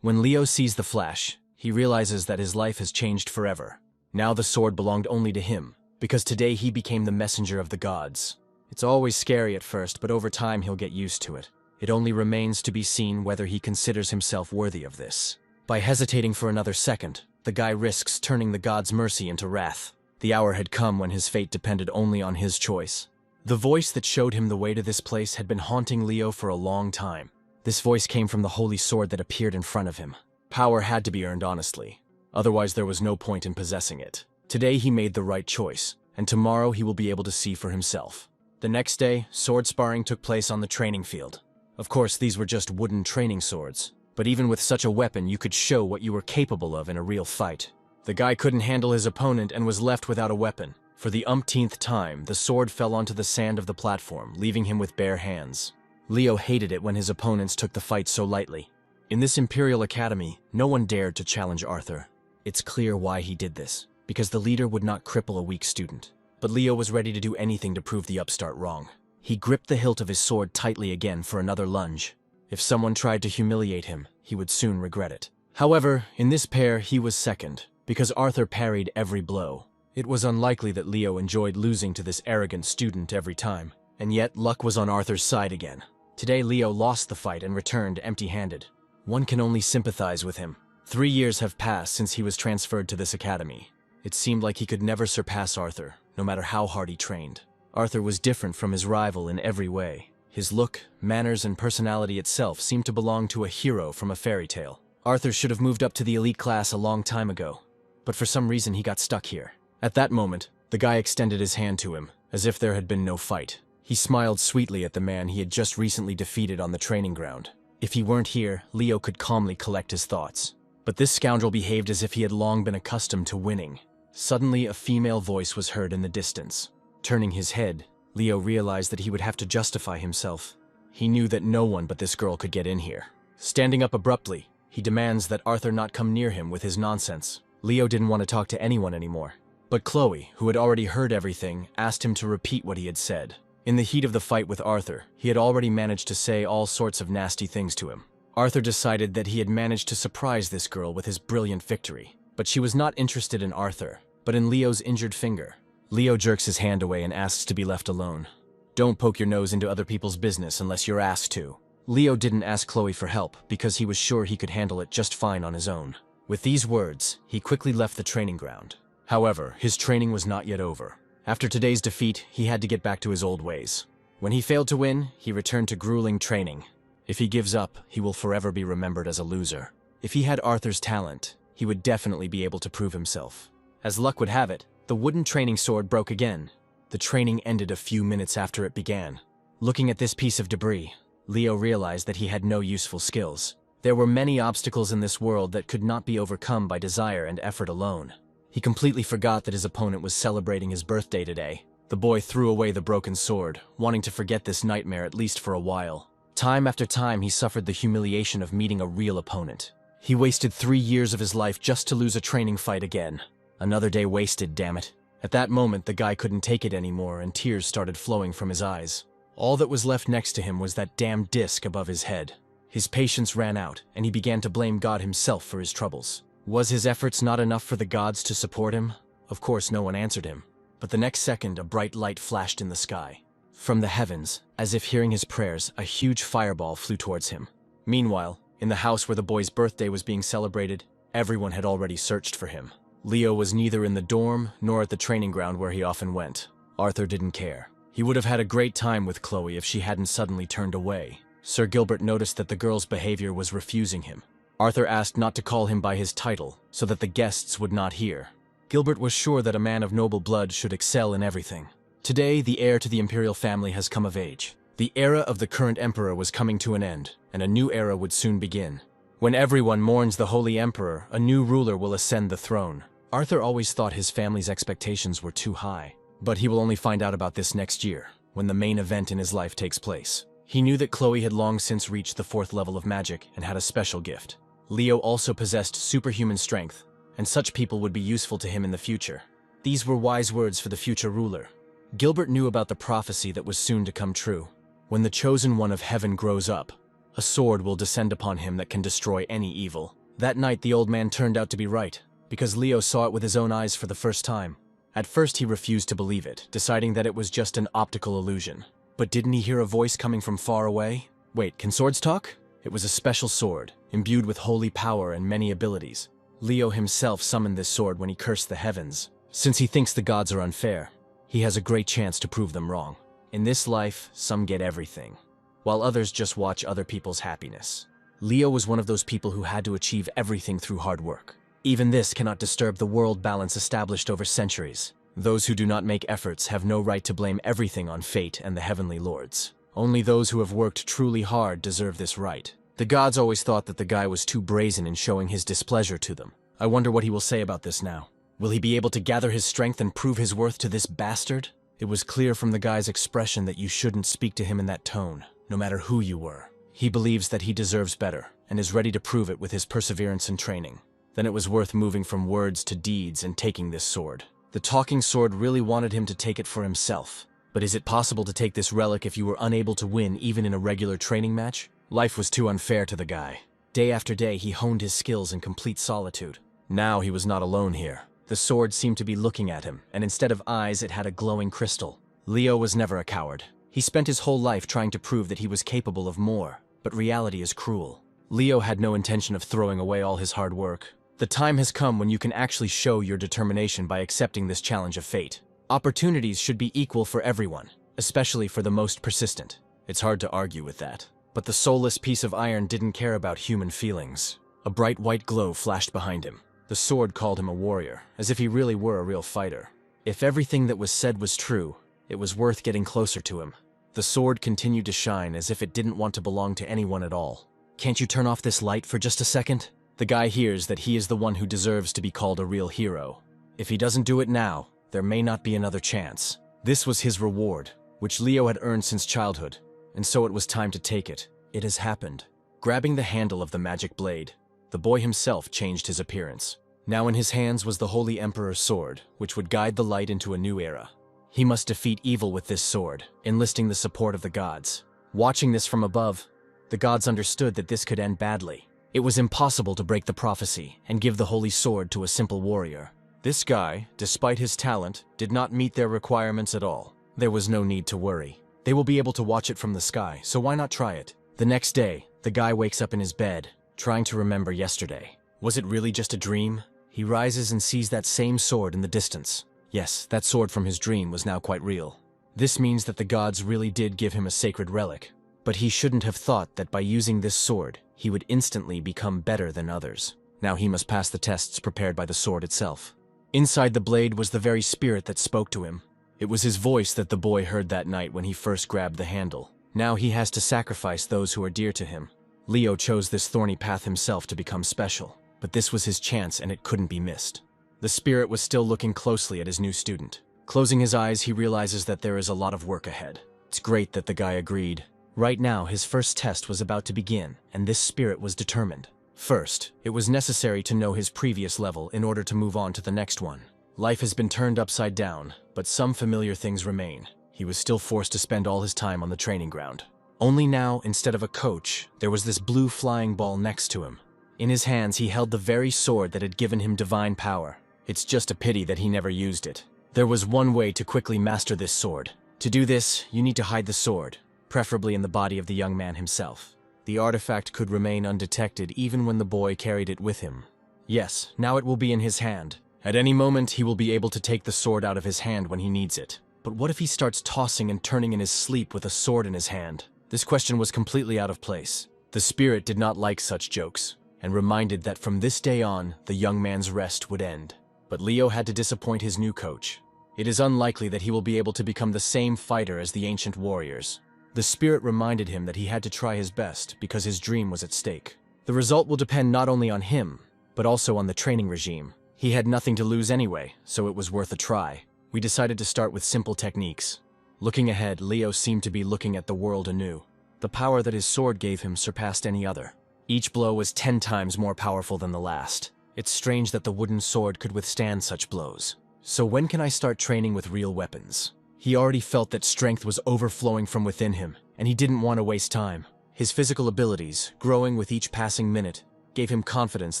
When Leo sees the flash, he realizes that his life has changed forever. Now the sword belonged only to him, because today he became the messenger of the gods. It's always scary at first, but over time he'll get used to it. It only remains to be seen whether he considers himself worthy of this. By hesitating for another second, the guy risks turning the gods' mercy into wrath. The hour had come when his fate depended only on his choice. The voice that showed him the way to this place had been haunting Leo for a long time. This voice came from the holy sword that appeared in front of him. Power had to be earned honestly, otherwise there was no point in possessing it. Today he made the right choice, and tomorrow he will be able to see for himself. The next day, sword sparring took place on the training field. Of course, these were just wooden training swords, but even with such a weapon, you could show what you were capable of in a real fight. The guy couldn't handle his opponent and was left without a weapon. For the umpteenth time, the sword fell onto the sand of the platform, leaving him with bare hands. Leo hated it when his opponents took the fight so lightly. In this Imperial Academy, no one dared to challenge Arthur. It's clear why he did this, because the leader would not cripple a weak student. But Leo was ready to do anything to prove the upstart wrong. He gripped the hilt of his sword tightly again for another lunge. If someone tried to humiliate him, he would soon regret it. However, in this pair, he was second, because Arthur parried every blow. It was unlikely that Leo enjoyed losing to this arrogant student every time, and yet luck was on Arthur's side again. Today, Leo lost the fight and returned empty-handed. One can only sympathize with him. 3 years have passed since he was transferred to this academy. It seemed like he could never surpass Arthur, no matter how hard he trained. Arthur was different from his rival in every way. His look, manners, and personality itself seemed to belong to a hero from a fairy tale. Arthur should have moved up to the elite class a long time ago, but for some reason he got stuck here. At that moment, the guy extended his hand to him, as if there had been no fight. He smiled sweetly at the man he had just recently defeated on the training ground. If he weren't here, Leo could calmly collect his thoughts. But this scoundrel behaved as if he had long been accustomed to winning. Suddenly, a female voice was heard in the distance. Turning his head, Leo realized that he would have to justify himself. He knew that no one but this girl could get in here. Standing up abruptly, he demands that Arthur not come near him with his nonsense. Leo didn't want to talk to anyone anymore. But Chloe, who had already heard everything, asked him to repeat what he had said. In the heat of the fight with Arthur, he had already managed to say all sorts of nasty things to him. Arthur decided that he had managed to surprise this girl with his brilliant victory. But she was not interested in Arthur, but in Leo's injured finger. Leo jerks his hand away and asks to be left alone. Don't poke your nose into other people's business unless you're asked to. Leo didn't ask Chloe for help because he was sure he could handle it just fine on his own. With these words, he quickly left the training ground. However, his training was not yet over. After today's defeat, he had to get back to his old ways. When he failed to win, he returned to grueling training. If he gives up, he will forever be remembered as a loser. If he had Arthur's talent, he would definitely be able to prove himself. As luck would have it, the wooden training sword broke again. The training ended a few minutes after it began. Looking at this piece of debris, Leo realized that he had no useful skills. There were many obstacles in this world that could not be overcome by desire and effort alone. He completely forgot that his opponent was celebrating his birthday today. The boy threw away the broken sword, wanting to forget this nightmare at least for a while. Time after time, he suffered the humiliation of meeting a real opponent. He wasted 3 years of his life just to lose a training fight again. Another day wasted, damn it. At that moment, the guy couldn't take it anymore and tears started flowing from his eyes. All that was left next to him was that damn disc above his head. His patience ran out, and he began to blame God himself for his troubles. Was his efforts not enough for the gods to support him? Of course, no one answered him. But the next second, a bright light flashed in the sky. From the heavens, as if hearing his prayers, a huge fireball flew towards him. Meanwhile, in the house where the boy's birthday was being celebrated, everyone had already searched for him. Leo was neither in the dorm nor at the training ground where he often went. Arthur didn't care. He would have had a great time with Chloe if she hadn't suddenly turned away. Sir Gilbert noticed that the girl's behavior was refusing him. Arthur asked not to call him by his title, so that the guests would not hear. Gilbert was sure that a man of noble blood should excel in everything. Today, the heir to the imperial family has come of age. The era of the current emperor was coming to an end, and a new era would soon begin. When everyone mourns the holy emperor, a new ruler will ascend the throne. Arthur always thought his family's expectations were too high, but he will only find out about this next year, when the main event in his life takes place. He knew that Chloe had long since reached the 4th level of magic and had a special gift. Leo also possessed superhuman strength, and such people would be useful to him in the future. These were wise words for the future ruler. Gilbert knew about the prophecy that was soon to come true. When the chosen one of heaven grows up, A sword will descend upon him that can destroy any evil. That night, the old man turned out to be right, because Leo saw it with his own eyes for the first time. At first, he refused to believe it, deciding that it was just an optical illusion. But didn't he hear a voice coming from far away? Wait, can swords talk? It was a special sword, imbued with holy power and many abilities. Leo himself summoned this sword when he cursed the heavens. Since he thinks the gods are unfair, he has a great chance to prove them wrong. In this life, some get everything, while others just watch other people's happiness. Leo was one of those people who had to achieve everything through hard work. Even this cannot disturb the world balance established over centuries. Those who do not make efforts have no right to blame everything on fate and the heavenly lords. Only those who have worked truly hard deserve this right. The gods always thought that the guy was too brazen in showing his displeasure to them. I wonder what he will say about this now. Will he be able to gather his strength and prove his worth to this bastard? It was clear from the guy's expression that you shouldn't speak to him in that tone, no matter who you were. He believes that he deserves better, and is ready to prove it with his perseverance and training. Then it was worth moving from words to deeds and taking this sword. The talking sword really wanted him to take it for himself. But is it possible to take this relic if you were unable to win even in a regular training match? Life was too unfair to the guy. Day after day, he honed his skills in complete solitude. Now he was not alone here. The sword seemed to be looking at him, and instead of eyes, it had a glowing crystal. Leo was never a coward. He spent his whole life trying to prove that he was capable of more, but reality is cruel. Leo had no intention of throwing away all his hard work. The time has come when you can actually show your determination by accepting this challenge of fate. Opportunities should be equal for everyone, especially for the most persistent. It's hard to argue with that. But the soulless piece of iron didn't care about human feelings. A bright white glow flashed behind him. The sword called him a warrior, as if he really were a real fighter. If everything that was said was true, it was worth getting closer to him. The sword continued to shine as if it didn't want to belong to anyone at all. Can't you turn off this light for just a second? The guy hears that he is the one who deserves to be called a real hero. If he doesn't do it now, there may not be another chance. This was his reward, which Leo had earned since childhood, and so it was time to take it. It has happened. Grabbing the handle of the magic blade, the boy himself changed his appearance. Now in his hands was the Holy Emperor's sword, which would guide the light into a new era. He must defeat evil with this sword, enlisting the support of the gods. Watching this from above, the gods understood that this could end badly. It was impossible to break the prophecy and give the holy sword to a simple warrior. This guy, despite his talent, did not meet their requirements at all. There was no need to worry. They will be able to watch it from the sky, so why not try it? The next day, the guy wakes up in his bed, trying to remember yesterday. Was it really just a dream? He rises and sees that same sword in the distance. Yes, that sword from his dream was now quite real. This means that the gods really did give him a sacred relic. But he shouldn't have thought that by using this sword, he would instantly become better than others. Now he must pass the tests prepared by the sword itself. Inside the blade was the very spirit that spoke to him. It was his voice that the boy heard that night when he first grabbed the handle. Now he has to sacrifice those who are dear to him. Leo chose this thorny path himself to become special, but this was his chance and it couldn't be missed. The spirit was still looking closely at his new student. Closing his eyes, he realizes that there is a lot of work ahead. It's great that the guy agreed. Right now, his first test was about to begin, and this spirit was determined. First, it was necessary to know his previous level in order to move on to the next one. Life has been turned upside down, but some familiar things remain. He was still forced to spend all his time on the training ground. Only now, instead of a coach, there was this blue flying ball next to him. In his hands, he held the very sword that had given him divine power. It's just a pity that he never used it. There was one way to quickly master this sword. To do this, you need to hide the sword, preferably in the body of the young man himself. The artifact could remain undetected even when the boy carried it with him. Yes, now it will be in his hand. At any moment, he will be able to take the sword out of his hand when he needs it. But what if he starts tossing and turning in his sleep with a sword in his hand? This question was completely out of place. The spirit did not like such jokes, and reminded that from this day on, the young man's rest would end. But Leo had to disappoint his new coach. It is unlikely that he will be able to become the same fighter as the ancient warriors. The spirit reminded him that he had to try his best because his dream was at stake. The result will depend not only on him, but also on the training regime. He had nothing to lose anyway, so it was worth a try. We decided to start with simple techniques. Looking ahead, Leo seemed to be looking at the world anew. The power that his sword gave him surpassed any other. Each blow was 10 times more powerful than the last. It's strange that the wooden sword could withstand such blows. So when can I start training with real weapons? He already felt that strength was overflowing from within him, and he didn't want to waste time. His physical abilities, growing with each passing minute, gave him confidence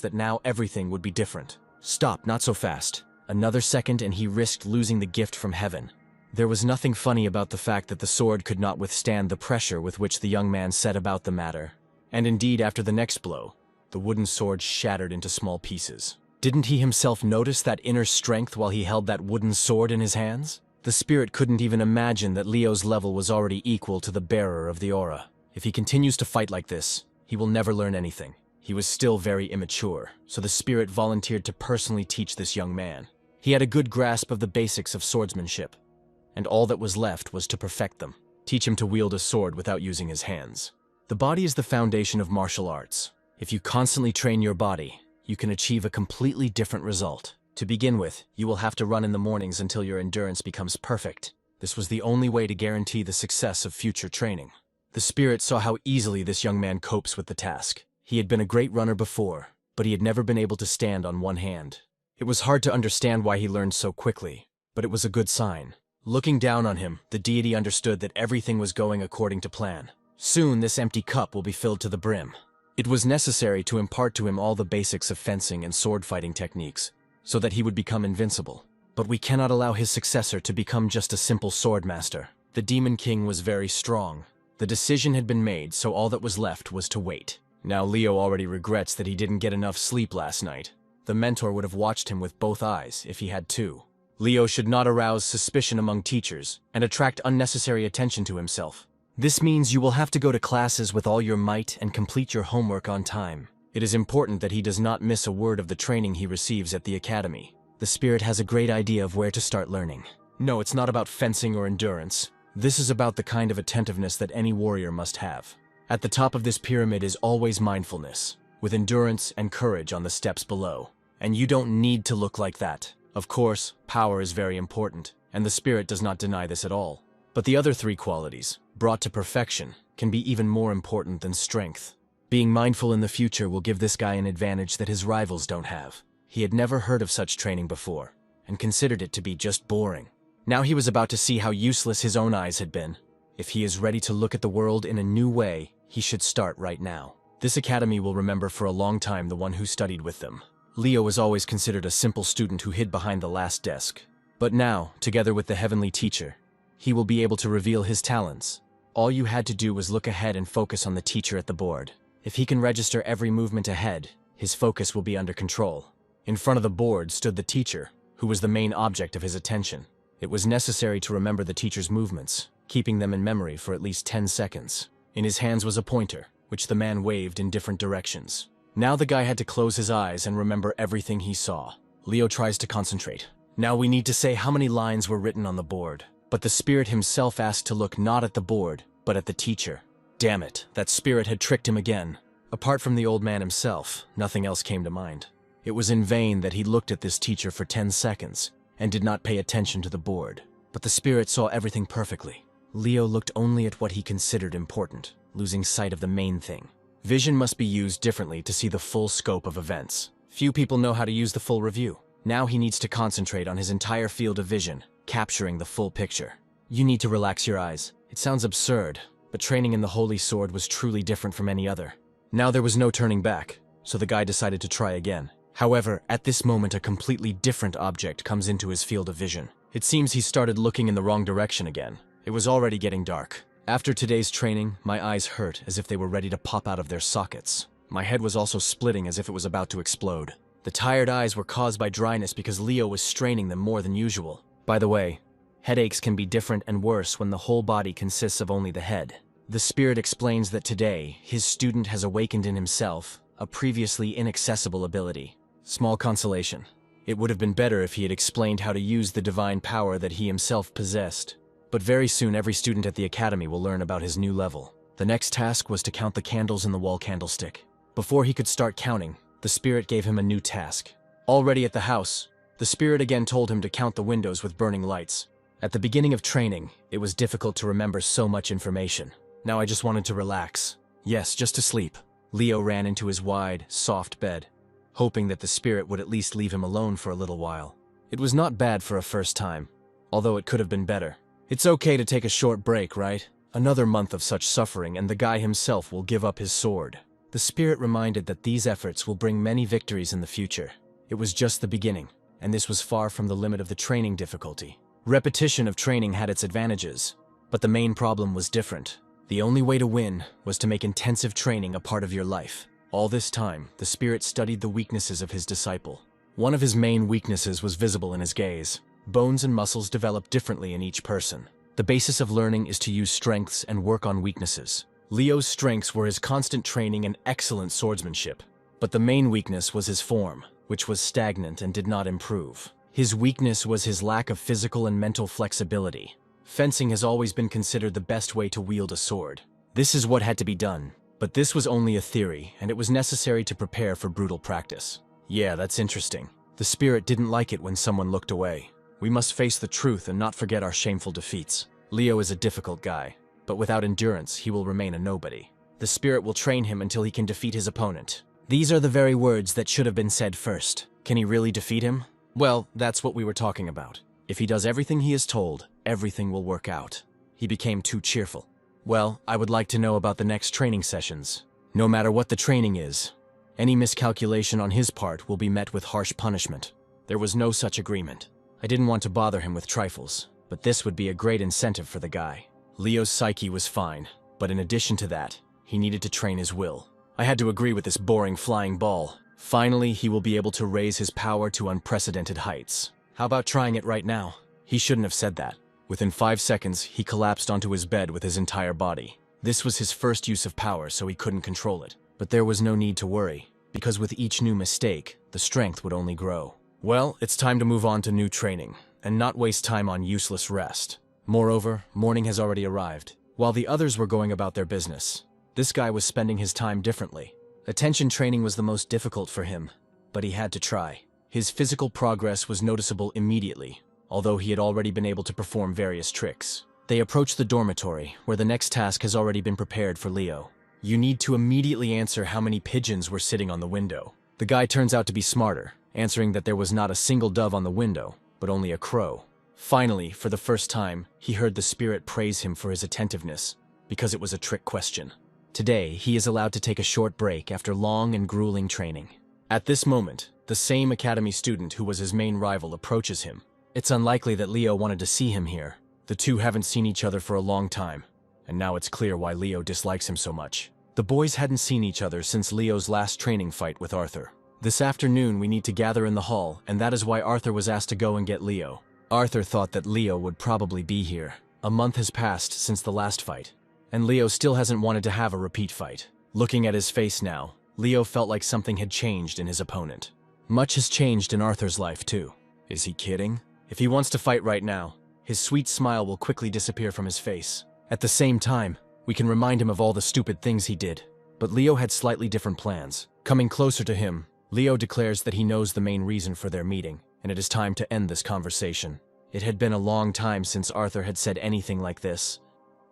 that now everything would be different. Stop, not so fast. Another second and he risked losing the gift from heaven. There was nothing funny about the fact that the sword could not withstand the pressure with which the young man set about the matter. And indeed, after the next blow, the wooden sword shattered into small pieces. Didn't he himself notice that inner strength while he held that wooden sword in his hands? The spirit couldn't even imagine that Leo's level was already equal to the bearer of the aura. If he continues to fight like this, he will never learn anything. He was still very immature, so the spirit volunteered to personally teach this young man. He had a good grasp of the basics of swordsmanship, and all that was left was to perfect them. Teach him to wield a sword without using his hands. The body is the foundation of martial arts. If you constantly train your body, you can achieve a completely different result. To begin with, you will have to run in the mornings until your endurance becomes perfect. This was the only way to guarantee the success of future training. The spirit saw how easily this young man copes with the task. He had been a great runner before, but he had never been able to stand on one hand. It was hard to understand why he learned so quickly, but it was a good sign. Looking down on him, the deity understood that everything was going according to plan. Soon this empty cup will be filled to the brim. It was necessary to impart to him all the basics of fencing and sword fighting techniques, so that he would become invincible. But we cannot allow his successor to become just a simple sword master. The Demon King was very strong. The decision had been made, so all that was left was to wait. Now Leo already regrets that he didn't get enough sleep last night. The mentor would have watched him with both eyes if he had two. Leo should not arouse suspicion among teachers and attract unnecessary attention to himself. This means you will have to go to classes with all your might and complete your homework on time. It is important that he does not miss a word of the training he receives at the academy. The spirit has a great idea of where to start learning. No, it's not about fencing or endurance. This is about the kind of attentiveness that any warrior must have. At the top of this pyramid is always mindfulness, with endurance and courage on the steps below. And you don't need to look like that. Of course, power is very important, and the spirit does not deny this at all. But the other three qualities, brought to perfection, can be even more important than strength. Being mindful in the future will give this guy an advantage that his rivals don't have. He had never heard of such training before, and considered it to be just boring. Now he was about to see how useless his own eyes had been. If he is ready to look at the world in a new way, he should start right now. This academy will remember for a long time the one who studied with them. Leo was always considered a simple student who hid behind the last desk. But now, together with the heavenly teacher, he will be able to reveal his talents. All you had to do was look ahead and focus on the teacher at the board. If he can register every movement ahead, his focus will be under control. In front of the board stood the teacher, who was the main object of his attention. It was necessary to remember the teacher's movements, keeping them in memory for at least 10 seconds. In his hands was a pointer, which the man waved in different directions. Now the guy had to close his eyes and remember everything he saw. Leo tries to concentrate. Now we need to say how many lines were written on the board. But the spirit himself asked to look not at the board, but at the teacher. Damn it, that spirit had tricked him again. Apart from the old man himself, nothing else came to mind. It was in vain that he looked at this teacher for 10 seconds and did not pay attention to the board. But the spirit saw everything perfectly. Leo looked only at what he considered important, losing sight of the main thing. Vision must be used differently to see the full scope of events. Few people know how to use the full review. Now he needs to concentrate on his entire field of vision, capturing the full picture. You need to relax your eyes. It sounds absurd, but training in the Holy Sword was truly different from any other. Now there was no turning back, so the guy decided to try again. However, at this moment a completely different object comes into his field of vision. It seems he started looking in the wrong direction again. It was already getting dark. After today's training, my eyes hurt as if they were ready to pop out of their sockets. My head was also splitting as if it was about to explode. The tired eyes were caused by dryness because Leo was straining them more than usual. By the way, headaches can be different and worse when the whole body consists of only the head. The spirit explains that today, his student has awakened in himself a previously inaccessible ability. Small consolation. It would have been better if he had explained how to use the divine power that he himself possessed. But very soon every student at the academy will learn about his new level. The next task was to count the candles in the wall candlestick. Before he could start counting, the spirit gave him a new task. Already at the house, the spirit again told him to count the windows with burning lights. At the beginning of training, it was difficult to remember so much information. Now I just wanted to relax. Yes, just to sleep. Leo ran into his wide, soft bed, hoping that the spirit would at least leave him alone for a little while. It was not bad for a first time, although it could have been better. It's okay to take a short break, right? Another month of such suffering and the guy himself will give up his sword. The spirit reminded that these efforts will bring many victories in the future. It was just the beginning, and this was far from the limit of the training difficulty. Repetition of training had its advantages, but the main problem was different. The only way to win was to make intensive training a part of your life. All this time, the spirit studied the weaknesses of his disciple. One of his main weaknesses was visible in his gaze. Bones and muscles develop differently in each person. The basis of learning is to use strengths and work on weaknesses. Leo's strengths were his constant training and excellent swordsmanship, but the main weakness was his form, which was stagnant and did not improve. His weakness was his lack of physical and mental flexibility. Fencing has always been considered the best way to wield a sword. This is what had to be done, but this was only a theory, and it was necessary to prepare for brutal practice. Yeah, that's interesting. The spirit didn't like it when someone looked away. We must face the truth and not forget our shameful defeats. Leo is a difficult guy, but without endurance, he will remain a nobody. The spirit will train him until he can defeat his opponent. These are the very words that should have been said first. Can he really defeat him? Well, that's what we were talking about. If he does everything he is told, everything will work out. He became too cheerful. Well, I would like to know about the next training sessions. No matter what the training is, any miscalculation on his part will be met with harsh punishment. There was no such agreement. I didn't want to bother him with trifles, but this would be a great incentive for the guy. Leo's psyche was fine, but in addition to that, he needed to train his will. I had to agree with this boring flying ball. Finally, he will be able to raise his power to unprecedented heights. How about trying it right now? He shouldn't have said that. Within 5 seconds, he collapsed onto his bed with his entire body. This was his first use of power, so he couldn't control it. But there was no need to worry, because with each new mistake, the strength would only grow. Well, it's time to move on to new training, and not waste time on useless rest. Moreover, morning has already arrived. While the others were going about their business, this guy was spending his time differently. Attention training was the most difficult for him, but he had to try. His physical progress was noticeable immediately, although he had already been able to perform various tricks. They approached the dormitory, where the next task has already been prepared for Leo. You need to immediately answer how many pigeons were sitting on the window. The guy turns out to be smarter, answering that there was not a single dove on the window, but only a crow. Finally, for the first time, he heard the spirit praise him for his attentiveness, because it was a trick question. Today, he is allowed to take a short break after long and grueling training. At this moment, the same academy student who was his main rival approaches him. It's unlikely that Leo wanted to see him here. The two haven't seen each other for a long time, and now it's clear why Leo dislikes him so much. The boys hadn't seen each other since Leo's last training fight with Arthur. This afternoon we need to gather in the hall, and that is why Arthur was asked to go and get Leo. Arthur thought that Leo would probably be here. A month has passed since the last fight, and Leo still hasn't wanted to have a repeat fight. Looking at his face now, Leo felt like something had changed in his opponent. Much has changed in Arthur's life too. Is he kidding? If he wants to fight right now, his sweet smile will quickly disappear from his face. At the same time, we can remind him of all the stupid things he did. But Leo had slightly different plans. Coming closer to him, Leo declares that he knows the main reason for their meeting, and it is time to end this conversation. It had been a long time since Arthur had said anything like this,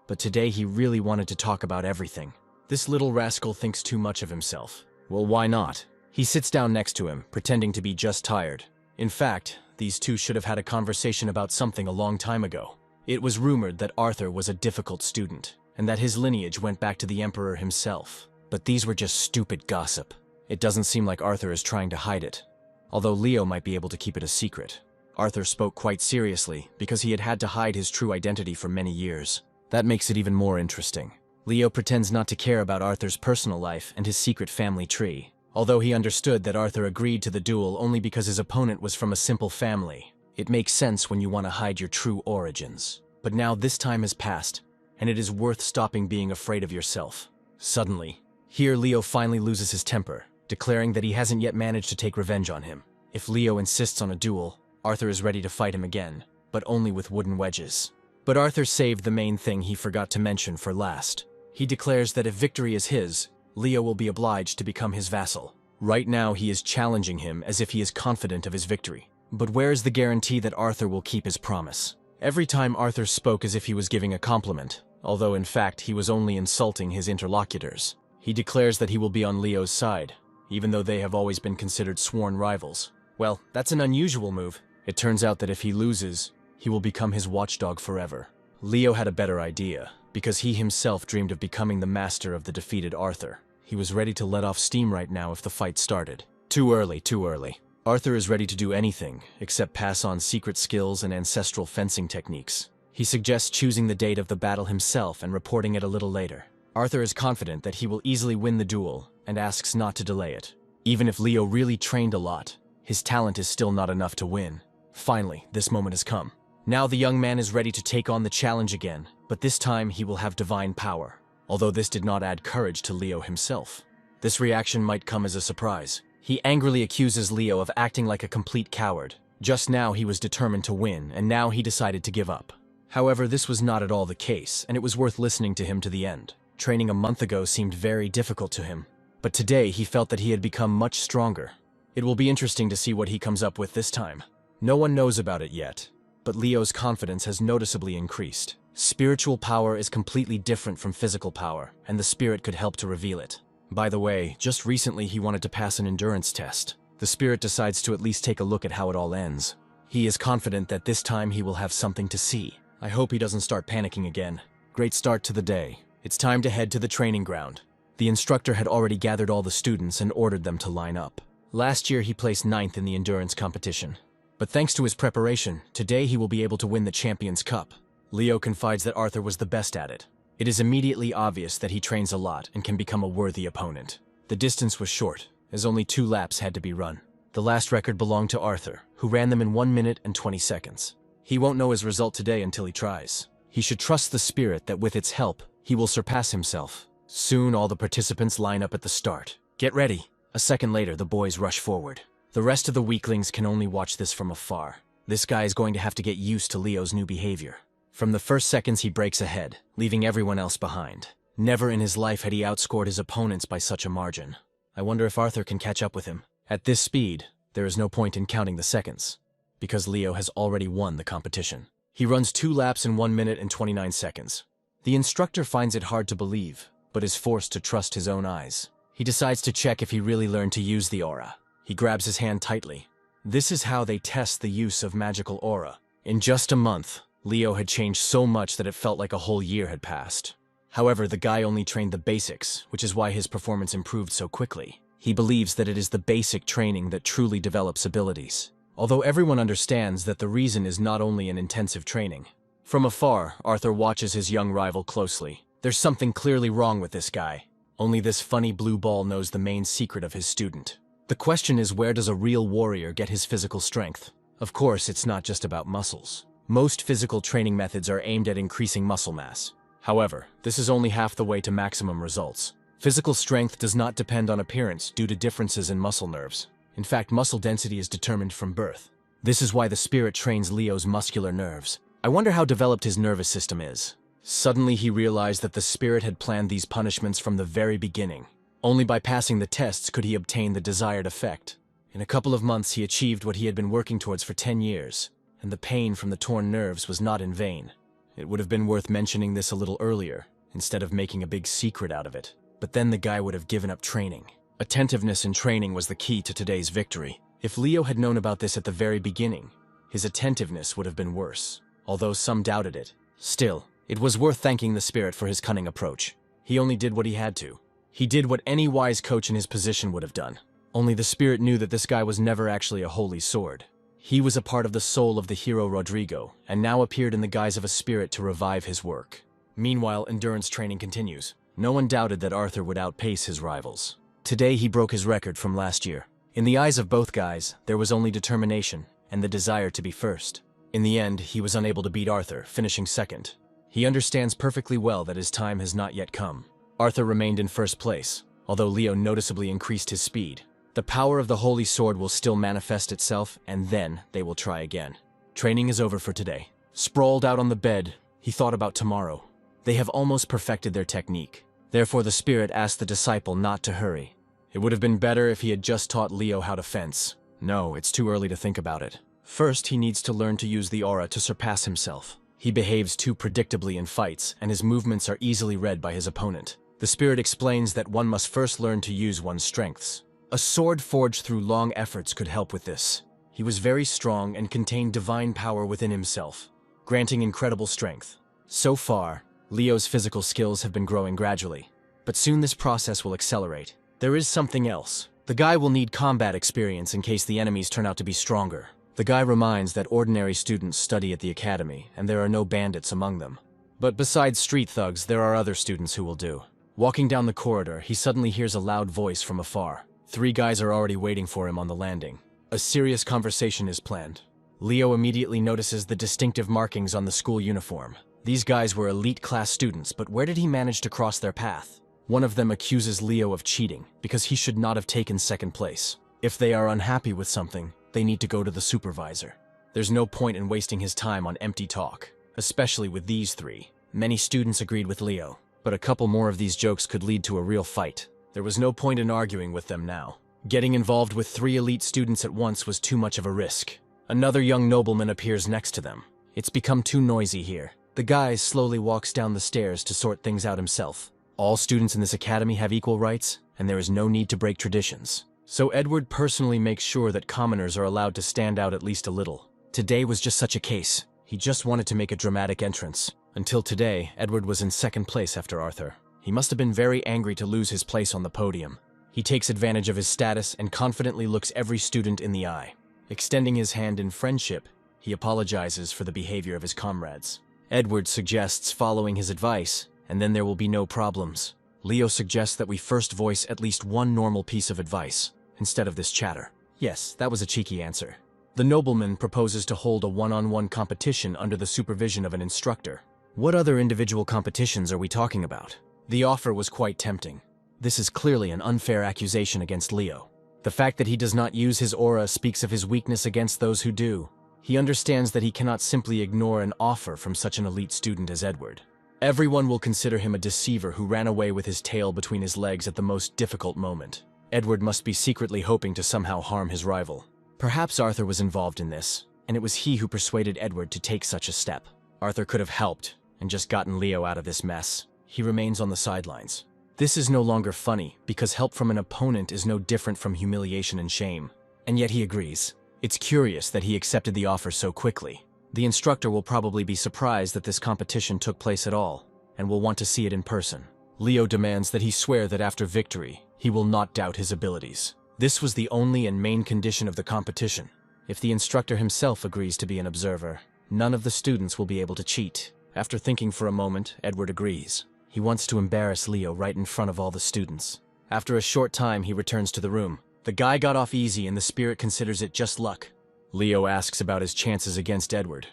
but today he really wanted to talk about everything. This little rascal thinks too much of himself. Well, why not? He sits down next to him, pretending to be just tired. In fact, these two should have had a conversation about something a long time ago. It was rumored that Arthur was a difficult student, and that his lineage went back to the Emperor himself. But these were just stupid gossip. It doesn't seem like Arthur is trying to hide it, although Leo might be able to keep it a secret. Arthur spoke quite seriously because he had had to hide his true identity for many years. That makes it even more interesting. Leo pretends not to care about Arthur's personal life and his secret family tree, although he understood that Arthur agreed to the duel only because his opponent was from a simple family. It makes sense when you want to hide your true origins. But now this time has passed, and it is worth stopping being afraid of yourself. Suddenly, here Leo finally loses his temper, declaring that he hasn't yet managed to take revenge on him. If Leo insists on a duel, Arthur is ready to fight him again, but only with wooden wedges. But Arthur saved the main thing he forgot to mention for last. He declares that if victory is his, Leo will be obliged to become his vassal. Right now he is challenging him as if he is confident of his victory. But where is the guarantee that Arthur will keep his promise? Every time Arthur spoke as if he was giving a compliment, although in fact he was only insulting his interlocutors. He declares that he will be on Leo's side, even though they have always been considered sworn rivals. Well, that's an unusual move. It turns out that if he loses, he will become his watchdog forever. Leo had a better idea, because he himself dreamed of becoming the master of the defeated Arthur. He was ready to let off steam right now if the fight started. Too early, too early. Arthur is ready to do anything, except pass on secret skills and ancestral fencing techniques. He suggests choosing the date of the battle himself and reporting it a little later. Arthur is confident that he will easily win the duel, and asks not to delay it. Even if Leo really trained a lot, his talent is still not enough to win. Finally, this moment has come. Now the young man is ready to take on the challenge again, but this time he will have divine power. Although this did not add courage to Leo himself. This reaction might come as a surprise. He angrily accuses Leo of acting like a complete coward. Just now he was determined to win, and now he decided to give up. However, this was not at all the case, and it was worth listening to him to the end. Training a month ago seemed very difficult to him, but today he felt that he had become much stronger. It will be interesting to see what he comes up with this time. No one knows about it yet, but Leo's confidence has noticeably increased. Spiritual power is completely different from physical power, and the spirit could help to reveal it. By the way, just recently he wanted to pass an endurance test. The spirit decides to at least take a look at how it all ends. He is confident that this time he will have something to see. I hope he doesn't start panicking again. Great start to the day. It's time to head to the training ground. The instructor had already gathered all the students and ordered them to line up. Last year he placed 9th in the endurance competition. But thanks to his preparation, today he will be able to win the Champions Cup. Leo confides that Arthur was the best at it. It is immediately obvious that he trains a lot and can become a worthy opponent. The distance was short, as only 2 laps had to be run. The last record belonged to Arthur, who ran them in 1 minute and 20 seconds. He won't know his result today until he tries. He should trust the spirit that with its help, he will surpass himself. Soon all the participants line up at the start. Get ready. A second later, the boys rush forward. The rest of the weaklings can only watch this from afar. This guy is going to have to get used to Leo's new behavior. From the first seconds he breaks ahead, leaving everyone else behind. Never in his life had he outscored his opponents by such a margin. I wonder if Arthur can catch up with him. At this speed, there is no point in counting the seconds, because Leo has already won the competition. He runs 2 laps in 1 minute and 29 seconds. The instructor finds it hard to believe, but is forced to trust his own eyes. He decides to check if he really learned to use the aura. He grabs his hand tightly. This is how they test the use of magical aura. In just a month, Leo had changed so much that it felt like a whole year had passed. However, the guy only trained the basics, which is why his performance improved so quickly. He believes that it is the basic training that truly develops abilities. Although everyone understands that the reason is not only in intensive training. From afar, Arthur watches his young rival closely. There's something clearly wrong with this guy. Only this funny blue ball knows the main secret of his student. The question is, where does a real warrior get his physical strength? Of course, it's not just about muscles. Most physical training methods are aimed at increasing muscle mass. However, this is only half the way to maximum results. Physical strength does not depend on appearance due to differences in muscle nerves. In fact, muscle density is determined from birth. This is why the spirit trains Leo's muscular nerves. I wonder how developed his nervous system is. Suddenly he realized that the spirit had planned these punishments from the very beginning. Only by passing the tests could he obtain the desired effect. In a couple of months he achieved what he had been working towards for 10 years, and the pain from the torn nerves was not in vain. It would have been worth mentioning this a little earlier, instead of making a big secret out of it. But then the guy would have given up training. Attentiveness in training was the key to today's victory. If Leo had known about this at the very beginning, his attentiveness would have been worse, although some doubted it. Still, it was worth thanking the spirit for his cunning approach. He only did what he had to. He did what any wise coach in his position would have done. Only the spirit knew that this guy was never actually a holy sword. He was a part of the soul of the hero Rodrigo, and now appeared in the guise of a spirit to revive his work. Meanwhile, endurance training continues. No one doubted that Arthur would outpace his rivals. Today he broke his record from last year. In the eyes of both guys, there was only determination and the desire to be first. In the end, he was unable to beat Arthur, finishing second. He understands perfectly well that his time has not yet come. Arthur remained in first place, although Leo noticeably increased his speed. The power of the Holy Sword will still manifest itself, and then they will try again. Training is over for today. Sprawled out on the bed, he thought about tomorrow. They have almost perfected their technique. Therefore the spirit asked the disciple not to hurry. It would have been better if he had just taught Leo how to fence. No, it's too early to think about it. First, he needs to learn to use the aura to surpass himself. He behaves too predictably in fights, and his movements are easily read by his opponent. The spirit explains that one must first learn to use one's strengths. A sword forged through long efforts could help with this. He was very strong and contained divine power within himself, granting incredible strength. So far, Leo's physical skills have been growing gradually, but soon this process will accelerate. There is something else. The guy will need combat experience in case the enemies turn out to be stronger. The guy reminds that ordinary students study at the academy, and there are no bandits among them. But besides street thugs, there are other students who will do. Walking down the corridor, he suddenly hears a loud voice from afar. 3 guys are already waiting for him on the landing. A serious conversation is planned. Leo immediately notices the distinctive markings on the school uniform. These guys were elite class students, but where did he manage to cross their path? One of them accuses Leo of cheating, because he should not have taken second place. If they are unhappy with something, they need to go to the supervisor. There's no point in wasting his time on empty talk, especially with these 3. Many students agreed with Leo, but a couple more of these jokes could lead to a real fight. There was no point in arguing with them now. Getting involved with 3 elite students at once was too much of a risk. Another young nobleman appears next to them. It's become too noisy here. The guy slowly walks down the stairs to sort things out himself. All students in this academy have equal rights, and there is no need to break traditions. So Edward personally makes sure that commoners are allowed to stand out at least a little. Today was just such a case. He just wanted to make a dramatic entrance. Until today, Edward was in second place after Arthur. He must have been very angry to lose his place on the podium. He takes advantage of his status and confidently looks every student in the eye. Extending his hand in friendship, he apologizes for the behavior of his comrades. Edward suggests following his advice, and then there will be no problems. Leo suggests that we first voice at least one normal piece of advice, instead of this chatter. Yes, that was a cheeky answer. The nobleman proposes to hold a one-on-one competition under the supervision of an instructor. What other individual competitions are we talking about? The offer was quite tempting. This is clearly an unfair accusation against Leo. The fact that he does not use his aura speaks of his weakness against those who do. He understands that he cannot simply ignore an offer from such an elite student as Edward. Everyone will consider him a deceiver who ran away with his tail between his legs at the most difficult moment. Edward must be secretly hoping to somehow harm his rival. Perhaps Arthur was involved in this, and it was he who persuaded Edward to take such a step. Arthur could have helped and just gotten Leo out of this mess. He remains on the sidelines. This is no longer funny, because help from an opponent is no different from humiliation and shame. And yet he agrees. It's curious that he accepted the offer so quickly. The instructor will probably be surprised that this competition took place at all, and will want to see it in person. Leo demands that he swear that after victory, he will not doubt his abilities. This was the only and main condition of the competition. If the instructor himself agrees to be an observer, none of the students will be able to cheat. After thinking for a moment, Edward agrees. He wants to embarrass Leo right in front of all the students. After a short time, he returns to the room. The guy got off easy and the spirit considers it just luck. Leo asks about his chances against Edward.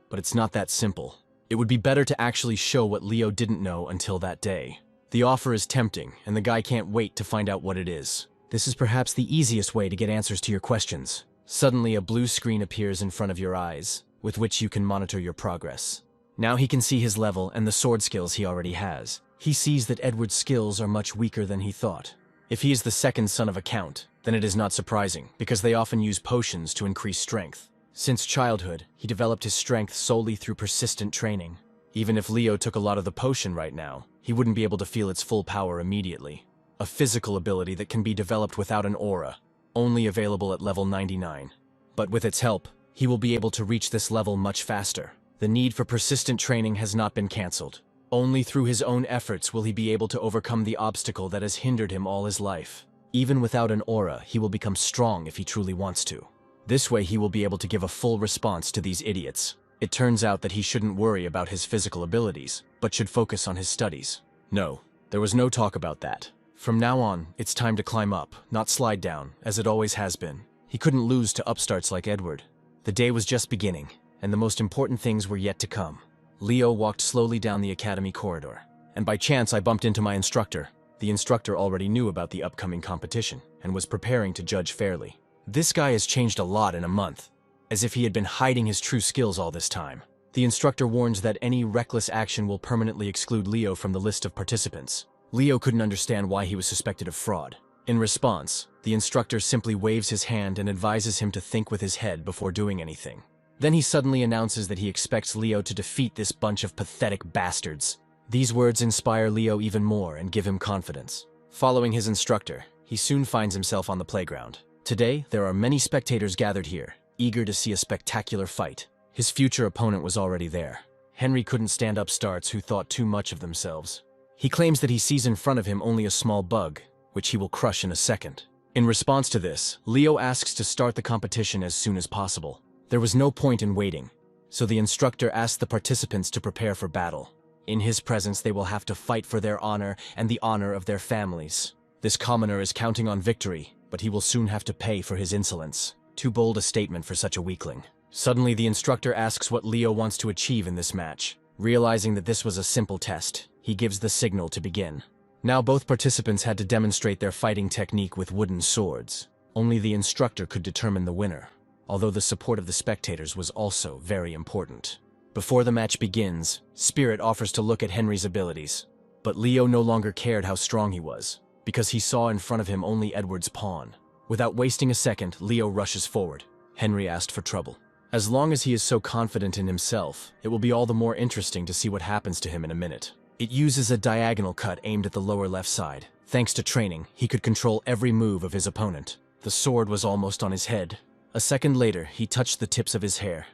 But it's not that simple. It would be better to actually show what Leo didn't know until that day. The offer is tempting, and the guy can't wait to find out what it is. This is perhaps the easiest way to get answers to your questions. Suddenly, a blue screen appears in front of your eyes, with which you can monitor your progress. Now he can see his level and the sword skills he already has. He sees that Edward's skills are much weaker than he thought. If he is the second son of a count, then it is not surprising, because they often use potions to increase strength. Since childhood, he developed his strength solely through persistent training. Even if Leo took a lot of the potion right now, he wouldn't be able to feel its full power immediately. A physical ability that can be developed without an aura, only available at level 99. But with its help, he will be able to reach this level much faster. The need for persistent training has not been cancelled. Only through his own efforts will he be able to overcome the obstacle that has hindered him all his life. Even without an aura, he will become strong if he truly wants to. This way he will be able to give a full response to these idiots. It turns out that he shouldn't worry about his physical abilities, but should focus on his studies. No, there was no talk about that. From now on, it's time to climb up, not slide down, as it always has been. He couldn't lose to upstarts like Edward. The day was just beginning, and the most important things were yet to come. Leo walked slowly down the academy corridor, and by chance I bumped into my instructor. The instructor already knew about the upcoming competition, and was preparing to judge fairly. This guy has changed a lot in a month, as if he had been hiding his true skills all this time. The instructor warns that any reckless action will permanently exclude Leo from the list of participants. Leo couldn't understand why he was suspected of fraud. In response, the instructor simply waves his hand and advises him to think with his head before doing anything. Then he suddenly announces that he expects Leo to defeat this bunch of pathetic bastards. These words inspire Leo even more and give him confidence. Following his instructor, he soon finds himself on the playground. Today, there are many spectators gathered here, eager to see a spectacular fight. His future opponent was already there. Henry couldn't stand upstarts who thought too much of themselves. He claims that he sees in front of him only a small bug, which he will crush in a second. In response to this, Leo asks to start the competition as soon as possible. There was no point in waiting, so the instructor asked the participants to prepare for battle. In his presence, they will have to fight for their honor and the honor of their families. This commoner is counting on victory, but he will soon have to pay for his insolence. Too bold a statement for such a weakling. Suddenly, the instructor asks what Leo wants to achieve in this match. Realizing that this was a simple test, he gives the signal to begin. Now both participants had to demonstrate their fighting technique with wooden swords. Only the instructor could determine the winner, although the support of the spectators was also very important. Before the match begins, Spirit offers to look at Henry's abilities. But Leo no longer cared how strong he was, because he saw in front of him only Edward's pawn. Without wasting a second, Leo rushes forward. Henry asked for trouble. As long as he is so confident in himself, it will be all the more interesting to see what happens to him in a minute. It uses a diagonal cut aimed at the lower left side. Thanks to training, he could control every move of his opponent. The sword was almost on his head. A second later, he touched the tips of his hair.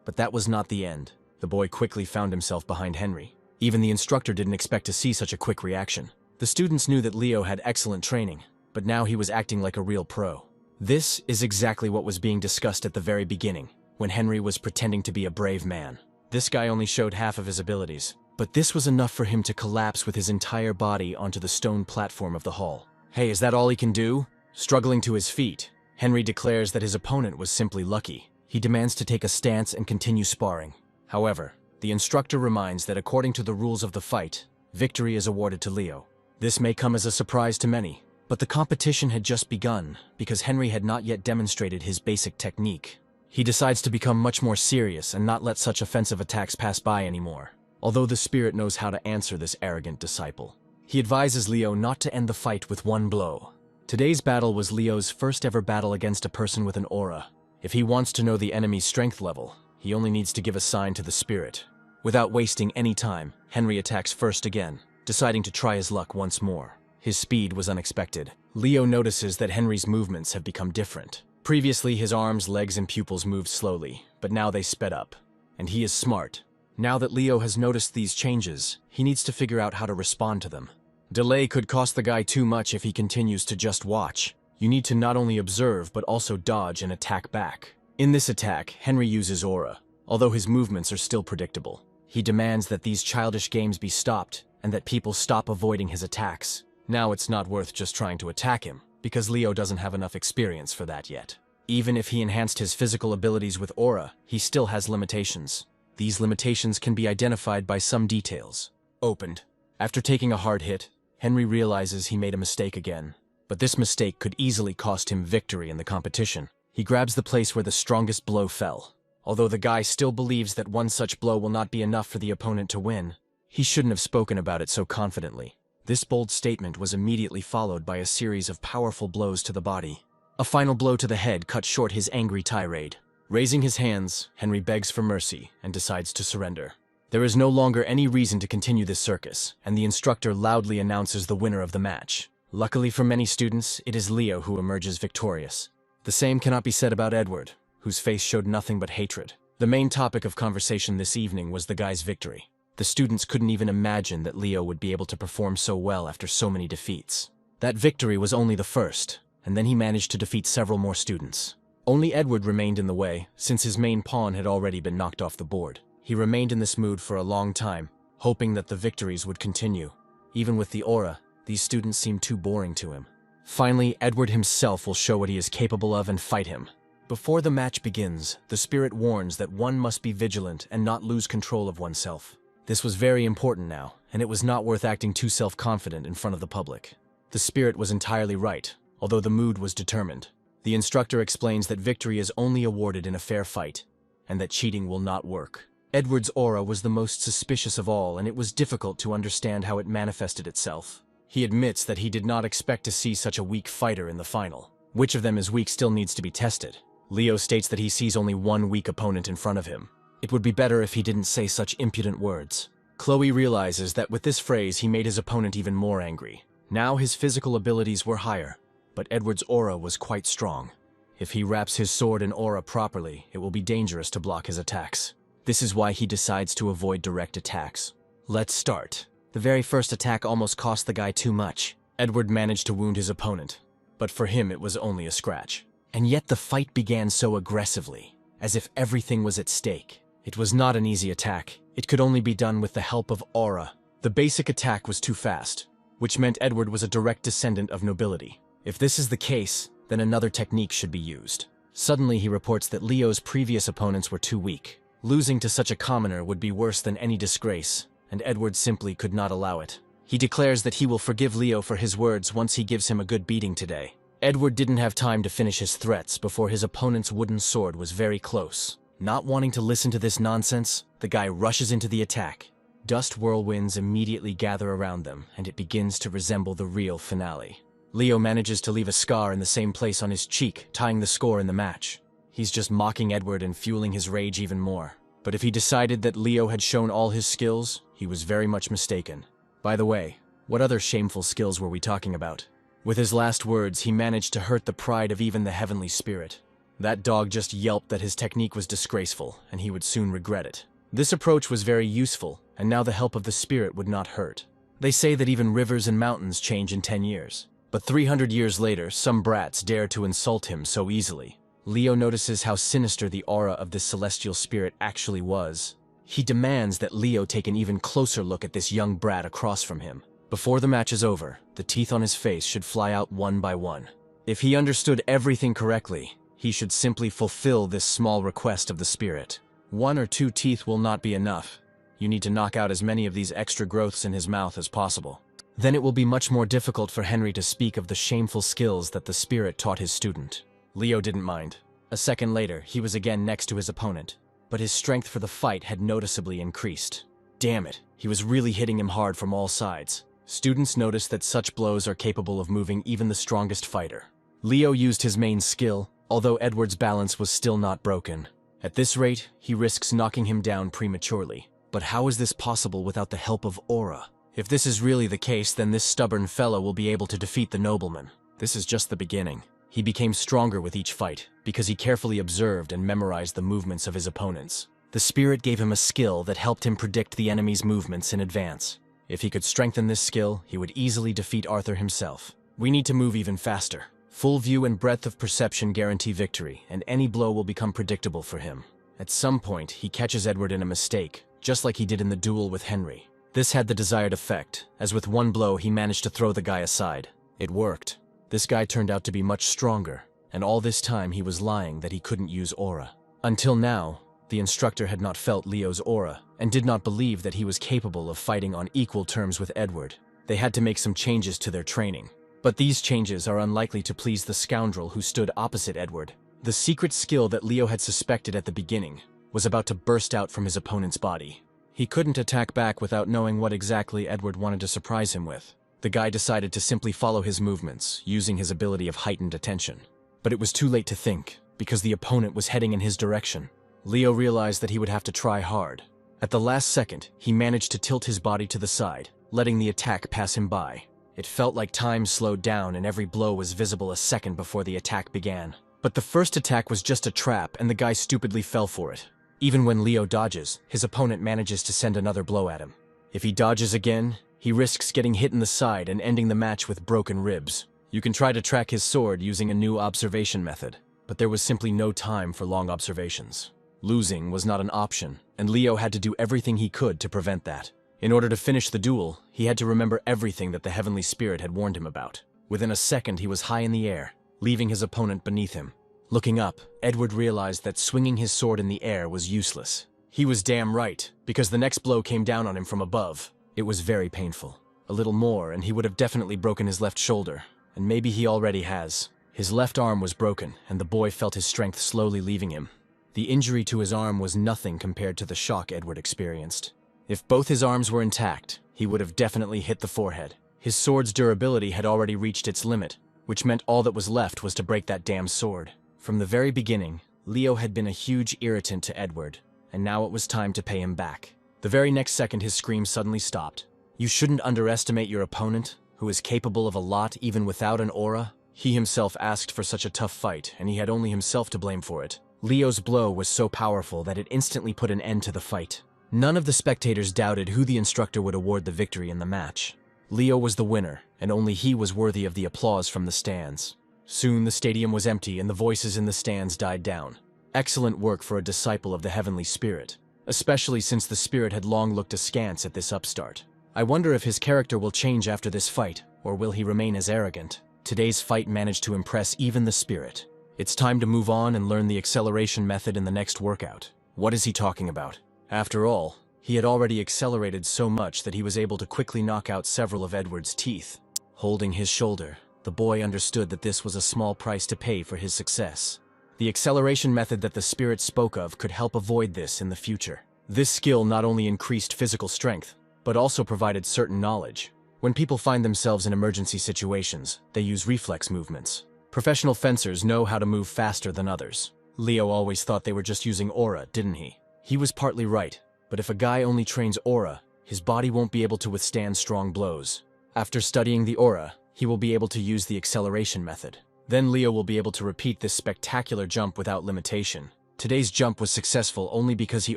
But that was not the end. The boy quickly found himself behind Henry. Even the instructor didn't expect to see such a quick reaction. The students knew that Leo had excellent training, but now he was acting like a real pro. This is exactly what was being discussed at the very beginning, when Henry was pretending to be a brave man. This guy only showed half of his abilities, but this was enough for him to collapse with his entire body onto the stone platform of the hall. Hey, is that all he can do? Struggling to his feet, Henry declares that his opponent was simply lucky. He demands to take a stance and continue sparring. However, the instructor reminds that according to the rules of the fight, victory is awarded to Leo. This may come as a surprise to many, but the competition had just begun because Henry had not yet demonstrated his basic technique. He decides to become much more serious and not let such offensive attacks pass by anymore, although the Spirit knows how to answer this arrogant disciple. He advises Leo not to end the fight with one blow. Today's battle was Leo's first ever battle against a person with an aura. If he wants to know the enemy's strength level, he only needs to give a sign to the Spirit. Without wasting any time, Henry attacks first again, deciding to try his luck once more. His speed was unexpected. Leo notices that Henry's movements have become different. Previously, his arms, legs, and pupils moved slowly, but now they sped up. And he is smart. Now that Leo has noticed these changes, he needs to figure out how to respond to them. Delay could cost the guy too much if he continues to just watch. You need to not only observe, but also dodge and attack back. In this attack, Henry uses aura, although his movements are still predictable. He demands that these childish games be stopped, and that people stop avoiding his attacks. Now it's not worth just trying to attack him, because Leo doesn't have enough experience for that yet. Even if he enhanced his physical abilities with aura, he still has limitations. These limitations can be identified by some details. Opened. After taking a hard hit, Henry realizes he made a mistake again. But this mistake could easily cost him victory in the competition. He grabs the place where the strongest blow fell. Although the guy still believes that one such blow will not be enough for the opponent to win, he shouldn't have spoken about it so confidently. This bold statement was immediately followed by a series of powerful blows to the body. A final blow to the head cut short his angry tirade. Raising his hands, Henry begs for mercy and decides to surrender. There is no longer any reason to continue this circus, and the instructor loudly announces the winner of the match. Luckily for many students, it is Leo who emerges victorious. The same cannot be said about Edward, whose face showed nothing but hatred. The main topic of conversation this evening was the guy's victory. The students couldn't even imagine that Leo would be able to perform so well after so many defeats. That victory was only the first, and then he managed to defeat several more students. Only Edward remained in the way, since his main pawn had already been knocked off the board. He remained in this mood for a long time, hoping that the victories would continue. Even with the aura, these students seemed too boring to him. Finally, Edward himself will show what he is capable of and fight him. Before the match begins, the Spirit warns that one must be vigilant and not lose control of oneself. This was very important now, and it was not worth acting too self-confident in front of the public. The Spirit was entirely right, although the mood was determined. The instructor explains that victory is only awarded in a fair fight, and that cheating will not work. Edward's aura was the most suspicious of all, and it was difficult to understand how it manifested itself. He admits that he did not expect to see such a weak fighter in the final. Which of them is weak still needs to be tested. Leo states that he sees only one weak opponent in front of him. It would be better if he didn't say such impudent words. Chloe realizes that with this phrase he made his opponent even more angry. Now his physical abilities were higher, but Edward's aura was quite strong. If he wraps his sword in aura properly, it will be dangerous to block his attacks. This is why he decides to avoid direct attacks. Let's start. The very first attack almost cost the guy too much. Edward managed to wound his opponent, but for him it was only a scratch. And yet the fight began so aggressively, as if everything was at stake. It was not an easy attack. It could only be done with the help of aura. The basic attack was too fast, which meant Edward was a direct descendant of nobility. If this is the case, then another technique should be used. Suddenly he reports that Leo's previous opponents were too weak. Losing to such a commoner would be worse than any disgrace, and Edward simply could not allow it. He declares that he will forgive Leo for his words once he gives him a good beating today. Edward didn't have time to finish his threats before his opponent's wooden sword was very close. Not wanting to listen to this nonsense, the guy rushes into the attack. Dust whirlwinds immediately gather around them, and it begins to resemble the real finale. Leo manages to leave a scar in the same place on his cheek, tying the score in the match. He's just mocking Edward and fueling his rage even more. But if he decided that Leo had shown all his skills, he was very much mistaken. By the way, what other shameful skills were we talking about? With his last words, he managed to hurt the pride of even the heavenly spirit. That dog just yelped that his technique was disgraceful, and he would soon regret it. This approach was very useful, and now the help of the spirit would not hurt. They say that even rivers and mountains change in 10 years. But 300 years later, some brats dare to insult him so easily. Leo notices how sinister the aura of this celestial spirit actually was. He demands that Leo take an even closer look at this young brat across from him. Before the match is over, the teeth on his face should fly out one by one. If he understood everything correctly, he should simply fulfill this small request of the spirit. 1 or 2 teeth will not be enough. You need to knock out as many of these extra growths in his mouth as possible. Then it will be much more difficult for Henry to speak of the shameful skills that the spirit taught his student. Leo didn't mind. A second later, he was again next to his opponent, but his strength for the fight had noticeably increased. Damn it, he was really hitting him hard from all sides. Students noticed that such blows are capable of moving even the strongest fighter. Leo used his main skill, although Edward's balance was still not broken. At this rate, he risks knocking him down prematurely. But how is this possible without the help of aura? If this is really the case, then this stubborn fellow will be able to defeat the nobleman. This is just the beginning. He became stronger with each fight, because he carefully observed and memorized the movements of his opponents. The spirit gave him a skill that helped him predict the enemy's movements in advance. If he could strengthen this skill, he would easily defeat Arthur himself. We need to move even faster. Full view and breadth of perception guarantee victory, and any blow will become predictable for him. At some point, he catches Edward in a mistake, just like he did in the duel with Henry. This had the desired effect, as with one blow he managed to throw the guy aside. It worked. This guy turned out to be much stronger, and all this time he was lying that he couldn't use aura. Until now, the instructor had not felt Leo's aura, and did not believe that he was capable of fighting on equal terms with Edward. They had to make some changes to their training. But these changes are unlikely to please the scoundrel who stood opposite Edward. The secret skill that Leo had suspected at the beginning was about to burst out from his opponent's body. He couldn't attack back without knowing what exactly Edward wanted to surprise him with. The guy decided to simply follow his movements, using his ability of heightened attention. But it was too late to think, because the opponent was heading in his direction. Leo realized that he would have to try hard. At the last second, he managed to tilt his body to the side, letting the attack pass him by. It felt like time slowed down and every blow was visible a second before the attack began. But the first attack was just a trap and the guy stupidly fell for it. Even when Leo dodges, his opponent manages to send another blow at him. If he dodges again, he risks getting hit in the side and ending the match with broken ribs. You can try to track his sword using a new observation method, but there was simply no time for long observations. Losing was not an option, and Leo had to do everything he could to prevent that. In order to finish the duel, he had to remember everything that the Heavenly Spirit had warned him about. Within a second, he was high in the air, leaving his opponent beneath him. Looking up, Edward realized that swinging his sword in the air was useless. He was damn right, because the next blow came down on him from above. It was very painful. A little more, and he would have definitely broken his left shoulder, and maybe he already has. His left arm was broken, and the boy felt his strength slowly leaving him. The injury to his arm was nothing compared to the shock Edward experienced. If both his arms were intact, he would have definitely hit the forehead. His sword's durability had already reached its limit, which meant all that was left was to break that damn sword. From the very beginning, Leo had been a huge irritant to Edward, and now it was time to pay him back. The very next second his scream suddenly stopped. You shouldn't underestimate your opponent, who is capable of a lot even without an aura. He himself asked for such a tough fight, and he had only himself to blame for it. Leo's blow was so powerful that it instantly put an end to the fight. None of the spectators doubted who the instructor would award the victory in the match. Leo was the winner, and only he was worthy of the applause from the stands. Soon the stadium was empty and the voices in the stands died down. Excellent work for a disciple of the heavenly spirit, especially since the spirit had long looked askance at this upstart. I wonder if his character will change after this fight, or will he remain as arrogant? Today's fight managed to impress even the spirit. It's time to move on and learn the acceleration method in the next workout. What is he talking about? After all, he had already accelerated so much that he was able to quickly knock out several of Edward's teeth. Holding his shoulder, the boy understood that this was a small price to pay for his success. The acceleration method that the spirit spoke of could help avoid this in the future. This skill not only increased physical strength, but also provided certain knowledge. When people find themselves in emergency situations, they use reflex movements. Professional fencers know how to move faster than others. Leo always thought they were just using aura, didn't he? He was partly right, but if a guy only trains aura, his body won't be able to withstand strong blows. After studying the aura, he will be able to use the acceleration method. Then Leo will be able to repeat this spectacular jump without limitation. Today's jump was successful only because he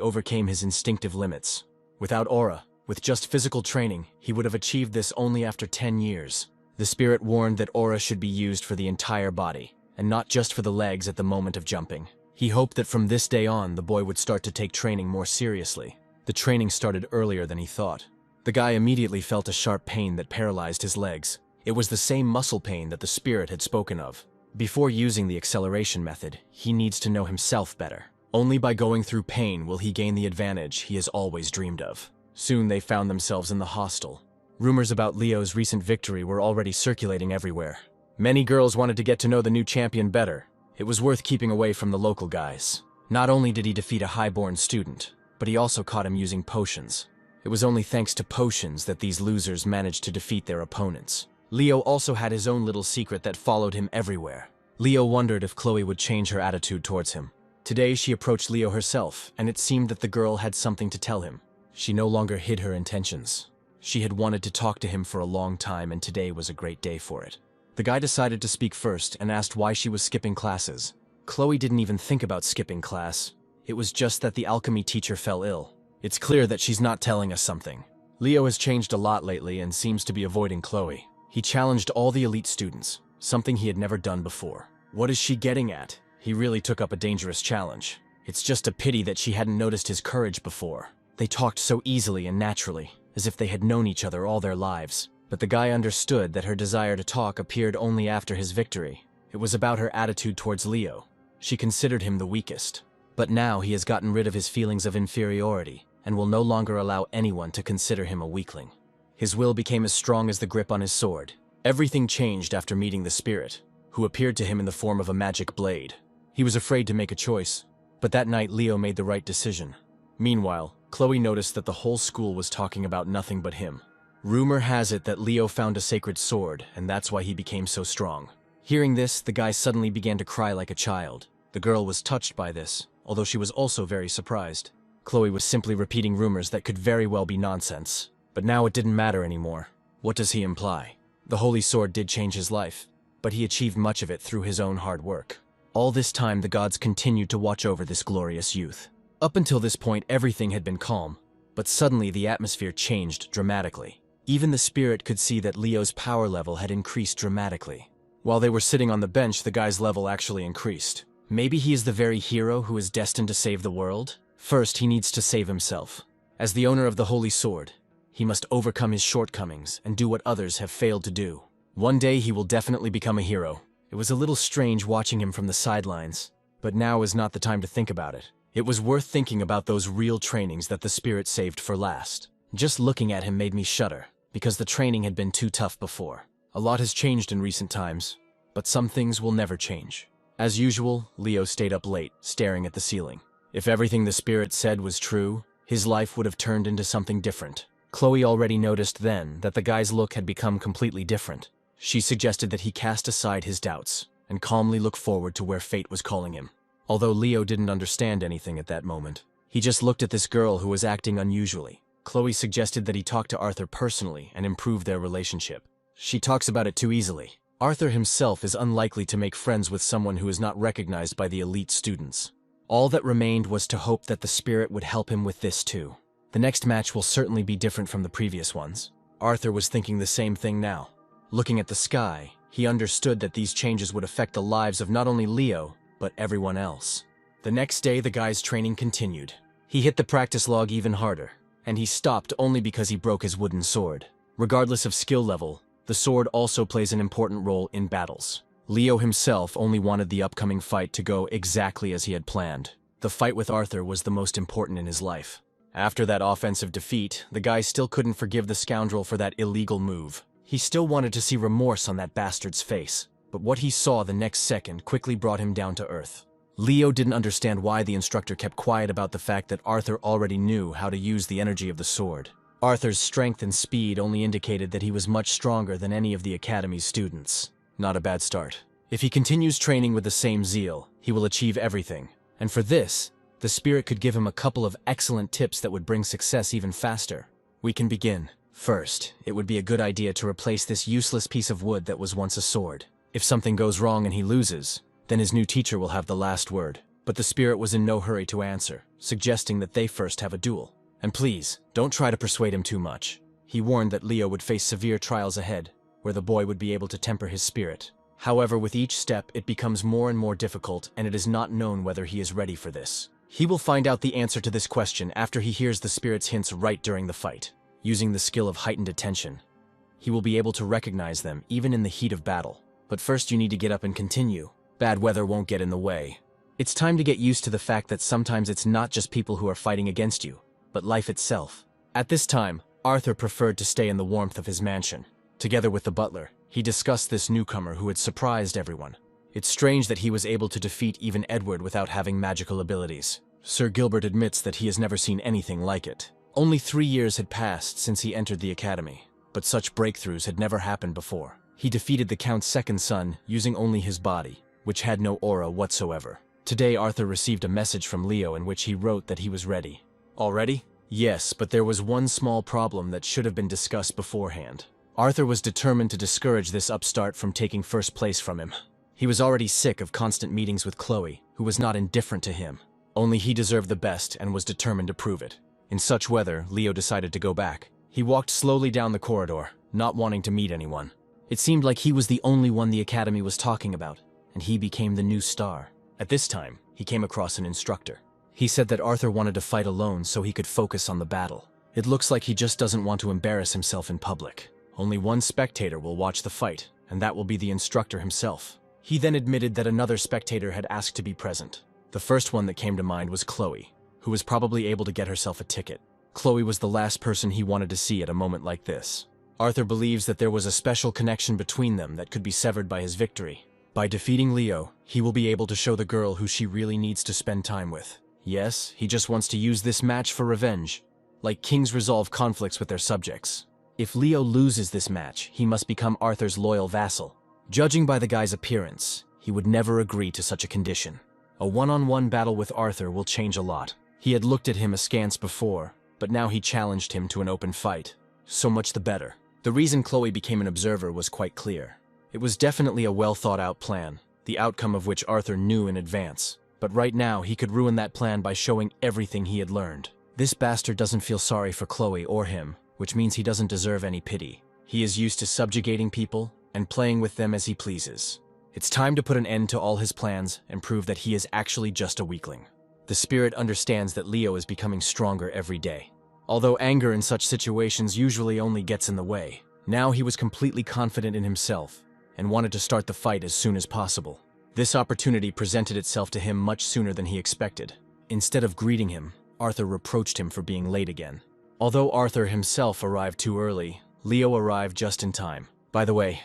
overcame his instinctive limits. Without aura, with just physical training, he would have achieved this only after 10 years. The spirit warned that aura should be used for the entire body, and not just for the legs at the moment of jumping. He hoped that from this day on, the boy would start to take training more seriously. The training started earlier than he thought. The guy immediately felt a sharp pain that paralyzed his legs. It was the same muscle pain that the spirit had spoken of. Before using the acceleration method, he needs to know himself better. Only by going through pain will he gain the advantage he has always dreamed of. Soon they found themselves in the hostel. Rumors about Leo's recent victory were already circulating everywhere. Many girls wanted to get to know the new champion better. It was worth keeping away from the local guys. Not only did he defeat a highborn student, but he also caught him using potions. It was only thanks to potions that these losers managed to defeat their opponents. Leo also had his own little secret that followed him everywhere. Leo wondered if Chloe would change her attitude towards him. Today she approached Leo herself, and it seemed that the girl had something to tell him. She no longer hid her intentions. She had wanted to talk to him for a long time, and today was a great day for it. The guy decided to speak first and asked why she was skipping classes. Chloe didn't even think about skipping class. It was just that the alchemy teacher fell ill. It's clear that she's not telling us something. Leo has changed a lot lately and seems to be avoiding Chloe. He challenged all the elite students, something he had never done before. What is she getting at? He really took up a dangerous challenge. It's just a pity that she hadn't noticed his courage before. They talked so easily and naturally, as if they had known each other all their lives. But the guy understood that her desire to talk appeared only after his victory. It was about her attitude towards Leo. She considered him the weakest. But now he has gotten rid of his feelings of inferiority and will no longer allow anyone to consider him a weakling. His will became as strong as the grip on his sword. Everything changed after meeting the spirit, who appeared to him in the form of a magic blade. He was afraid to make a choice, but that night Leo made the right decision. Meanwhile, Chloe noticed that the whole school was talking about nothing but him. Rumor has it that Leo found a sacred sword, and that's why he became so strong. Hearing this, the guy suddenly began to cry like a child. The girl was touched by this, although she was also very surprised. Chloe was simply repeating rumors that could very well be nonsense. But now it didn't matter anymore. What does he imply? The holy sword did change his life, but he achieved much of it through his own hard work. All this time, the gods continued to watch over this glorious youth. Up until this point, everything had been calm, but suddenly the atmosphere changed dramatically. Even the spirit could see that Leo's power level had increased dramatically. While they were sitting on the bench, the guy's level actually increased. Maybe he is the very hero who is destined to save the world? First, he needs to save himself. As the owner of the holy sword, he must overcome his shortcomings and do what others have failed to do. One day he will definitely become a hero. It was a little strange watching him from the sidelines, but now is not the time to think about it. It was worth thinking about those real trainings that the spirit saved for last. Just looking at him made me shudder, because the training had been too tough before. A lot has changed in recent times, but some things will never change. As usual, Leo stayed up late, staring at the ceiling. If everything the spirit said was true, his life would have turned into something different. Chloe already noticed then that the guy's look had become completely different. She suggested that he cast aside his doubts and calmly look forward to where fate was calling him. Although Leo didn't understand anything at that moment, he just looked at this girl who was acting unusually. Chloe suggested that he talk to Arthur personally and improve their relationship. She talks about it too easily. Arthur himself is unlikely to make friends with someone who is not recognized by the elite students. All that remained was to hope that the spirit would help him with this too. The next match will certainly be different from the previous ones. Arthur was thinking the same thing now. Looking at the sky, he understood that these changes would affect the lives of not only Leo, but everyone else. The next day, the guy's training continued. He hit the practice log even harder, and he stopped only because he broke his wooden sword. Regardless of skill level, the sword also plays an important role in battles. Leo himself only wanted the upcoming fight to go exactly as he had planned. The fight with Arthur was the most important in his life. After that offensive defeat, the guy still couldn't forgive the scoundrel for that illegal move. He still wanted to see remorse on that bastard's face, but what he saw the next second quickly brought him down to earth. Leo didn't understand why the instructor kept quiet about the fact that Arthur already knew how to use the energy of the sword. Arthur's strength and speed only indicated that he was much stronger than any of the Academy's students. Not a bad start. If he continues training with the same zeal, he will achieve everything. And for this, the spirit could give him a couple of excellent tips that would bring success even faster. We can begin. First, it would be a good idea to replace this useless piece of wood that was once a sword. If something goes wrong and he loses, then his new teacher will have the last word. But the spirit was in no hurry to answer, suggesting that they first have a duel. And please, don't try to persuade him too much. He warned that Leo would face severe trials ahead, where the boy would be able to temper his spirit. However, with each step, it becomes more and more difficult, and it is not known whether he is ready for this. He will find out the answer to this question after he hears the spirit's hints right during the fight. Using the skill of heightened attention, he will be able to recognize them even in the heat of battle. But first you need to get up and continue. Bad weather won't get in the way. It's time to get used to the fact that sometimes it's not just people who are fighting against you, but life itself. At this time, Arthur preferred to stay in the warmth of his mansion. Together with the butler, he discussed this newcomer who had surprised everyone. It's strange that he was able to defeat even Edward without having magical abilities. Sir Gilbert admits that he has never seen anything like it. Only 3 years had passed since he entered the academy, but such breakthroughs had never happened before. He defeated the Count's second son using only his body, which had no aura whatsoever. Today Arthur received a message from Leo in which he wrote that he was ready. Already? Yes, but there was one small problem that should have been discussed beforehand. Arthur was determined to discourage this upstart from taking first place from him. He was already sick of constant meetings with Chloe, who was not indifferent to him. Only he deserved the best and was determined to prove it. In such weather, Leo decided to go back. He walked slowly down the corridor, not wanting to meet anyone. It seemed like he was the only one the Academy was talking about, and he became the new star. At this time, he came across an instructor. He said that Arthur wanted to fight alone so he could focus on the battle. It looks like he just doesn't want to embarrass himself in public. Only one spectator will watch the fight, and that will be the instructor himself. He then admitted that another spectator had asked to be present. The first one that came to mind was Chloe, who was probably able to get herself a ticket. Chloe was the last person he wanted to see at a moment like this. Arthur believes that there was a special connection between them that could be severed by his victory. By defeating Leo, he will be able to show the girl who she really needs to spend time with. Yes, he just wants to use this match for revenge, like kings resolve conflicts with their subjects. If Leo loses this match, he must become Arthur's loyal vassal. Judging by the guy's appearance, he would never agree to such a condition. A one-on-one battle with Arthur will change a lot. He had looked at him askance before, but now he challenged him to an open fight. So much the better. The reason Chloe became an observer was quite clear. It was definitely a well-thought-out plan, the outcome of which Arthur knew in advance. But right now, he could ruin that plan by showing everything he had learned. This bastard doesn't feel sorry for Chloe or him, which means he doesn't deserve any pity. He is used to subjugating people and playing with them as he pleases. It's time to put an end to all his plans and prove that he is actually just a weakling. The spirit understands that Leo is becoming stronger every day. Although anger in such situations usually only gets in the way, now he was completely confident in himself and wanted to start the fight as soon as possible. This opportunity presented itself to him much sooner than he expected. Instead of greeting him, Arthur reproached him for being late again. Although Arthur himself arrived too early, Leo arrived just in time. By the way,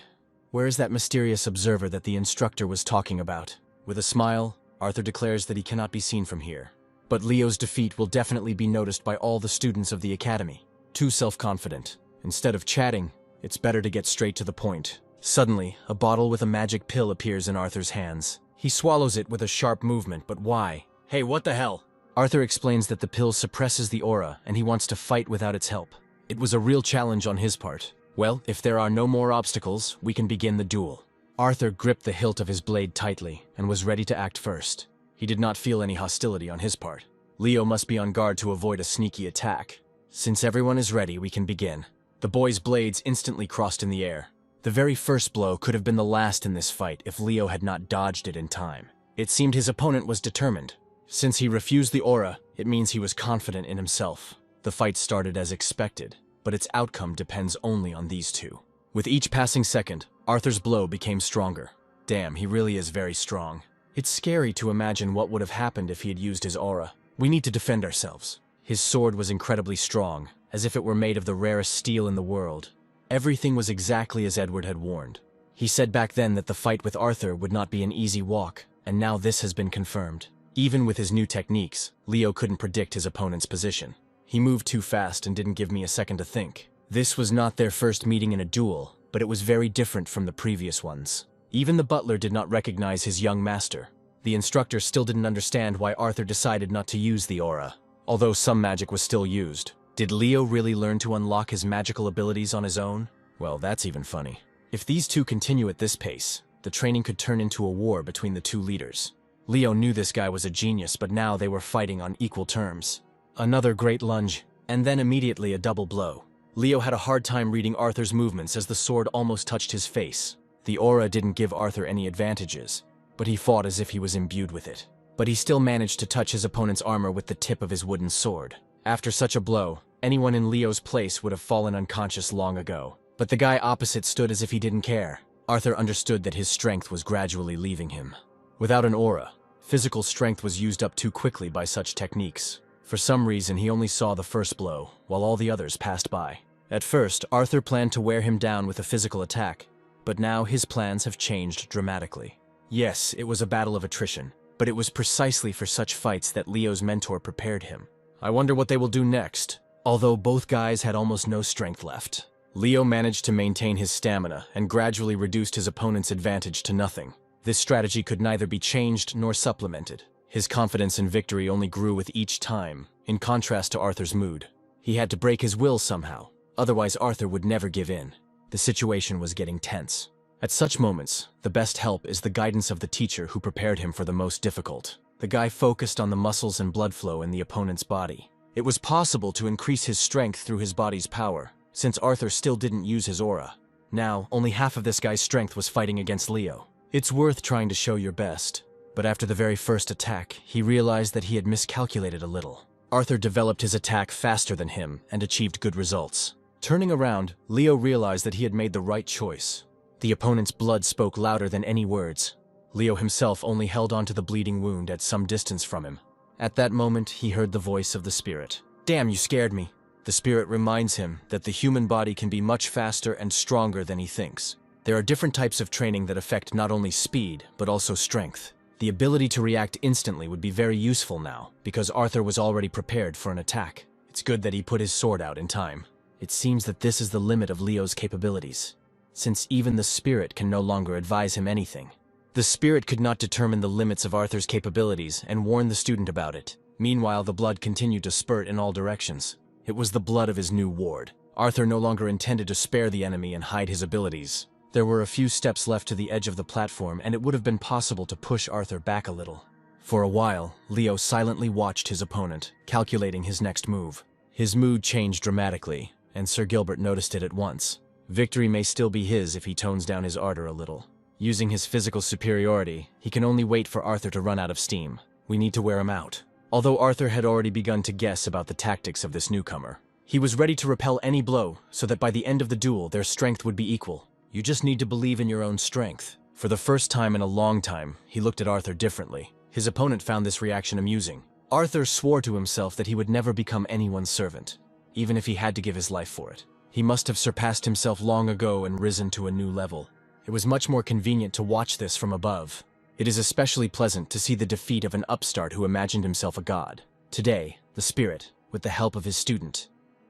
where is that mysterious observer that the instructor was talking about? With a smile, Arthur declares that he cannot be seen from here. But Leo's defeat will definitely be noticed by all the students of the academy. Too self-confident. Instead of chatting, it's better to get straight to the point. Suddenly, a bottle with a magic pill appears in Arthur's hands. He swallows it with a sharp movement, but why? Hey, what the hell? Arthur explains that the pill suppresses the aura and he wants to fight without its help. It was a real challenge on his part. Well, if there are no more obstacles, we can begin the duel. Arthur gripped the hilt of his blade tightly and was ready to act first. He did not feel any hostility on his part. Leo must be on guard to avoid a sneaky attack. Since everyone is ready, we can begin. The boy's blades instantly crossed in the air. The very first blow could have been the last in this fight if Leo had not dodged it in time. It seemed his opponent was determined. Since he refused the aura, it means he was confident in himself. The fight started as expected, but its outcome depends only on these two. With each passing second, Arthur's blow became stronger. Damn, he really is very strong. It's scary to imagine what would have happened if he had used his aura. We need to defend ourselves. His sword was incredibly strong, as if it were made of the rarest steel in the world. Everything was exactly as Edward had warned. He said back then that the fight with Arthur would not be an easy walk, and now this has been confirmed. Even with his new techniques, Leo couldn't predict his opponent's position. He moved too fast and didn't give me a second to think. This was not their first meeting in a duel, but it was very different from the previous ones. Even the butler did not recognize his young master. The instructor still didn't understand why Arthur decided not to use the aura, although some magic was still used. Did Leo really learn to unlock his magical abilities on his own? Well, that's even funny. If these two continue at this pace, the training could turn into a war between the two leaders. Leo knew this guy was a genius, but now they were fighting on equal terms. Another great lunge, and then immediately a double blow. Leo had a hard time reading Arthur's movements as the sword almost touched his face. The aura didn't give Arthur any advantages, but he fought as if he was imbued with it. But he still managed to touch his opponent's armor with the tip of his wooden sword. After such a blow, anyone in Leo's place would have fallen unconscious long ago. But the guy opposite stood as if he didn't care. Arthur understood that his strength was gradually leaving him. Without an aura, physical strength was used up too quickly by such techniques. For some reason, he only saw the first blow, while all the others passed by. At first, Arthur planned to wear him down with a physical attack, but now his plans have changed dramatically. Yes, it was a battle of attrition, but it was precisely for such fights that Leo's mentor prepared him. I wonder what they will do next. Although both guys had almost no strength left, Leo managed to maintain his stamina and gradually reduced his opponent's advantage to nothing. This strategy could neither be changed nor supplemented. His confidence in victory only grew with each time, in contrast to Arthur's mood. He had to break his will somehow, otherwise Arthur would never give in. The situation was getting tense. At such moments, the best help is the guidance of the teacher who prepared him for the most difficult. The guy focused on the muscles and blood flow in the opponent's body. It was possible to increase his strength through his body's power, since Arthur still didn't use his aura. Now, only half of this guy's strength was fighting against Leo. It's worth trying to show your best. But after the very first attack, he realized that he had miscalculated a little. Arthur developed his attack faster than him and achieved good results. Turning around, Leo realized that he had made the right choice. The opponent's blood spoke louder than any words. Leo himself only held onto the bleeding wound at some distance from him. At that moment, he heard the voice of the spirit. "Damn, you scared me." The spirit reminds him that the human body can be much faster and stronger than he thinks. There are different types of training that affect not only speed, but also strength. The ability to react instantly would be very useful now, because Arthur was already prepared for an attack. It's good that he put his sword out in time. It seems that this is the limit of Leo's capabilities, since even the spirit can no longer advise him anything. The spirit could not determine the limits of Arthur's capabilities and warn the student about it. Meanwhile, the blood continued to spurt in all directions. It was the blood of his new ward. Arthur no longer intended to spare the enemy and hide his abilities. There were a few steps left to the edge of the platform, and it would have been possible to push Arthur back a little. For a while, Leo silently watched his opponent, calculating his next move. His mood changed dramatically, and Sir Gilbert noticed it at once. Victory may still be his if he tones down his ardor a little. Using his physical superiority, he can only wait for Arthur to run out of steam. We need to wear him out. Although Arthur had already begun to guess about the tactics of this newcomer, he was ready to repel any blow so that by the end of the duel their strength would be equal. You just need to believe in your own strength. For the first time in a long time, he looked at Arthur differently. His opponent found this reaction amusing. Arthur swore to himself that he would never become anyone's servant, even if he had to give his life for it. He must have surpassed himself long ago and risen to a new level. It was much more convenient to watch this from above. It is especially pleasant to see the defeat of an upstart who imagined himself a god. Today, the spirit, with the help of his student,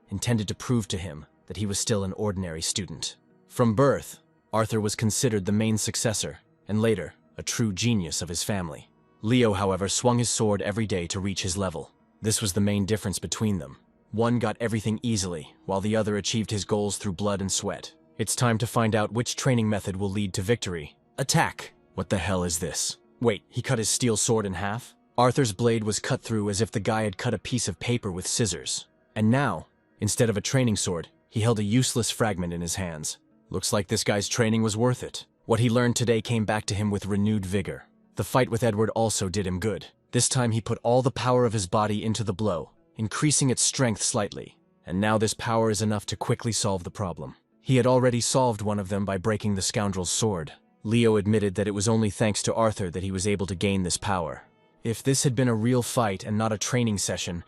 intended to prove to him that he was still an ordinary student. From birth, Arthur was considered the main successor, and later, a true genius of his family. Leo, however, swung his sword every day to reach his level. This was the main difference between them. One got everything easily, while the other achieved his goals through blood and sweat. It's time to find out which training method will lead to victory. Attack! What the hell is this? Wait, he cut his steel sword in half? Arthur's blade was cut through as if the guy had cut a piece of paper with scissors. And now, instead of a training sword, he held a useless fragment in his hands. Looks like this guy's training was worth it. What he learned today came back to him with renewed vigor. The fight with Edward also did him good. This time he put all the power of his body into the blow, increasing its strength slightly. And now this power is enough to quickly solve the problem. He had already solved one of them by breaking the scoundrel's sword. Leo admitted that it was only thanks to Arthur that he was able to gain this power. If this had been a real fight and not a training session,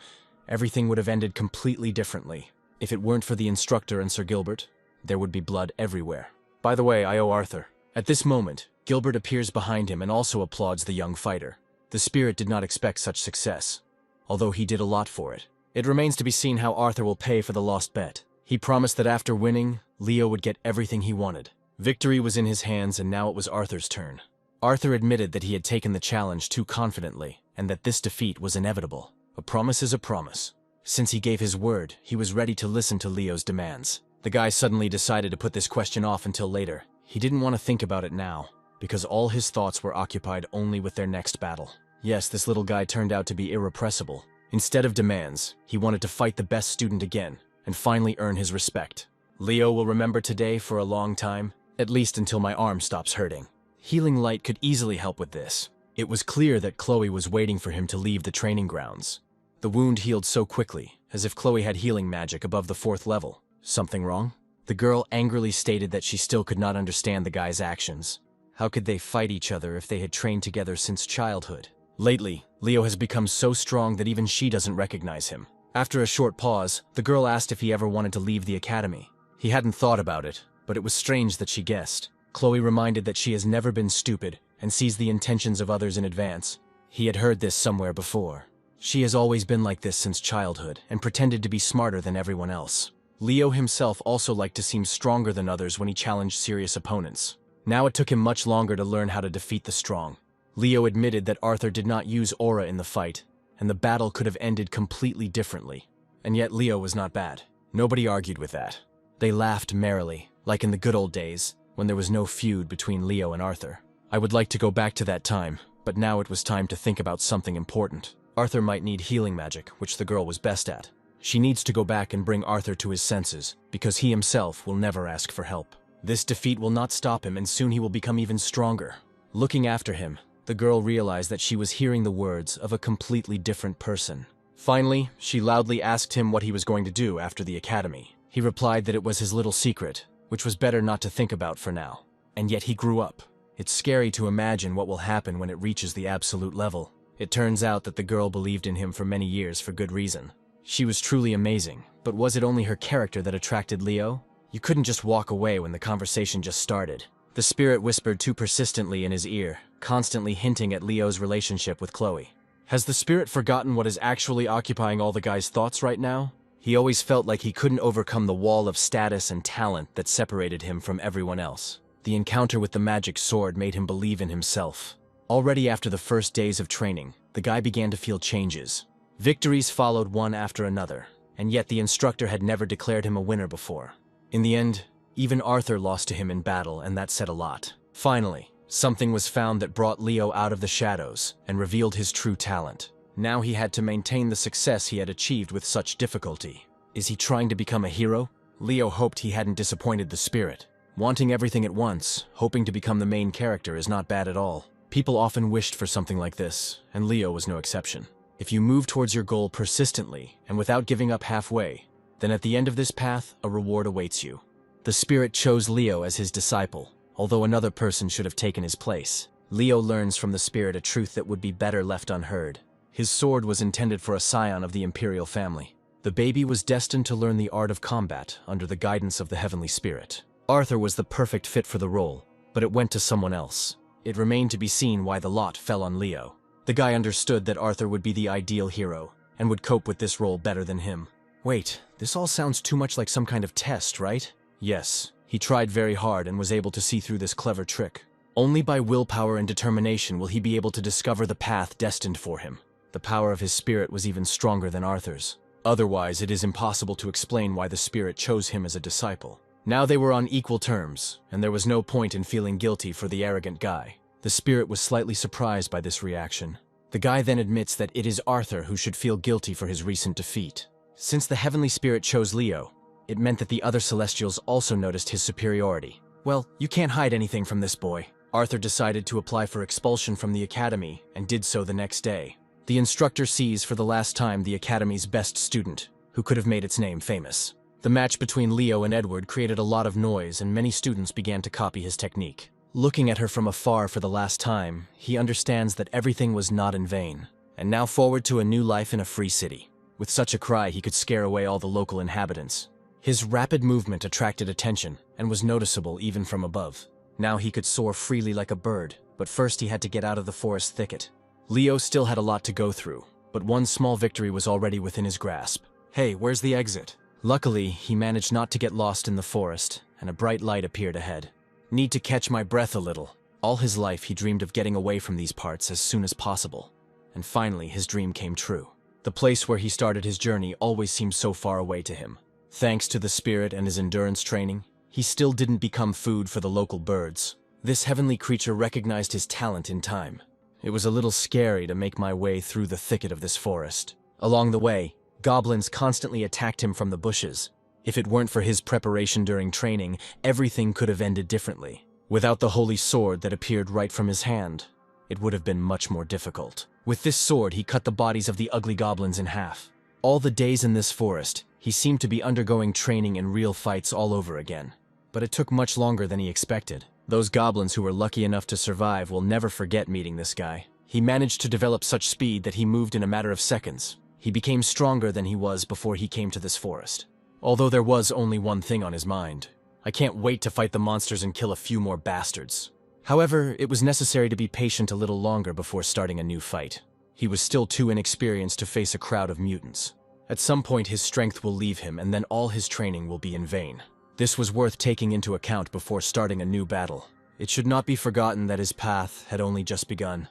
everything would have ended completely differently. If it weren't for the instructor and Sir Gilbert, there would be blood everywhere. By the way, I owe Arthur. At this moment, Gilbert appears behind him and also applauds the young fighter. The spirit did not expect such success, although he did a lot for it. It remains to be seen how Arthur will pay for the lost bet. He promised that after winning, Leo would get everything he wanted. Victory was in his hands, and now it was Arthur's turn. Arthur admitted that he had taken the challenge too confidently, and that this defeat was inevitable. A promise is a promise. Since he gave his word, he was ready to listen to Leo's demands. The guy suddenly decided to put this question off until later. He didn't want to think about it now, because all his thoughts were occupied only with their next battle. Yes, this little guy turned out to be irrepressible. Instead of demands, he wanted to fight the best student again, and finally earn his respect. Leo will remember today for a long time, at least until my arm stops hurting. Healing light could easily help with this. It was clear that Chloe was waiting for him to leave the training grounds. The wound healed so quickly, as if Chloe had healing magic above the 4th level. Something wrong? The girl angrily stated that she still could not understand the guy's actions. How could they fight each other if they had trained together since childhood? Lately, Leo has become so strong that even she doesn't recognize him. After a short pause, the girl asked if he ever wanted to leave the academy. He hadn't thought about it, but it was strange that she guessed. Chloe reminded that she has never been stupid and sees the intentions of others in advance. He had heard this somewhere before. She has always been like this since childhood and pretended to be smarter than everyone else. Leo himself also liked to seem stronger than others when he challenged serious opponents. Now it took him much longer to learn how to defeat the strong. Leo admitted that Arthur did not use aura in the fight, and the battle could have ended completely differently. And yet Leo was not bad. Nobody argued with that. They laughed merrily, like in the good old days, when there was no feud between Leo and Arthur. I would like to go back to that time, but now it was time to think about something important. Arthur might need healing magic, which the girl was best at. She needs to go back and bring Arthur to his senses, because he himself will never ask for help. This defeat will not stop him, and soon he will become even stronger. Looking after him, the girl realized that she was hearing the words of a completely different person. Finally, she loudly asked him what he was going to do after the academy. He replied that it was his little secret, which was better not to think about for now. And yet he grew up. It's scary to imagine what will happen when it reaches the absolute level. It turns out that the girl believed in him for many years for good reason. She was truly amazing, but was it only her character that attracted Leo? You couldn't just walk away when the conversation just started. The spirit whispered too persistently in his ear, constantly hinting at Leo's relationship with Chloe. Has the spirit forgotten what is actually occupying all the guy's thoughts right now? He always felt like he couldn't overcome the wall of status and talent that separated him from everyone else. The encounter with the magic sword made him believe in himself. Already after the first days of training, the guy began to feel changes. Victories followed one after another, and yet the instructor had never declared him a winner before. In the end, even Arthur lost to him in battle, and that said a lot. Finally, something was found that brought Leo out of the shadows and revealed his true talent. Now he had to maintain the success he had achieved with such difficulty. Is he trying to become a hero? Leo hoped he hadn't disappointed the spirit. Wanting everything at once, hoping to become the main character is not bad at all. People often wished for something like this, and Leo was no exception. If you move towards your goal persistently and without giving up halfway, then at the end of this path, a reward awaits you. The spirit chose Leo as his disciple, although another person should have taken his place. Leo learns from the spirit a truth that would be better left unheard. His sword was intended for a scion of the imperial family. The baby was destined to learn the art of combat under the guidance of the heavenly spirit. Arthur was the perfect fit for the role, but it went to someone else. It remained to be seen why the lot fell on Leo. The guy understood that Arthur would be the ideal hero, and would cope with this role better than him. Wait, this all sounds too much like some kind of test, right? Yes, he tried very hard and was able to see through this clever trick. Only by willpower and determination will he be able to discover the path destined for him. The power of his spirit was even stronger than Arthur's. Otherwise, it is impossible to explain why the spirit chose him as a disciple. Now they were on equal terms, and there was no point in feeling guilty for the arrogant guy. The spirit was slightly surprised by this reaction. The guy then admits that it is Arthur who should feel guilty for his recent defeat. Since the heavenly spirit chose Leo, it meant that the other Celestials also noticed his superiority. Well, you can't hide anything from this boy. Arthur decided to apply for expulsion from the academy and did so the next day. The instructor sees for the last time the academy's best student, who could have made its name famous. The match between Leo and Edward created a lot of noise, and many students began to copy his technique. Looking at her from afar for the last time, he understands that everything was not in vain, and now forward to a new life in a free city. With such a cry, he could scare away all the local inhabitants. His rapid movement attracted attention and was noticeable even from above. Now he could soar freely like a bird, but first he had to get out of the forest thicket. Leo still had a lot to go through, but one small victory was already within his grasp. Hey, where's the exit? Luckily, he managed not to get lost in the forest, and a bright light appeared ahead. Need to catch my breath a little. All his life he dreamed of getting away from these parts as soon as possible. And finally, his dream came true. The place where he started his journey always seemed so far away to him. Thanks to the spirit and his endurance training, he still didn't become food for the local birds. This heavenly creature recognized his talent in time. It was a little scary to make my way through the thicket of this forest. Along the way, goblins constantly attacked him from the bushes. If it weren't for his preparation during training, everything could have ended differently. Without the holy sword that appeared right from his hand, it would have been much more difficult. With this sword, he cut the bodies of the ugly goblins in half. All the days in this forest, he seemed to be undergoing training and real fights all over again. But it took much longer than he expected. Those goblins who were lucky enough to survive will never forget meeting this guy. He managed to develop such speed that he moved in a matter of seconds. He became stronger than he was before he came to this forest. Although there was only one thing on his mind. I can't wait to fight the monsters and kill a few more bastards. However, it was necessary to be patient a little longer before starting a new fight. He was still too inexperienced to face a crowd of mutants. At some point his strength will leave him, and then all his training will be in vain. This was worth taking into account before starting a new battle. It should not be forgotten that his path had only just begun,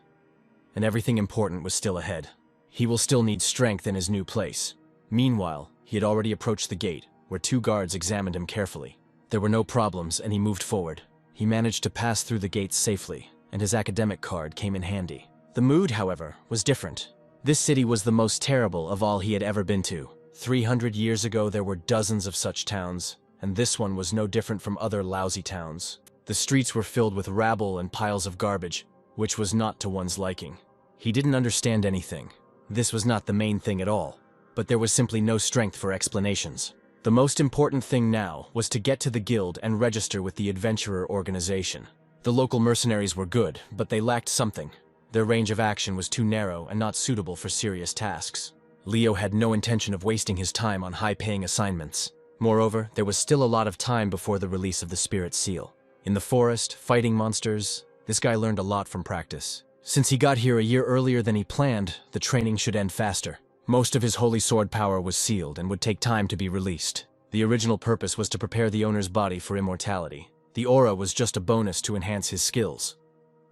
and everything important was still ahead. He will still need strength in his new place. Meanwhile, he had already approached the gate, where two guards examined him carefully. There were no problems, and he moved forward. He managed to pass through the gates safely, and his academic card came in handy. The mood, however, was different. This city was the most terrible of all he had ever been to. 300 years ago there were dozens of such towns, and this one was no different from other lousy towns. The streets were filled with rabble and piles of garbage, which was not to one's liking. He didn't understand anything. This was not the main thing at all, but there was simply no strength for explanations. The most important thing now was to get to the guild and register with the adventurer organization. The local mercenaries were good, but they lacked something. Their range of action was too narrow and not suitable for serious tasks. Leo had no intention of wasting his time on high-paying assignments. Moreover, there was still a lot of time before the release of the Spirit Seal. In the forest, fighting monsters, this guy learned a lot from practice. Since he got here a year earlier than he planned, the training should end faster. Most of his holy sword power was sealed and would take time to be released. The original purpose was to prepare the owner's body for immortality. The aura was just a bonus to enhance his skills.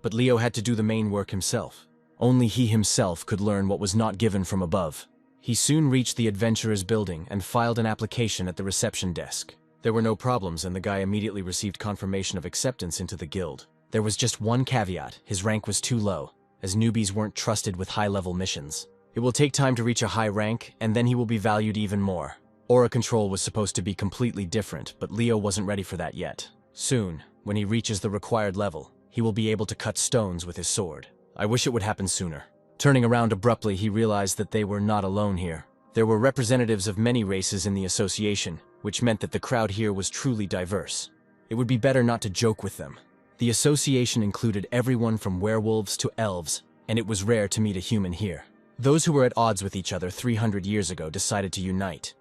But Leo had to do the main work himself. Only he himself could learn what was not given from above. He soon reached the adventurer's building and filed an application at the reception desk. There were no problems, and the guy immediately received confirmation of acceptance into the guild. There was just one caveat: his rank was too low, as newbies weren't trusted with high-level missions. It will take time to reach a high rank, and then he will be valued even more. Aura control was supposed to be completely different, but Leo wasn't ready for that yet. Soon, when he reaches the required level, he will be able to cut stones with his sword. I wish it would happen sooner. Turning around abruptly, he realized that they were not alone here. There were representatives of many races in the association, which meant that the crowd here was truly diverse. It would be better not to joke with them. The association included everyone from werewolves to elves, and it was rare to meet a human here. Those who were at odds with each other 300 years ago decided to unite.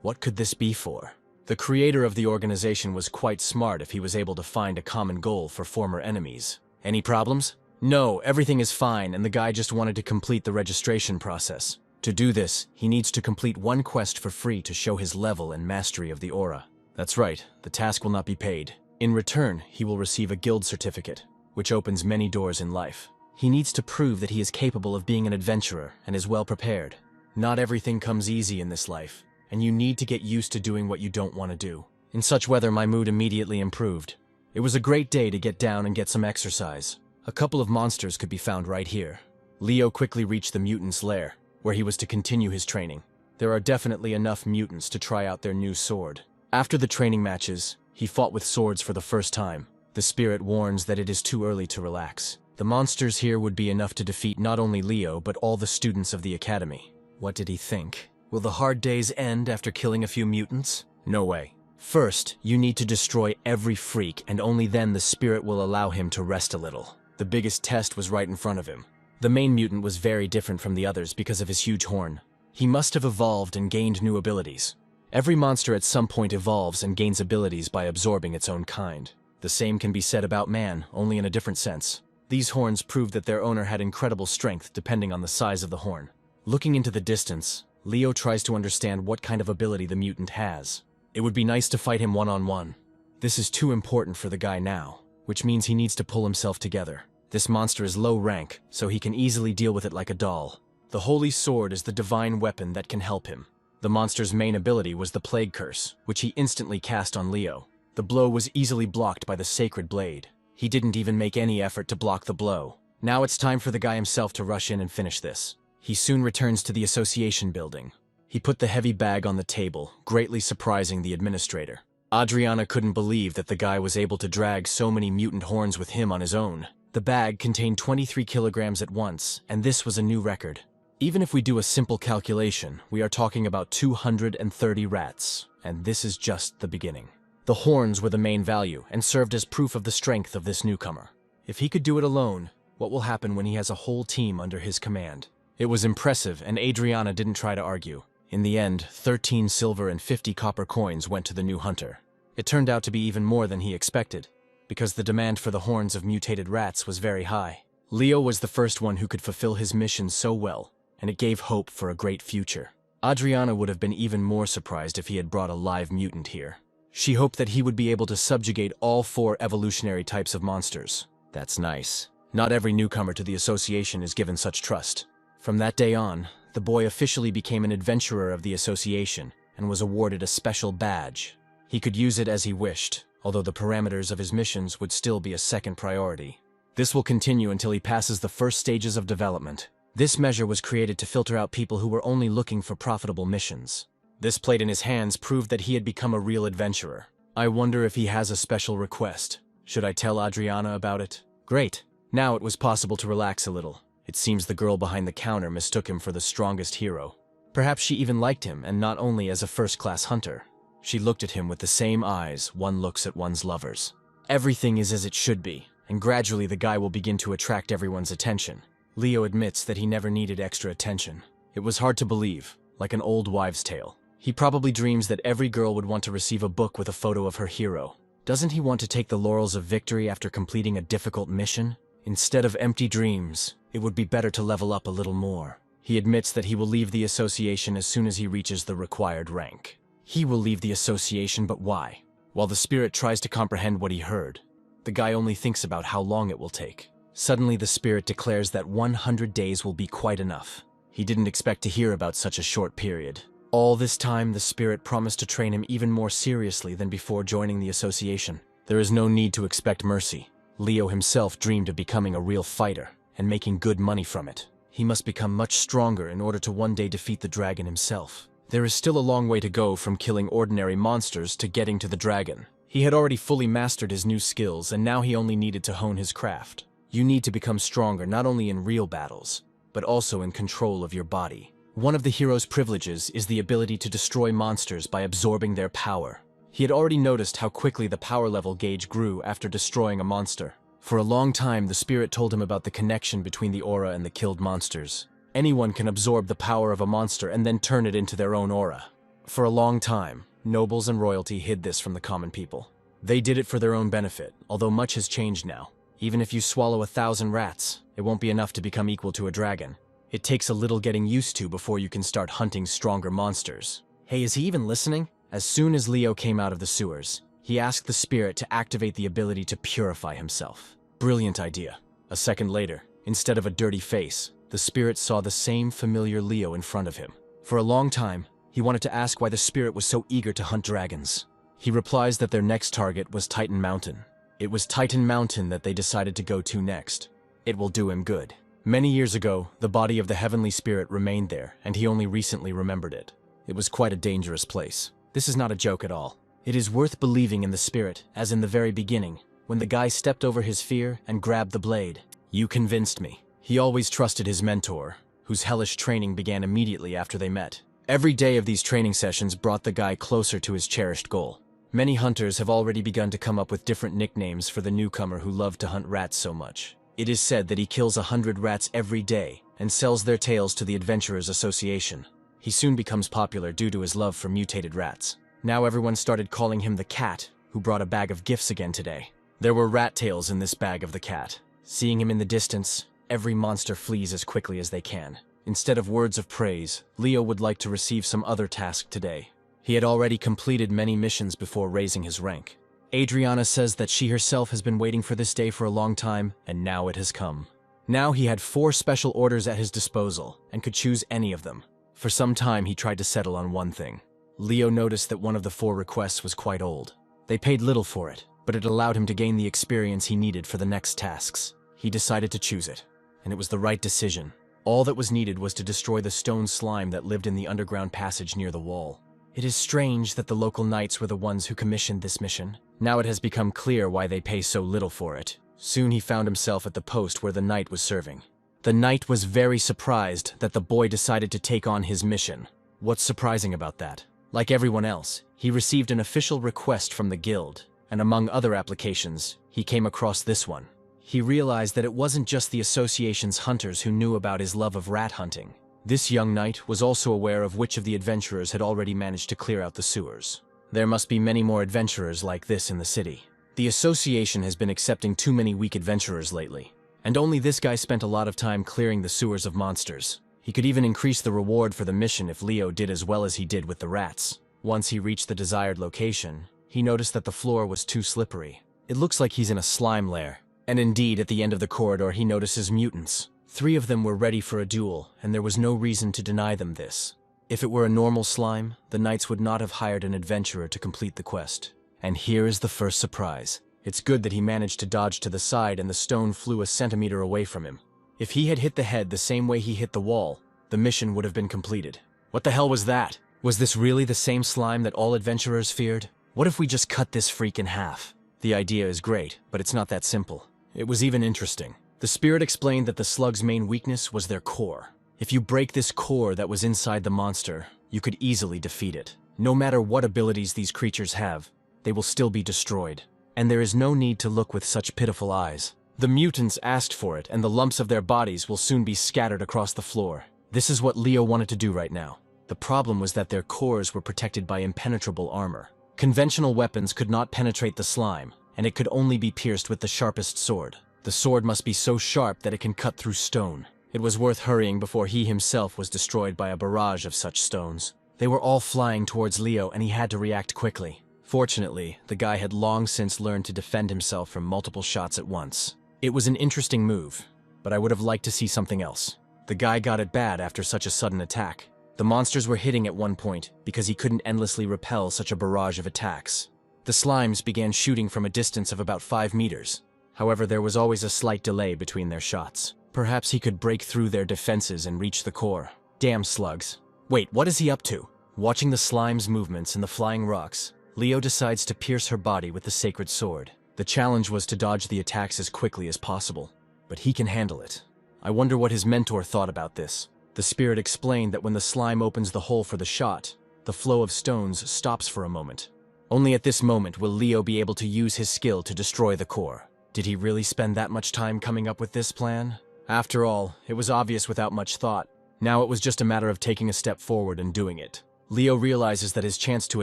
What could this be for? The creator of the organization was quite smart if he was able to find a common goal for former enemies. Any problems? No, everything is fine, and the guy just wanted to complete the registration process. To do this, he needs to complete one quest for free to show his level and mastery of the aura. That's right, the task will not be paid. In return, he will receive a guild certificate, which opens many doors in life. He needs to prove that he is capable of being an adventurer and is well prepared. Not everything comes easy in this life, and you need to get used to doing what you don't want to do. In such weather, my mood immediately improved. It was a great day to get down and get some exercise. A couple of monsters could be found right here. Leo quickly reached the mutant's lair, where he was to continue his training. There are definitely enough mutants to try out their new sword. After the training matches, he fought with swords for the first time. The spirit warns that it is too early to relax. The monsters here would be enough to defeat not only Leo, but all the students of the academy. What did he think? Will the hard days end after killing a few mutants? No way. First, you need to destroy every freak, and only then the spirit will allow him to rest a little. The biggest test was right in front of him. The main mutant was very different from the others because of his huge horn. He must have evolved and gained new abilities. Every monster at some point evolves and gains abilities by absorbing its own kind. The same can be said about man, only in a different sense. These horns proved that their owner had incredible strength depending on the size of the horn. Looking into the distance, Leo tries to understand what kind of ability the mutant has. It would be nice to fight him one-on-one. This is too important for the guy now, which means he needs to pull himself together. This monster is low rank, so he can easily deal with it like a doll. The Holy Sword is the divine weapon that can help him. The monster's main ability was the Plague Curse, which he instantly cast on Leo. The blow was easily blocked by the Sacred Blade. He didn't even make any effort to block the blow. Now it's time for the guy himself to rush in and finish this. He soon returns to the association building. He put the heavy bag on the table, greatly surprising the administrator. Adriana couldn't believe that the guy was able to drag so many mutant horns with him on his own. The bag contained 23 kilograms at once, and this was a new record. Even if we do a simple calculation, we are talking about 230 rats, and this is just the beginning. The horns were the main value and served as proof of the strength of this newcomer. If he could do it alone, what will happen when he has a whole team under his command? It was impressive, and Adriana didn't try to argue. In the end, 13 silver and 50 copper coins went to the new hunter. It turned out to be even more than he expected, because the demand for the horns of mutated rats was very high. Leo was the first one who could fulfill his mission so well, and it gave hope for a great future. Adriana would have been even more surprised if he had brought a live mutant here. She hoped that he would be able to subjugate all 4 evolutionary types of monsters. That's nice. Not every newcomer to the association is given such trust. From that day on, the boy officially became an adventurer of the association and was awarded a special badge. He could use it as he wished, although the parameters of his missions would still be a second priority. This will continue until he passes the first stages of development. This measure was created to filter out people who were only looking for profitable missions. This plate in his hands proved that he had become a real adventurer. I wonder if he has a special request. Should I tell Adriana about it? Great. Now it was possible to relax a little. It seems the girl behind the counter mistook him for the strongest hero. Perhaps she even liked him, and not only as a first-class hunter. She looked at him with the same eyes one looks at one's lovers. Everything is as it should be, and gradually the guy will begin to attract everyone's attention. Leo admits that he never needed extra attention. It was hard to believe, like an old wives' tale. He probably dreams that every girl would want to receive a book with a photo of her hero. Doesn't he want to take the laurels of victory after completing a difficult mission? Instead of empty dreams, it would be better to level up a little more. He admits that he will leave the association as soon as he reaches the required rank. He will leave the association, but why? While the spirit tries to comprehend what he heard, the guy only thinks about how long it will take. Suddenly the spirit declares that 100 days will be quite enough. He didn't expect to hear about such a short period. All this time, the spirit promised to train him even more seriously than before joining the association. There is no need to expect mercy. Leo himself dreamed of becoming a real fighter and making good money from it. He must become much stronger in order to one day defeat the dragon himself. There is still a long way to go from killing ordinary monsters to getting to the dragon. He had already fully mastered his new skills, and now he only needed to hone his craft. You need to become stronger not only in real battles, but also in control of your body. One of the hero's privileges is the ability to destroy monsters by absorbing their power. He had already noticed how quickly the power level gauge grew after destroying a monster. For a long time, the spirit told him about the connection between the aura and the killed monsters. Anyone can absorb the power of a monster and then turn it into their own aura. For a long time, nobles and royalty hid this from the common people. They did it for their own benefit, although much has changed now. Even if you swallow 1,000 rats, it won't be enough to become equal to a dragon. It takes a little getting used to before you can start hunting stronger monsters. Hey, is he even listening? As soon as Leo came out of the sewers, he asked the spirit to activate the ability to purify himself. Brilliant idea. A second later, instead of a dirty face, the spirit saw the same familiar Leo in front of him. For a long time, he wanted to ask why the spirit was so eager to hunt dragons. He replies that their next target was Titan Mountain. It was Titan Mountain that they decided to go to next. It will do him good. Many years ago, the body of the heavenly spirit remained there, and he only recently remembered it. It was quite a dangerous place. This is not a joke at all. It is worth believing in the spirit, as in the very beginning, when the guy stepped over his fear and grabbed the blade. You convinced me. He always trusted his mentor, whose hellish training began immediately after they met. Every day of these training sessions brought the guy closer to his cherished goal. Many hunters have already begun to come up with different nicknames for the newcomer who loved to hunt rats so much. It is said that he kills 100 rats every day and sells their tails to the Adventurers Association. He soon becomes popular due to his love for mutated rats. Now everyone started calling him the cat, who brought a bag of gifts again today. There were rat tails in this bag of the cat. Seeing him in the distance, every monster flees as quickly as they can. Instead of words of praise, Leo would like to receive some other task today. He had already completed many missions before raising his rank. Adriana says that she herself has been waiting for this day for a long time, and now it has come. Now he had 4 special orders at his disposal, and could choose any of them. For some time he tried to settle on one thing. Leo noticed that one of the 4 requests was quite old. They paid little for it, but it allowed him to gain the experience he needed for the next tasks. He decided to choose it, and it was the right decision. All that was needed was to destroy the stone slime that lived in the underground passage near the wall. It is strange that the local knights were the ones who commissioned this mission. Now it has become clear why they pay so little for it. Soon he found himself at the post where the knight was serving. The knight was very surprised that the boy decided to take on his mission. What's surprising about that? Like everyone else, he received an official request from the guild, and among other applications, he came across this one. He realized that it wasn't just the association's hunters who knew about his love of rat hunting. This young knight was also aware of which of the adventurers had already managed to clear out the sewers. There must be many more adventurers like this in the city. The association has been accepting too many weak adventurers lately, and only this guy spent a lot of time clearing the sewers of monsters. He could even increase the reward for the mission if Leo did as well as he did with the rats. Once he reached the desired location, he noticed that the floor was too slippery. It looks like he's in a slime lair. And indeed, at the end of the corridor, he notices mutants. 3 of them were ready for a duel, and there was no reason to deny them this. If it were a normal slime, the knights would not have hired an adventurer to complete the quest. And here is the first surprise. It's good that he managed to dodge to the side and the stone flew a centimeter away from him. If he had hit the head the same way he hit the wall, the mission would have been completed. What the hell was that? Was this really the same slime that all adventurers feared? What if we just cut this freak in half? The idea is great, but it's not that simple. It was even interesting. The spirit explained that the slug's main weakness was their core. If you break this core that was inside the monster, you could easily defeat it. No matter what abilities these creatures have, they will still be destroyed. And there is no need to look with such pitiful eyes. The mutants asked for it, and the lumps of their bodies will soon be scattered across the floor. This is what Leo wanted to do right now. The problem was that their cores were protected by impenetrable armor. Conventional weapons could not penetrate the slime, and it could only be pierced with the sharpest sword. The sword must be so sharp that it can cut through stone. It was worth hurrying before he himself was destroyed by a barrage of such stones. They were all flying towards Leo, and he had to react quickly. Fortunately, the guy had long since learned to defend himself from multiple shots at once. It was an interesting move, but I would have liked to see something else. The guy got it bad after such a sudden attack. The monsters were hitting at one point because he couldn't endlessly repel such a barrage of attacks. The slimes began shooting from a distance of about 5 meters. However, there was always a slight delay between their shots. Perhaps he could break through their defenses and reach the core. Damn slugs. Wait, what is he up to? Watching the slime's movements and the flying rocks, Leo decides to pierce her body with the sacred sword. The challenge was to dodge the attacks as quickly as possible, but he can handle it. I wonder what his mentor thought about this. The spirit explained that when the slime opens the hole for the shot, the flow of stones stops for a moment. Only at this moment will Leo be able to use his skill to destroy the core. Did he really spend that much time coming up with this plan? After all, it was obvious without much thought. Now it was just a matter of taking a step forward and doing it. Leo realizes that his chance to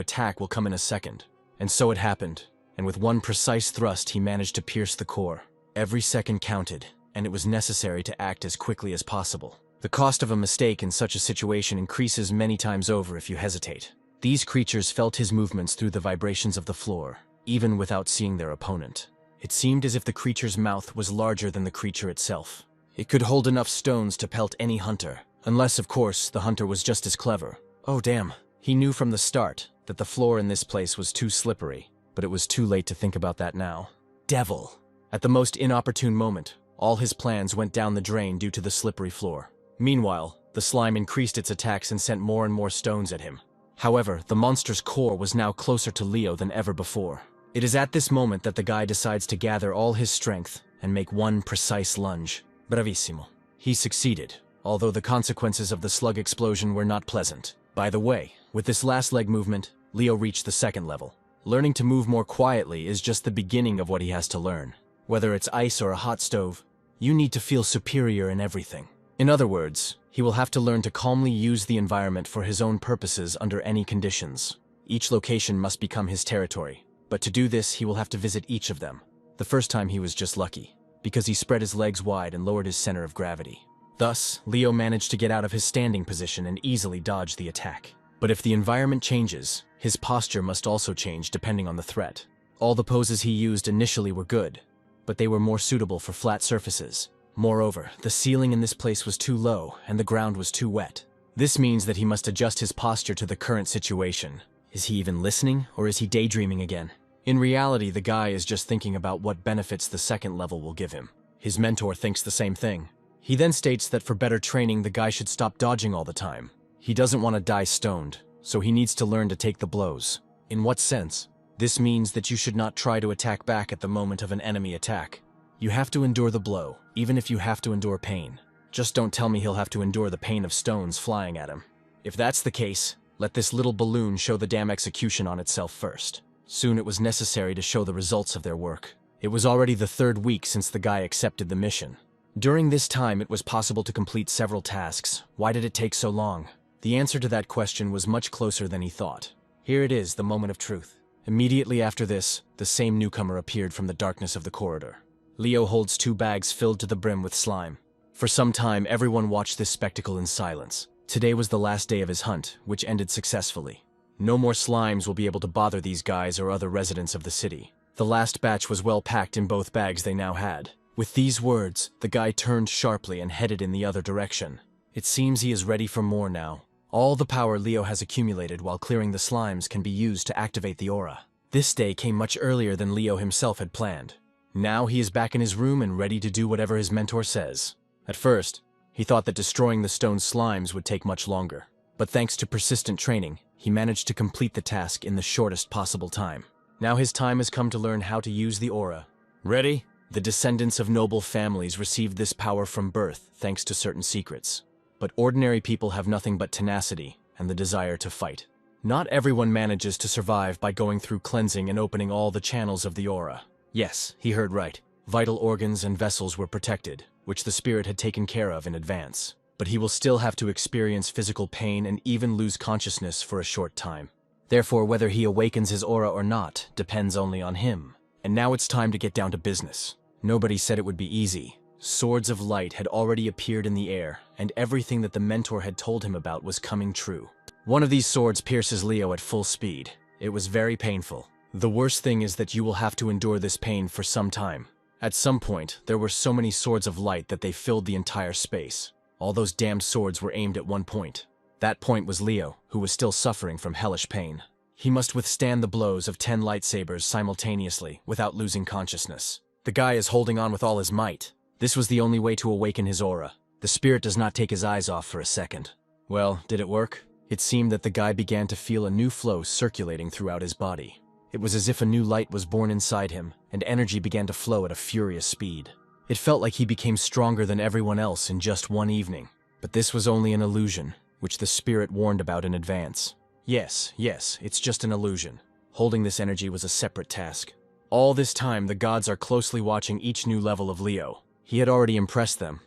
attack will come in a second. And so it happened. And with one precise thrust, he managed to pierce the core. Every second counted, and it was necessary to act as quickly as possible. The cost of a mistake in such a situation increases many times over if you hesitate. These creatures felt his movements through the vibrations of the floor, even without seeing their opponent. It seemed as if the creature's mouth was larger than the creature itself. It could hold enough stones to pelt any hunter, unless, of course, the hunter was just as clever. Oh damn, he knew from the start that the floor in this place was too slippery, but it was too late to think about that now. Devil! At the most inopportune moment, All his plans went down the drain due to the slippery floor. Meanwhile, the slime increased its attacks and sent more and more stones at him. However, the monster's core was now closer to Leo than ever before. It is at this moment that the guy decides to gather all his strength and make one precise lunge. Bravissimo. He succeeded, although the consequences of the slug explosion were not pleasant. By the way, with this last leg movement, Leo reached the second level. Learning to move more quietly is just the beginning of what he has to learn. Whether it's ice or a hot stove, you need to feel superior in everything. In other words, he will have to learn to calmly use the environment for his own purposes under any conditions. Each location must become his territory, but to do this he will have to visit each of them. The first time he was just lucky, because he spread his legs wide and lowered his center of gravity. Thus, Leo managed to get out of his standing position and easily dodge the attack. But if the environment changes, his posture must also change depending on the threat. All the poses he used initially were good, but they were more suitable for flat surfaces. Moreover, the ceiling in this place was too low and the ground was too wet. This means that he must adjust his posture to the current situation. Is he even listening, or is he daydreaming again? In reality, the guy is just thinking about what benefits the second level will give him. His mentor thinks the same thing. He then states that for better training, the guy should stop dodging all the time. He doesn't want to die stoned, so he needs to learn to take the blows. In what sense? This means that you should not try to attack back at the moment of an enemy attack. You have to endure the blow, even if you have to endure pain. Just don't tell me he'll have to endure the pain of stones flying at him. If that's the case, let this little balloon show the damn execution on itself first. Soon it was necessary to show the results of their work. It was already the third week since the guy accepted the mission. During this time, it was possible to complete several tasks. Why did it take so long? The answer to that question was much closer than he thought. Here it is, the moment of truth. Immediately after this, the same newcomer appeared from the darkness of the corridor. Leo holds 2 bags filled to the brim with slime. For some time, everyone watched this spectacle in silence. Today was the last day of his hunt, which ended successfully. No more slimes will be able to bother these guys or other residents of the city. The last batch was well packed in both bags they now had. With these words, the guy turned sharply and headed in the other direction. It seems he is ready for more now. All the power Leo has accumulated while clearing the slimes can be used to activate the aura. This day came much earlier than Leo himself had planned. Now he is back in his room and ready to do whatever his mentor says. At first, he thought that destroying the stone slimes would take much longer. But thanks to persistent training, he managed to complete the task in the shortest possible time. Now his time has come to learn how to use the aura. Ready? The descendants of noble families received this power from birth thanks to certain secrets. But ordinary people have nothing but tenacity and the desire to fight. Not everyone manages to survive by going through cleansing and opening all the channels of the aura. Yes, he heard right. Vital organs and vessels were protected, which the spirit had taken care of in advance. But he will still have to experience physical pain and even lose consciousness for a short time. Therefore, whether he awakens his aura or not depends only on him. And now it's time to get down to business. Nobody said it would be easy. Swords of light had already appeared in the air, and everything that the mentor had told him about was coming true. One of these swords pierces Leo at full speed. It was very painful. The worst thing is that you will have to endure this pain for some time. At some point, there were so many swords of light that they filled the entire space. All those damned swords were aimed at one point. That point was Leo, who was still suffering from hellish pain. He must withstand the blows of 10 lightsabers simultaneously without losing consciousness. The guy is holding on with all his might. This was the only way to awaken his aura. The spirit does not take his eyes off for a second. Well, did it work? It seemed that the guy began to feel a new flow circulating throughout his body. It was as if a new light was born inside him, and energy began to flow at a furious speed. It felt like he became stronger than everyone else in just one evening. But this was only an illusion, which the spirit warned about in advance. Yes, it's just an illusion. Holding this energy was a separate task. All this time, the gods are closely watching each new level of Leo. He had already impressed them,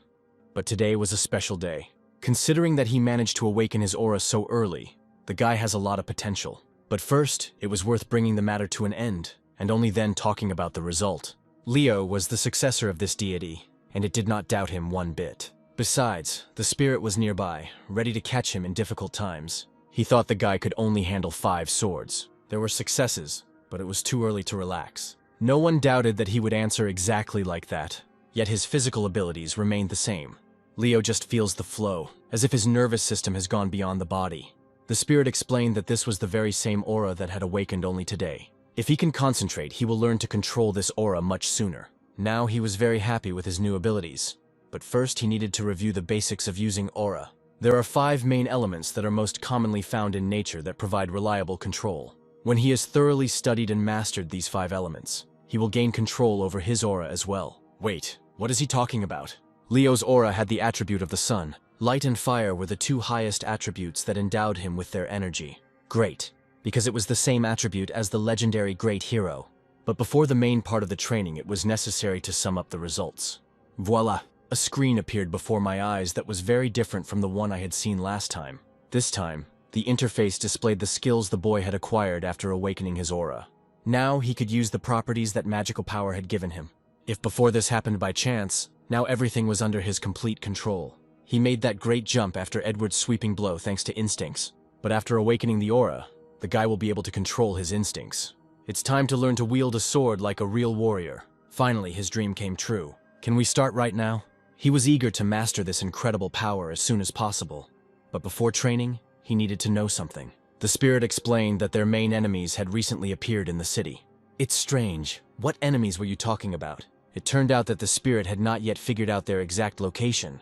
but today was a special day. Considering that he managed to awaken his aura so early, the guy has a lot of potential. But first, it was worth bringing the matter to an end, and only then talking about the result. Leo was the successor of this deity, and it did not doubt him one bit. Besides, the spirit was nearby, ready to catch him in difficult times. He thought the guy could only handle 5 swords. There were successes, but it was too early to relax. No one doubted that he would answer exactly like that. Yet his physical abilities remained the same. Leo just feels the flow, as if his nervous system has gone beyond the body. The spirit explained that this was the very same aura that had awakened only today. If he can concentrate, he will learn to control this aura much sooner. Now he was very happy with his new abilities. But first he needed to review the basics of using aura. There are 5 main elements that are most commonly found in nature that provide reliable control. When he has thoroughly studied and mastered these 5 elements, he will gain control over his aura as well. Wait, what is he talking about? Leo's aura had the attribute of the sun. Light and fire were the 2 highest attributes that endowed him with their energy. Great, because it was the same attribute as the legendary Great Hero. But before the main part of the training, it was necessary to sum up the results. Voila! A screen appeared before my eyes that was very different from the one I had seen last time. This time, the interface displayed the skills the boy had acquired after awakening his aura. Now he could use the properties that magical power had given him. If before this happened by chance, now everything was under his complete control. He made that great jump after Edward's sweeping blow thanks to instincts. But after awakening the aura, the guy will be able to control his instincts. It's time to learn to wield a sword like a real warrior. Finally, his dream came true. Can we start right now? He was eager to master this incredible power as soon as possible. But before training, he needed to know something. The spirit explained that their main enemies had recently appeared in the city. It's strange. What enemies were you talking about? It turned out that the spirit had not yet figured out their exact location,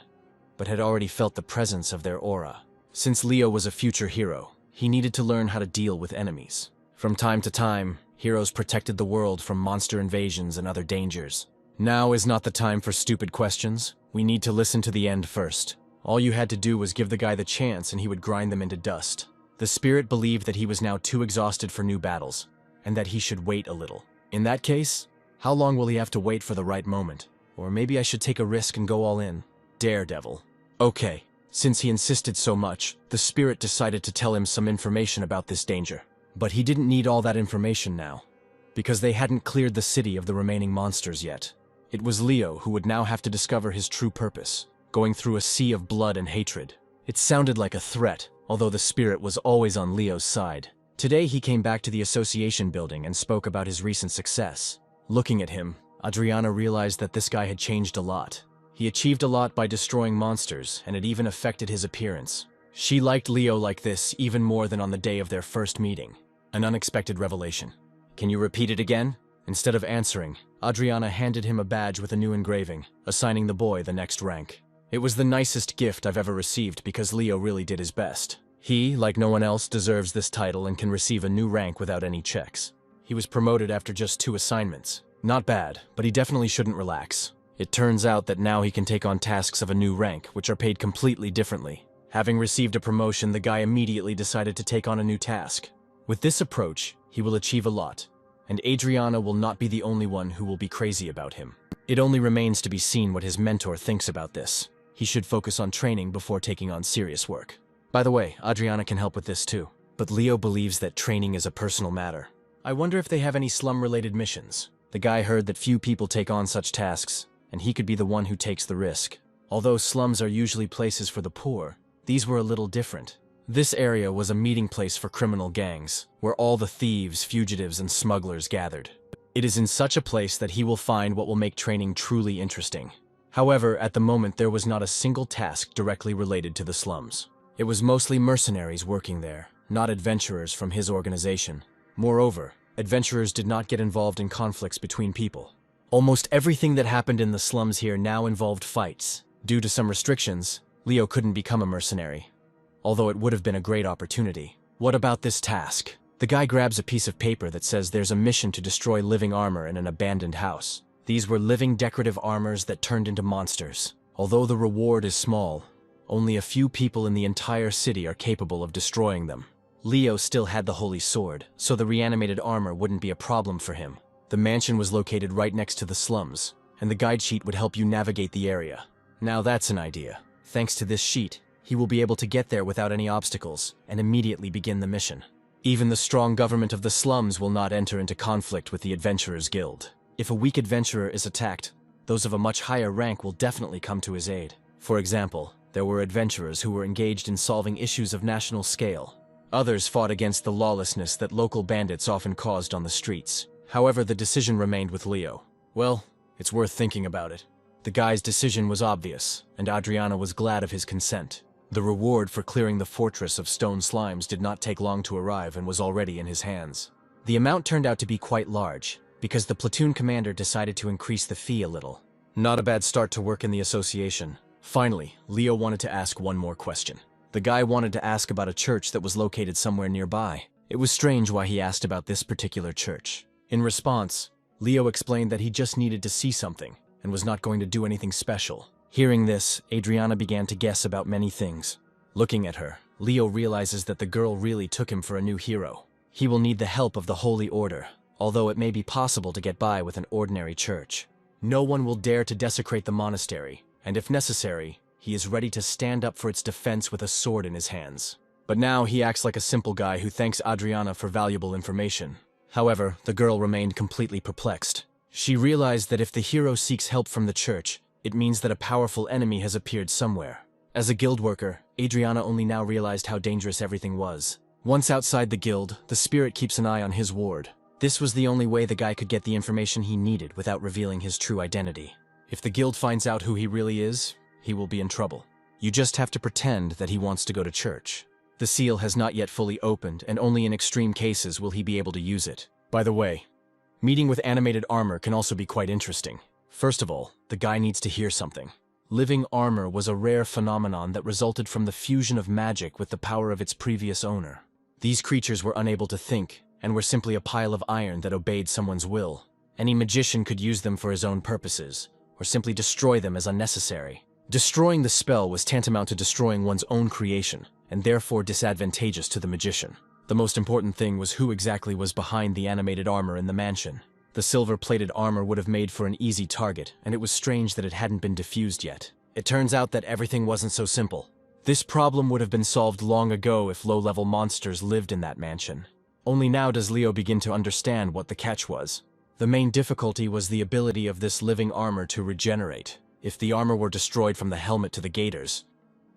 but had already felt the presence of their aura. Since Leo was a future hero, he needed to learn how to deal with enemies. From time to time, heroes protected the world from monster invasions and other dangers. Now is not the time for stupid questions. We need to listen to the end first. All you had to do was give the guy the chance and he would grind them into dust. The spirit believed that he was now too exhausted for new battles, and that he should wait a little. In that case, how long will he have to wait for the right moment? Or maybe I should take a risk and go all in. Daredevil. Okay, since he insisted so much, the spirit decided to tell him some information about this danger. But he didn't need all that information now, because they hadn't cleared the city of the remaining monsters yet. It was Leo who would now have to discover his true purpose, going through a sea of blood and hatred. It sounded like a threat, although the spirit was always on Leo's side. Today he came back to the association building and spoke about his recent success. Looking at him, Adriana realized that this guy had changed a lot. He achieved a lot by destroying monsters, and it even affected his appearance. She liked Leo like this even more than on the day of their first meeting. An unexpected revelation. Can you repeat it again? Instead of answering, Adriana handed him a badge with a new engraving, assigning the boy the next rank. It was the nicest gift I've ever received because Leo really did his best. He, like no one else, deserves this title and can receive a new rank without any checks. He was promoted after just 2 assignments. Not bad, but he definitely shouldn't relax. It turns out that now he can take on tasks of a new rank, which are paid completely differently. Having received a promotion, the guy immediately decided to take on a new task. With this approach, he will achieve a lot, and Adriana will not be the only one who will be crazy about him. It only remains to be seen what his mentor thinks about this. He should focus on training before taking on serious work. By the way, Adriana can help with this too. But Leo believes that training is a personal matter. I wonder if they have any slum-related missions. The guy heard that few people take on such tasks, and he could be the one who takes the risk. Although slums are usually places for the poor, these were a little different. This area was a meeting place for criminal gangs, where all the thieves, fugitives, and smugglers gathered. It is in such a place that he will find what will make training truly interesting. However, at the moment there was not a single task directly related to the slums. It was mostly mercenaries working there, not adventurers from his organization. Moreover, adventurers did not get involved in conflicts between people. Almost everything that happened in the slums here now involved fights. Due to some restrictions, Leo couldn't become a mercenary, although it would have been a great opportunity. What about this task? The guy grabs a piece of paper that says there's a mission to destroy living armor in an abandoned house. These were living decorative armors that turned into monsters. Although the reward is small, only a few people in the entire city are capable of destroying them. Leo still had the holy sword, so the reanimated armor wouldn't be a problem for him. The mansion was located right next to the slums, and the guide sheet would help you navigate the area. Now that's an idea. Thanks to this sheet, he will be able to get there without any obstacles and immediately begin the mission. Even the strong government of the slums will not enter into conflict with the Adventurers Guild. If a weak adventurer is attacked, those of a much higher rank will definitely come to his aid. For example, there were adventurers who were engaged in solving issues of national scale. Others fought against the lawlessness that local bandits often caused on the streets. However, the decision remained with Leo. Well, it's worth thinking about it. The guy's decision was obvious, and Adriana was glad of his consent. The reward for clearing the fortress of stone slimes did not take long to arrive and was already in his hands. The amount turned out to be quite large, because the platoon commander decided to increase the fee a little. Not a bad start to work in the association. Finally, Leo wanted to ask one more question. The guy wanted to ask about a church that was located somewhere nearby. It was strange why he asked about this particular church. In response, Leo explained that he just needed to see something and was not going to do anything special. Hearing this, Adriana began to guess about many things. Looking at her, Leo realizes that the girl really took him for a new hero. He will need the help of the Holy Order, although it may be possible to get by with an ordinary church. No one will dare to desecrate the monastery, and if necessary, he is ready to stand up for its defense with a sword in his hands. But now he acts like a simple guy who thanks Adriana for valuable information. However, the girl remained completely perplexed. She realized that if the hero seeks help from the church, it means that a powerful enemy has appeared somewhere. As a guild worker, Adriana only now realized how dangerous everything was. Once outside the guild, the spirit keeps an eye on his ward. This was the only way the guy could get the information he needed without revealing his true identity. If the guild finds out who he really is, he will be in trouble. You just have to pretend that he wants to go to church. The seal has not yet fully opened, and only in extreme cases will he be able to use it. By the way, meeting with animated armor can also be quite interesting. First of all, the guy needs to hear something. Living armor was a rare phenomenon that resulted from the fusion of magic with the power of its previous owner. These creatures were unable to think, and were simply a pile of iron that obeyed someone's will. Any magician could use them for his own purposes, or simply destroy them as unnecessary. Destroying the spell was tantamount to destroying one's own creation, and therefore disadvantageous to the magician. The most important thing was who exactly was behind the animated armor in the mansion. The silver-plated armor would have made for an easy target, and it was strange that it hadn't been diffused yet. It turns out that everything wasn't so simple. This problem would have been solved long ago if low-level monsters lived in that mansion. Only now does Leo begin to understand what the catch was. The main difficulty was the ability of this living armor to regenerate. If the armor were destroyed from the helmet to the gaiters,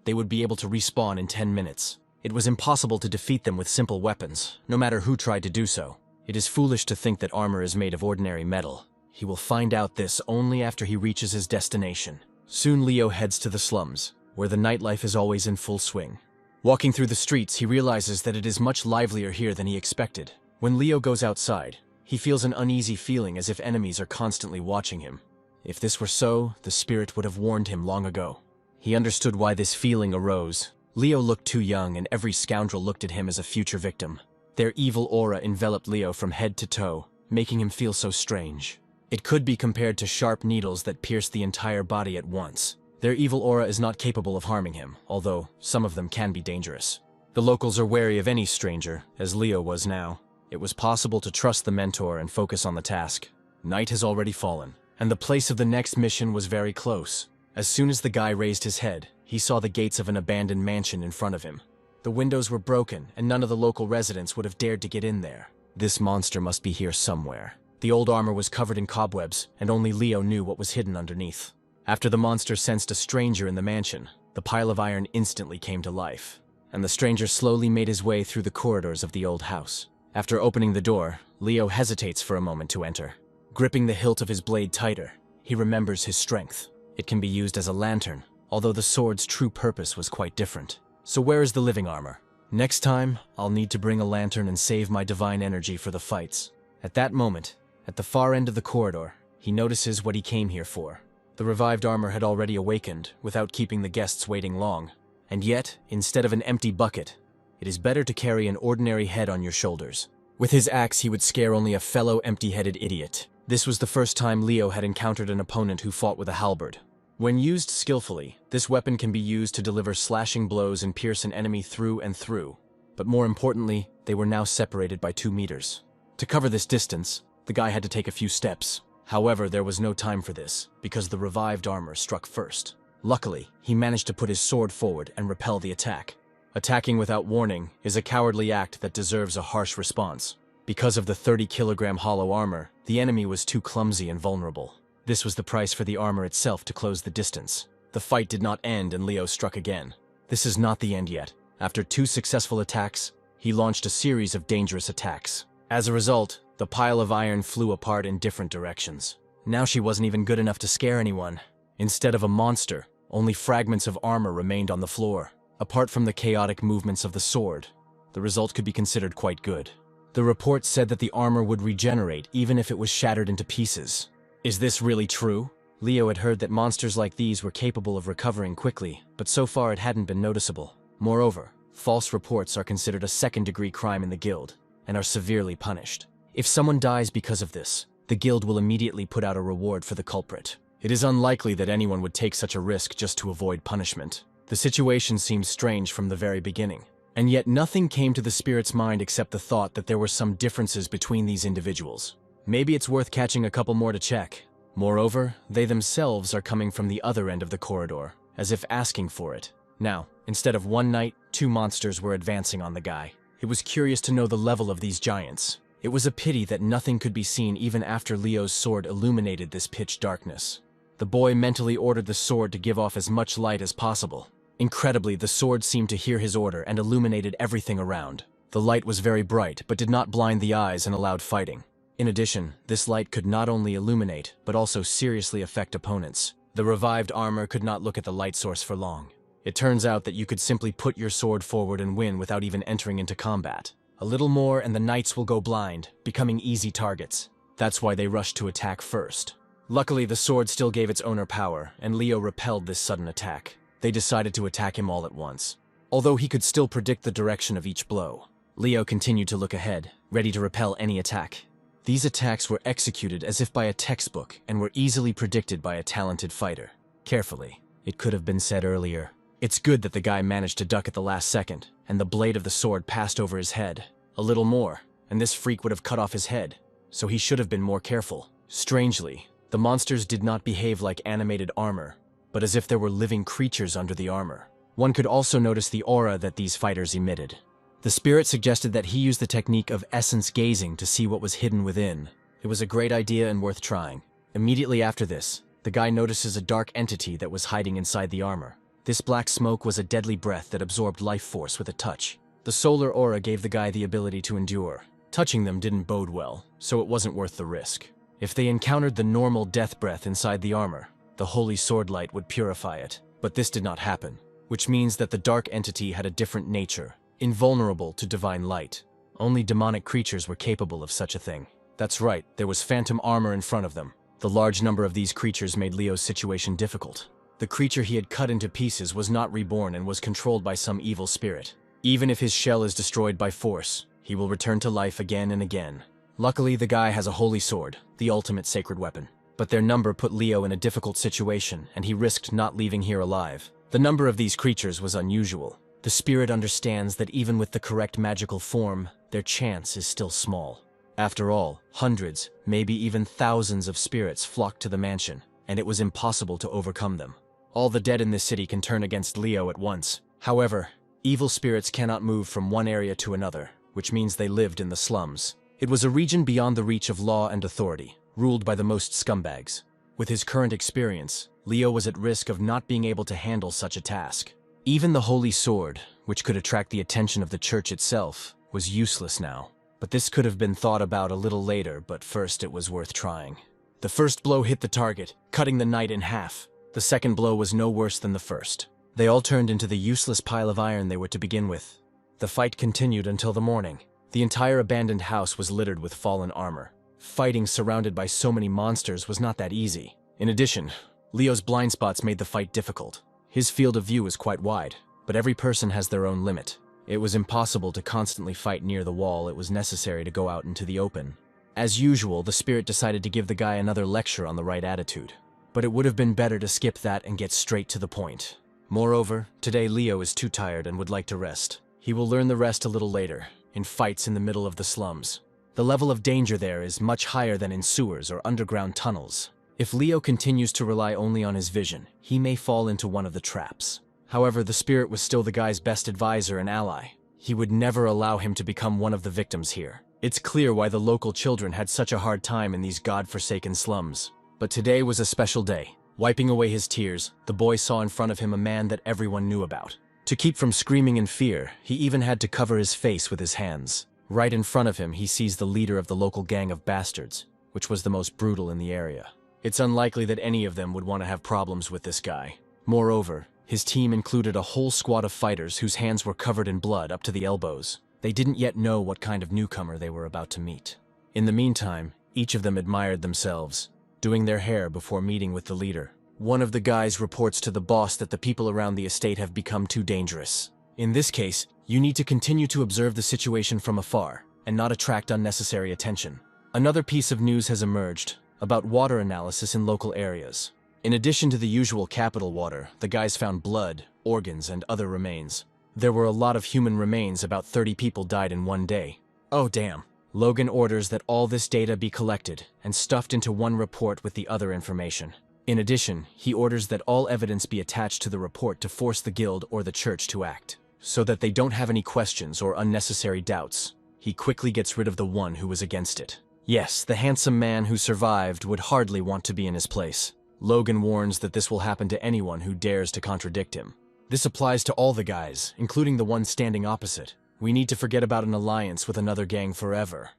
they would be able to respawn in 10 minutes. It was impossible to defeat them with simple weapons, no matter who tried to do so. It is foolish to think that armor is made of ordinary metal. He will find out this only after he reaches his destination. Soon Leo heads to the slums, where the nightlife is always in full swing. Walking through the streets, he realizes that it is much livelier here than he expected. When Leo goes outside, he feels an uneasy feeling as if enemies are constantly watching him. If this were so, the spirit would have warned him long ago. He understood why this feeling arose. Leo looked too young, and every scoundrel looked at him as a future victim. Their evil aura enveloped Leo from head to toe, making him feel so strange. It could be compared to sharp needles that pierce the entire body at once. Their evil aura is not capable of harming him, although some of them can be dangerous. The locals are wary of any stranger, as Leo was now. It was possible to trust the mentor and focus on the task. Night has already fallen, and the place of the next mission was very close. As soon as the guy raised his head, he saw the gates of an abandoned mansion in front of him. The windows were broken, and none of the local residents would have dared to get in there. This monster must be here somewhere. The old armor was covered in cobwebs, and only Leo knew what was hidden underneath. After the monster sensed a stranger in the mansion, the pile of iron instantly came to life, and the stranger slowly made his way through the corridors of the old house. After opening the door, Leo hesitates for a moment to enter. Gripping the hilt of his blade tighter, he remembers his strength. It can be used as a lantern, although the sword's true purpose was quite different. So where is the living armor? Next time, I'll need to bring a lantern and save my divine energy for the fights. At that moment, at the far end of the corridor, he notices what he came here for. The revived armor had already awakened, without keeping the guests waiting long. And yet, instead of an empty bucket, it is better to carry an ordinary head on your shoulders. With his axe, he would scare only a fellow empty-headed idiot. This was the first time Leo had encountered an opponent who fought with a halberd. When used skillfully, this weapon can be used to deliver slashing blows and pierce an enemy through and through. But more importantly, they were now separated by 2 meters. To cover this distance, the guy had to take a few steps. However, there was no time for this, because the revived armor struck first. Luckily, he managed to put his sword forward and repel the attack. Attacking without warning is a cowardly act that deserves a harsh response. Because of the 30-kilogram hollow armor, the enemy was too clumsy and vulnerable. This was the price for the armor itself to close the distance. The fight did not end and Leo struck again. This is not the end yet. After 2 successful attacks, he launched a series of dangerous attacks. As a result, the pile of iron flew apart in different directions. Now she wasn't even good enough to scare anyone. Instead of a monster, only fragments of armor remained on the floor. Apart from the chaotic movements of the sword, the result could be considered quite good. The report said that the armor would regenerate even if it was shattered into pieces. Is this really true? Leo had heard that monsters like these were capable of recovering quickly, but so far it hadn't been noticeable. Moreover, false reports are considered a second-degree crime in the guild, and are severely punished. If someone dies because of this, the guild will immediately put out a reward for the culprit. It is unlikely that anyone would take such a risk just to avoid punishment. The situation seemed strange from the very beginning, and yet nothing came to the spirit's mind except the thought that there were some differences between these individuals. Maybe it's worth catching a couple more to check. Moreover, they themselves are coming from the other end of the corridor, as if asking for it. Now, instead of one knight, 2 monsters were advancing on the guy. It was curious to know the level of these giants. It was a pity that nothing could be seen even after Leo's sword illuminated this pitch darkness. The boy mentally ordered the sword to give off as much light as possible. Incredibly, the sword seemed to hear his order and illuminated everything around. The light was very bright, but did not blind the eyes and allowed fighting. In addition, this light could not only illuminate, but also seriously affect opponents. The revived armor could not look at the light source for long. It turns out that you could simply put your sword forward and win without even entering into combat. A little more and the knights will go blind, becoming easy targets. That's why they rushed to attack first. Luckily, the sword still gave its owner power, and Leo repelled this sudden attack. They decided to attack him all at once. Although he could still predict the direction of each blow, Leo continued to look ahead, ready to repel any attack. These attacks were executed as if by a textbook and were easily predicted by a talented fighter. Carefully, it could have been said earlier. It's good that the guy managed to duck at the last second, and the blade of the sword passed over his head. A little more, and this freak would have cut off his head, so he should have been more careful. Strangely, the monsters did not behave like animated armor, but as if there were living creatures under the armor. One could also notice the aura that these fighters emitted. The spirit suggested that he use the technique of essence gazing to see what was hidden within. It was a great idea and worth trying. Immediately after this, the guy notices a dark entity that was hiding inside the armor. This black smoke was a deadly breath that absorbed life force with a touch. The solar aura gave the guy the ability to endure. Touching them didn't bode well, so it wasn't worth the risk. If they encountered the normal death breath inside the armor, the holy sword light would purify it. But this did not happen, which means that the dark entity had a different nature, invulnerable to divine light. Only demonic creatures were capable of such a thing. That's right, there was phantom armor in front of them. The large number of these creatures made Leo's situation difficult. The creature he had cut into pieces was not reborn and was controlled by some evil spirit. Even if his shell is destroyed by force, he will return to life again and again. Luckily, the guy has a holy sword, the ultimate sacred weapon. But their number put Leo in a difficult situation, and he risked not leaving here alive. The number of these creatures was unusual. The spirit understands that even with the correct magical form, their chance is still small. After all, hundreds, maybe even thousands of spirits flocked to the mansion, and it was impossible to overcome them. All the dead in this city can turn against Leo at once. However, evil spirits cannot move from one area to another, which means they lived in the slums. It was a region beyond the reach of law and authority, ruled by the most scumbags. With his current experience, Leo was at risk of not being able to handle such a task. Even the holy sword, which could attract the attention of the church itself, was useless now. But this could have been thought about a little later, but first it was worth trying. The first blow hit the target, cutting the knight in half. The second blow was no worse than the first. They all turned into the useless pile of iron they were to begin with. The fight continued until the morning. The entire abandoned house was littered with fallen armor. Fighting surrounded by so many monsters was not that easy. In addition, Leo's blind spots made the fight difficult. His field of view is quite wide, but every person has their own limit. It was impossible to constantly fight near the wall. It was necessary to go out into the open. As usual, the spirit decided to give the guy another lecture on the right attitude. But it would have been better to skip that and get straight to the point. Moreover, today Leo is too tired and would like to rest. He will learn the rest a little later, in fights in the middle of the slums. The level of danger there is much higher than in sewers or underground tunnels. If Leo continues to rely only on his vision, he may fall into one of the traps. However, the spirit was still the guy's best advisor and ally. He would never allow him to become one of the victims here. It's clear why the local children had such a hard time in these god-forsaken slums. But today was a special day. Wiping away his tears, the boy saw in front of him a man that everyone knew about. To keep from screaming in fear, he even had to cover his face with his hands. Right in front of him, he sees the leader of the local gang of bastards, which was the most brutal in the area. It's unlikely that any of them would want to have problems with this guy. Moreover, his team included a whole squad of fighters whose hands were covered in blood up to the elbows. They didn't yet know what kind of newcomer they were about to meet. In the meantime, each of them admired themselves, doing their hair before meeting with the leader. One of the guys reports to the boss that the people around the estate have become too dangerous. In this case, you need to continue to observe the situation from afar and not attract unnecessary attention. Another piece of news has emerged about water analysis in local areas. In addition to the usual capital water, the guys found blood, organs, and other remains. There were a lot of human remains. About 30 people died in one day. Oh damn. Logan orders that all this data be collected and stuffed into one report with the other information. In addition, he orders that all evidence be attached to the report to force the guild or the church to act, so that they don't have any questions or unnecessary doubts. He quickly gets rid of the one who was against it. Yes, the handsome man who survived would hardly want to be in his place. Logan warns that this will happen to anyone who dares to contradict him. This applies to all the guys, including the one standing opposite. We need to forget about an alliance with another gang forever,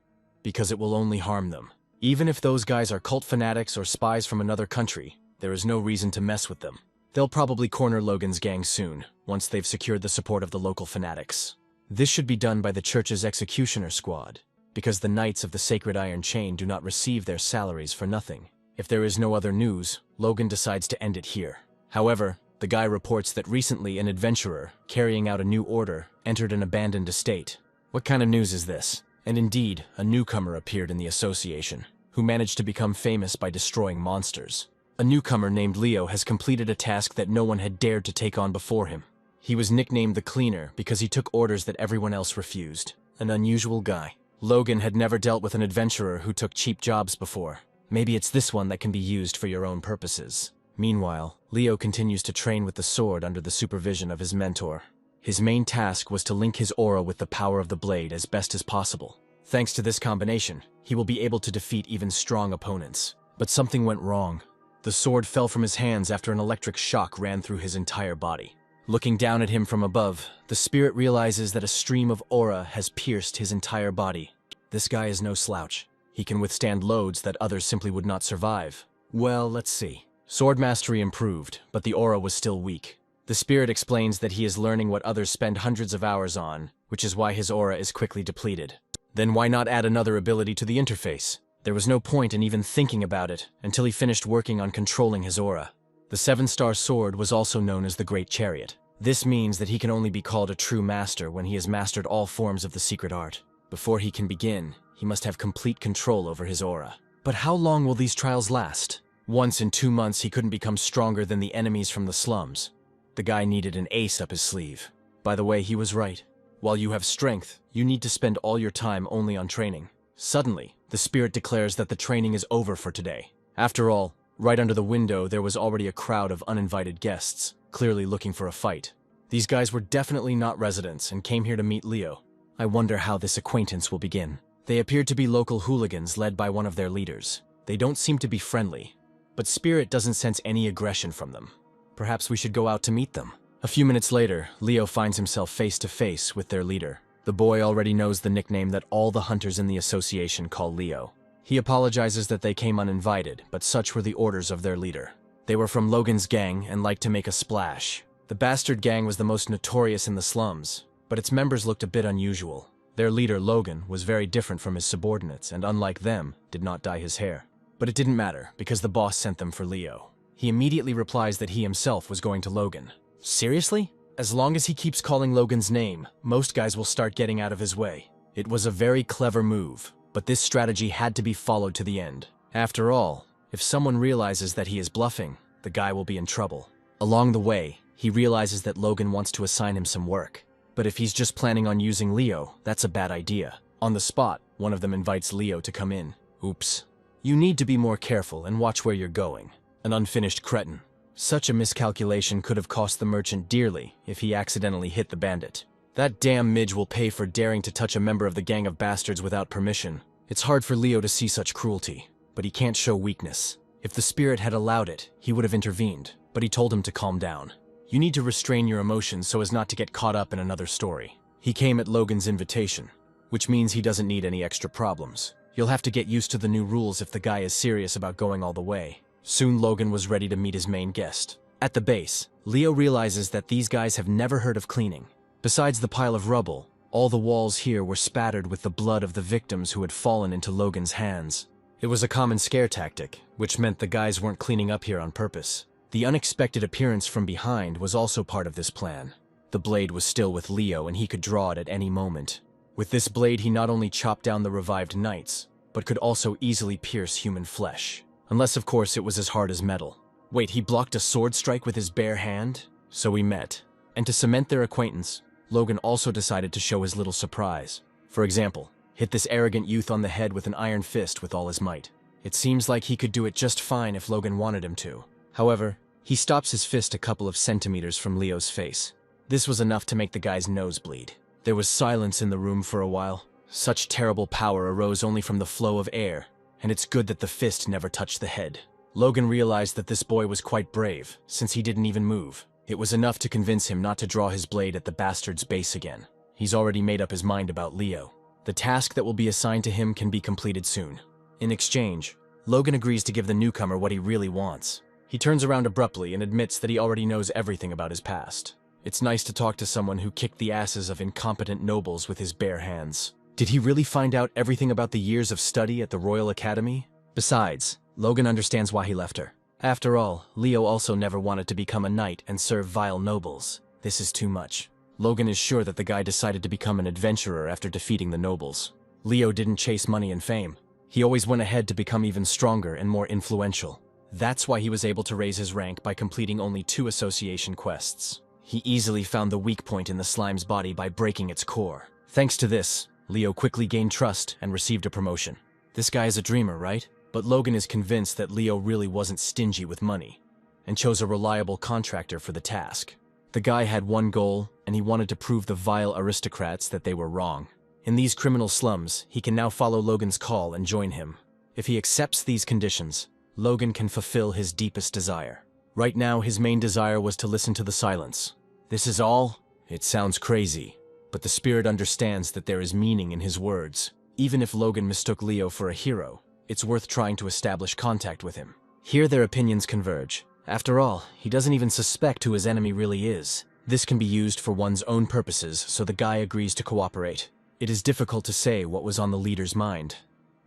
because it will only harm them. Even if those guys are cult fanatics or spies from another country, there is no reason to mess with them. They'll probably corner Logan's gang soon, once they've secured the support of the local fanatics. This should be done by the church's executioner squad, because the Knights of the Sacred Iron Chain do not receive their salaries for nothing. If there is no other news, Logan decides to end it here. However, the guy reports that recently an adventurer, carrying out a new order, entered an abandoned estate. What kind of news is this? And indeed, a newcomer appeared in the association, who managed to become famous by destroying monsters. A newcomer named Leo has completed a task that no one had dared to take on before him. He was nicknamed the Cleaner because he took orders that everyone else refused. An unusual guy. Logan had never dealt with an adventurer who took cheap jobs before. Maybe it's this one that can be used for your own purposes. Meanwhile, Leo continues to train with the sword under the supervision of his mentor. His main task was to link his aura with the power of the blade as best as possible. Thanks to this combination, he will be able to defeat even strong opponents. But something went wrong. The sword fell from his hands after an electric shock ran through his entire body. Looking down at him from above, the spirit realizes that a stream of aura has pierced his entire body. This guy is no slouch. He can withstand loads that others simply would not survive. Well, let's see. Sword mastery improved, but the aura was still weak. The spirit explains that he is learning what others spend hundreds of hours on, which is why his aura is quickly depleted. Then why not add another ability to the interface? There was no point in even thinking about it until he finished working on controlling his aura. The 7-star sword was also known as the Great Chariot. This means that he can only be called a true master when he has mastered all forms of the secret art. Before he can begin, he must have complete control over his aura. But how long will these trials last? Once in 2 months he couldn't become stronger than the enemies from the slums. The guy needed an ace up his sleeve. By the way, he was right. While you have strength, you need to spend all your time only on training. Suddenly, the spirit declares that the training is over for today. After all, right under the window there was already a crowd of uninvited guests, clearly looking for a fight. These guys were definitely not residents and came here to meet Leo. I wonder how this acquaintance will begin. They appeared to be local hooligans led by one of their leaders. They don't seem to be friendly, but Spirit doesn't sense any aggression from them. Perhaps we should go out to meet them. A few minutes later, Leo finds himself face to face with their leader. The boy already knows the nickname that all the hunters in the association call Leo. He apologizes that they came uninvited, but such were the orders of their leader. They were from Logan's gang and liked to make a splash. The bastard gang was the most notorious in the slums, but its members looked a bit unusual. Their leader, Logan, was very different from his subordinates and, unlike them, did not dye his hair. But it didn't matter, because the boss sent them for Leo. He immediately replies that he himself was going to Logan. Seriously? As long as he keeps calling Logan's name, most guys will start getting out of his way. It was a very clever move, but this strategy had to be followed to the end. After all, if someone realizes that he is bluffing, the guy will be in trouble. Along the way, he realizes that Logan wants to assign him some work. But if he's just planning on using Leo, that's a bad idea. On the spot, one of them invites Leo to come in. Oops. You need to be more careful and watch where you're going. An unfinished cretin. Such a miscalculation could have cost the merchant dearly if he accidentally hit the bandit. That damn midge will pay for daring to touch a member of the gang of bastards without permission. It's hard for Leo to see such cruelty, but he can't show weakness. If the spirit had allowed it, he would have intervened, but he told him to calm down. You need to restrain your emotions so as not to get caught up in another story. He came at Logan's invitation, which means he doesn't need any extra problems. You'll have to get used to the new rules if the guy is serious about going all the way. Soon Logan was ready to meet his main guest. At the base, Leo realizes that these guys have never heard of cleaning. Besides the pile of rubble, All the walls here were spattered with the blood of the victims who had fallen into Logan's hands. It was a common scare tactic, which meant the guys weren't cleaning up here on purpose. The unexpected appearance from behind was also part of this plan. The blade was still with Leo and he could draw it at any moment. With this blade he not only chopped down the revived knights, but could also easily pierce human flesh. Unless of course it was as hard as metal. Wait, he blocked a sword strike with his bare hand? So we met. And to cement their acquaintance, Logan also decided to show his little surprise. For example, hit this arrogant youth on the head with an iron fist with all his might. It seems like he could do it just fine if Logan wanted him to. However, he stops his fist a couple of centimeters from Leo's face. This was enough to make the guy's nose bleed. There was silence in the room for a while. Such terrible power arose only from the flow of air, and it's good that the fist never touched the head. Logan realized that this boy was quite brave, since he didn't even move. It was enough to convince him not to draw his blade at the bastard's base again. He's already made up his mind about Leo. The task that will be assigned to him can be completed soon. In exchange, Logan agrees to give the newcomer what he really wants. He turns around abruptly and admits that he already knows everything about his past. It's nice to talk to someone who kicked the asses of incompetent nobles with his bare hands. Did he really find out everything about the years of study at the Royal Academy? Besides, Logan understands why he left her. After all, Leo also never wanted to become a knight and serve vile nobles. This is too much. Logan is sure that the guy decided to become an adventurer after defeating the nobles. Leo didn't chase money and fame. He always went ahead to become even stronger and more influential. That's why he was able to raise his rank by completing only 2 association quests. He easily found the weak point in the slime's body by breaking its core. Thanks to this, Leo quickly gained trust and received a promotion. This guy is a dreamer, right? But Logan is convinced that Leo really wasn't stingy with money, and chose a reliable contractor for the task. The guy had one goal, and he wanted to prove the vile aristocrats that they were wrong. In these criminal slums, he can now follow Logan's call and join him. If he accepts these conditions, Logan can fulfill his deepest desire. Right now, his main desire was to listen to the silence. This is all? It sounds crazy, but the spirit understands that there is meaning in his words. Even if Logan mistook Leo for a hero, it's worth trying to establish contact with him. Here their opinions converge. After all, he doesn't even suspect who his enemy really is. This can be used for one's own purposes, so the guy agrees to cooperate. It is difficult to say what was on the leader's mind,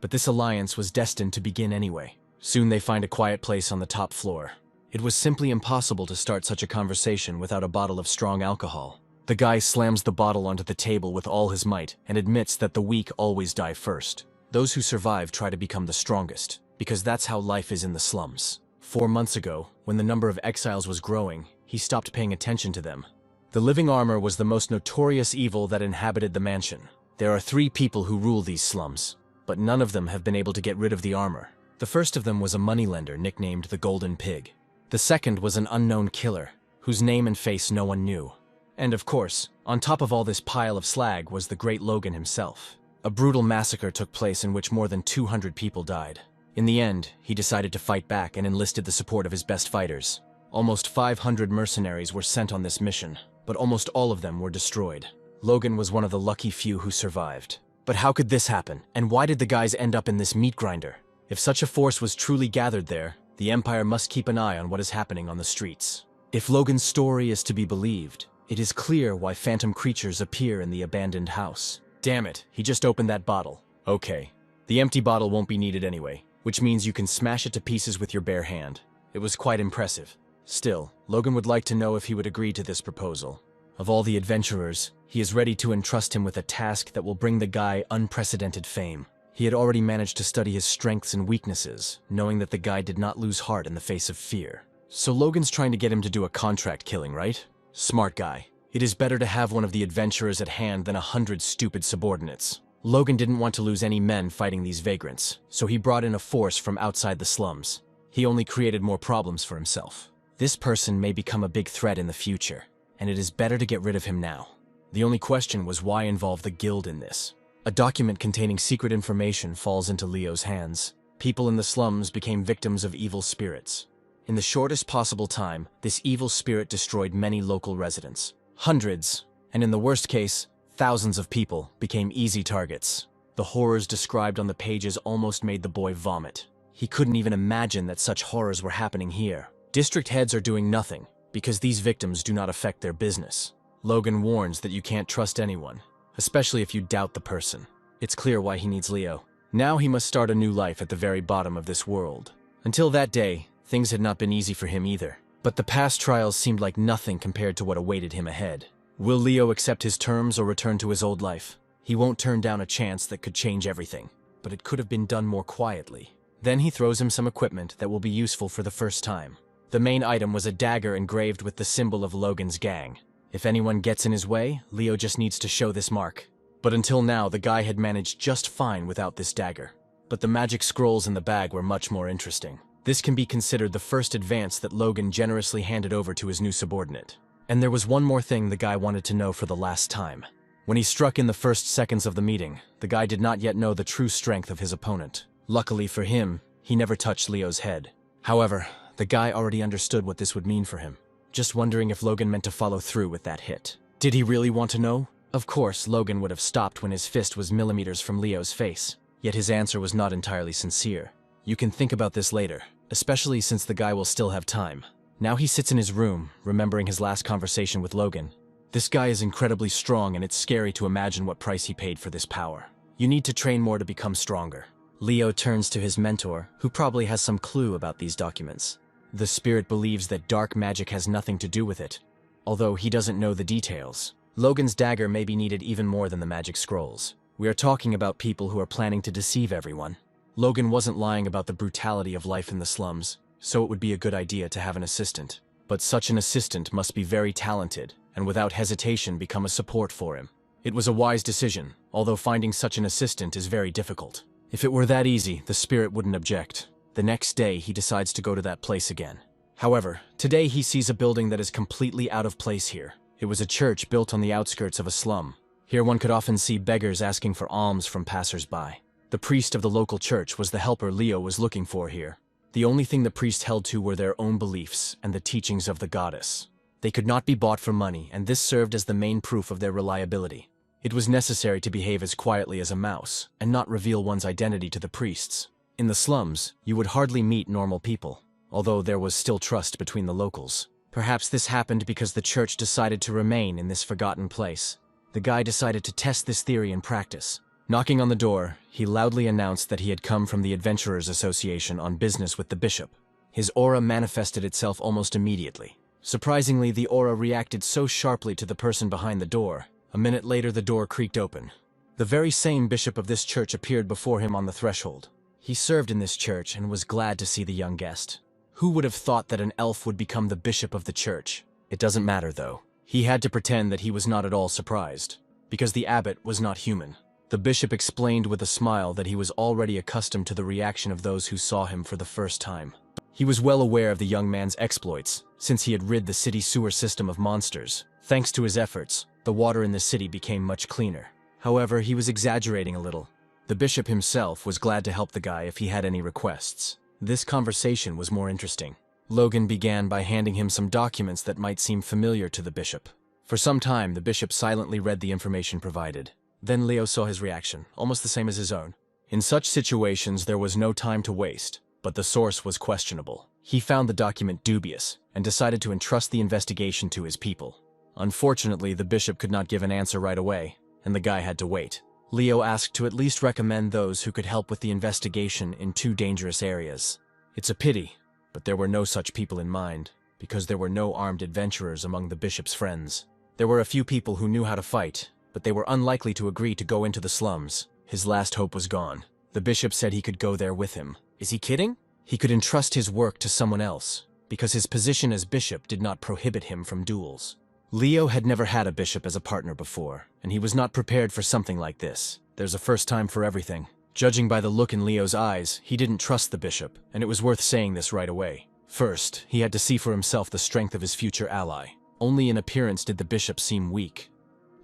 but this alliance was destined to begin anyway. Soon they find a quiet place on the top floor. It was simply impossible to start such a conversation without a bottle of strong alcohol. The guy slams the bottle onto the table with all his might and admits that the weak always die first. Those who survive try to become the strongest, because that's how life is in the slums. 4 months ago, when the number of exiles was growing, he stopped paying attention to them. The living armor was the most notorious evil that inhabited the mansion. There are 3 people who rule these slums, but none of them have been able to get rid of the armor. The first of them was a moneylender nicknamed the Golden Pig. The second was an unknown killer, whose name and face no one knew. And of course, on top of all this pile of slag was the great Logan himself. A brutal massacre took place in which more than 200 people died. In the end, he decided to fight back and enlisted the support of his best fighters. Almost 500 mercenaries were sent on this mission, but almost all of them were destroyed. Logan was one of the lucky few who survived. But how could this happen? And why did the guys end up in this meat grinder? If such a force was truly gathered there, the Empire must keep an eye on what is happening on the streets. If Logan's story is to be believed, it is clear why phantom creatures appear in the abandoned house. Damn it, he just opened that bottle. Okay, the empty bottle won't be needed anyway, which means you can smash it to pieces with your bare hand. It was quite impressive. Still, Logan would like to know if he would agree to this proposal. Of all the adventurers, he is ready to entrust him with a task that will bring the guy unprecedented fame. He had already managed to study his strengths and weaknesses, knowing that the guy did not lose heart in the face of fear. So Logan's trying to get him to do a contract killing, right? Smart guy. It is better to have one of the adventurers at hand than 100 stupid subordinates. Logan didn't want to lose any men fighting these vagrants, so he brought in a force from outside the slums. He only created more problems for himself. This person may become a big threat in the future, and it is better to get rid of him now. The only question was why involve the guild in this. A document containing secret information falls into Leo's hands. People in the slums became victims of evil spirits. In the shortest possible time, this evil spirit destroyed many local residents. Hundreds, and in the worst case, thousands of people became easy targets. The horrors described on the pages almost made the boy vomit. He couldn't even imagine that such horrors were happening here. District heads are doing nothing, because these victims do not affect their business. Logan warns that you can't trust anyone. especially if you doubt the person. It's clear why he needs Leo. Now he must start a new life at the very bottom of this world. Until that day, things had not been easy for him either. But the past trials seemed like nothing compared to what awaited him ahead. Will Leo accept his terms or return to his old life? He won't turn down a chance that could change everything, but it could have been done more quietly. Then he throws him some equipment that will be useful for the first time. The main item was a dagger engraved with the symbol of Logan's gang. If anyone gets in his way, Leo just needs to show this mark. But until now, the guy had managed just fine without this dagger. But the magic scrolls in the bag were much more interesting. This can be considered the first advance that Logan generously handed over to his new subordinate. And there was one more thing the guy wanted to know for the last time. When he struck in the first seconds of the meeting, the guy did not yet know the true strength of his opponent. Luckily for him, he never touched Leo's head. However, the guy already understood what this would mean for him. Just wondering if Logan meant to follow through with that hit. Did he really want to know? Of course, Logan would have stopped when his fist was millimeters from Leo's face. Yet his answer was not entirely sincere. You can think about this later, especially since the guy will still have time. Now he sits in his room, remembering his last conversation with Logan. This guy is incredibly strong, and it's scary to imagine what price he paid for this power. You need to train more to become stronger. Leo turns to his mentor, who probably has some clue about these documents. The spirit believes that dark magic has nothing to do with it, although he doesn't know the details. Logan's dagger may be needed even more than the magic scrolls. We are talking about people who are planning to deceive everyone. Logan wasn't lying about the brutality of life in the slums, so it would be a good idea to have an assistant. But such an assistant must be very talented, and without hesitation become a support for him. It was a wise decision, although finding such an assistant is very difficult. If it were that easy, the spirit wouldn't object. The next day, he decides to go to that place again. However, today he sees a building that is completely out of place here. It was a church built on the outskirts of a slum. Here one could often see beggars asking for alms from passers-by. The priest of the local church was the helper Leo was looking for here. The only thing the priest held to were their own beliefs and the teachings of the goddess. They could not be bought for money, and this served as the main proof of their reliability. It was necessary to behave as quietly as a mouse, and not reveal one's identity to the priests. In the slums, you would hardly meet normal people, although there was still trust between the locals. Perhaps this happened because the church decided to remain in this forgotten place. The guy decided to test this theory in practice. Knocking on the door, he loudly announced that he had come from the Adventurers Association on business with the bishop. His aura manifested itself almost immediately. Surprisingly, the aura reacted so sharply to the person behind the door. A minute later, the door creaked open. The very same bishop of this church appeared before him on the threshold. He served in this church and was glad to see the young guest. Who would have thought that an elf would become the bishop of the church? It doesn't matter, though. He had to pretend that he was not at all surprised, because the abbot was not human. The bishop explained with a smile that he was already accustomed to the reaction of those who saw him for the first time. He was well aware of the young man's exploits, since he had rid the city sewer system of monsters. Thanks to his efforts, the water in the city became much cleaner. However, he was exaggerating a little. The bishop himself was glad to help the guy if he had any requests. This conversation was more interesting. Logan began by handing him some documents that might seem familiar to the bishop. For some time, the bishop silently read the information provided. Then Leo saw his reaction, almost the same as his own. In such situations, there was no time to waste, but the source was questionable. He found the document dubious and decided to entrust the investigation to his people. Unfortunately, the bishop could not give an answer right away, and the guy had to wait. Leo asked to at least recommend those who could help with the investigation in 2 dangerous areas. It's a pity, but there were no such people in mind, because there were no armed adventurers among the bishop's friends. There were a few people who knew how to fight, but they were unlikely to agree to go into the slums. His last hope was gone. The bishop said he could go there with him. Is he kidding? He could entrust his work to someone else, because his position as bishop did not prohibit him from duels. Leo had never had a bishop as a partner before, and he was not prepared for something like this. There's a first time for everything. Judging by the look in Leo's eyes, he didn't trust the bishop, and it was worth saying this right away. First, he had to see for himself the strength of his future ally. Only in appearance did the bishop seem weak.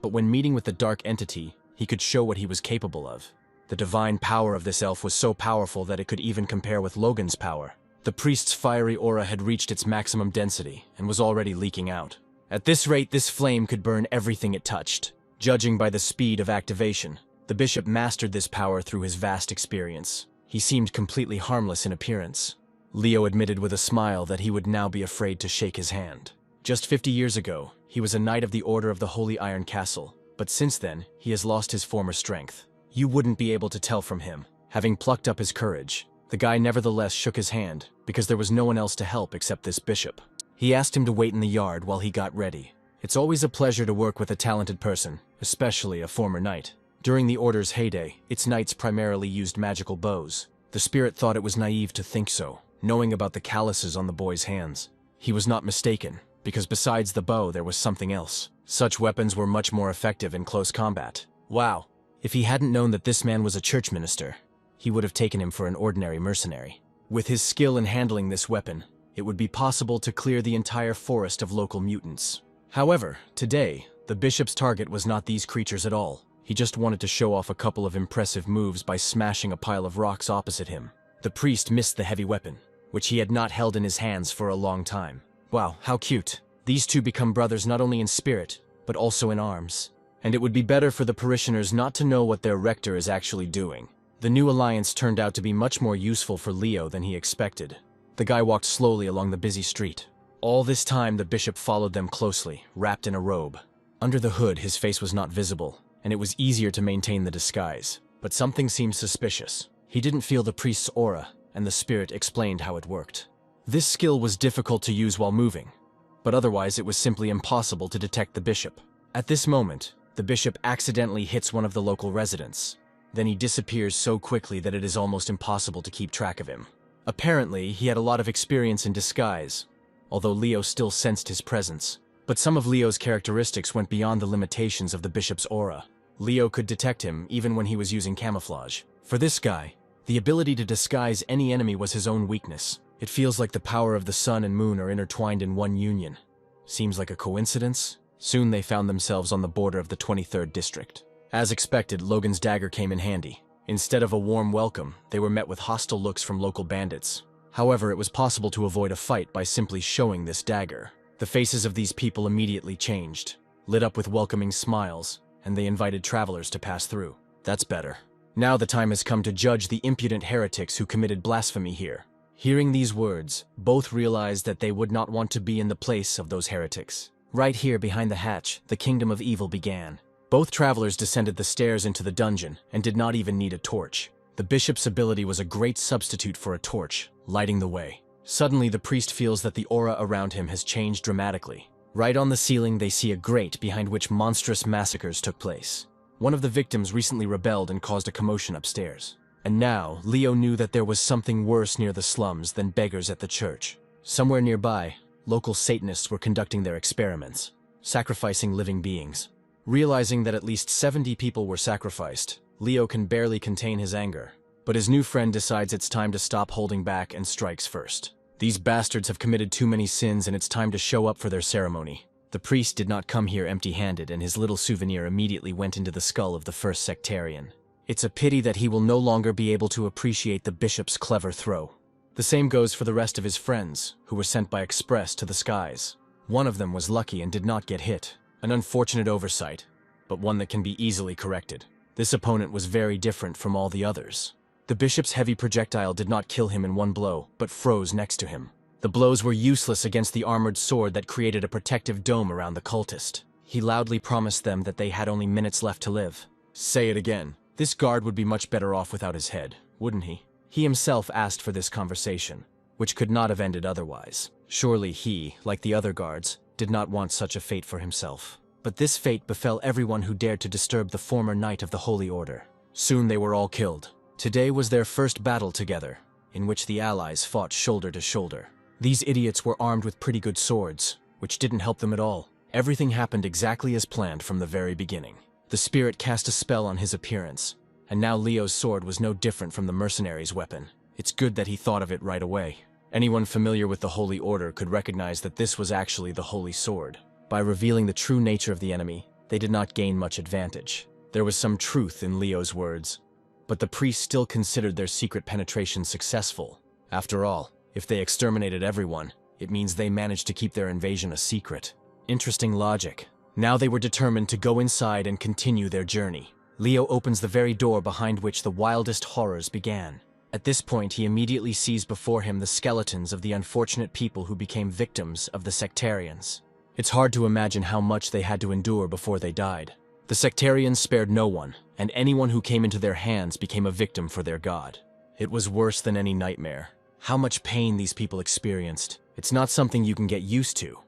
But when meeting with the dark entity, he could show what he was capable of. The divine power of this elf was so powerful that it could even compare with Logan's power. The priest's fiery aura had reached its maximum density and was already leaking out. At this rate, this flame could burn everything it touched. Judging by the speed of activation, the bishop mastered this power through his vast experience. He seemed completely harmless in appearance. Leo admitted with a smile that he would now be afraid to shake his hand. Just 50 years ago, he was a knight of the Order of the Holy Iron Castle, but since then, he has lost his former strength. You wouldn't be able to tell from him. Having plucked up his courage, the guy nevertheless shook his hand, because there was no one else to help except this bishop. He asked him to wait in the yard while he got ready. It's always a pleasure to work with a talented person, especially a former knight. During the Order's heyday, its knights primarily used magical bows. The spirit thought it was naive to think so, knowing about the calluses on the boy's hands. He was not mistaken, because besides the bow there was something else. Such weapons were much more effective in close combat. Wow. If he hadn't known that this man was a church minister, he would have taken him for an ordinary mercenary. With his skill in handling this weapon, it would be possible to clear the entire forest of local mutants. However, today, the bishop's target was not these creatures at all. He just wanted to show off a couple of impressive moves by smashing a pile of rocks opposite him. The priest missed the heavy weapon, which he had not held in his hands for a long time. Wow, how cute. These two become brothers not only in spirit, but also in arms. And it would be better for the parishioners not to know what their rector is actually doing. The new alliance turned out to be much more useful for Leo than he expected. The guy walked slowly along the busy street. All this time, the bishop followed them closely, wrapped in a robe. Under the hood, his face was not visible, and it was easier to maintain the disguise. But something seemed suspicious. He didn't feel the priest's aura, and the spirit explained how it worked. This skill was difficult to use while moving, but otherwise it was simply impossible to detect the bishop. At this moment, the bishop accidentally hits one of the local residents. Then he disappears so quickly that it is almost impossible to keep track of him. Apparently, he had a lot of experience in disguise, although Leo still sensed his presence. But some of Leo's characteristics went beyond the limitations of the bishop's aura. Leo could detect him even when he was using camouflage. For this guy, the ability to disguise any enemy was his own weakness. It feels like the power of the sun and moon are intertwined in one union. Seems like a coincidence? Soon they found themselves on the border of the 23rd district. As expected, Logan's dagger came in handy. Instead of a warm welcome, they were met with hostile looks from local bandits. However, it was possible to avoid a fight by simply showing this dagger. The faces of these people immediately changed, lit up with welcoming smiles, and they invited travelers to pass through. That's better. Now the time has come to judge the impudent heretics who committed blasphemy here. Hearing these words, both realized that they would not want to be in the place of those heretics. Right here behind the hatch, the kingdom of evil began. Both travelers descended the stairs into the dungeon and did not even need a torch. The bishop's ability was a great substitute for a torch, lighting the way. Suddenly, the priest feels that the aura around him has changed dramatically. Right on the ceiling, they see a grate behind which monstrous massacres took place. One of the victims recently rebelled and caused a commotion upstairs. And now, Leo knew that there was something worse near the slums than beggars at the church. Somewhere nearby, local Satanists were conducting their experiments, sacrificing living beings. Realizing that at least 70 people were sacrificed, Leo can barely contain his anger. But his new friend decides it's time to stop holding back and strikes first. These bastards have committed too many sins and it's time to show up for their ceremony. The priest did not come here empty-handed, and his little souvenir immediately went into the skull of the first sectarian. It's a pity that he will no longer be able to appreciate the bishop's clever throw. The same goes for the rest of his friends, who were sent by express to the skies. One of them was lucky and did not get hit. An unfortunate oversight, but one that can be easily corrected. This opponent was very different from all the others. The bishop's heavy projectile did not kill him in one blow, but froze next to him. The blows were useless against the armored sword that created a protective dome around the cultist. He loudly promised them that they had only minutes left to live. Say it again. This guard would be much better off without his head, wouldn't he? He himself asked for this conversation, which could not have ended otherwise. Surely he, like the other guards, did not want such a fate for himself. But this fate befell everyone who dared to disturb the former knight of the Holy Order. Soon they were all killed. Today was their first battle together, in which the allies fought shoulder to shoulder. These idiots were armed with pretty good swords, which didn't help them at all. Everything happened exactly as planned from the very beginning. The spirit cast a spell on his appearance, and now Leo's sword was no different from the mercenary's weapon. It's good that he thought of it right away. Anyone familiar with the Holy Order could recognize that this was actually the Holy Sword. By revealing the true nature of the enemy, they did not gain much advantage. There was some truth in Leo's words, but the priests still considered their secret penetration successful. After all, if they exterminated everyone, it means they managed to keep their invasion a secret. Interesting logic. Now they were determined to go inside and continue their journey. Leo opens the very door behind which the wildest horrors began. At this point, he immediately sees before him the skeletons of the unfortunate people who became victims of the sectarians. It's hard to imagine how much they had to endure before they died. The sectarians spared no one, and anyone who came into their hands became a victim for their god. It was worse than any nightmare. How much pain these people experienced. It's not something you can get used to.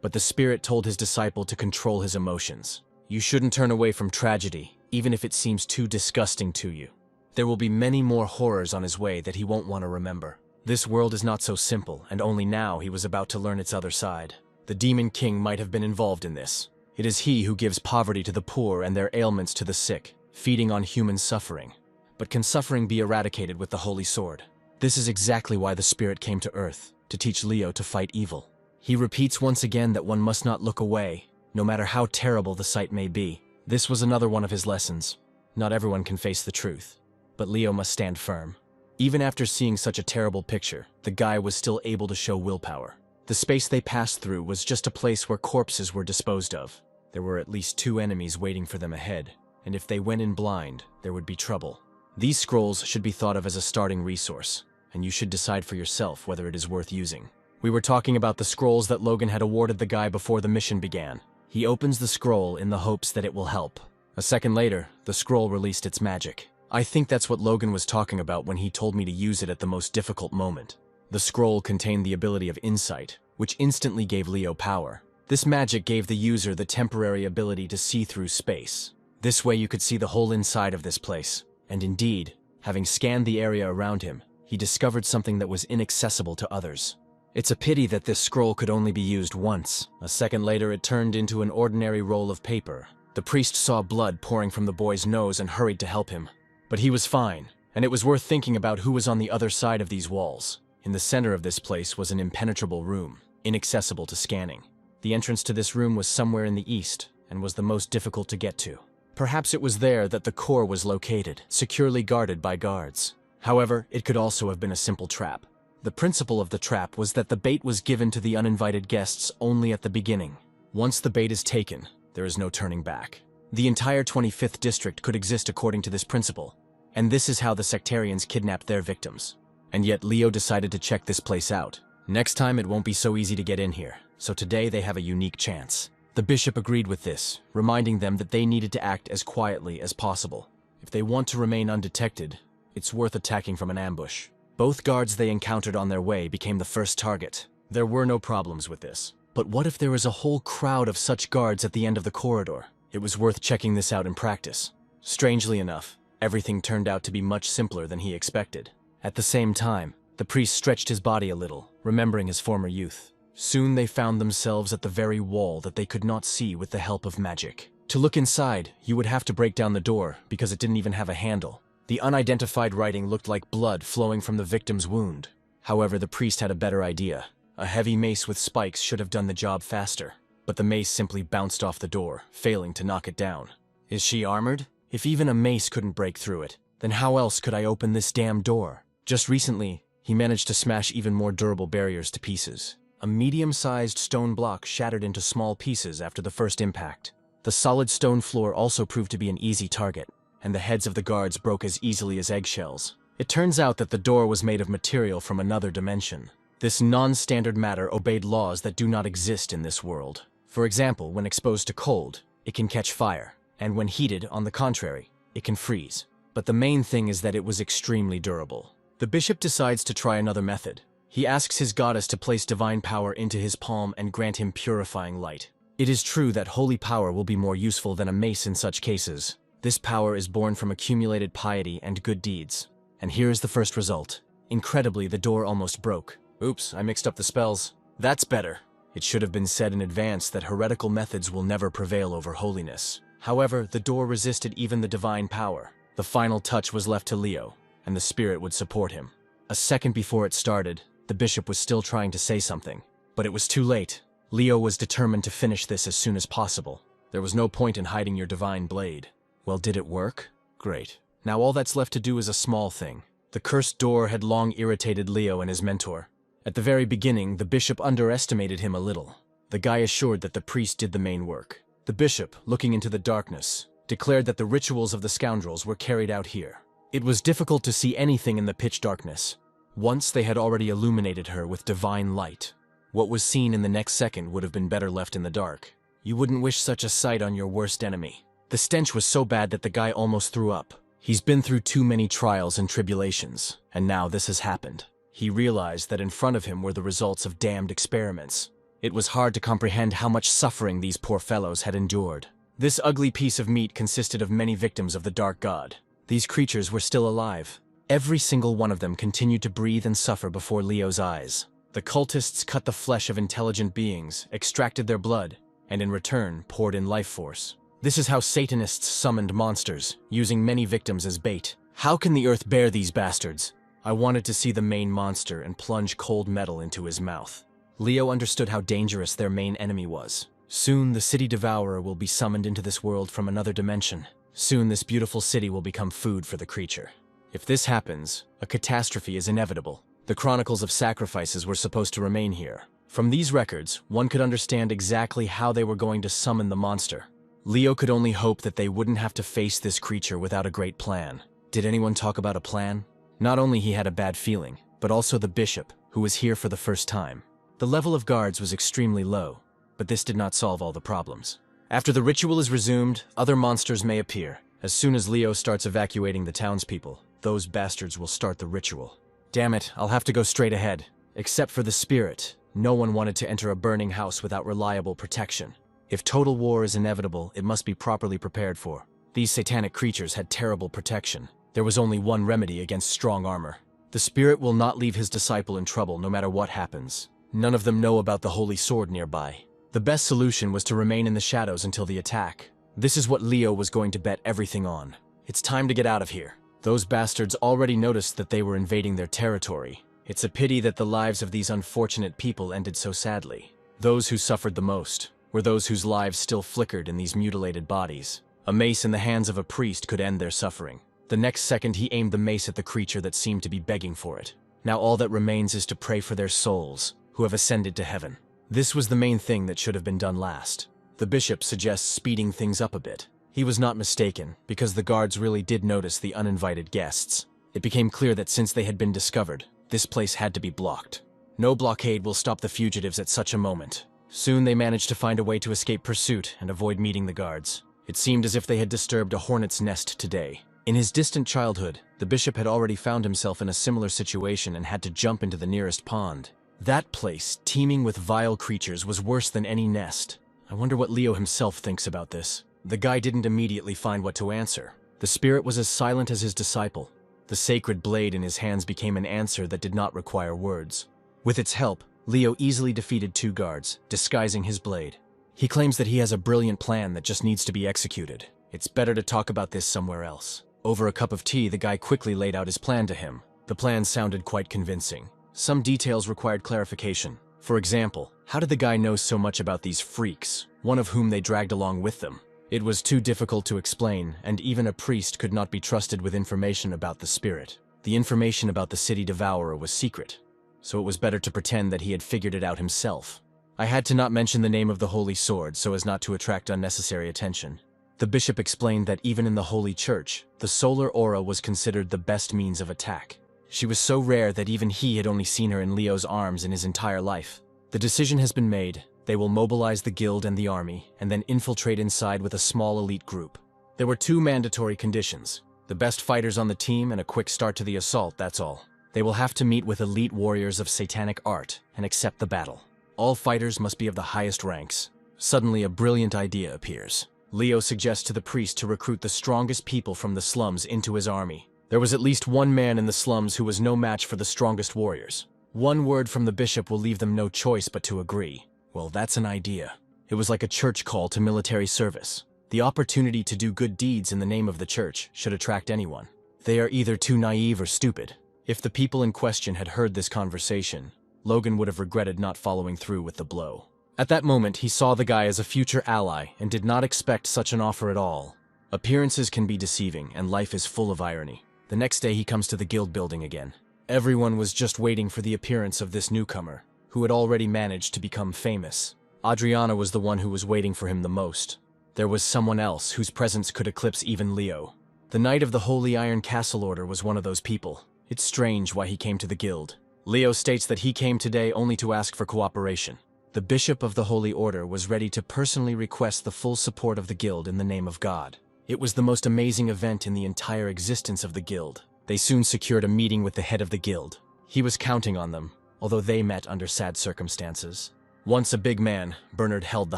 But the spirit told his disciple to control his emotions. You shouldn't turn away from tragedy, even if it seems too disgusting to you. There will be many more horrors on his way that he won't want to remember. This world is not so simple, and only now he was about to learn its other side. The Demon King might have been involved in this. It is he who gives poverty to the poor and their ailments to the sick, feeding on human suffering. But can suffering be eradicated with the Holy Sword? This is exactly why the spirit came to Earth, to teach Leo to fight evil. He repeats once again that one must not look away, no matter how terrible the sight may be. This was another one of his lessons. Not everyone can face the truth, but Leo must stand firm. Even after seeing such a terrible picture, the guy was still able to show willpower. The space they passed through was just a place where corpses were disposed of. There were at least 2 enemies waiting for them ahead, and if they went in blind, there would be trouble. These scrolls should be thought of as a starting resource, and you should decide for yourself whether it is worth using. We were talking about the scrolls that Logan had awarded the guy before the mission began. He opens the scroll in the hopes that it will help. A second later, the scroll released its magic. I think that's what Logan was talking about when he told me to use it at the most difficult moment. The scroll contained the ability of insight, which instantly gave Leo power. This magic gave the user the temporary ability to see through space. This way you could see the whole inside of this place. And indeed, having scanned the area around him, he discovered something that was inaccessible to others. It's a pity that this scroll could only be used once. A second later, it turned into an ordinary roll of paper. The priest saw blood pouring from the boy's nose and hurried to help him. But he was fine, and it was worth thinking about who was on the other side of these walls. In the center of this place was an impenetrable room, inaccessible to scanning. The entrance to this room was somewhere in the east, and was the most difficult to get to. Perhaps it was there that the core was located, securely guarded by guards. However, it could also have been a simple trap. The principle of the trap was that the bait was given to the uninvited guests only at the beginning. Once the bait is taken, there is no turning back. The entire 25th district could exist according to this principle, and this is how the sectarians kidnapped their victims. And yet Leo decided to check this place out. Next time it won't be so easy to get in here, so today they have a unique chance. The bishop agreed with this, reminding them that they needed to act as quietly as possible. If they want to remain undetected, it's worth attacking from an ambush. Both guards they encountered on their way became the first target. There were no problems with this. But what if there was a whole crowd of such guards at the end of the corridor? It was worth checking this out in practice. Strangely enough, everything turned out to be much simpler than he expected. At the same time, the priest stretched his body a little, remembering his former youth. Soon they found themselves at the very wall that they could not see with the help of magic. To look inside, you would have to break down the door because it didn't even have a handle. The unidentified writing looked like blood flowing from the victim's wound. However, the priest had a better idea. A heavy mace with spikes should have done the job faster, but the mace simply bounced off the door, failing to knock it down. Is she armored? If even a mace couldn't break through it, then how else could I open this damn door? Just recently, he managed to smash even more durable barriers to pieces. A medium-sized stone block shattered into small pieces after the first impact. The solid stone floor also proved to be an easy target, and the heads of the guards broke as easily as eggshells. It turns out that the door was made of material from another dimension. This non-standard matter obeyed laws that do not exist in this world. For example, when exposed to cold, it can catch fire, and when heated, on the contrary, it can freeze. But the main thing is that it was extremely durable. The bishop decides to try another method. He asks his goddess to place divine power into his palm and grant him purifying light. It is true that holy power will be more useful than a mace in such cases. This power is born from accumulated piety and good deeds. And here is the first result. Incredibly, the door almost broke. Oops, I mixed up the spells. That's better. It should have been said in advance that heretical methods will never prevail over holiness. However, the door resisted even the divine power. The final touch was left to Leo, and the spirit would support him. A second before it started, the bishop was still trying to say something, but it was too late. Leo was determined to finish this as soon as possible. There was no point in hiding your divine blade. Well, did it work? Great. Now all that's left to do is a small thing. The cursed door had long irritated Leo and his mentor. At the very beginning, the bishop underestimated him a little. The guy assured that the priest did the main work. The bishop, looking into the darkness, declared that the rituals of the scoundrels were carried out here. It was difficult to see anything in the pitch darkness. Once they had already illuminated her with divine light. What was seen in the next second would have been better left in the dark. You wouldn't wish such a sight on your worst enemy. The stench was so bad that the guy almost threw up. He's been through too many trials and tribulations, and now this has happened. He realized that in front of him were the results of damned experiments. It was hard to comprehend how much suffering these poor fellows had endured. This ugly piece of meat consisted of many victims of the Dark God. These creatures were still alive. Every single one of them continued to breathe and suffer before Leo's eyes. The cultists cut the flesh of intelligent beings, extracted their blood, and in return poured in life force. This is how Satanists summoned monsters, using many victims as bait. How can the earth bear these bastards? I wanted to see the main monster and plunge cold metal into his mouth. Leo understood how dangerous their main enemy was. Soon the city devourer will be summoned into this world from another dimension. Soon this beautiful city will become food for the creature. If this happens, a catastrophe is inevitable. The chronicles of sacrifices were supposed to remain here. From these records, one could understand exactly how they were going to summon the monster. Leo could only hope that they wouldn't have to face this creature without a great plan. Did anyone talk about a plan? Not only he had a bad feeling, but also the bishop, who was here for the first time. The level of guards was extremely low, but this did not solve all the problems. After the ritual is resumed, other monsters may appear. As soon as Leo starts evacuating the townspeople, those bastards will start the ritual. Damn it, I'll have to go straight ahead. Except for the spirit, no one wanted to enter a burning house without reliable protection. If total war is inevitable, it must be properly prepared for. These satanic creatures had terrible protection. There was only one remedy against strong armor. The spirit will not leave his disciple in trouble no matter what happens. None of them know about the holy sword nearby. The best solution was to remain in the shadows until the attack. This is what Leo was going to bet everything on. It's time to get out of here. Those bastards already noticed that they were invading their territory. It's a pity that the lives of these unfortunate people ended so sadly. Those who suffered the most were those whose lives still flickered in these mutilated bodies. A mace in the hands of a priest could end their suffering. The next second he aimed the mace at the creature that seemed to be begging for it. Now all that remains is to pray for their souls, who have ascended to heaven. This was the main thing that should have been done last. The bishop suggests speeding things up a bit. He was not mistaken, because the guards really did notice the uninvited guests. It became clear that since they had been discovered, this place had to be blocked. No blockade will stop the fugitives at such a moment. Soon they managed to find a way to escape pursuit and avoid meeting the guards. It seemed as if they had disturbed a hornet's nest today. In his distant childhood, the bishop had already found himself in a similar situation and had to jump into the nearest pond. That place, teeming with vile creatures, was worse than any nest. I wonder what Leo himself thinks about this. The guy didn't immediately find what to answer. The spirit was as silent as his disciple. The sacred blade in his hands became an answer that did not require words. With its help, Leo easily defeated 2 guards, disguising his blade. He claims that he has a brilliant plan that just needs to be executed. It's better to talk about this somewhere else. Over a cup of tea, the guy quickly laid out his plan to him. The plan sounded quite convincing. Some details required clarification. For example, how did the guy know so much about these freaks, one of whom they dragged along with them? It was too difficult to explain, and even a priest could not be trusted with information about the spirit. The information about the city devourer was secret, so it was better to pretend that he had figured it out himself. I had to not mention the name of the holy sword so as not to attract unnecessary attention. The bishop explained that even in the holy church, the solar aura was considered the best means of attack. She was so rare that even he had only seen her in Leo's arms in his entire life. The decision has been made. They will mobilize the guild and the army, and then infiltrate inside with a small elite group. There were 2 mandatory conditions: the best fighters on the team and a quick start to the assault, that's all. They will have to meet with elite warriors of satanic art and accept the battle. All fighters must be of the highest ranks. Suddenly a brilliant idea appears. Leo suggests to the priest to recruit the strongest people from the slums into his army. There was at least one man in the slums who was no match for the strongest warriors. One word from the bishop will leave them no choice but to agree. Well, that's an idea. It was like a church call to military service. The opportunity to do good deeds in the name of the church should attract anyone. They are either too naive or stupid. If the people in question had heard this conversation, Logan would have regretted not following through with the blow. At that moment, he saw the guy as a future ally and did not expect such an offer at all. Appearances can be deceiving, and life is full of irony. The next day, he comes to the guild building again. Everyone was just waiting for the appearance of this newcomer, who had already managed to become famous. Adriana was the one who was waiting for him the most. There was someone else whose presence could eclipse even Leo. The Knight of the Holy Iron Castle Order was one of those people. It's strange why he came to the guild. Leo states that he came today only to ask for cooperation. The Bishop of the Holy Order was ready to personally request the full support of the guild in the name of God. It was the most amazing event in the entire existence of the guild. They soon secured a meeting with the head of the guild. He was counting on them, although they met under sad circumstances. Once a big man, Bernard held the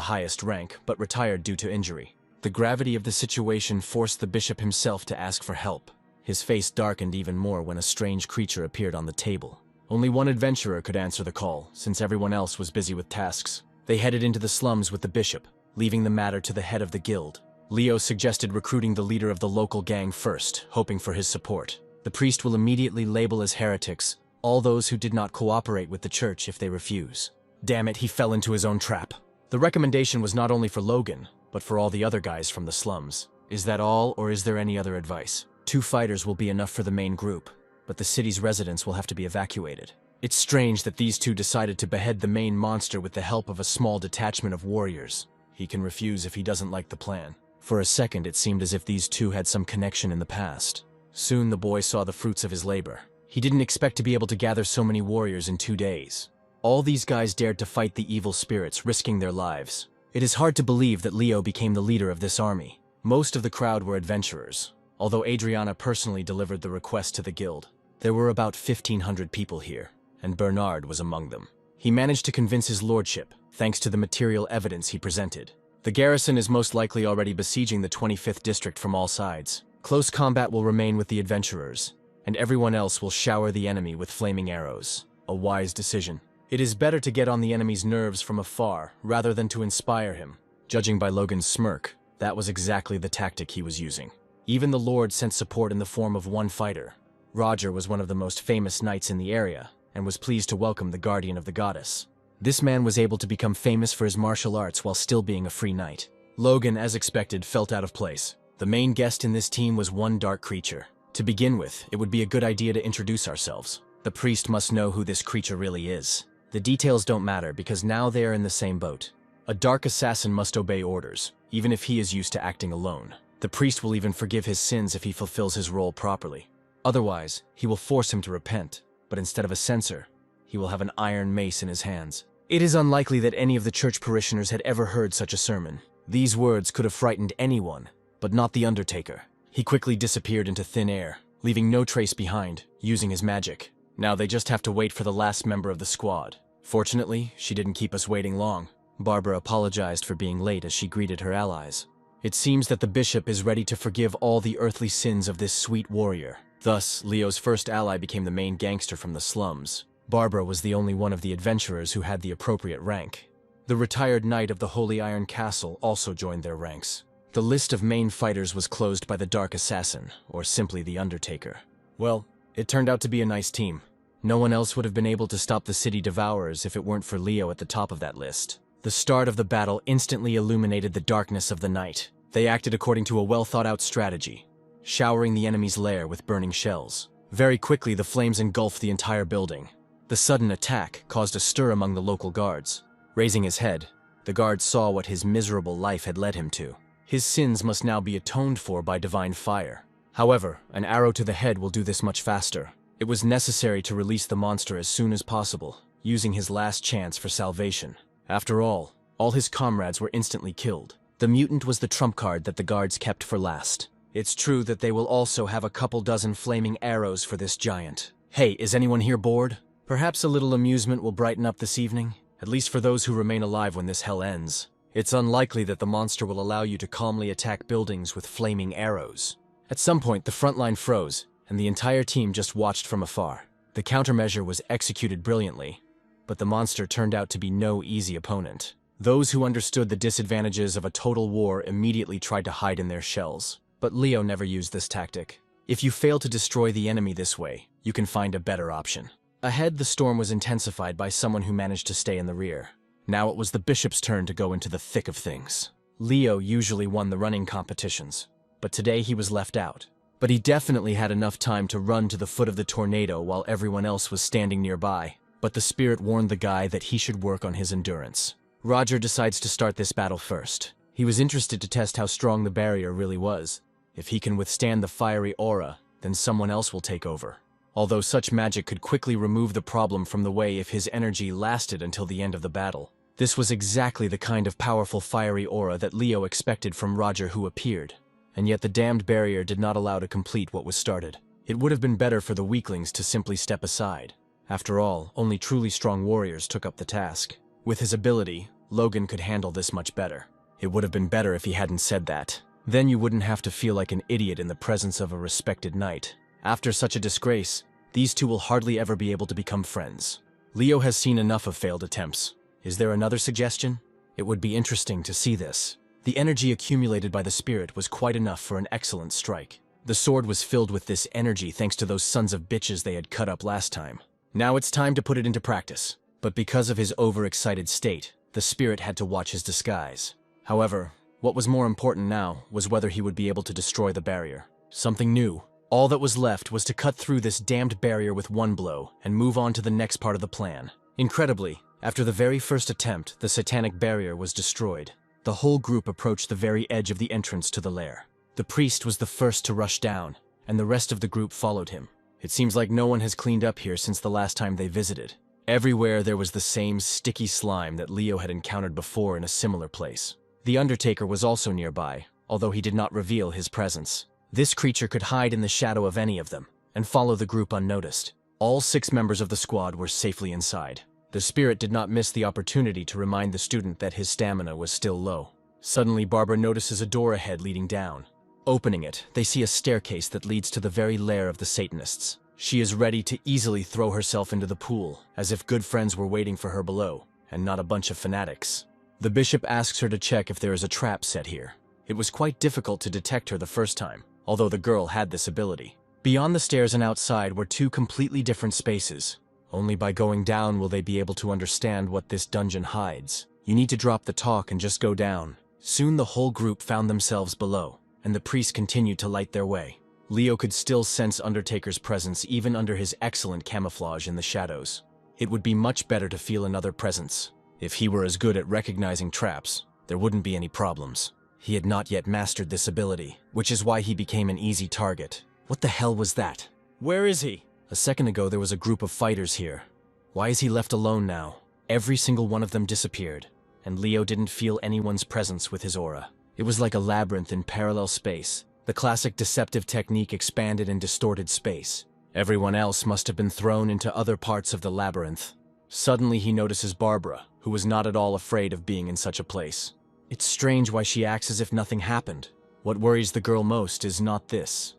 highest rank, but retired due to injury. The gravity of the situation forced the bishop himself to ask for help. His face darkened even more when a strange creature appeared on the table. Only one adventurer could answer the call, since everyone else was busy with tasks. They headed into the slums with the bishop, leaving the matter to the head of the guild. Leo suggested recruiting the leader of the local gang first, hoping for his support. The priest will immediately label as heretics all those who did not cooperate with the church if they refuse. Damn it, he fell into his own trap. The recommendation was not only for Logan, but for all the other guys from the slums. Is that all, or is there any other advice? 2 fighters will be enough for the main group, but the city's residents will have to be evacuated. It's strange that these 2 decided to behead the main monster with the help of a small detachment of warriors. He can refuse if he doesn't like the plan. For a second, it seemed as if these 2 had some connection in the past. Soon the boy saw the fruits of his labor. He didn't expect to be able to gather so many warriors in 2 days. All these guys dared to fight the evil spirits, risking their lives. It is hard to believe that Leo became the leader of this army. Most of the crowd were adventurers, although Adriana personally delivered the request to the guild. There were about 1,500 people here, and Bernard was among them. He managed to convince his lordship, thanks to the material evidence he presented. The garrison is most likely already besieging the 25th district from all sides. Close combat will remain with the adventurers, and everyone else will shower the enemy with flaming arrows. A wise decision. It is better to get on the enemy's nerves from afar, rather than to inspire him. Judging by Logan's smirk, that was exactly the tactic he was using. Even the Lord sent support in the form of 1 fighter. Roger was one of the most famous knights in the area, and was pleased to welcome the guardian of the goddess. This man was able to become famous for his martial arts while still being a free knight. Logan, as expected, felt out of place. The main guest in this team was 1 dark creature. To begin with, it would be a good idea to introduce ourselves. The priest must know who this creature really is. The details don't matter because now they are in the same boat. A dark assassin must obey orders, even if he is used to acting alone. The priest will even forgive his sins if he fulfills his role properly. Otherwise, he will force him to repent, but instead of a censer, he will have an iron mace in his hands. It is unlikely that any of the church parishioners had ever heard such a sermon. These words could have frightened anyone, but not the Undertaker. He quickly disappeared into thin air, leaving no trace behind, using his magic. Now they just have to wait for the last member of the squad. Fortunately, she didn't keep us waiting long. Barbara apologized for being late as she greeted her allies. It seems that the bishop is ready to forgive all the earthly sins of this sweet warrior. Thus, Leo's first ally became the main gangster from the slums. Barbara was the only one of the adventurers who had the appropriate rank. The retired knight of the Holy Iron Castle also joined their ranks. The list of main fighters was closed by the Dark Assassin, or simply the Undertaker. Well, it turned out to be a nice team. No one else would have been able to stop the city devourers if it weren't for Leo at the top of that list. The start of the battle instantly illuminated the darkness of the night. They acted according to a well-thought-out strategy, showering the enemy's lair with burning shells. Very quickly, the flames engulfed the entire building. The sudden attack caused a stir among the local guards. Raising his head, the guard saw what his miserable life had led him to. His sins must now be atoned for by divine fire. However, an arrow to the head will do this much faster. It was necessary to release the monster as soon as possible, using his last chance for salvation. After all his comrades were instantly killed. The mutant was the trump card that the guards kept for last. It's true that they will also have a couple dozen flaming arrows for this giant. Hey, is anyone here bored? Perhaps a little amusement will brighten up this evening, at least for those who remain alive when this hell ends. It's unlikely that the monster will allow you to calmly attack buildings with flaming arrows. At some point, the front line froze, and the entire team just watched from afar. The countermeasure was executed brilliantly, but the monster turned out to be no easy opponent. Those who understood the disadvantages of a total war immediately tried to hide in their shells. But Leo never used this tactic. If you fail to destroy the enemy this way, you can find a better option. Ahead, the storm was intensified by someone who managed to stay in the rear. Now it was the bishop's turn to go into the thick of things. Leo usually won the running competitions, but today he was left out. But he definitely had enough time to run to the foot of the tornado while everyone else was standing nearby. But the spirit warned the guy that he should work on his endurance. Roger decides to start this battle first. He was interested to test how strong the barrier really was. If he can withstand the fiery aura, then someone else will take over. Although such magic could quickly remove the problem from the way if his energy lasted until the end of the battle. This was exactly the kind of powerful fiery aura that Leo expected from Roger who appeared. And yet the damned barrier did not allow to complete what was started. It would have been better for the weaklings to simply step aside. After all, only truly strong warriors took up the task. With his ability, Logan could handle this much better. It would have been better if he hadn't said that. Then you wouldn't have to feel like an idiot in the presence of a respected knight. After such a disgrace, these two will hardly ever be able to become friends. Leo has seen enough of failed attempts. Is there another suggestion? It would be interesting to see this. The energy accumulated by the spirit was quite enough for an excellent strike. The sword was filled with this energy thanks to those sons of bitches they had cut up last time. Now it's time to put it into practice. But because of his overexcited state, the spirit had to watch his disguise. However, what was more important now was whether he would be able to destroy the barrier. Something new. All that was left was to cut through this damned barrier with one blow and move on to the next part of the plan. Incredibly, after the very first attempt, the satanic barrier was destroyed. The whole group approached the very edge of the entrance to the lair. The priest was the first to rush down, and the rest of the group followed him. It seems like no one has cleaned up here since the last time they visited. Everywhere there was the same sticky slime that Leo had encountered before in a similar place. The Undertaker was also nearby, although he did not reveal his presence. This creature could hide in the shadow of any of them and follow the group unnoticed. All 6 members of the squad were safely inside. The spirit did not miss the opportunity to remind the student that his stamina was still low. Suddenly, Barbara notices a door ahead leading down. Opening it, they see a staircase that leads to the very lair of the Satanists. She is ready to easily throw herself into the pool, as if good friends were waiting for her below, and not a bunch of fanatics. The bishop asks her to check if there is a trap set here. It was quite difficult to detect her the first time, although the girl had this ability. Beyond the stairs and outside were 2 completely different spaces. Only by going down will they be able to understand what this dungeon hides. You need to drop the talk and just go down. Soon the whole group found themselves below, and the priests continued to light their way. Leo could still sense Undertaker's presence even under his excellent camouflage in the shadows. It would be much better to feel another presence. If he were as good at recognizing traps, there wouldn't be any problems. He had not yet mastered this ability, which is why he became an easy target. What the hell was that? Where is he? A second ago there was a group of fighters here. Why is he left alone now? Every single one of them disappeared, and Leo didn't feel anyone's presence with his aura. It was like a labyrinth in parallel space. The classic deceptive technique expanded and distorted space. Everyone else must have been thrown into other parts of the labyrinth. Suddenly he notices Barbara, who was not at all afraid of being in such a place. It's strange why she acts as if nothing happened. What worries the girl most is not this,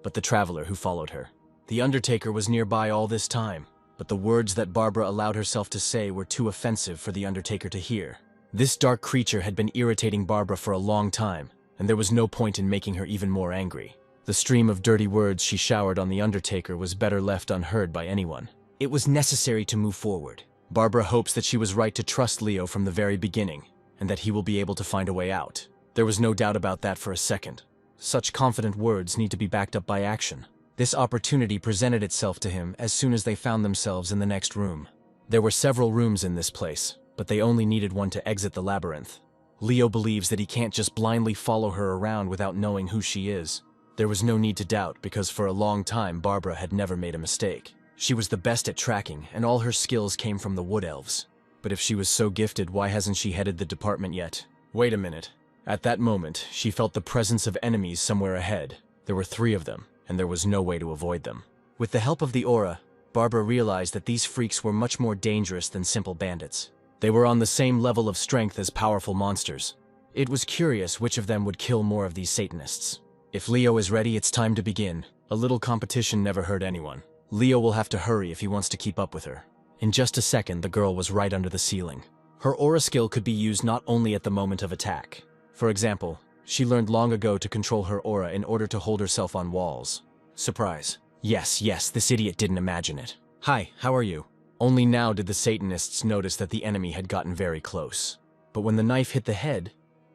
but the traveler who followed her. The Undertaker was nearby all this time, but the words that Barbara allowed herself to say were too offensive for the Undertaker to hear. This dark creature had been irritating Barbara for a long time, and there was no point in making her even more angry. The stream of dirty words she showered on the Undertaker was better left unheard by anyone. It was necessary to move forward. Barbara hopes that she was right to trust Leo from the very beginning, and that he will be able to find a way out. There was no doubt about that for a second. Such confident words need to be backed up by action. This opportunity presented itself to him as soon as they found themselves in the next room. There were several rooms in this place, but they only needed one to exit the labyrinth. Leo believes that he can't just blindly follow her around without knowing who she is. There was no need to doubt because for a long time Barbara had never made a mistake. She was the best at tracking, and all her skills came from the Wood Elves. But if she was so gifted, why hasn't she headed the department yet? Wait a minute. At that moment, she felt the presence of enemies somewhere ahead. There were 3 of them, and there was no way to avoid them. With the help of the aura, Barbara realized that these freaks were much more dangerous than simple bandits. They were on the same level of strength as powerful monsters. It was curious which of them would kill more of these Satanists. If Leo is ready, it's time to begin. A little competition never hurt anyone. Leo will have to hurry if he wants to keep up with her. In just a second, the girl was right under the ceiling. Her aura skill could be used not only at the moment of attack. For example, she learned long ago to control her aura in order to hold herself on walls. Surprise. Yes, this idiot didn't imagine it. Hi, how are you? Only now did the Satanists notice that the enemy had gotten very close. But when the knife hit the head,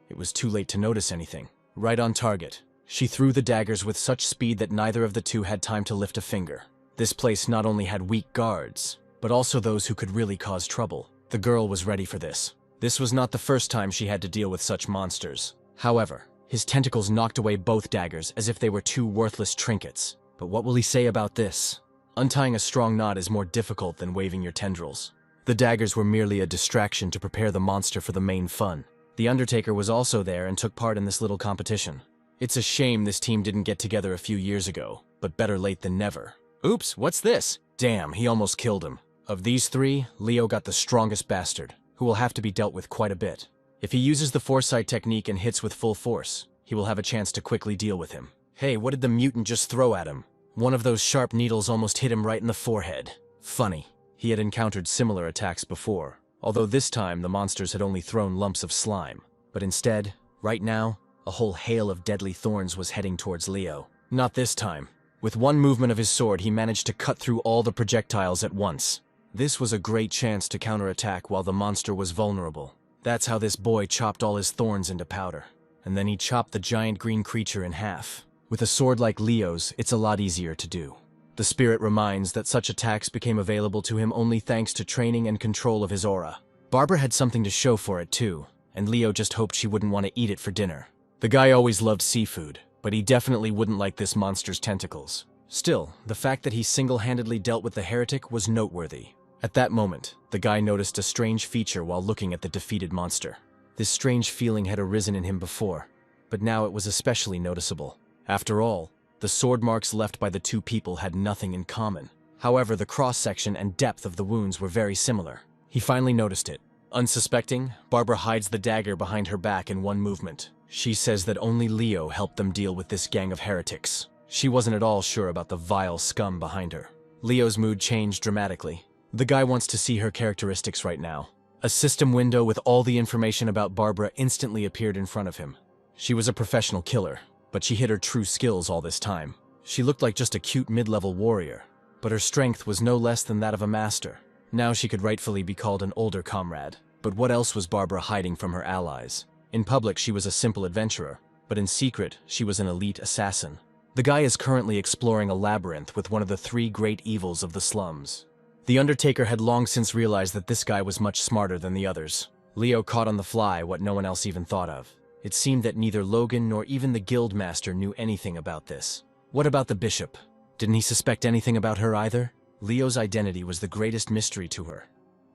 it was too late to notice anything. Right on target. She threw the daggers with such speed that neither of the two had time to lift a finger. This place not only had weak guards, but also those who could really cause trouble. The girl was ready for this. This was not the first time she had to deal with such monsters. However, his tentacles knocked away both daggers as if they were 2 worthless trinkets. But what will he say about this? Untying a strong knot is more difficult than waving your tendrils. The daggers were merely a distraction to prepare the monster for the main fun. The Undertaker was also there and took part in this little competition. It's a shame this team didn't get together a few years ago, but better late than never. Oops, what's this? Damn, he almost killed him. Of these three, Leo got the strongest bastard, who will have to be dealt with quite a bit. If he uses the foresight technique and hits with full force, he will have a chance to quickly deal with him. Hey, what did the mutant just throw at him? One of those sharp needles almost hit him right in the forehead. Funny. He had encountered similar attacks before, although this time the monsters had only thrown lumps of slime. But instead, right now, a whole hail of deadly thorns was heading towards Leo. Not this time. With one movement of his sword, he managed to cut through all the projectiles at once. This was a great chance to counterattack while the monster was vulnerable. That's how this boy chopped all his thorns into powder. And then he chopped the giant green creature in half. With a sword like Leo's, it's a lot easier to do. The spirit reminds that such attacks became available to him only thanks to training and control of his aura. Barbara had something to show for it too, and Leo just hoped she wouldn't want to eat it for dinner. The guy always loved seafood, but he definitely wouldn't like this monster's tentacles. Still, the fact that he single-handedly dealt with the heretic was noteworthy. At that moment, the guy noticed a strange feature while looking at the defeated monster. This strange feeling had arisen in him before, but now it was especially noticeable. After all, the sword marks left by the two people had nothing in common. However, the cross-section and depth of the wounds were very similar. He finally noticed it. Unsuspecting, Barbara hides the dagger behind her back in one movement. She says that only Leo helped them deal with this gang of heretics. She wasn't at all sure about the vile scum behind her. Leo's mood changed dramatically. The guy wants to see her characteristics right now. A system window with all the information about Barbara instantly appeared in front of him. She was a professional killer, but she hid her true skills all this time. She looked like just a cute mid-level warrior, but her strength was no less than that of a master. Now she could rightfully be called an older comrade. But what else was Barbara hiding from her allies? In public, she was a simple adventurer, but in secret, she was an elite assassin. The guy is currently exploring a labyrinth with one of the three great evils of the slums. The Undertaker had long since realized that this guy was much smarter than the others. Leo caught on the fly what no one else even thought of. It seemed that neither Logan nor even the guildmaster knew anything about this. What about the bishop? Didn't he suspect anything about her either? Leo's identity was the greatest mystery to her.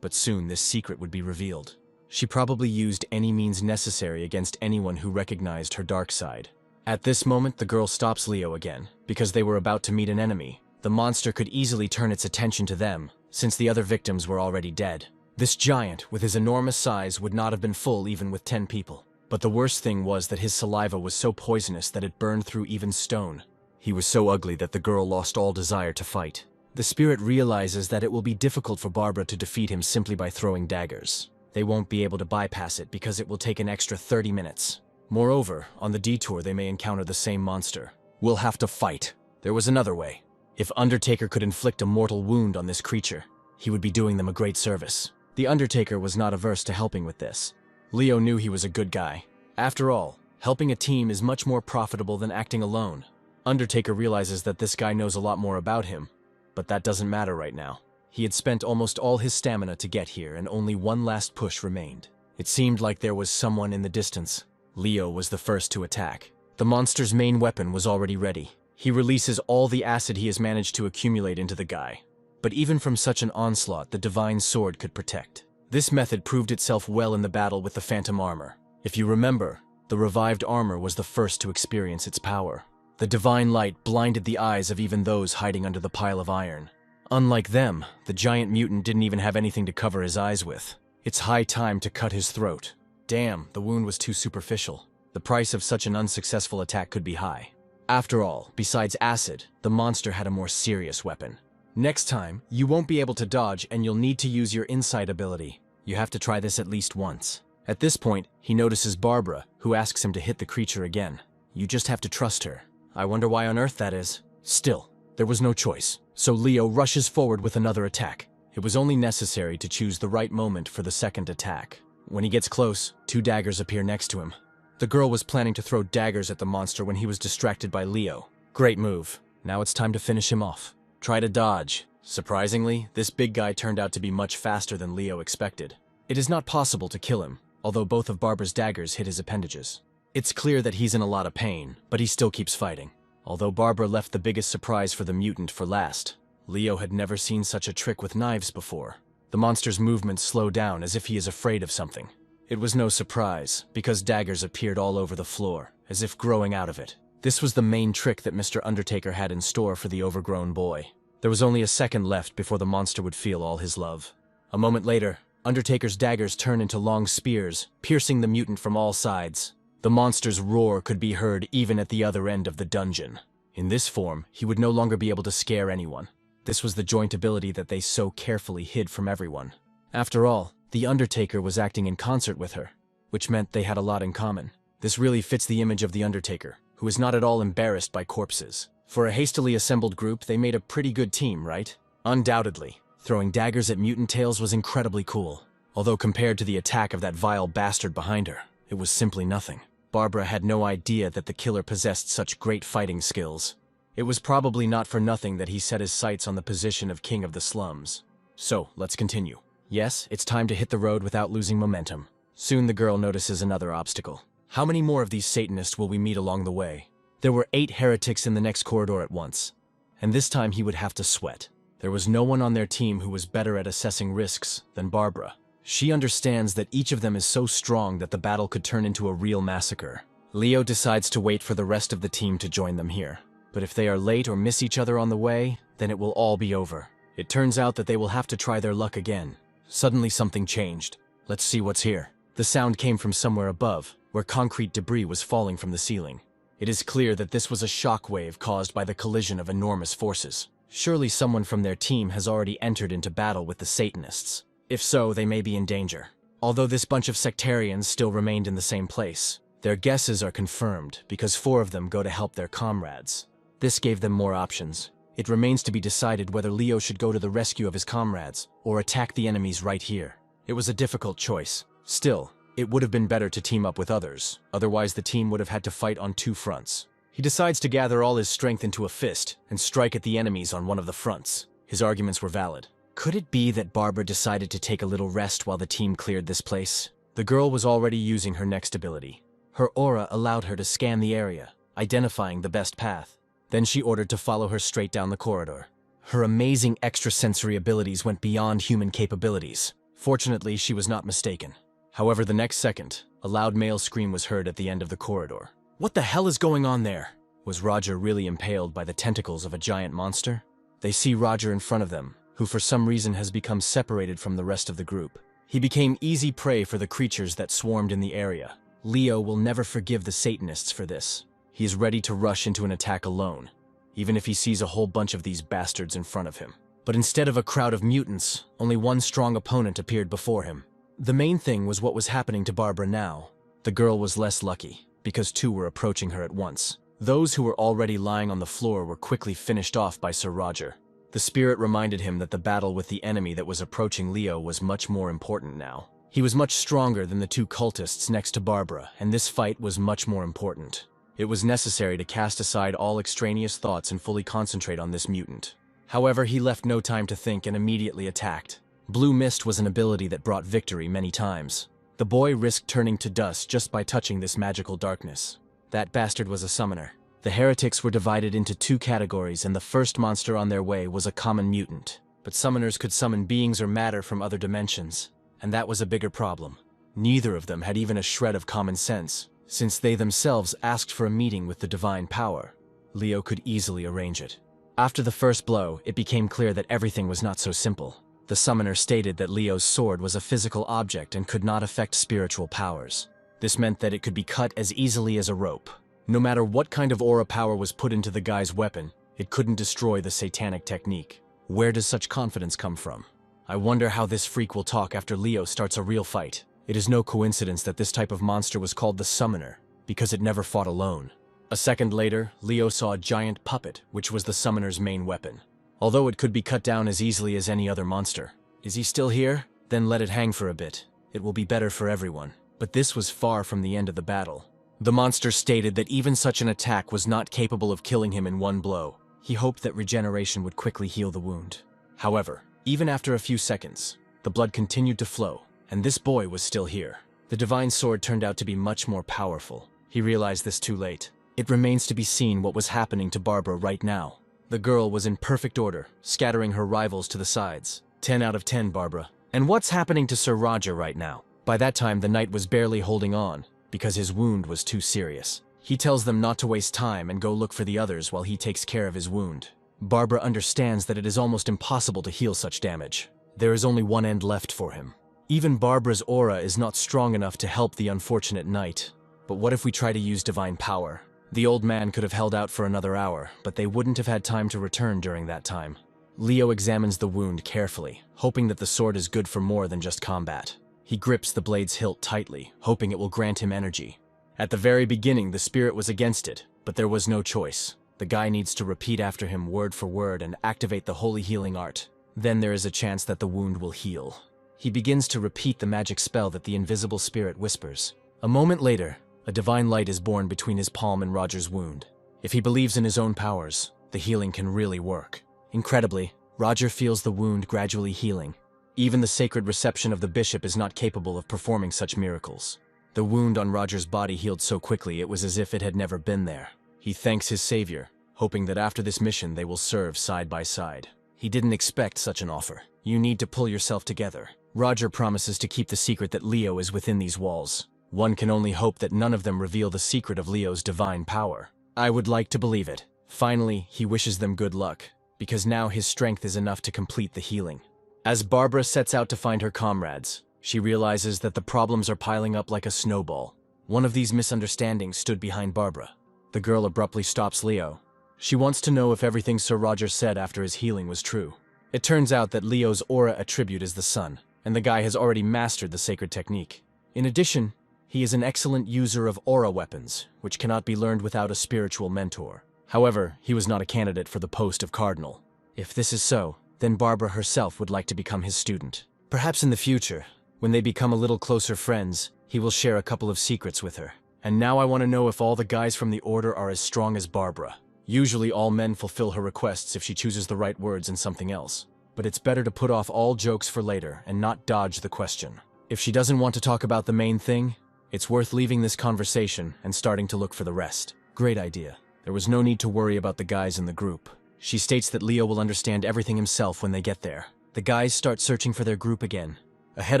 But soon this secret would be revealed. She probably used any means necessary against anyone who recognized her dark side. At this moment, the girl stops Leo again, because they were about to meet an enemy. The monster could easily turn its attention to them, since the other victims were already dead. This giant, with his enormous size, would not have been full even with 10 people. But the worst thing was that his saliva was so poisonous that it burned through even stone. He was so ugly that the girl lost all desire to fight. The spirit realizes that it will be difficult for Barbara to defeat him simply by throwing daggers. They won't be able to bypass it because it will take an extra 30 minutes. Moreover, on the detour they may encounter the same monster. We'll have to fight. There was another way. If Undertaker could inflict a mortal wound on this creature, he would be doing them a great service. The Undertaker was not averse to helping with this. Leo knew he was a good guy. After all, helping a team is much more profitable than acting alone. Undertaker realizes that this guy knows a lot more about him, but that doesn't matter right now. He had spent almost all his stamina to get here, and only one last push remained. It seemed like there was someone in the distance. Leo was the first to attack. The monster's main weapon was already ready. He releases all the acid he has managed to accumulate into the guy. But even from such an onslaught, the divine sword could protect. This method proved itself well in the battle with the phantom armor. If you remember, the revived armor was the first to experience its power. The divine light blinded the eyes of even those hiding under the pile of iron. Unlike them, the giant mutant didn't even have anything to cover his eyes with. It's high time to cut his throat. Damn, the wound was too superficial. The price of such an unsuccessful attack could be high. After all, besides acid, the monster had a more serious weapon. Next time, you won't be able to dodge and you'll need to use your insight ability. You have to try this at least once. At this point, he notices Barbara, who asks him to hit the creature again. You just have to trust her. I wonder why on earth that is. Still, there was no choice, so Leo rushes forward with another attack. It was only necessary to choose the right moment for the second attack. When he gets close, 2 daggers appear next to him. The girl was planning to throw daggers at the monster when he was distracted by Leo. Great move. Now it's time to finish him off. Try to dodge. Surprisingly, this big guy turned out to be much faster than Leo expected. It is not possible to kill him, although both of Barbara's daggers hit his appendages. It's clear that he's in a lot of pain, but he still keeps fighting. Although Barbara left the biggest surprise for the mutant for last. Leo had never seen such a trick with knives before. The monster's movements slow down as if he is afraid of something. It was no surprise, because daggers appeared all over the floor, as if growing out of it. This was the main trick that Mr. Undertaker had in store for the overgrown boy. There was only a second left before the monster would feel all his love. A moment later, Undertaker's daggers turned into long spears, piercing the mutant from all sides. The monster's roar could be heard even at the other end of the dungeon. In this form, he would no longer be able to scare anyone. This was the joint ability that they so carefully hid from everyone. After all, the Undertaker was acting in concert with her, which meant they had a lot in common. This really fits the image of the Undertaker, who is not at all embarrassed by corpses. For a hastily assembled group, they made a pretty good team, right? Undoubtedly, throwing daggers at mutant tails was incredibly cool. Although compared to the attack of that vile bastard behind her, it was simply nothing. Barbara had no idea that the killer possessed such great fighting skills. It was probably not for nothing that he set his sights on the position of King of the Slums. So, let's continue. Yes, it's time to hit the road without losing momentum. Soon the girl notices another obstacle. How many more of these Satanists will we meet along the way? There were 8 heretics in the next corridor at once, and this time he would have to sweat. There was no one on their team who was better at assessing risks than Barbara. She understands that each of them is so strong that the battle could turn into a real massacre. Leo decides to wait for the rest of the team to join them here. But if they are late or miss each other on the way, then it will all be over. It turns out that they will have to try their luck again. Suddenly something changed. Let's see what's here. The sound came from somewhere above, where concrete debris was falling from the ceiling. It is clear that this was a shockwave caused by the collision of enormous forces. Surely someone from their team has already entered into battle with the Satanists. If so, they may be in danger. Although this bunch of sectarians still remained in the same place, their guesses are confirmed because 4 of them go to help their comrades. This gave them more options. It remains to be decided whether Leo should go to the rescue of his comrades or attack the enemies right here. It was a difficult choice. Still, it would have been better to team up with others, otherwise the team would have had to fight on 2 fronts. He decides to gather all his strength into a fist and strike at the enemies on one of the fronts. His arguments were valid. Could it be that Barbara decided to take a little rest while the team cleared this place? The girl was already using her next ability. Her aura allowed her to scan the area, identifying the best path. Then she ordered to follow her straight down the corridor. Her amazing extrasensory abilities went beyond human capabilities. Fortunately, she was not mistaken. However, the next second, a loud male scream was heard at the end of the corridor. What the hell is going on there? Was Roger really impaled by the tentacles of a giant monster? They see Roger in front of them, who for some reason has become separated from the rest of the group. He became easy prey for the creatures that swarmed in the area. Leo will never forgive the Satanists for this. He is ready to rush into an attack alone, even if he sees a whole bunch of these bastards in front of him. But instead of a crowd of mutants, only one strong opponent appeared before him. The main thing was what was happening to Barbara now. The girl was less lucky, because 2 were approaching her at once. Those who were already lying on the floor were quickly finished off by Sir Roger. The spirit reminded him that the battle with the enemy that was approaching Leo was much more important now. He was much stronger than the 2 cultists next to Barbara, and this fight was much more important. It was necessary to cast aside all extraneous thoughts and fully concentrate on this mutant. However, he left no time to think and immediately attacked. Blue Mist was an ability that brought victory many times. The boy risked turning to dust just by touching this magical darkness. That bastard was a summoner. The heretics were divided into 2 categories, and the first monster on their way was a common mutant. But summoners could summon beings or matter from other dimensions, and that was a bigger problem. Neither of them had even a shred of common sense. Since they themselves asked for a meeting with the divine power, Leo could easily arrange it. After the first blow, it became clear that everything was not so simple. The summoner stated that Leo's sword was a physical object and could not affect spiritual powers. This meant that it could be cut as easily as a rope. No matter what kind of aura power was put into the guy's weapon, it couldn't destroy the satanic technique. Where does such confidence come from? I wonder how this freak will talk after Leo starts a real fight. It is no coincidence that this type of monster was called the Summoner, because it never fought alone. A second later, Leo saw a giant puppet, which was the Summoner's main weapon. Although it could be cut down as easily as any other monster. Is he still here? Then let it hang for a bit. It will be better for everyone. But this was far from the end of the battle. The monster stated that even such an attack was not capable of killing him in one blow. He hoped that regeneration would quickly heal the wound. However, even after a few seconds, the blood continued to flow, and this boy was still here. The divine sword turned out to be much more powerful. He realized this too late. It remains to be seen what was happening to Barbara right now. The girl was in perfect order, scattering her rivals to the sides. 10 out of 10, Barbara. And what's happening to Sir Roger right now? By that time, the knight was barely holding on, because his wound was too serious. He tells them not to waste time and go look for the others while he takes care of his wound. Barbara understands that it is almost impossible to heal such damage. There is only one end left for him. Even Barbara's aura is not strong enough to help the unfortunate knight. But what if we try to use divine power? The old man could have held out for another hour, but they wouldn't have had time to return during that time. Leo examines the wound carefully, hoping that the sword is good for more than just combat. He grips the blade's hilt tightly, hoping it will grant him energy. At the very beginning, the spirit was against it, but there was no choice. The guy needs to repeat after him word for word and activate the holy healing art. Then there is a chance that the wound will heal. He begins to repeat the magic spell that the invisible spirit whispers. A moment later, a divine light is born between his palm and Roger's wound. If he believes in his own powers, the healing can really work. Incredibly, Roger feels the wound gradually healing. Even the sacred reception of the bishop is not capable of performing such miracles. The wound on Roger's body healed so quickly it was as if it had never been there. He thanks his savior, hoping that after this mission they will serve side by side. He didn't expect such an offer. You need to pull yourself together. Roger promises to keep the secret that Leo is within these walls. One can only hope that none of them reveal the secret of Leo's divine power. I would like to believe it. Finally, he wishes them good luck, because now his strength is enough to complete the healing. As Barbara sets out to find her comrades, she realizes that the problems are piling up like a snowball. One of these misunderstandings stood behind Barbara. The girl abruptly stops Leo. She wants to know if everything Sir Roger said after his healing was true. It turns out that Leo's aura attribute is the sun, and the guy has already mastered the sacred technique. In addition, he is an excellent user of aura weapons, which cannot be learned without a spiritual mentor. However, he was not a candidate for the post of cardinal. If this is so, then Barbara herself would like to become his student. Perhaps in the future, when they become a little closer friends, he will share a couple of secrets with her. And now I want to know if all the guys from the Order are as strong as Barbara. Usually all men fulfill her requests if she chooses the right words and something else. But it's better to put off all jokes for later and not dodge the question. If she doesn't want to talk about the main thing, it's worth leaving this conversation and starting to look for the rest. Great idea. There was no need to worry about the guys in the group. She states that Leo will understand everything himself when they get there. The guys start searching for their group again. Ahead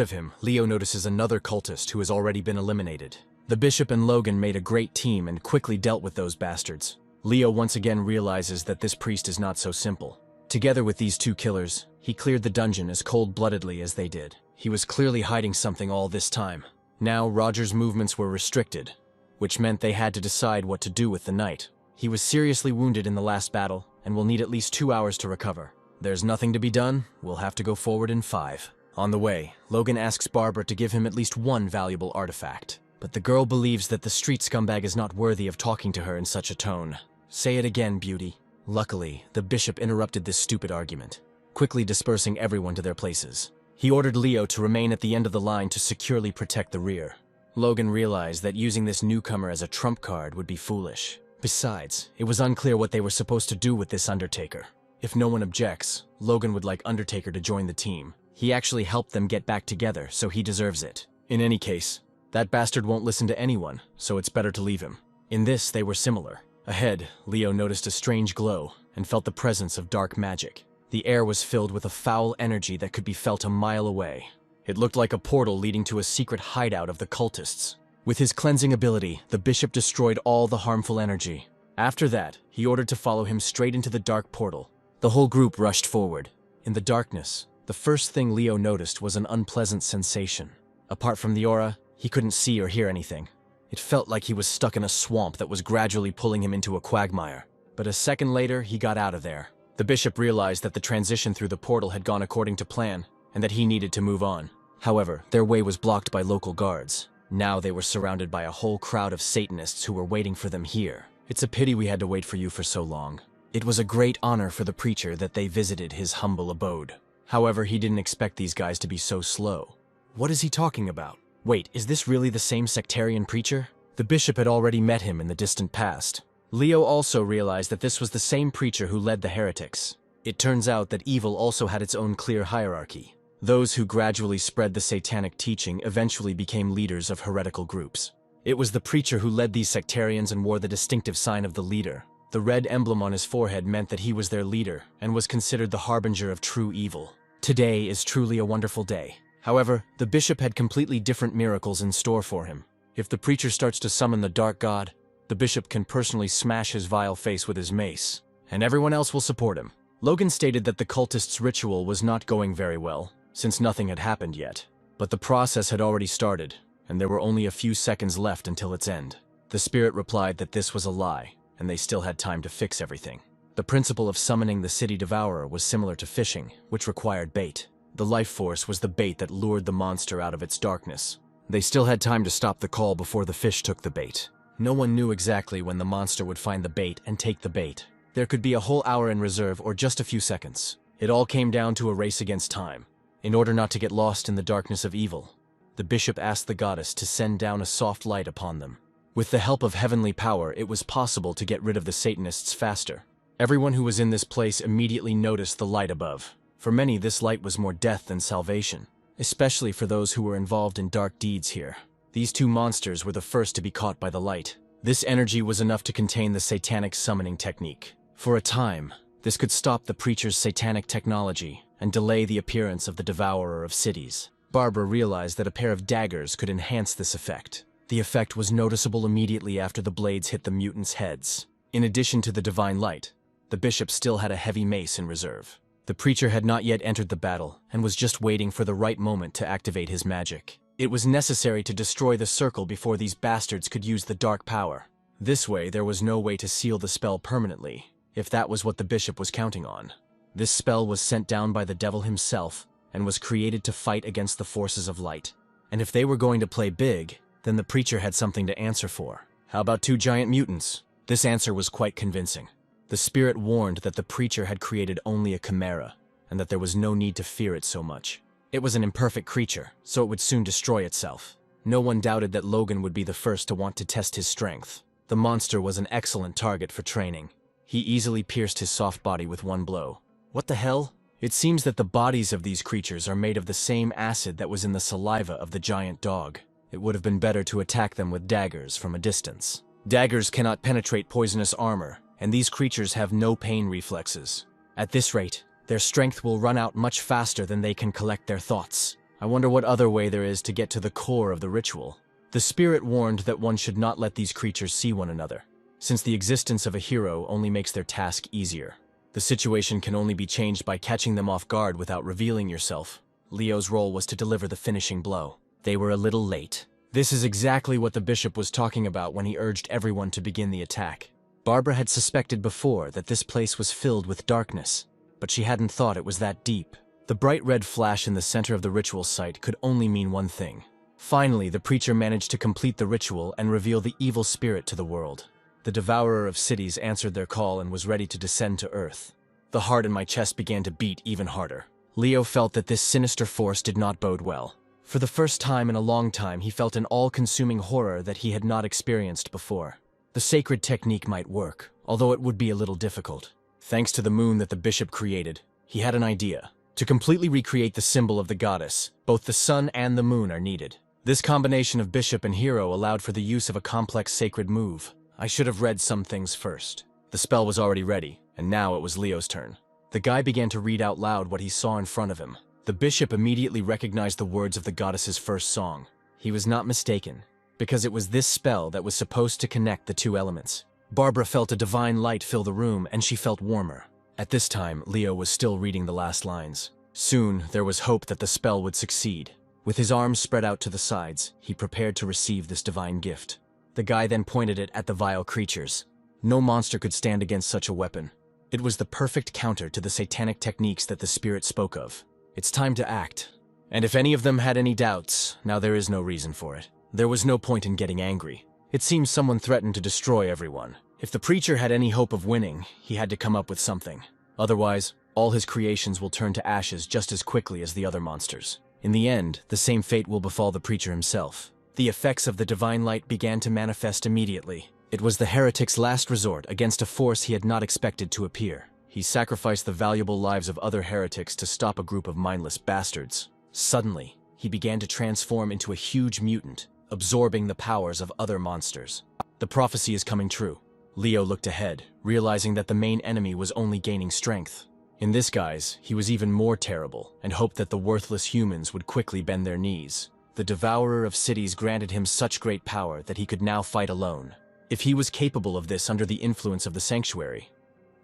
of him, Leo notices another cultist who has already been eliminated. The bishop and Logan made a great team and quickly dealt with those bastards. Leo once again realizes that this priest is not so simple. Together with these two killers, he cleared the dungeon as cold-bloodedly as they did. He was clearly hiding something all this time. Now Roger's movements were restricted, which meant they had to decide what to do with the knight. He was seriously wounded in the last battle and will need at least 2 hours to recover. There's nothing to be done. We'll have to go forward in 5. On the way, Logan asks Barbara to give him at least one valuable artifact. But the girl believes that the street scumbag is not worthy of talking to her in such a tone. Say it again, beauty. Luckily, the bishop interrupted this stupid argument, quickly dispersing everyone to their places. He ordered Leo to remain at the end of the line to securely protect the rear. Logan realized that using this newcomer as a trump card would be foolish. Besides, it was unclear what they were supposed to do with this Undertaker. If no one objects, Logan would like Undertaker to join the team. He actually helped them get back together, so he deserves it. In any case, that bastard won't listen to anyone, so it's better to leave him. In this, they were similar. Ahead, Leo noticed a strange glow and felt the presence of dark magic. The air was filled with a foul energy that could be felt a mile away. It looked like a portal leading to a secret hideout of the cultists. With his cleansing ability, the bishop destroyed all the harmful energy. After that, he ordered to follow him straight into the dark portal. The whole group rushed forward. In the darkness, the first thing Leo noticed was an unpleasant sensation. Apart from the aura, he couldn't see or hear anything. It felt like he was stuck in a swamp that was gradually pulling him into a quagmire. But a second later, he got out of there. The bishop realized that the transition through the portal had gone according to plan, and that he needed to move on. However, their way was blocked by local guards. Now they were surrounded by a whole crowd of Satanists who were waiting for them here. It's a pity we had to wait for you for so long. It was a great honor for the preacher that they visited his humble abode. However, he didn't expect these guys to be so slow. What is he talking about? Wait, is this really the same sectarian preacher? The bishop had already met him in the distant past. Leo also realized that this was the same preacher who led the heretics. It turns out that evil also had its own clear hierarchy. Those who gradually spread the satanic teaching eventually became leaders of heretical groups. It was the preacher who led these sectarians and wore the distinctive sign of the leader. The red emblem on his forehead meant that he was their leader and was considered the harbinger of true evil. Today is truly a wonderful day. However, the bishop had completely different miracles in store for him. If the preacher starts to summon the dark god, the bishop can personally smash his vile face with his mace, and everyone else will support him. Logan stated that the cultist's ritual was not going very well, since nothing had happened yet. But the process had already started, and there were only a few seconds left until its end. The spirit replied that this was a lie, and they still had time to fix everything. The principle of summoning the city devourer was similar to fishing, which required bait. The life force was the bait that lured the monster out of its darkness. They still had time to stop the call before the fish took the bait. No one knew exactly when the monster would find the bait and take the bait. There could be a whole hour in reserve or just a few seconds. It all came down to a race against time. In order not to get lost in the darkness of evil, the bishop asked the goddess to send down a soft light upon them. With the help of heavenly power, it was possible to get rid of the Satanists faster. Everyone who was in this place immediately noticed the light above. For many, this light was more death than salvation, especially for those who were involved in dark deeds here. These two monsters were the first to be caught by the light. This energy was enough to contain the satanic summoning technique. For a time, this could stop the preacher's satanic technology and delay the appearance of the devourer of cities. Barbara realized that a pair of daggers could enhance this effect. The effect was noticeable immediately after the blades hit the mutants' heads. In addition to the divine light, the bishop still had a heavy mace in reserve. The preacher had not yet entered the battle and was just waiting for the right moment to activate his magic. It was necessary to destroy the circle before these bastards could use the dark power. This way, there was no way to seal the spell permanently, if that was what the bishop was counting on. This spell was sent down by the devil himself and was created to fight against the forces of light. And if they were going to play big, then the preacher had something to answer for. How about 2 giant mutants? This answer was quite convincing. The spirit warned that the preacher had created only a chimera, and that there was no need to fear it so much. It was an imperfect creature, so it would soon destroy itself. No one doubted that Logan would be the first to want to test his strength. The monster was an excellent target for training. He easily pierced his soft body with one blow. What the hell? It seems that the bodies of these creatures are made of the same acid that was in the saliva of the giant dog. It would have been better to attack them with daggers from a distance. Daggers cannot penetrate poisonous armor, and these creatures have no pain reflexes. At this rate, their strength will run out much faster than they can collect their thoughts. I wonder what other way there is to get to the core of the ritual. The spirit warned that one should not let these creatures see one another, since the existence of a hero only makes their task easier. The situation can only be changed by catching them off guard without revealing yourself. Leo's role was to deliver the finishing blow. They were a little late. This is exactly what the bishop was talking about when he urged everyone to begin the attack. Barbara had suspected before that this place was filled with darkness, but she hadn't thought it was that deep. The bright red flash in the center of the ritual site could only mean one thing. Finally, the preacher managed to complete the ritual and reveal the evil spirit to the world. The devourer of cities answered their call and was ready to descend to Earth. The heart in my chest began to beat even harder. Leo felt that this sinister force did not bode well. For the first time in a long time, he felt an all-consuming horror that he had not experienced before. The sacred technique might work, although it would be a little difficult. Thanks to the moon that the bishop created, he had an idea. To completely recreate the symbol of the goddess, both the sun and the moon are needed. This combination of bishop and hero allowed for the use of a complex sacred move. I should have read some things first. The spell was already ready, and now it was Leo's turn. The guy began to read out loud what he saw in front of him. The bishop immediately recognized the words of the goddess's first song. He was not mistaken, because it was this spell that was supposed to connect the two elements. Barbara felt a divine light fill the room, and she felt warmer. At this time, Leo was still reading the last lines. Soon, there was hope that the spell would succeed. With his arms spread out to the sides, he prepared to receive this divine gift. The guy then pointed it at the vile creatures. No monster could stand against such a weapon. It was the perfect counter to the satanic techniques that the spirit spoke of. It's time to act. And if any of them had any doubts, now there is no reason for it. There was no point in getting angry. It seems someone threatened to destroy everyone. If the preacher had any hope of winning, he had to come up with something. Otherwise, all his creations will turn to ashes just as quickly as the other monsters. In the end, the same fate will befall the preacher himself. The effects of the divine light began to manifest immediately. It was the heretic's last resort against a force he had not expected to appear. He sacrificed the valuable lives of other heretics to stop a group of mindless bastards. Suddenly, he began to transform into a huge mutant, absorbing the powers of other monsters. The prophecy is coming true. Leo looked ahead, realizing that the main enemy was only gaining strength. In this guise, he was even more terrible and hoped that the worthless humans would quickly bend their knees. The devourer of cities granted him such great power that he could now fight alone. If he was capable of this under the influence of the sanctuary,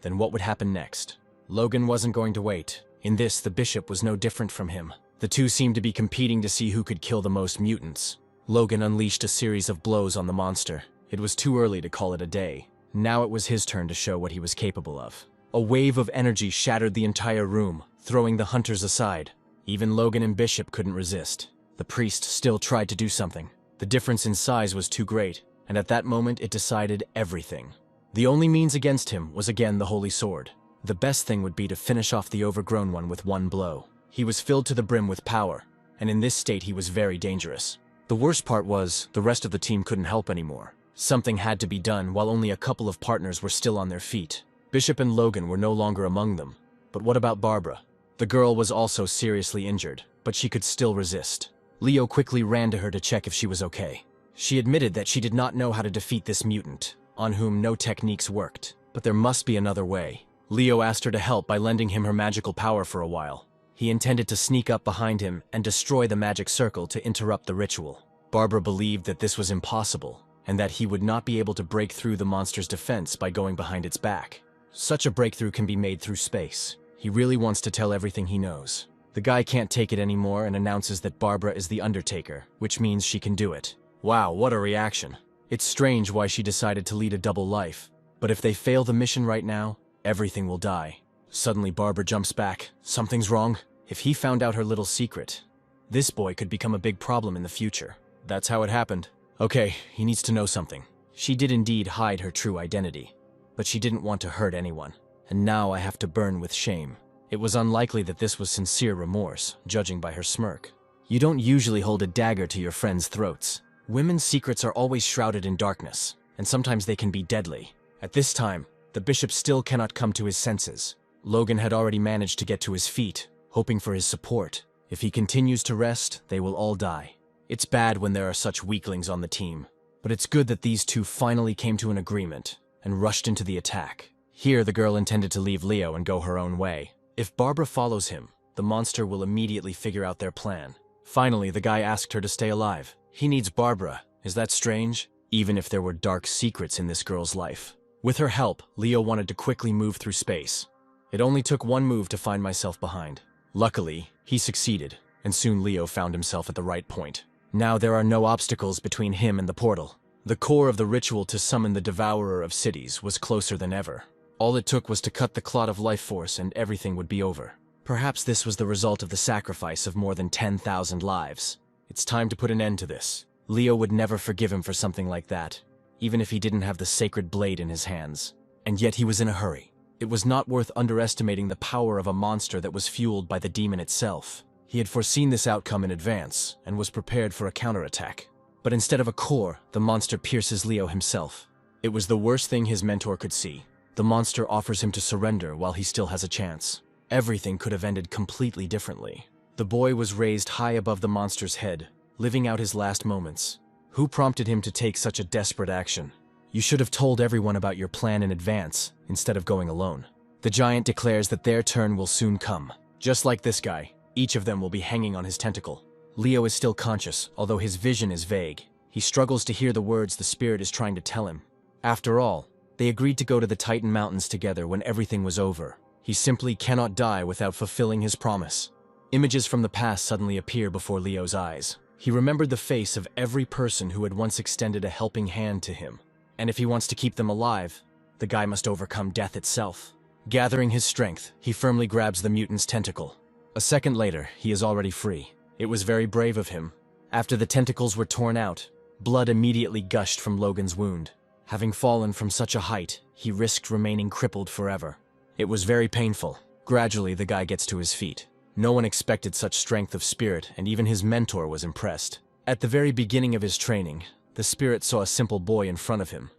then what would happen next? Logan wasn't going to wait. In this, the bishop was no different from him. The two seemed to be competing to see who could kill the most mutants. Logan unleashed a series of blows on the monster. It was too early to call it a day. Now it was his turn to show what he was capable of. A wave of energy shattered the entire room, throwing the hunters aside. Even Logan and Bishop couldn't resist. The priest still tried to do something. The difference in size was too great, and at that moment it decided everything. The only means against him was again the holy sword. The best thing would be to finish off the overgrown one with one blow. He was filled to the brim with power, and in this state he was very dangerous. The worst part was, the rest of the team couldn't help anymore. Something had to be done while only a couple of partners were still on their feet. Bishop and Logan were no longer among them. But what about Barbara? The girl was also seriously injured, but she could still resist. Leo quickly ran to her to check if she was okay. She admitted that she did not know how to defeat this mutant, on whom no techniques worked. But there must be another way. Leo asked her to help by lending him her magical power for a while. He intended to sneak up behind him and destroy the magic circle to interrupt the ritual. Barbara believed that this was impossible, and that he would not be able to break through the monster's defense by going behind its back. Such a breakthrough can be made through space. He really wants to tell everything he knows. The guy can't take it anymore and announces that Barbara is the Undertaker, which means she can do it. Wow, what a reaction. It's strange why she decided to lead a double life, but if they fail the mission right now, everything will die. Suddenly Barbara jumps back. Something's wrong. If he found out her little secret, this boy could become a big problem in the future. That's how it happened. Okay, he needs to know something. She did indeed hide her true identity, but she didn't want to hurt anyone. And now I have to burn with shame. It was unlikely that this was sincere remorse, judging by her smirk. You don't usually hold a dagger to your friends' throats. Women's secrets are always shrouded in darkness, and sometimes they can be deadly. At this time, the bishop still cannot come to his senses. Logan had already managed to get to his feet, hoping for his support. If he continues to rest, they will all die. It's bad when there are such weaklings on the team, but it's good that these two finally came to an agreement and rushed into the attack. Here, the girl intended to leave Leo and go her own way. If Barbara follows him, the monster will immediately figure out their plan. Finally, the guy asked her to stay alive. He needs Barbara. Is that strange? Even if there were dark secrets in this girl's life. With her help, Leo wanted to quickly move through space. It only took one move to find myself behind. Luckily, he succeeded, and soon Leo found himself at the right point. Now there are no obstacles between him and the portal. The core of the ritual to summon the devourer of cities was closer than ever. All it took was to cut the clot of life force and everything would be over. Perhaps this was the result of the sacrifice of more than 10,000 lives. It's time to put an end to this. Leo would never forgive him for something like that, even if he didn't have the sacred blade in his hands. And yet he was in a hurry. It was not worth underestimating the power of a monster that was fueled by the demon itself. He had foreseen this outcome in advance and was prepared for a counterattack. But instead of a core, the monster pierces Leo himself. It was the worst thing his mentor could see. The monster offers him to surrender while he still has a chance. Everything could have ended completely differently. The boy was raised high above the monster's head, living out his last moments. Who prompted him to take such a desperate action? You should have told everyone about your plan in advance, instead of going alone. The giant declares that their turn will soon come. Just like this guy, each of them will be hanging on his tentacle. Leo is still conscious, although his vision is vague. He struggles to hear the words the spirit is trying to tell him. After all, they agreed to go to the Titan Mountains together when everything was over. He simply cannot die without fulfilling his promise. Images from the past suddenly appear before Leo's eyes. He remembered the face of every person who had once extended a helping hand to him. And if he wants to keep them alive, the guy must overcome death itself. Gathering his strength, he firmly grabs the mutant's tentacle. A second later, he is already free. It was very brave of him. After the tentacles were torn out, blood immediately gushed from Logan's wound. Having fallen from such a height, he risked remaining crippled forever. It was very painful. Gradually, the guy gets to his feet. No one expected such strength of spirit, and even his mentor was impressed. At the very beginning of his training, the spirit saw a simple boy in front of him.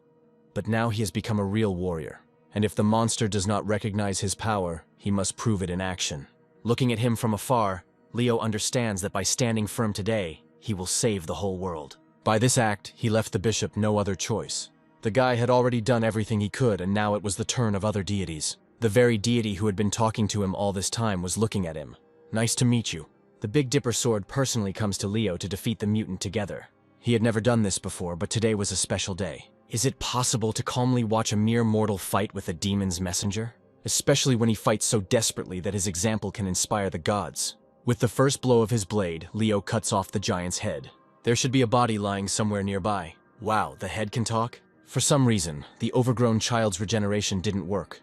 But now he has become a real warrior. And if the monster does not recognize his power, he must prove it in action. Looking at him from afar, Leo understands that by standing firm today, he will save the whole world. By this act, he left the bishop no other choice. The guy had already done everything he could, and now it was the turn of other deities. The very deity who had been talking to him all this time was looking at him. Nice to meet you. The Big Dipper sword personally comes to Leo to defeat the mutant together. He had never done this before, but today was a special day. Is it possible to calmly watch a mere mortal fight with a demon's messenger? Especially when he fights so desperately that his example can inspire the gods. With the first blow of his blade, Leo cuts off the giant's head. There should be a body lying somewhere nearby. Wow, the head can talk? For some reason, the overgrown child's regeneration didn't work,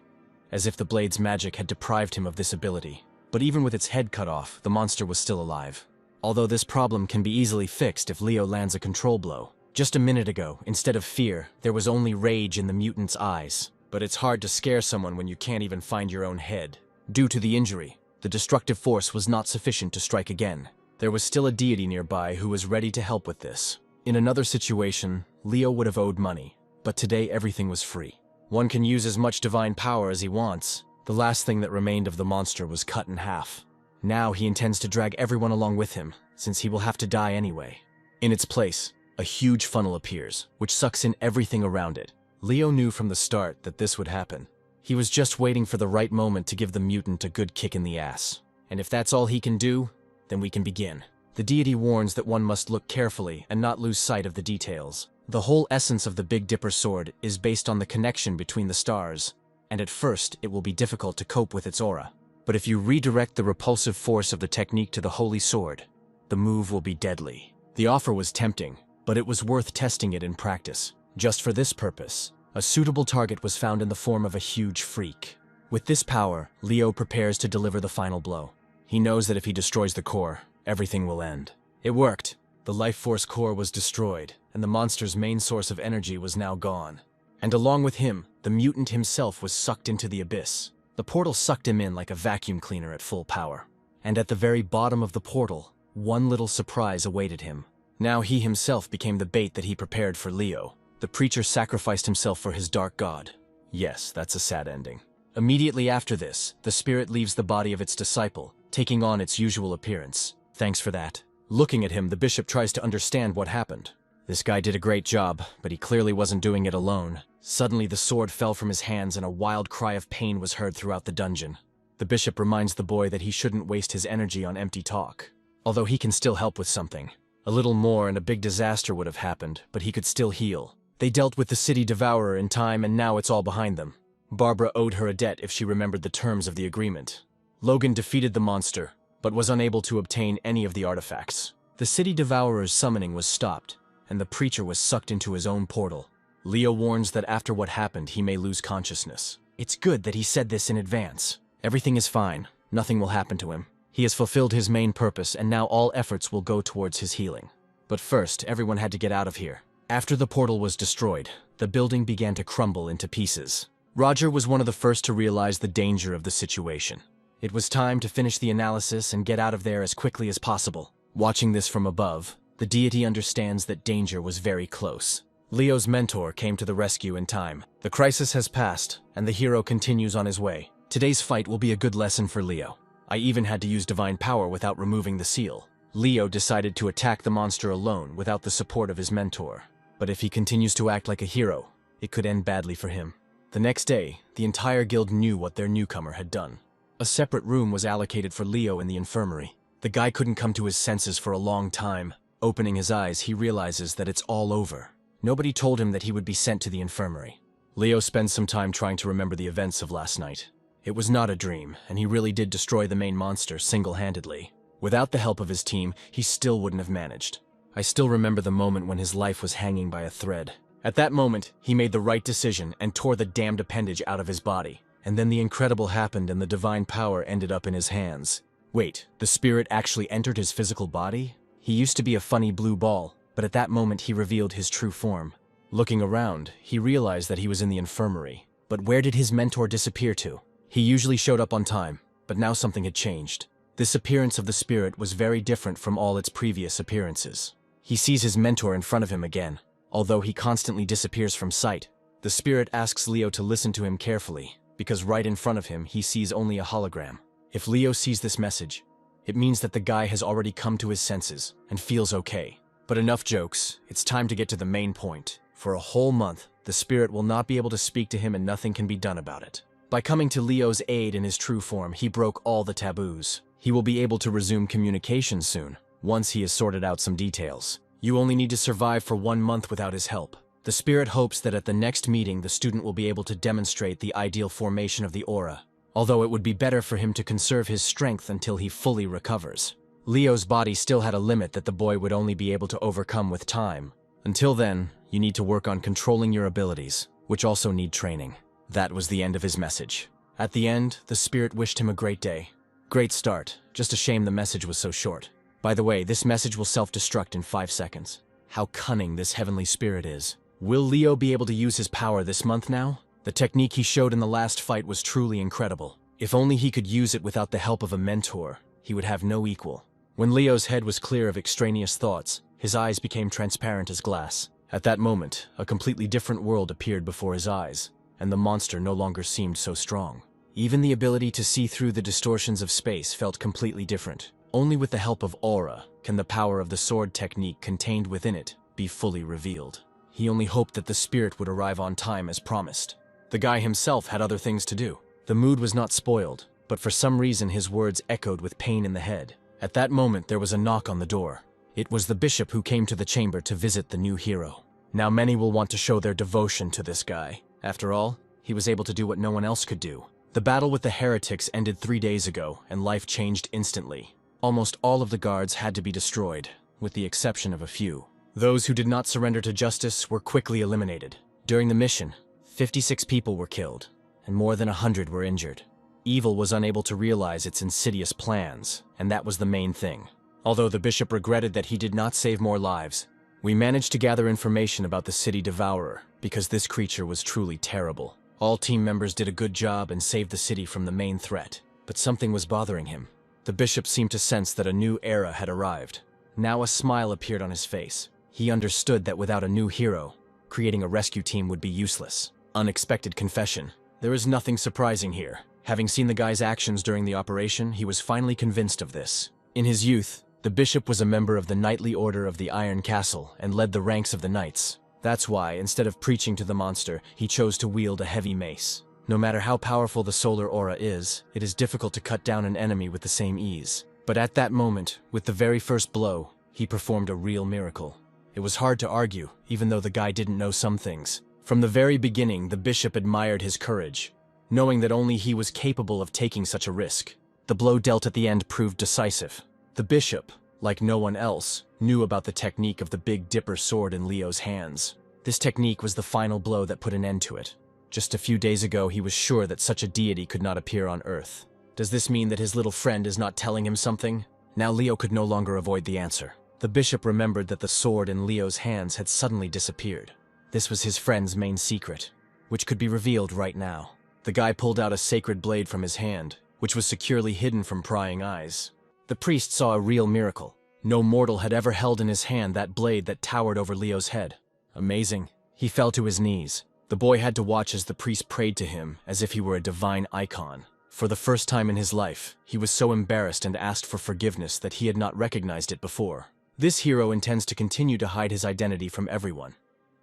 as if the blade's magic had deprived him of this ability. But even with its head cut off, the monster was still alive. Although this problem can be easily fixed if Leo lands a control blow. Just a minute ago, instead of fear, there was only rage in the mutant's eyes. But it's hard to scare someone when you can't even find your own head. Due to the injury, the destructive force was not sufficient to strike again. There was still a deity nearby who was ready to help with this. In another situation, Leo would have owed money, but today everything was free. One can use as much divine power as he wants. The last thing that remained of the monster was cut in half. Now he intends to drag everyone along with him, since he will have to die anyway. In its place, a huge funnel appears, which sucks in everything around it. Leo knew from the start that this would happen. He was just waiting for the right moment to give the mutant a good kick in the ass. And if that's all he can do, then we can begin. The deity warns that one must look carefully and not lose sight of the details. The whole essence of the Big Dipper sword is based on the connection between the stars, and at first it will be difficult to cope with its aura. But if you redirect the repulsive force of the technique to the holy sword, the move will be deadly. The offer was tempting, but it was worth testing it in practice. Just for this purpose, a suitable target was found in the form of a huge freak. With this power, Leo prepares to deliver the final blow. He knows that if he destroys the core, everything will end. It worked. The life force core was destroyed, and the monster's main source of energy was now gone. And along with him, the mutant himself was sucked into the abyss. The portal sucked him in like a vacuum cleaner at full power. And at the very bottom of the portal, one little surprise awaited him. Now he himself became the bait that he prepared for Leo. The preacher sacrificed himself for his dark god. Yes, that's a sad ending. Immediately after this, the spirit leaves the body of its disciple, taking on its usual appearance. Thanks for that. Looking at him, the bishop tries to understand what happened. This guy did a great job, but he clearly wasn't doing it alone. Suddenly the sword fell from his hands and a wild cry of pain was heard throughout the dungeon. The bishop reminds the boy that he shouldn't waste his energy on empty talk. Although he can still help with something. A little more and a big disaster would have happened, but he could still heal. They dealt with the city devourer in time and now it's all behind them. Barbara owed her a debt if she remembered the terms of the agreement. Logan defeated the monster, but was unable to obtain any of the artifacts. The city devourer's summoning was stopped, and the preacher was sucked into his own portal. Leo warns that after what happened, he may lose consciousness. It's good that he said this in advance. Everything is fine. Nothing will happen to him. He has fulfilled his main purpose, and now all efforts will go towards his healing. But first, everyone had to get out of here. After the portal was destroyed, the building began to crumble into pieces. Roger was one of the first to realize the danger of the situation. It was time to finish the analysis and get out of there as quickly as possible. Watching this from above, the deity understands that danger was very close. Leo's mentor came to the rescue in time. The crisis has passed, and the hero continues on his way. Today's fight will be a good lesson for Leo. I even had to use divine power without removing the seal. Leo decided to attack the monster alone without the support of his mentor. But if he continues to act like a hero, it could end badly for him. The next day, the entire guild knew what their newcomer had done. A separate room was allocated for Leo in the infirmary. The guy couldn't come to his senses for a long time. Opening his eyes, he realizes that it's all over. Nobody told him that he would be sent to the infirmary. Leo spends some time trying to remember the events of last night. It was not a dream, and he really did destroy the main monster single-handedly. Without the help of his team, he still wouldn't have managed. I still remember the moment when his life was hanging by a thread. At that moment, he made the right decision and tore the damned appendage out of his body. And then the incredible happened and the divine power ended up in his hands. Wait, the spirit actually entered his physical body? He used to be a funny blue ball, but at that moment he revealed his true form. Looking around, he realized that he was in the infirmary. But where did his mentor disappear to? He usually showed up on time, but now something had changed. This appearance of the spirit was very different from all its previous appearances. He sees his mentor in front of him again. Although he constantly disappears from sight, the spirit asks Leo to listen to him carefully, because right in front of him he sees only a hologram. If Leo sees this message, it means that the guy has already come to his senses and feels okay. But enough jokes, it's time to get to the main point. For a whole month, the spirit will not be able to speak to him and nothing can be done about it. By coming to Leo's aid in his true form, he broke all the taboos. He will be able to resume communication soon, once he has sorted out some details. You only need to survive for 1 month without his help. The spirit hopes that at the next meeting the student will be able to demonstrate the ideal formation of the aura, although it would be better for him to conserve his strength until he fully recovers. Leo's body still had a limit that the boy would only be able to overcome with time. Until then, you need to work on controlling your abilities, which also need training. That was the end of his message. At the end, the spirit wished him a great day. Great start, just a shame the message was so short. By the way, this message will self-destruct in 5 seconds. How cunning this heavenly spirit is. Will Leo be able to use his power this month now? The technique he showed in the last fight was truly incredible. If only he could use it without the help of a mentor, he would have no equal. When Leo's head was clear of extraneous thoughts, his eyes became transparent as glass. At that moment, a completely different world appeared before his eyes, and the monster no longer seemed so strong. Even the ability to see through the distortions of space felt completely different. Only with the help of aura can the power of the sword technique contained within it be fully revealed. He only hoped that the spirit would arrive on time as promised. The guy himself had other things to do. The mood was not spoiled, but for some reason his words echoed with pain in the head. At that moment there was a knock on the door. It was the bishop who came to the chamber to visit the new hero. Now many will want to show their devotion to this guy. After all, he was able to do what no one else could do. The battle with the heretics ended 3 days ago, and life changed instantly. Almost all of the guards had to be destroyed, with the exception of a few. Those who did not surrender to justice were quickly eliminated. During the mission, 56 people were killed, and more than 100 were injured. Evil was unable to realize its insidious plans, and that was the main thing. Although the bishop regretted that he did not save more lives, we managed to gather information about the city devourer, because this creature was truly terrible. All team members did a good job and saved the city from the main threat, but something was bothering him. The bishop seemed to sense that a new era had arrived. Now a smile appeared on his face. He understood that without a new hero, creating a rescue team would be useless. Unexpected confession. There is nothing surprising here. Having seen the guy's actions during the operation, he was finally convinced of this. In his youth, the bishop was a member of the knightly order of the Iron Castle and led the ranks of the knights. That's why, instead of preaching to the monster, he chose to wield a heavy mace. No matter how powerful the solar aura is, it is difficult to cut down an enemy with the same ease. But at that moment, with the very first blow, he performed a real miracle. It was hard to argue, even though the guy didn't know some things. From the very beginning, the bishop admired his courage, knowing that only he was capable of taking such a risk. The blow dealt at the end proved decisive. The bishop, like no one else, knew about the technique of the Big Dipper sword in Leo's hands. This technique was the final blow that put an end to it. Just a few days ago, he was sure that such a deity could not appear on Earth. Does this mean that his little friend is not telling him something? Now Leo could no longer avoid the answer. The bishop remembered that the sword in Leo's hands had suddenly disappeared. This was his friend's main secret, which could be revealed right now. The guy pulled out a sacred blade from his hand, which was securely hidden from prying eyes. The priest saw a real miracle. No mortal had ever held in his hand that blade that towered over Leo's head. Amazing. He fell to his knees. The boy had to watch as the priest prayed to him as if he were a divine icon. For the first time in his life, he was so embarrassed and asked for forgiveness that he had not recognized it before. This hero intends to continue to hide his identity from everyone.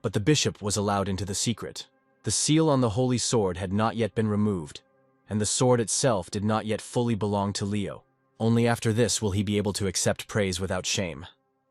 But the bishop was allowed into the secret. The seal on the holy sword had not yet been removed, and the sword itself did not yet fully belong to Leo. Only after this will he be able to accept praise without shame.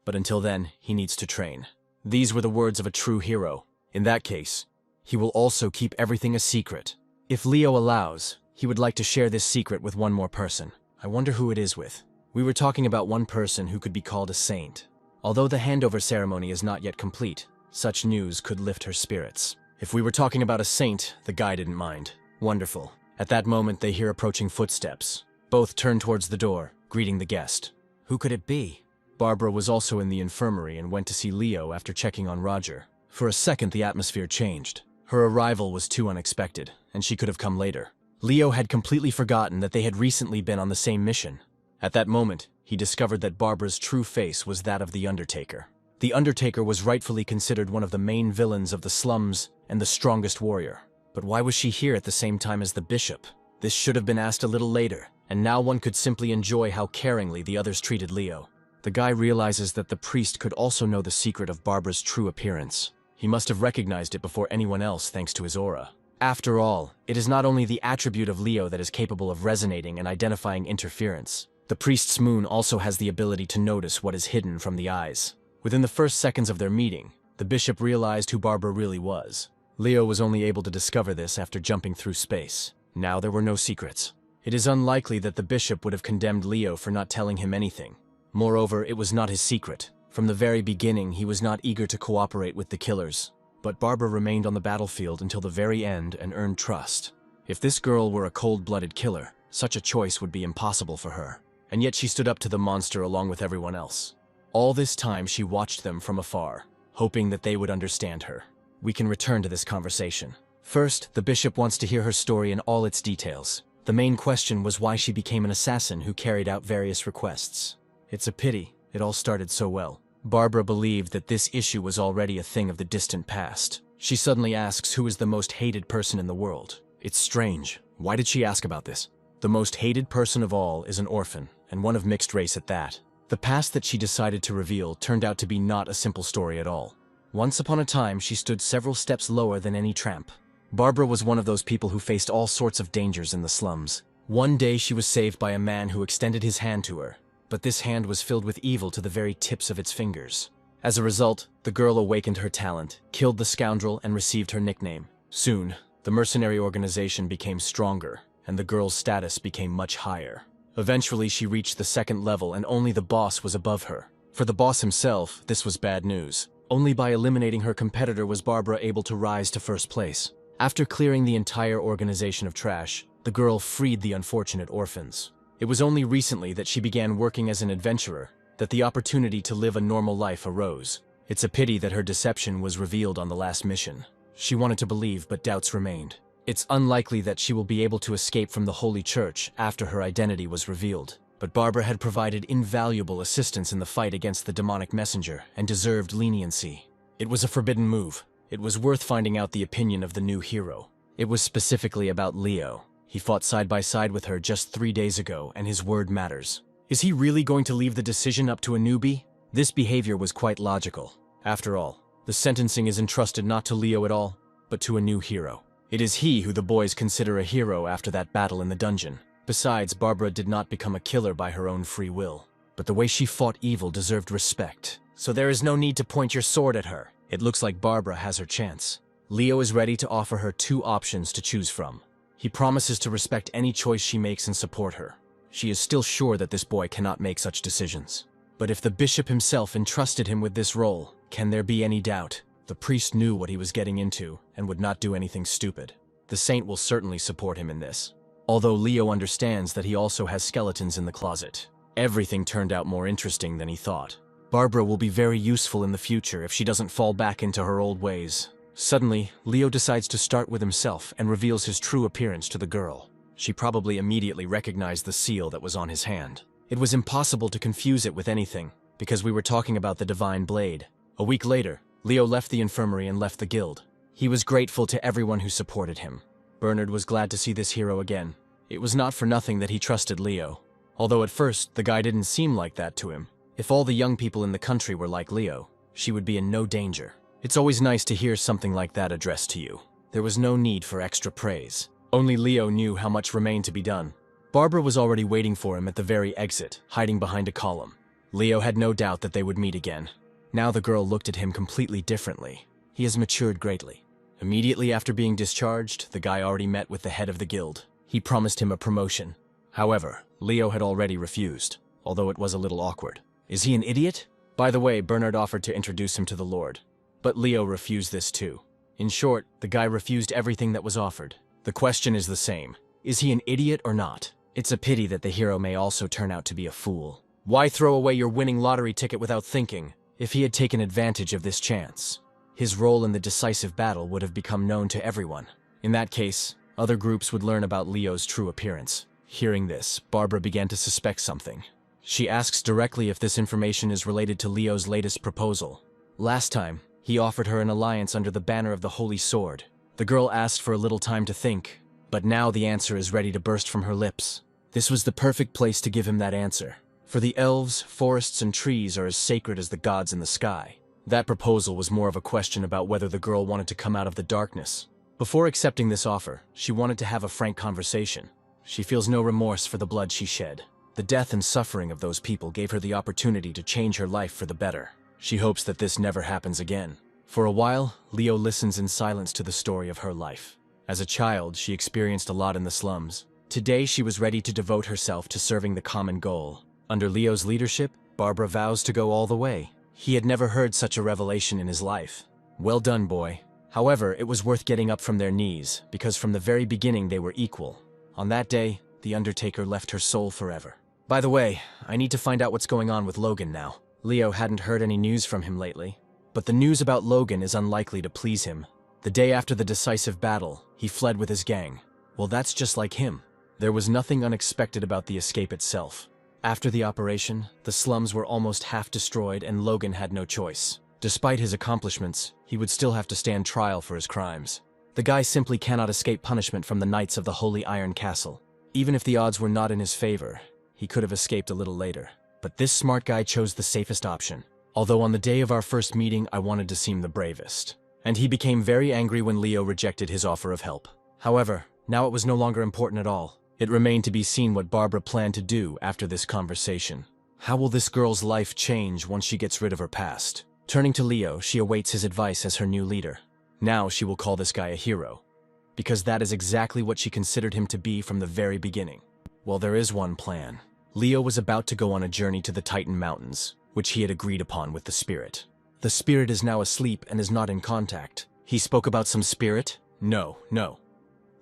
But until then, he needs to train. These were the words of a true hero. In that case, he will also keep everything a secret. If Leo allows, he would like to share this secret with one more person. I wonder who it is with. We were talking about one person who could be called a saint. Although the handover ceremony is not yet complete, such news could lift her spirits. If we were talking about a saint, the guy didn't mind. Wonderful. At that moment, they hear approaching footsteps. Both turn towards the door, greeting the guest. Who could it be? Barbara was also in the infirmary and went to see Leo after checking on Roger. For a second, the atmosphere changed. Her arrival was too unexpected, and she could have come later. Leo had completely forgotten that they had recently been on the same mission. At that moment, he discovered that Barbara's true face was that of the Undertaker. The Undertaker was rightfully considered one of the main villains of the slums and the strongest warrior. But why was she here at the same time as the bishop? This should have been asked a little later, and now one could simply enjoy how caringly the others treated Leo. The guy realizes that the priest could also know the secret of Barbara's true appearance. He must have recognized it before anyone else thanks to his aura. After all, it is not only the attribute of Leo that is capable of resonating and identifying interference. The priest's moon also has the ability to notice what is hidden from the eyes. Within the first seconds of their meeting, the bishop realized who Barbara really was. Leo was only able to discover this after jumping through space. Now there were no secrets. It is unlikely that the bishop would have condemned Leo for not telling him anything. Moreover, it was not his secret. From the very beginning, he was not eager to cooperate with the killers. But Barbara remained on the battlefield until the very end and earned trust. If this girl were a cold-blooded killer, such a choice would be impossible for her. And yet she stood up to the monster along with everyone else. All this time she watched them from afar, hoping that they would understand her. We can return to this conversation. First, the bishop wants to hear her story in all its details. The main question was why she became an assassin who carried out various requests. It's a pity, it all started so well. Barbara believed that this issue was already a thing of the distant past. She suddenly asks who is the most hated person in the world. It's strange. Why did she ask about this? The most hated person of all is an orphan, and one of mixed race at that. The past that she decided to reveal turned out to be not a simple story at all. Once upon a time, she stood several steps lower than any tramp. Barbara was one of those people who faced all sorts of dangers in the slums. One day she was saved by a man who extended his hand to her, but this hand was filled with evil to the very tips of its fingers. As a result, the girl awakened her talent, killed the scoundrel, and received her nickname. Soon, the mercenary organization became stronger, and the girl's status became much higher. Eventually, she reached the second level, and only the boss was above her. For the boss himself, this was bad news. Only by eliminating her competitor was Barbara able to rise to first place. After clearing the entire organization of trash, the girl freed the unfortunate orphans. It was only recently that she began working as an adventurer, that the opportunity to live a normal life arose. It's a pity that her deception was revealed on the last mission. She wanted to believe, but doubts remained. It's unlikely that she will be able to escape from the Holy Church after her identity was revealed. But Barbara had provided invaluable assistance in the fight against the demonic messenger and deserved leniency. It was a forbidden move. It was worth finding out the opinion of the new hero. It was specifically about Leo. He fought side by side with her just 3 days ago, and his word matters. Is he really going to leave the decision up to a newbie? This behavior was quite logical. After all, the sentencing is entrusted not to Leo at all, but to a new hero. It is he who the boys consider a hero after that battle in the dungeon. Besides, Barbara did not become a killer by her own free will. But the way she fought evil deserved respect. So there is no need to point your sword at her. It looks like Barbara has her chance. Leo is ready to offer her 2 options to choose from. He promises to respect any choice she makes and support her. She is still sure that this boy cannot make such decisions. But if the bishop himself entrusted him with this role, can there be any doubt? The priest knew what he was getting into and would not do anything stupid. The saint will certainly support him in this. Although Leo understands that he also has skeletons in the closet. Everything turned out more interesting than he thought. Barbara will be very useful in the future if she doesn't fall back into her old ways. Suddenly, Leo decides to start with himself and reveals his true appearance to the girl. She probably immediately recognized the seal that was on his hand. It was impossible to confuse it with anything, because we were talking about the divine blade. A week later, Leo left the infirmary and left the guild. He was grateful to everyone who supported him. Bernard was glad to see this hero again. It was not for nothing that he trusted Leo. Although at first, the guy didn't seem like that to him. If all the young people in the country were like Leo, she would be in no danger. It's always nice to hear something like that addressed to you. There was no need for extra praise. Only Leo knew how much remained to be done. Barbara was already waiting for him at the very exit, hiding behind a column. Leo had no doubt that they would meet again. Now the girl looked at him completely differently. He has matured greatly. Immediately after being discharged, the guy already met with the head of the guild. He promised him a promotion. However, Leo had already refused, although it was a little awkward. Is he an idiot? By the way, Bernard offered to introduce him to the Lord. But Leo refused this too. In short, the guy refused everything that was offered. The question is the same. Is he an idiot or not? It's a pity that the hero may also turn out to be a fool. Why throw away your winning lottery ticket without thinking? If he had taken advantage of this chance, his role in the decisive battle would have become known to everyone. In that case, other groups would learn about Leo's true appearance. Hearing this, Barbara began to suspect something. She asks directly if this information is related to Leo's latest proposal. Last time, he offered her an alliance under the banner of the Holy Sword. The girl asked for a little time to think, but now the answer is ready to burst from her lips. This was the perfect place to give him that answer. For the elves, forests, and trees are as sacred as the gods in the sky. That proposal was more of a question about whether the girl wanted to come out of the darkness, Before accepting this offer, she wanted to have a frank conversation. She feels no remorse for the blood she shed. The death and suffering of those people gave her the opportunity to change her life for the better. She hopes that this never happens again. For a while, Leo listens in silence to the story of her life. As a child, she experienced a lot in the slums. Today, she was ready to devote herself to serving the common goal. Under Leo's leadership, Barbara vows to go all the way. He had never heard such a revelation in his life. Well done, boy. However, it was worth getting up from their knees, because from the very beginning they were equal. On that day, the Undertaker left her soul forever. By the way, I need to find out what's going on with Logan now. Leo hadn't heard any news from him lately. But the news about Logan is unlikely to please him. The day after the decisive battle, he fled with his gang. Well, that's just like him. There was nothing unexpected about the escape itself. After the operation, the slums were almost half destroyed and Logan had no choice. Despite his accomplishments, he would still have to stand trial for his crimes. The guy simply cannot escape punishment from the Knights of the Holy Iron Castle. Even if the odds were not in his favor, he could have escaped a little later. But this smart guy chose the safest option. Although on the day of our first meeting, I wanted to seem the bravest. And he became very angry when Leo rejected his offer of help. However, now it was no longer important at all. It remained to be seen what Barbara planned to do after this conversation. How will this girl's life change once she gets rid of her past? Turning to Leo, she awaits his advice as her new leader. Now she will call this guy a hero, because that is exactly what she considered him to be from the very beginning. Well, there is one plan. Leo was about to go on a journey to the Titan Mountains, which he had agreed upon with the spirit. The spirit is now asleep and is not in contact. He spoke about some spirit? No.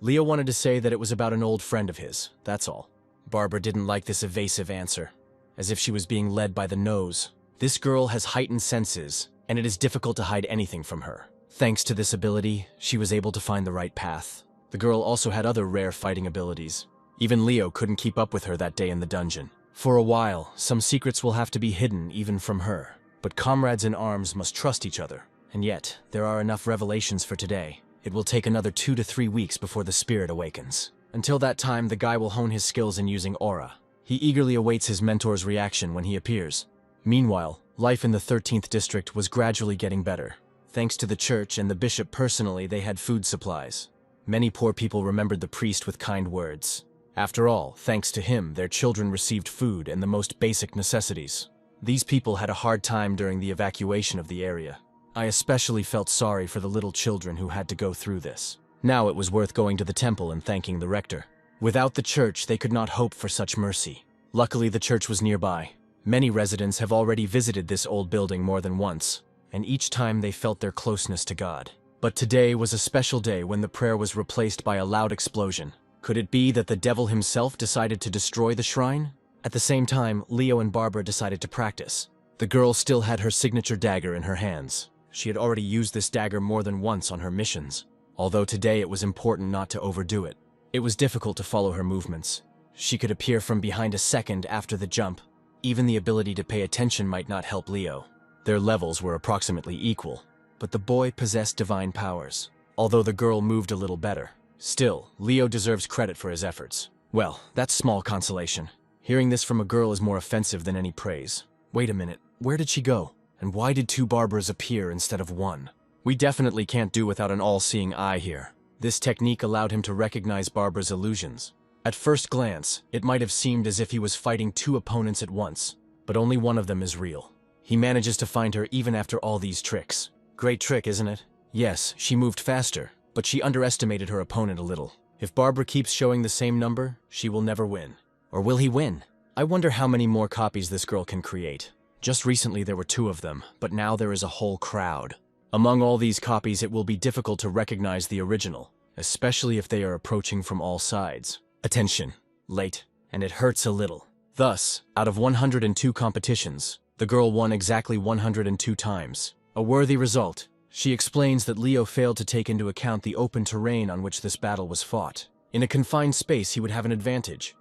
Leo wanted to say that it was about an old friend of his, that's all. Barbara didn't like this evasive answer, as if she was being led by the nose. This girl has heightened senses, and it is difficult to hide anything from her. Thanks to this ability, she was able to find the right path. The girl also had other rare fighting abilities. Even Leo couldn't keep up with her that day in the dungeon. For a while, some secrets will have to be hidden even from her. But comrades in arms must trust each other. And yet, there are enough revelations for today. It will take another 2 to 3 weeks before the spirit awakens. Until that time, the guy will hone his skills in using aura. He eagerly awaits his mentor's reaction when he appears. Meanwhile, life in the 13th district was gradually getting better. Thanks to the church and the bishop personally, they had food supplies. Many poor people remembered the priest with kind words. After all, thanks to him, their children received food and the most basic necessities. These people had a hard time during the evacuation of the area. I especially felt sorry for the little children who had to go through this. Now it was worth going to the temple and thanking the rector. Without the church, they could not hope for such mercy. Luckily, the church was nearby. Many residents have already visited this old building more than once, and each time they felt their closeness to God. But today was a special day when the prayer was replaced by a loud explosion. Could it be that the devil himself decided to destroy the shrine? At the same time, Leo and Barbara decided to practice. The girl still had her signature dagger in her hands. She had already used this dagger more than once on her missions, although today it was important not to overdo it. It was difficult to follow her movements. She could appear from behind a second after the jump. Even the ability to pay attention might not help Leo. Their levels were approximately equal, but the boy possessed divine powers, although the girl moved a little better. Still, Leo deserves credit for his efforts. Well, that's small consolation. Hearing this from a girl is more offensive than any praise. Wait a minute, where did she go? And why did 2 Barbaras appear instead of 1? We definitely can't do without an all-seeing eye here. This technique allowed him to recognize Barbara's illusions. At first glance, it might have seemed as if he was fighting 2 opponents at once, but only one of them is real. He manages to find her even after all these tricks. Great trick, isn't it? Yes, she moved faster, but she underestimated her opponent a little. If Barbara keeps showing the same number, she will never win. Or will he win? I wonder how many more copies this girl can create. Just recently there were 2 of them, but now there is a whole crowd. Among all these copies, it will be difficult to recognize the original, especially if they are approaching from all sides. Attention, late, and it hurts a little. Thus, out of 102 competitions, the girl won exactly 102 times. A worthy result. She explains that Leo failed to take into account the open terrain on which this battle was fought. In a confined space, he would have an advantage.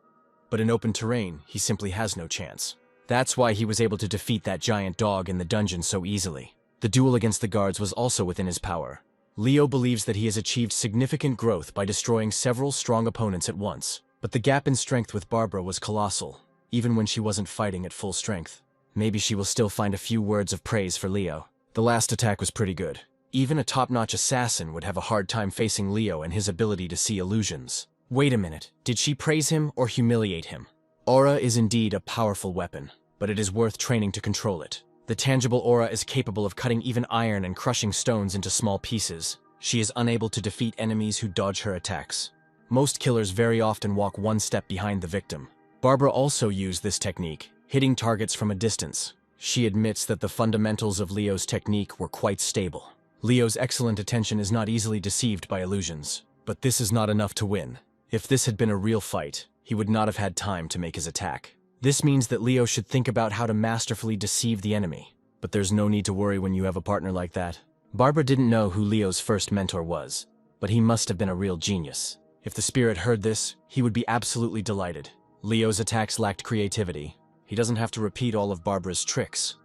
But in open terrain, he simply has no chance. That's why he was able to defeat that giant dog in the dungeon so easily. The duel against the guards was also within his power. Leo believes that he has achieved significant growth by destroying several strong opponents at once. But the gap in strength with Barbara was colossal, even when she wasn't fighting at full strength. Maybe she will still find a few words of praise for Leo. The last attack was pretty good. Even a top-notch assassin would have a hard time facing Leo and his ability to see illusions. Wait a minute, did she praise him or humiliate him? Aura is indeed a powerful weapon, but it is worth training to control it. The tangible aura is capable of cutting even iron and crushing stones into small pieces. She is unable to defeat enemies who dodge her attacks. Most killers very often walk one step behind the victim. Barbara also used this technique, hitting targets from a distance. She admits that the fundamentals of Leo's technique were quite stable. Leo's excellent attention is not easily deceived by illusions, but this is not enough to win. If this had been a real fight, he would not have had time to make his attack. This means that Leo should think about how to masterfully deceive the enemy. But there's no need to worry when you have a partner like that. Barbara didn't know who Leo's first mentor was, but he must have been a real genius. If the spirit heard this, he would be absolutely delighted. Leo's attacks lacked creativity. He doesn't have to repeat all of Barbara's tricks.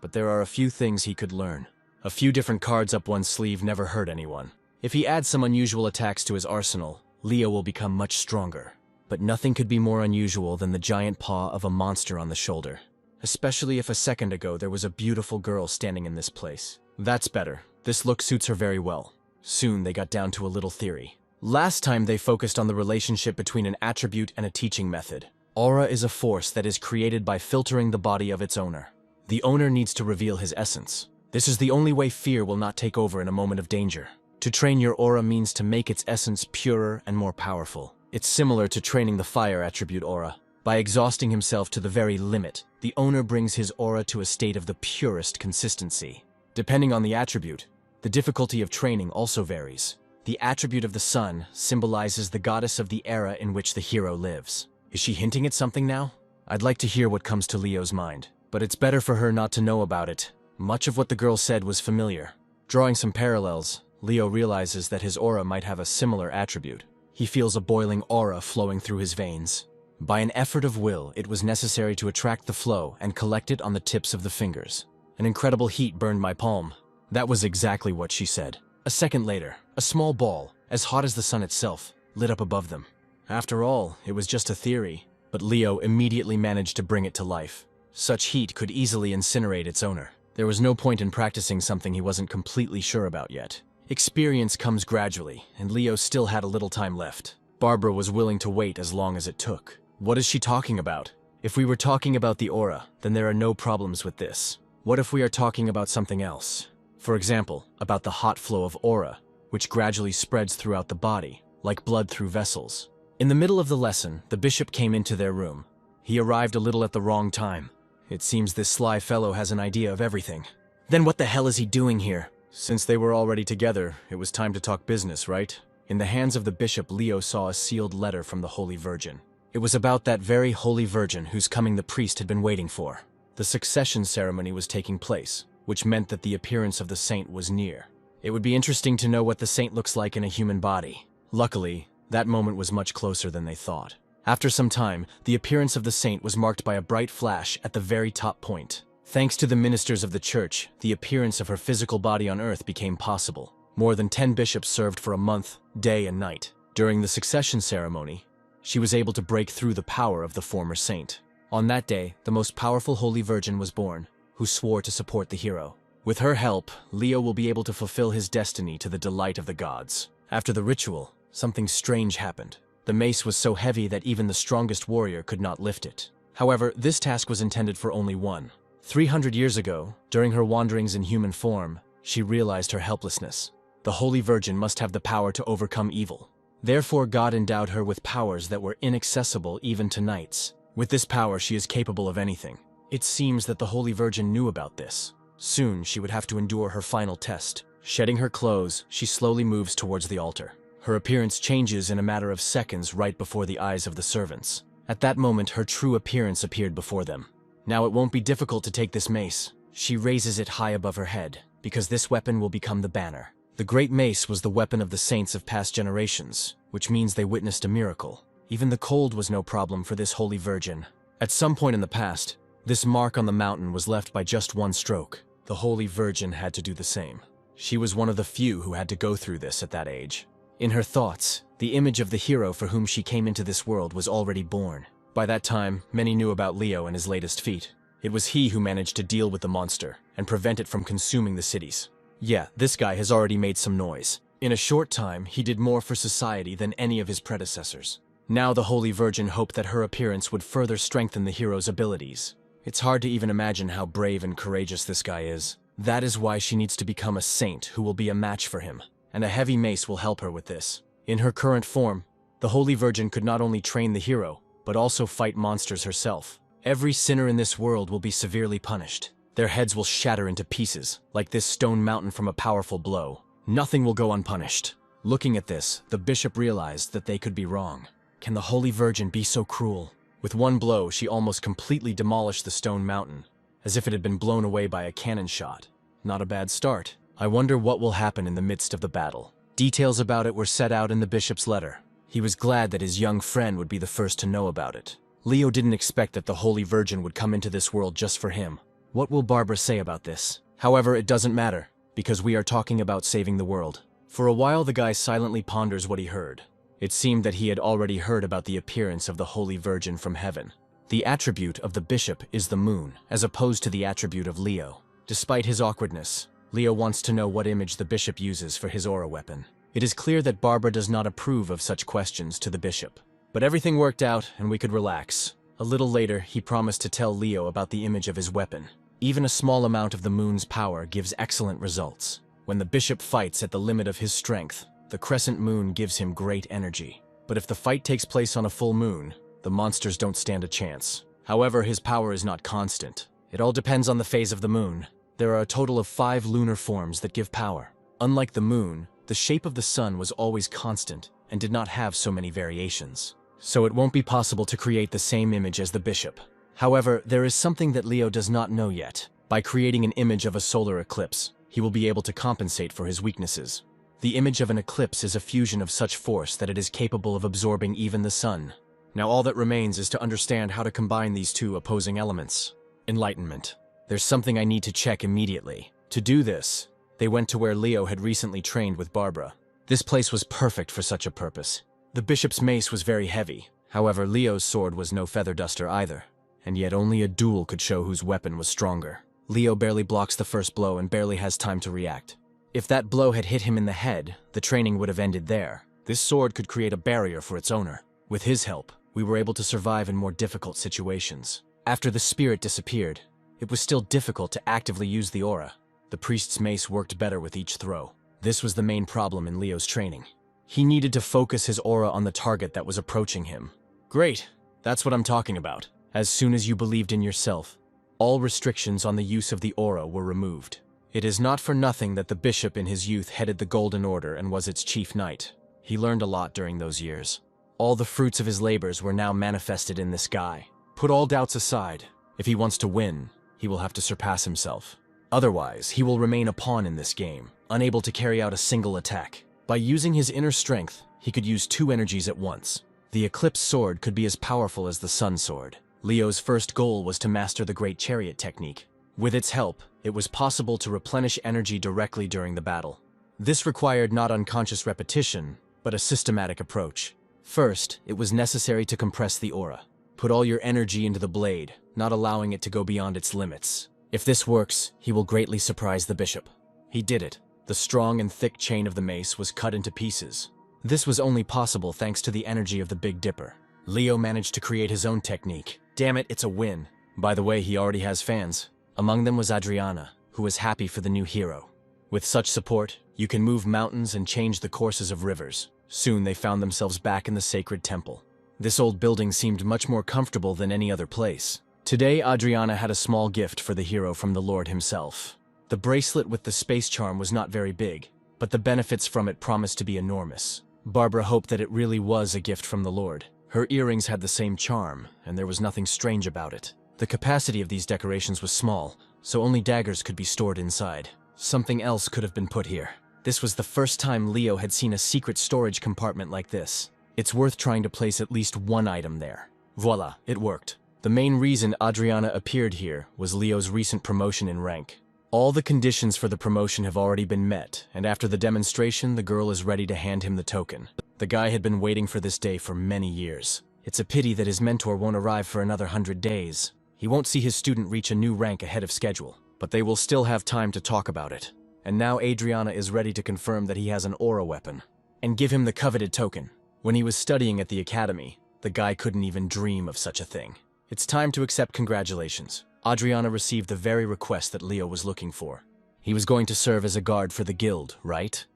But there are a few things he could learn. A few different cards up one's sleeve never hurt anyone. If he adds some unusual attacks to his arsenal, Leo will become much stronger. But nothing could be more unusual than the giant paw of a monster on the shoulder. Especially if a second ago there was a beautiful girl standing in this place. That's better. This look suits her very well. Soon they got down to a little theory. Last time they focused on the relationship between an attribute and a teaching method. Aura is a force that is created by filtering the body of its owner. The owner needs to reveal his essence. This is the only way fear will not take over in a moment of danger. To train your aura means to make its essence purer and more powerful. It's similar to training the fire attribute aura. By exhausting himself to the very limit, the owner brings his aura to a state of the purest consistency. Depending on the attribute, the difficulty of training also varies. The attribute of the sun symbolizes the goddess of the era in which the hero lives. Is she hinting at something now? I'd like to hear what comes to Leo's mind, but it's better for her not to know about it. Much of what the girl said was familiar. Drawing some parallels, Leo realizes that his aura might have a similar attribute. He feels a boiling aura flowing through his veins. By an effort of will, it was necessary to attract the flow and collect it on the tips of the fingers. An incredible heat burned my palm. That was exactly what she said. A second later, a small ball, as hot as the sun itself, lit up above them. After all, it was just a theory, but Leo immediately managed to bring it to life. Such heat could easily incinerate its owner. There was no point in practicing something he wasn't completely sure about yet. Experience comes gradually, and Leo still had a little time left. Barbara was willing to wait as long as it took. What is she talking about? If we were talking about the aura, then there are no problems with this. What if we are talking about something else? For example, about the hot flow of aura, which gradually spreads throughout the body, like blood through vessels. In the middle of the lesson, the bishop came into their room. He arrived a little at the wrong time. It seems this sly fellow has an idea of everything. Then what the hell is he doing here? Since they were already together, it was time to talk business, right? In the hands of the bishop, Leo saw a sealed letter from the Holy Virgin. It was about that very Holy Virgin whose coming the priest had been waiting for. The succession ceremony was taking place, which meant that the appearance of the saint was near. It would be interesting to know what the saint looks like in a human body. Luckily, that moment was much closer than they thought. After some time, the appearance of the saint was marked by a bright flash at the very top point. Thanks to the ministers of the church, the appearance of her physical body on earth became possible. More than 10 bishops served for a month, day and night. During the succession ceremony, she was able to break through the power of the former saint. On that day, the most powerful Holy Virgin was born, who swore to support the hero. With her help, Leo will be able to fulfill his destiny to the delight of the gods. After the ritual, something strange happened. The mace was so heavy that even the strongest warrior could not lift it. However, this task was intended for only one. 300 years ago, during her wanderings in human form, she realized her helplessness. The Holy Virgin must have the power to overcome evil. Therefore, God endowed her with powers that were inaccessible even to knights. With this power, she is capable of anything. It seems that the Holy Virgin knew about this. Soon, she would have to endure her final test. Shedding her clothes, she slowly moves towards the altar. Her appearance changes in a matter of seconds right before the eyes of the servants. At that moment, her true appearance appeared before them. Now it won't be difficult to take this mace. She raises it high above her head, because this weapon will become the banner. The great mace was the weapon of the saints of past generations, which means they witnessed a miracle. Even the cold was no problem for this Holy Virgin. At some point in the past, this mark on the mountain was left by just one stroke. The Holy Virgin had to do the same. She was one of the few who had to go through this at that age. In her thoughts, the image of the hero for whom she came into this world was already born. By that time, many knew about Leo and his latest feat. It was he who managed to deal with the monster and prevent it from consuming the cities. Yeah, this guy has already made some noise. In a short time, he did more for society than any of his predecessors. Now the Holy Virgin hoped that her appearance would further strengthen the hero's abilities. It's hard to even imagine how brave and courageous this guy is. That is why she needs to become a saint who will be a match for him, and a heavy mace will help her with this. In her current form, the Holy Virgin could not only train the hero, but also fight monsters herself. Every sinner in this world will be severely punished. Their heads will shatter into pieces, like this stone mountain from a powerful blow. Nothing will go unpunished. Looking at this, the bishop realized that they could be wrong. Can the Holy Virgin be so cruel? With one blow, she almost completely demolished the stone mountain, as if it had been blown away by a cannon shot. Not a bad start. I wonder what will happen in the midst of the battle. Details about it were set out in the bishop's letter. He was glad that his young friend would be the first to know about it. Leo didn't expect that the Holy Virgin would come into this world just for him. What will Barbara say about this? However, it doesn't matter, because we are talking about saving the world. For a while, the guy silently ponders what he heard. It seemed that he had already heard about the appearance of the Holy Virgin from heaven. The attribute of the bishop is the moon, as opposed to the attribute of Leo. Despite his awkwardness, Leo wants to know what image the bishop uses for his aura weapon. It is clear that Barbara does not approve of such questions to the bishop. But everything worked out, and we could relax. A little later, he promised to tell Leo about the image of his weapon. Even a small amount of the moon's power gives excellent results. When the bishop fights at the limit of his strength, the crescent moon gives him great energy. But if the fight takes place on a full moon, the monsters don't stand a chance. However, his power is not constant. It all depends on the phase of the moon. There are a total of 5 lunar forms that give power. Unlike the moon, the shape of the sun was always constant and did not have so many variations. So it won't be possible to create the same image as the bishop. However, there is something that Leo does not know yet. By creating an image of a solar eclipse, he will be able to compensate for his weaknesses. The image of an eclipse is a fusion of such force that it is capable of absorbing even the sun. Now all that remains is to understand how to combine these two opposing elements. Enlightenment. There's something I need to check immediately. To do this, they went to where Leo had recently trained with Barbara. This place was perfect for such a purpose. The bishop's mace was very heavy. However, Leo's sword was no feather duster either. And yet only a duel could show whose weapon was stronger. Leo barely blocks the first blow and barely has time to react. If that blow had hit him in the head, the training would have ended there. This sword could create a barrier for its owner. With his help, we were able to survive in more difficult situations. After the spirit disappeared, it was still difficult to actively use the aura. The priest's mace worked better with each throw. This was the main problem in Leo's training. He needed to focus his aura on the target that was approaching him. Great, that's what I'm talking about. As soon as you believed in yourself, all restrictions on the use of the aura were removed. It is not for nothing that the bishop in his youth headed the Golden Order and was its chief knight. He learned a lot during those years. All the fruits of his labors were now manifested in this guy. Put all doubts aside. If he wants to win, he will have to surpass himself. Otherwise, he will remain a pawn in this game, unable to carry out a single attack. By using his inner strength, he could use 2 energies at once. The Eclipse sword could be as powerful as the Sun sword. Leo's first goal was to master the Great Chariot technique. With its help, it was possible to replenish energy directly during the battle. This required not unconscious repetition, but a systematic approach. First, it was necessary to compress the aura. Put all your energy into the blade, not allowing it to go beyond its limits. If this works, he will greatly surprise the bishop. He did it. The strong and thick chain of the mace was cut into pieces. This was only possible thanks to the energy of the Big Dipper. Leo managed to create his own technique. Damn it, it's a win. By the way, he already has fans. Among them was Adriana, who was happy for the new hero. With such support, you can move mountains and change the courses of rivers. Soon they found themselves back in the sacred temple. This old building seemed much more comfortable than any other place. Today, Adriana had a small gift for the hero from the Lord himself. The bracelet with the space charm was not very big, but the benefits from it promised to be enormous. Barbara hoped that it really was a gift from the Lord. Her earrings had the same charm, and there was nothing strange about it. The capacity of these decorations was small, so only daggers could be stored inside. Something else could have been put here. This was the first time Leo had seen a secret storage compartment like this. It's worth trying to place at least one item there. Voila, it worked. The main reason Adriana appeared here was Leo's recent promotion in rank. All the conditions for the promotion have already been met, and after the demonstration, the girl is ready to hand him the token. The guy had been waiting for this day for many years. It's a pity that his mentor won't arrive for another 100 days. He won't see his student reach a new rank ahead of schedule, but they will still have time to talk about it. and now Adriana is ready to confirm that he has an aura weapon and give him the coveted token. When he was studying at the academy, the guy couldn't even dream of such a thing. It's time to accept congratulations. Adriana received the very request that Leo was looking for. He was going to serve as a guard for the guild, right?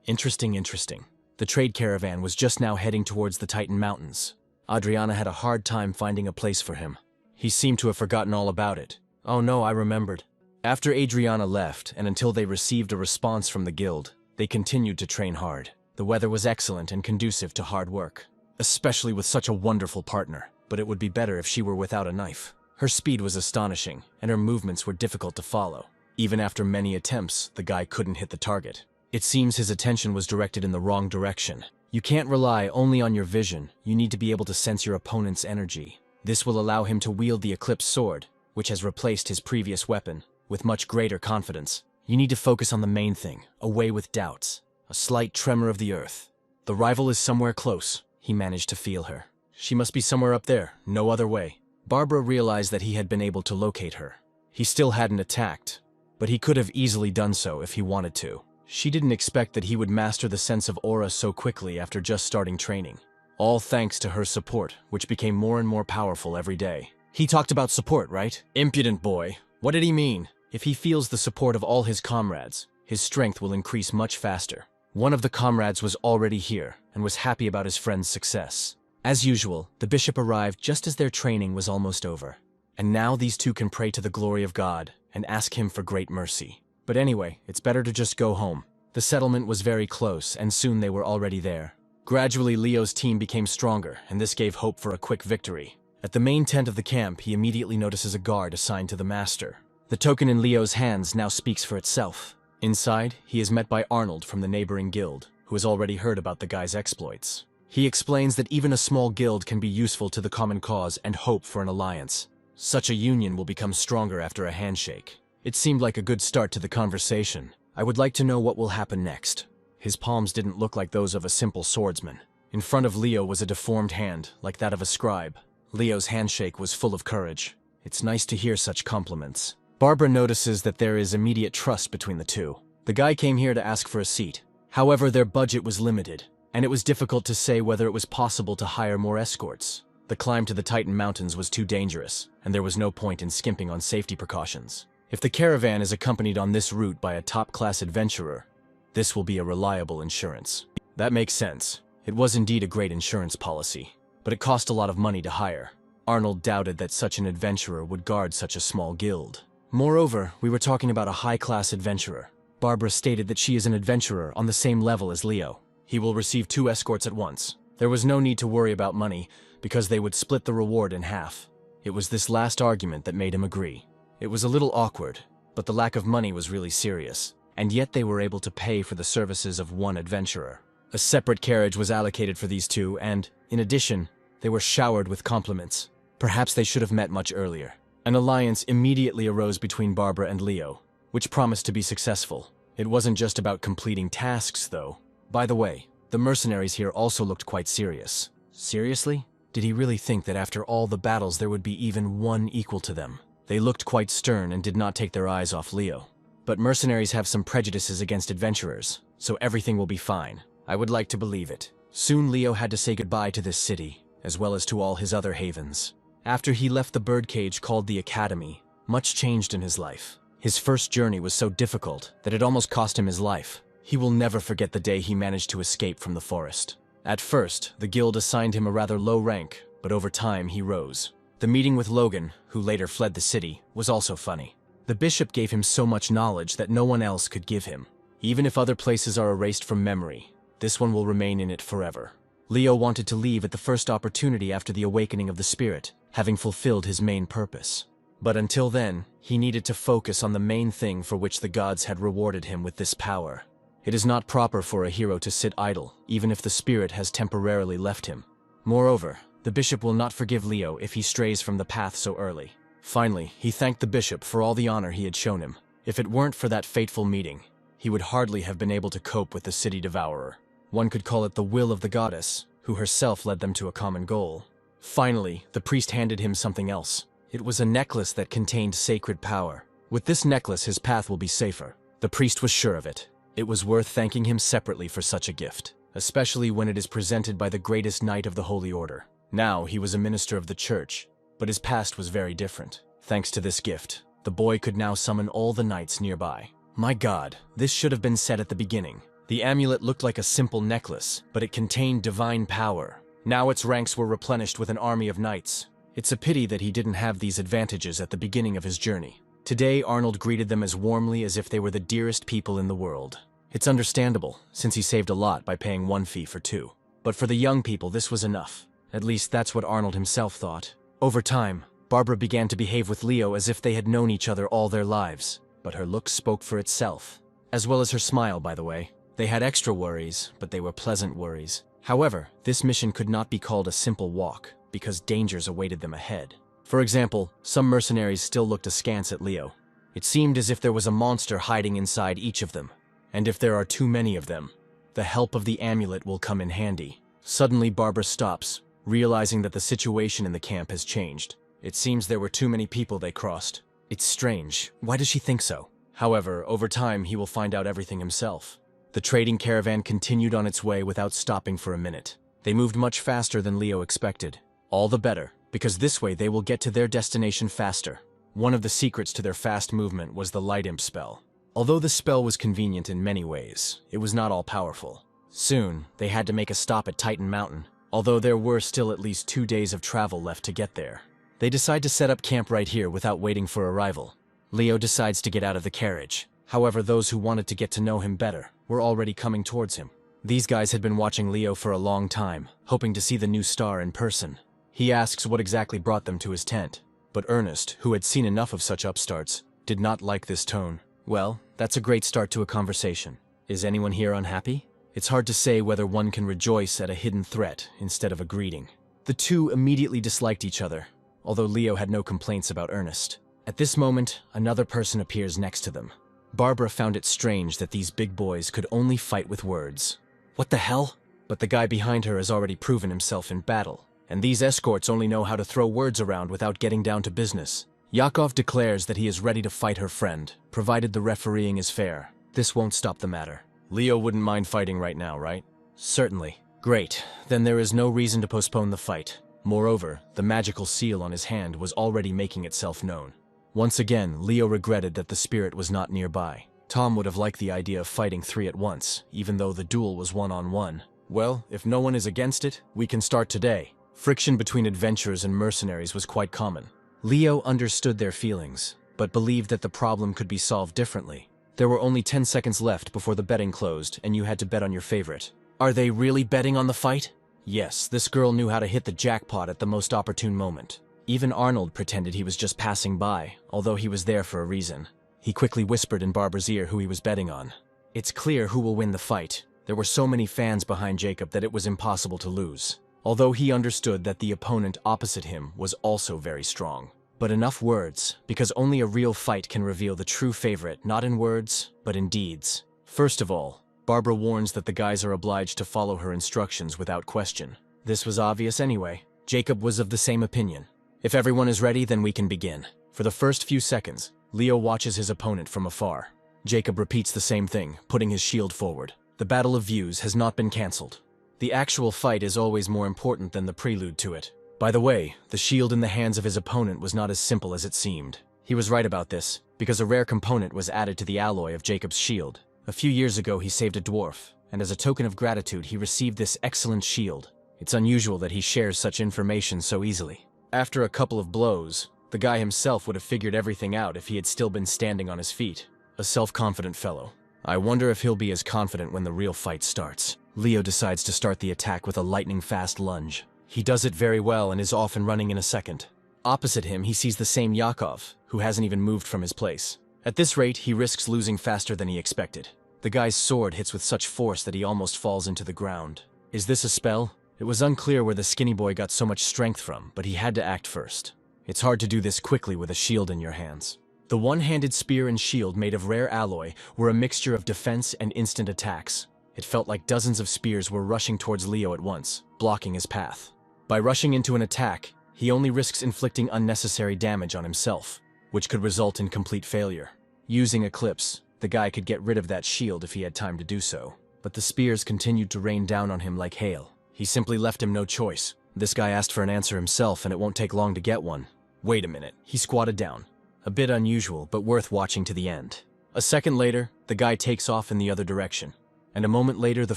Interesting. The trade caravan was just now heading towards the Titan Mountains. Adriana had a hard time finding a place for him. He seemed to have forgotten all about it. Oh no, I remembered. After Adriana left, and until they received a response from the guild, they continued to train hard. The weather was excellent and conducive to hard work, especially with such a wonderful partner, but it would be better if she were without a knife. Her speed was astonishing, and her movements were difficult to follow. Even after many attempts, the guy couldn't hit the target. It seems his attention was directed in the wrong direction. You can't rely only on your vision, you need to be able to sense your opponent's energy. This will allow him to wield the Eclipse Sword, which has replaced his previous weapon, with much greater confidence. You need to focus on the main thing, away with doubts. A slight tremor of the earth. The rival is somewhere close. He managed to feel her. She must be somewhere up there, no other way. Barbara realized that he had been able to locate her. He still hadn't attacked, but he could have easily done so if he wanted to. She didn't expect that he would master the sense of aura so quickly after just starting training. All thanks to her support, which became more and more powerful every day. He talked about support, right? Impudent boy. What did he mean? If he feels the support of all his comrades, his strength will increase much faster. One of the comrades was already here and was happy about his friend's success. As usual, the bishop arrived just as their training was almost over. And now these two can pray to the glory of God and ask him for great mercy. But anyway, it's better to just go home. The settlement was very close, and soon they were already there. Gradually, Leo's team became stronger, and this gave hope for a quick victory. At the main tent of the camp, he immediately notices a guard assigned to the master. The token in Leo's hands now speaks for itself. Inside, he is met by Arnold from the neighboring guild, who has already heard about the guy's exploits. He explains that even a small guild can be useful to the common cause and hope for an alliance. Such a union will become stronger after a handshake. It seemed like a good start to the conversation. I would like to know what will happen next. His palms didn't look like those of a simple swordsman. In front of Leo was a deformed hand, like that of a scribe. Leo's handshake was full of courage. It's nice to hear such compliments. Barbara notices that there is immediate trust between the two. The guy came here to ask for a seat. However, their budget was limited, and it was difficult to say whether it was possible to hire more escorts. The climb to the Titan Mountains was too dangerous, and there was no point in skimping on safety precautions. If the caravan is accompanied on this route by a top-class adventurer, this will be a reliable insurance. That makes sense. It was indeed a great insurance policy, but it cost a lot of money to hire. Arnold doubted that such an adventurer would guard such a small guild. Moreover, we were talking about a high-class adventurer. Barbara stated that she is an adventurer on the same level as Leo. He will receive 2 escorts at once. There was no need to worry about money, because they would split the reward in half. It was this last argument that made him agree. It was a little awkward, but the lack of money was really serious, and yet they were able to pay for the services of one adventurer. A separate carriage was allocated for these two, and, in addition, they were showered with compliments. Perhaps they should have met much earlier. An alliance immediately arose between Barbara and Leo, which promised to be successful. It wasn't just about completing tasks, though. By the way, the mercenaries here also looked quite serious. Seriously? Did he really think that after all the battles there would be even one equal to them? They looked quite stern and did not take their eyes off Leo. But mercenaries have some prejudices against adventurers, so everything will be fine. I would like to believe it. Soon Leo had to say goodbye to this city, as well as to all his other havens. After he left the birdcage called the Academy, much changed in his life. His first journey was so difficult that it almost cost him his life. He will never forget the day he managed to escape from the forest. At first, the guild assigned him a rather low rank, but over time he rose. The meeting with Logan, who later fled the city, was also funny. The bishop gave him so much knowledge that no one else could give him. Even if other places are erased from memory, this one will remain in it forever. Leo wanted to leave at the first opportunity after the awakening of the spirit, having fulfilled his main purpose. But until then, he needed to focus on the main thing for which the gods had rewarded him with this power. It is not proper for a hero to sit idle, even if the spirit has temporarily left him. Moreover, the bishop will not forgive Leo if he strays from the path so early. Finally, he thanked the bishop for all the honor he had shown him. If it weren't for that fateful meeting, he would hardly have been able to cope with the city devourer. One could call it the will of the goddess, who herself led them to a common goal. Finally, the priest handed him something else. It was a necklace that contained sacred power. With this necklace, his path will be safer. The priest was sure of it. It was worth thanking him separately for such a gift, especially when it is presented by the greatest knight of the Holy Order. Now he was a minister of the church, but his past was very different. Thanks to this gift, the boy could now summon all the knights nearby. My God, this should have been said at the beginning. The amulet looked like a simple necklace, but it contained divine power. Now its ranks were replenished with an army of knights. It's a pity that he didn't have these advantages at the beginning of his journey. Today, Arnold greeted them as warmly as if they were the dearest people in the world. It's understandable, since he saved a lot by paying 1 fee for 2. But for the young people, this was enough. At least that's what Arnold himself thought. Over time, Barbara began to behave with Leo as if they had known each other all their lives. But her look spoke for itself. As well as her smile, by the way. They had extra worries, but they were pleasant worries. However, this mission could not be called a simple walk, because dangers awaited them ahead. For example, some mercenaries still looked askance at Leo. It seemed as if there was a monster hiding inside each of them. And if there are too many of them, the help of the amulet will come in handy. Suddenly, Barbara stops, realizing that the situation in the camp has changed. It seems there were too many people they crossed. It's strange. Why does she think so? However, over time, he will find out everything himself. The trading caravan continued on its way without stopping for a minute. They moved much faster than Leo expected. All the better, because this way they will get to their destination faster. One of the secrets to their fast movement was the Light Imp spell. Although the spell was convenient in many ways, it was not all powerful. Soon, they had to make a stop at Titan Mountain, although there were still at least 2 days of travel left to get there. They decide to set up camp right here without waiting for arrival. Leo decides to get out of the carriage. However, those who wanted to get to know him better were already coming towards him. These guys had been watching Leo for a long time, hoping to see the new star in person. He asks what exactly brought them to his tent, but Ernest, who had seen enough of such upstarts, did not like this tone. Well, that's a great start to a conversation. Is anyone here unhappy? It's hard to say whether one can rejoice at a hidden threat instead of a greeting. The two immediately disliked each other, although Leo had no complaints about Ernest. At this moment, another person appears next to them. Barbara found it strange that these big boys could only fight with words. What the hell? But the guy behind her has already proven himself in battle, and these escorts only know how to throw words around without getting down to business. Yakov declares that he is ready to fight her friend, provided the refereeing is fair. This won't stop the matter. Leo wouldn't mind fighting right now, right? Certainly. Great, then there is no reason to postpone the fight. Moreover, the magical seal on his hand was already making itself known. Once again, Leo regretted that the spirit was not nearby. Tom would have liked the idea of fighting 3 at once, even though the duel was 1-on-1. Well, if no one is against it, we can start today. Friction between adventurers and mercenaries was quite common. Leo understood their feelings, but believed that the problem could be solved differently. There were only 10 seconds left before the betting closed, and you had to bet on your favorite. Are they really betting on the fight? Yes, this girl knew how to hit the jackpot at the most opportune moment. Even Arnold pretended he was just passing by, although he was there for a reason. He quickly whispered in Barbara's ear who he was betting on. It's clear who will win the fight. There were so many fans behind Jacob that it was impossible to lose. Although he understood that the opponent opposite him was also very strong. But enough words, because only a real fight can reveal the true favorite, not in words, but in deeds. First of all, Barbara warns that the guys are obliged to follow her instructions without question. This was obvious anyway. Jacob was of the same opinion. If everyone is ready, then we can begin. For the first few seconds, Leo watches his opponent from afar. Jacob repeats the same thing, putting his shield forward. The battle of views has not been cancelled. The actual fight is always more important than the prelude to it. By the way, the shield in the hands of his opponent was not as simple as it seemed. He was right about this, because a rare component was added to the alloy of Jacob's shield. A few years ago, he saved a dwarf, and as a token of gratitude, he received this excellent shield. It's unusual that he shares such information so easily. After a couple of blows, the guy himself would have figured everything out if he had still been standing on his feet. A self-confident fellow. I wonder if he'll be as confident when the real fight starts. Leo decides to start the attack with a lightning-fast lunge. He does it very well and is off and running in a second. Opposite him, he sees the same Yakov, who hasn't even moved from his place. At this rate, he risks losing faster than he expected. The guy's sword hits with such force that he almost falls into the ground. Is this a spell? It was unclear where the skinny boy got so much strength from, but he had to act first. It's hard to do this quickly with a shield in your hands. The one-handed spear and shield made of rare alloy were a mixture of defense and instant attacks. It felt like dozens of spears were rushing towards Leo at once, blocking his path. By rushing into an attack, he only risks inflicting unnecessary damage on himself, which could result in complete failure. Using Eclipse, The guy could get rid of that shield if he had time to do so. But the spears continued to rain down on him like hail. He simply left him no choice. This guy asked for an answer himself, and it won't take long to get one. Wait a minute. He squatted down. A bit unusual, but worth watching to the end. A second later, the guy takes off in the other direction. And a moment later, the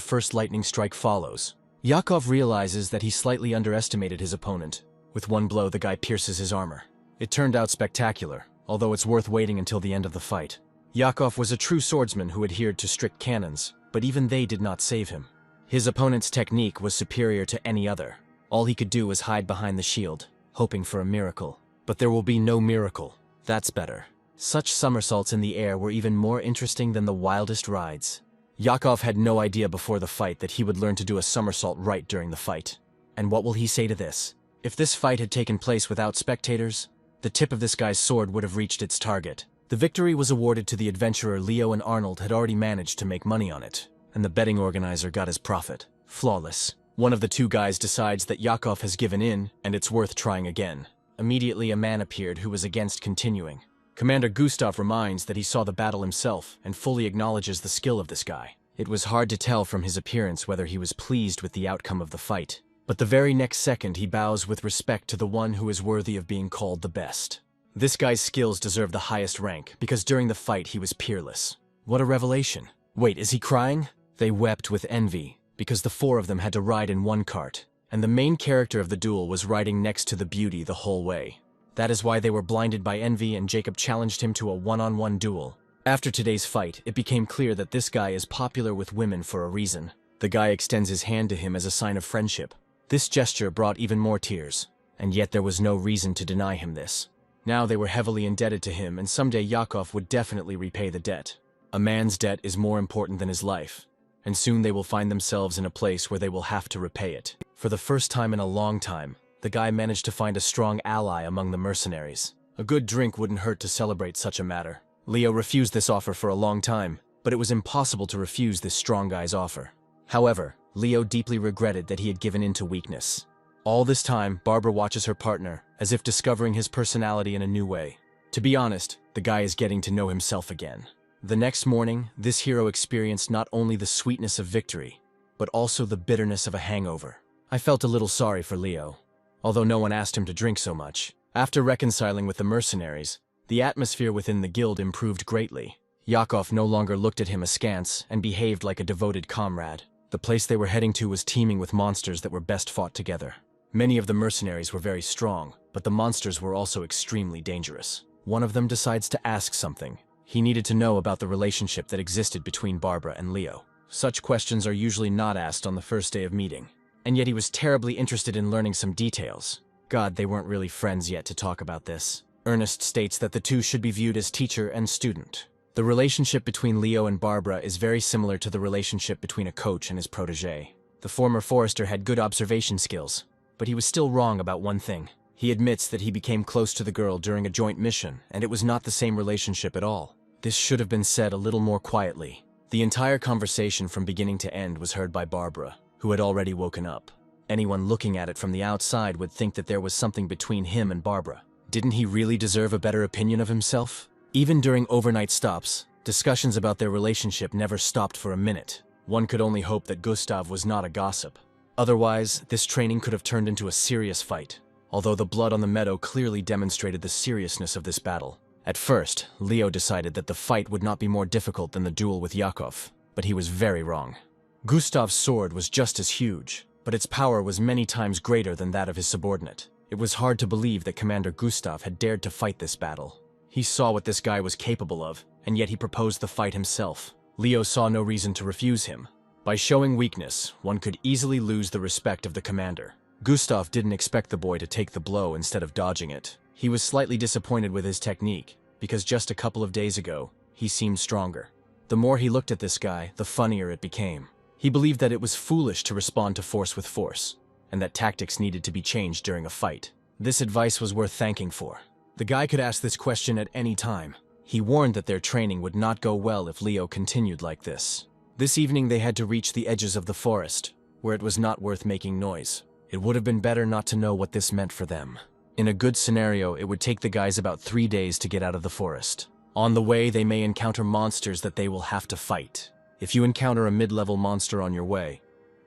first lightning strike follows. Yakov realizes that he slightly underestimated his opponent. With one blow, the guy pierces his armor. It turned out spectacular, although it's worth waiting until the end of the fight. Yakov was a true swordsman who adhered to strict canons, but even they did not save him. His opponent's technique was superior to any other. All he could do was hide behind the shield, hoping for a miracle. But there will be no miracle. That's better. Such somersaults in the air were even more interesting than the wildest rides. Yakov had no idea before the fight that he would learn to do a somersault right during the fight. And what will he say to this? If this fight had taken place without spectators, the tip of this guy's sword would have reached its target. The victory was awarded to the adventurer Leo, and Arnold had already managed to make money on it. And the betting organizer got his profit. Flawless. One of the two guys decides that Yakov has given in, and it's worth trying again. Immediately a man appeared who was against continuing. Commander Gustav reminds that he saw the battle himself and fully acknowledges the skill of this guy. It was hard to tell from his appearance whether he was pleased with the outcome of the fight. But the very next second he bows with respect to the one who is worthy of being called the best. This guy's skills deserve the highest rank because during the fight he was peerless. What a revelation. Wait, is he crying? They wept with envy because the four of them had to ride in one cart, and the main character of the duel was riding next to the beauty the whole way. That is why they were blinded by envy, and Jacob challenged him to a one-on-one duel. After today's fight, it became clear that this guy is popular with women for a reason. The guy extends his hand to him as a sign of friendship. This gesture brought even more tears, and yet there was no reason to deny him this. Now they were heavily indebted to him, and someday Yakov would definitely repay the debt. A man's debt is more important than his life, and soon they will find themselves in a place where they will have to repay it. For the first time in a long time, the guy managed to find a strong ally among the mercenaries. A good drink wouldn't hurt to celebrate such a matter. Leo refused this offer for a long time, but it was impossible to refuse this strong guy's offer. However, Leo deeply regretted that he had given in to weakness. All this time, Barbara watches her partner, as if discovering his personality in a new way. To be honest, the guy is getting to know himself again. The next morning, this hero experienced not only the sweetness of victory, but also the bitterness of a hangover. I felt a little sorry for Leo, although no one asked him to drink so much. After reconciling with the mercenaries, the atmosphere within the guild improved greatly. Yakov no longer looked at him askance and behaved like a devoted comrade. The place they were heading to was teeming with monsters that were best fought together. Many of the mercenaries were very strong, but the monsters were also extremely dangerous. One of them decides to ask something. He needed to know about the relationship that existed between Barbara and Leo. Such questions are usually not asked on the first day of meeting, and yet he was terribly interested in learning some details. God, they weren't really friends yet to talk about this. Ernest states that the two should be viewed as teacher and student. The relationship between Leo and Barbara is very similar to the relationship between a coach and his protege. The former forester had good observation skills, but he was still wrong about one thing. He admits that he became close to the girl during a joint mission, and it was not the same relationship at all. This should have been said a little more quietly. The entire conversation from beginning to end was heard by Barbara, who had already woken up. Anyone looking at it from the outside would think that there was something between him and Barbara. Didn't he really deserve a better opinion of himself? Even during overnight stops, discussions about their relationship never stopped for a minute. One could only hope that Gustav was not a gossip. Otherwise, this training could have turned into a serious fight, although the blood on the meadow clearly demonstrated the seriousness of this battle. At first, Leo decided that the fight would not be more difficult than the duel with Yakov, but he was very wrong. Gustav's sword was just as huge, but its power was many times greater than that of his subordinate. It was hard to believe that Commander Gustav had dared to fight this battle. He saw what this guy was capable of, and yet he proposed the fight himself. Leo saw no reason to refuse him. By showing weakness, one could easily lose the respect of the commander. Gustav didn't expect the boy to take the blow instead of dodging it. He was slightly disappointed with his technique, because just a couple of days ago, he seemed stronger. The more he looked at this guy, the funnier it became. He believed that it was foolish to respond to force with force, and that tactics needed to be changed during a fight. This advice was worth thanking for. The guy could ask this question at any time. He warned that their training would not go well if Leo continued like this. This evening they had to reach the edges of the forest, where it was not worth making noise. It would have been better not to know what this meant for them. In a good scenario, it would take the guys about 3 days to get out of the forest. On the way, they may encounter monsters that they will have to fight. If you encounter a mid-level monster on your way,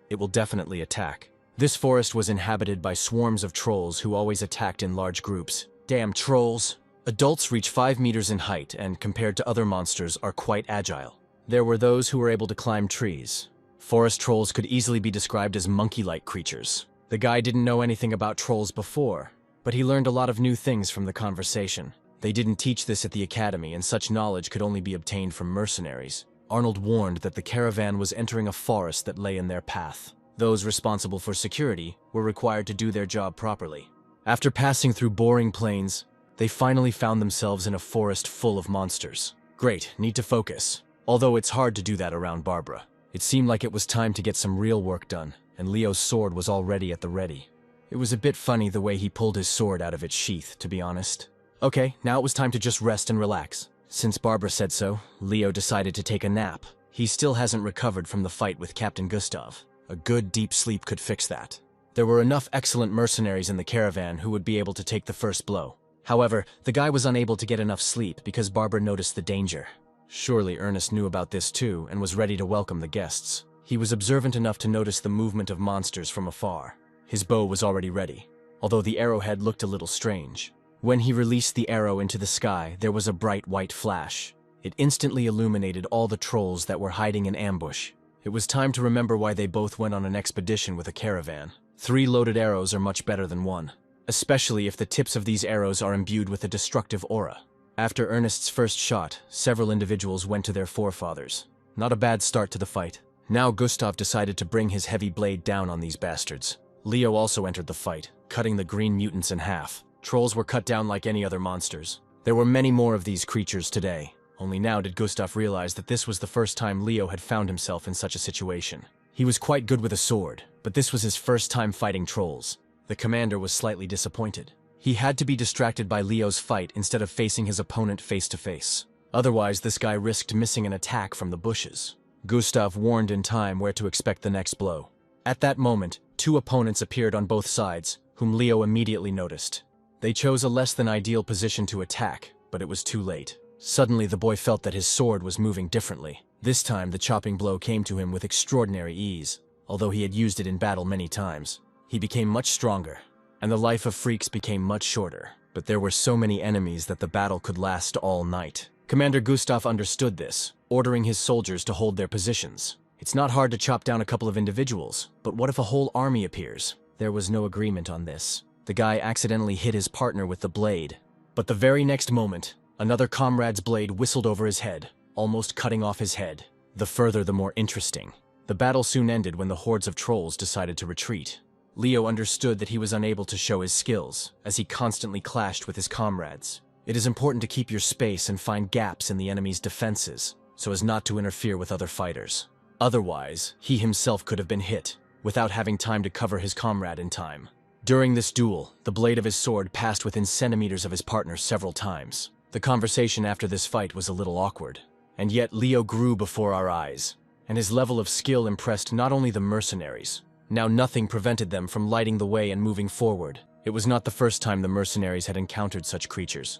it will definitely attack. This forest was inhabited by swarms of trolls who always attacked in large groups. Damn trolls! Adults reach 5 meters in height and, compared to other monsters, are quite agile. There were those who were able to climb trees. Forest trolls could easily be described as monkey-like creatures. The guy didn't know anything about trolls before, but he learned a lot of new things from the conversation. They didn't teach this at the academy, and such knowledge could only be obtained from mercenaries. Arnold warned that the caravan was entering a forest that lay in their path. Those responsible for security were required to do their job properly. After passing through boring plains, they finally found themselves in a forest full of monsters. Great, need to focus. Although it's hard to do that around Barbara. It seemed like it was time to get some real work done, and Leo's sword was already at the ready. It was a bit funny the way he pulled his sword out of its sheath, to be honest. Okay, now it was time to just rest and relax. Since Barbara said so, Leo decided to take a nap. He still hasn't recovered from the fight with Captain Gustav. A good deep sleep could fix that. There were enough excellent mercenaries in the caravan who would be able to take the first blow. However, the guy was unable to get enough sleep because Barbara noticed the danger. Surely Ernest knew about this too and was ready to welcome the guests. He was observant enough to notice the movement of monsters from afar. His bow was already ready, although the arrowhead looked a little strange. When he released the arrow into the sky, there was a bright white flash. It instantly illuminated all the trolls that were hiding in ambush. It was time to remember why they both went on an expedition with a caravan. 3 loaded arrows are much better than 1, especially if the tips of these arrows are imbued with a destructive aura. After Ernest's first shot, several individuals went to their forefathers. Not a bad start to the fight. Now Gustav decided to bring his heavy blade down on these bastards. Leo also entered the fight, cutting the green mutants in half. Trolls were cut down like any other monsters. There were many more of these creatures today. Only now did Gustav realize that this was the first time Leo had found himself in such a situation. He was quite good with a sword, but this was his first time fighting trolls. The commander was slightly disappointed. He had to be distracted by Leo's fight instead of facing his opponent face to face. Otherwise, this guy risked missing an attack from the bushes. Gustav warned in time where to expect the next blow. At that moment, 2 opponents appeared on both sides, whom Leo immediately noticed. They chose a less than ideal position to attack, but it was too late. Suddenly, the boy felt that his sword was moving differently. This time, the chopping blow came to him with extraordinary ease. Although he had used it in battle many times, he became much stronger, and the life of freaks became much shorter. But there were so many enemies that the battle could last all night. Commander Gustav understood this, ordering his soldiers to hold their positions. It's not hard to chop down a couple of individuals, but what if a whole army appears? There was no agreement on this. The guy accidentally hit his partner with the blade. But the very next moment, another comrade's blade whistled over his head, almost cutting off his head. The further, the more interesting. The battle soon ended when the hordes of trolls decided to retreat. Leo understood that he was unable to show his skills, as he constantly clashed with his comrades. It is important to keep your space and find gaps in the enemy's defenses, so as not to interfere with other fighters. Otherwise, he himself could have been hit, without having time to cover his comrade in time. During this duel, the blade of his sword passed within centimeters of his partner several times. The conversation after this fight was a little awkward. And yet Leo grew before our eyes, and his level of skill impressed not only the mercenaries. Now nothing prevented them from lighting the way and moving forward. It was not the first time the mercenaries had encountered such creatures,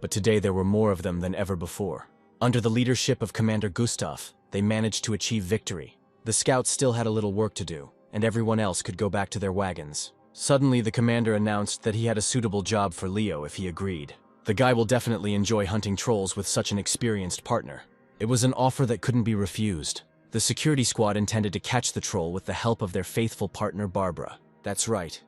but today there were more of them than ever before. Under the leadership of Commander Gustav, they managed to achieve victory. The scouts still had a little work to do, and everyone else could go back to their wagons. Suddenly, the commander announced that he had a suitable job for Leo if he agreed. The guy will definitely enjoy hunting trolls with such an experienced partner. It was an offer that couldn't be refused. The security squad intended to catch the troll with the help of their faithful partner Barbara. That's right.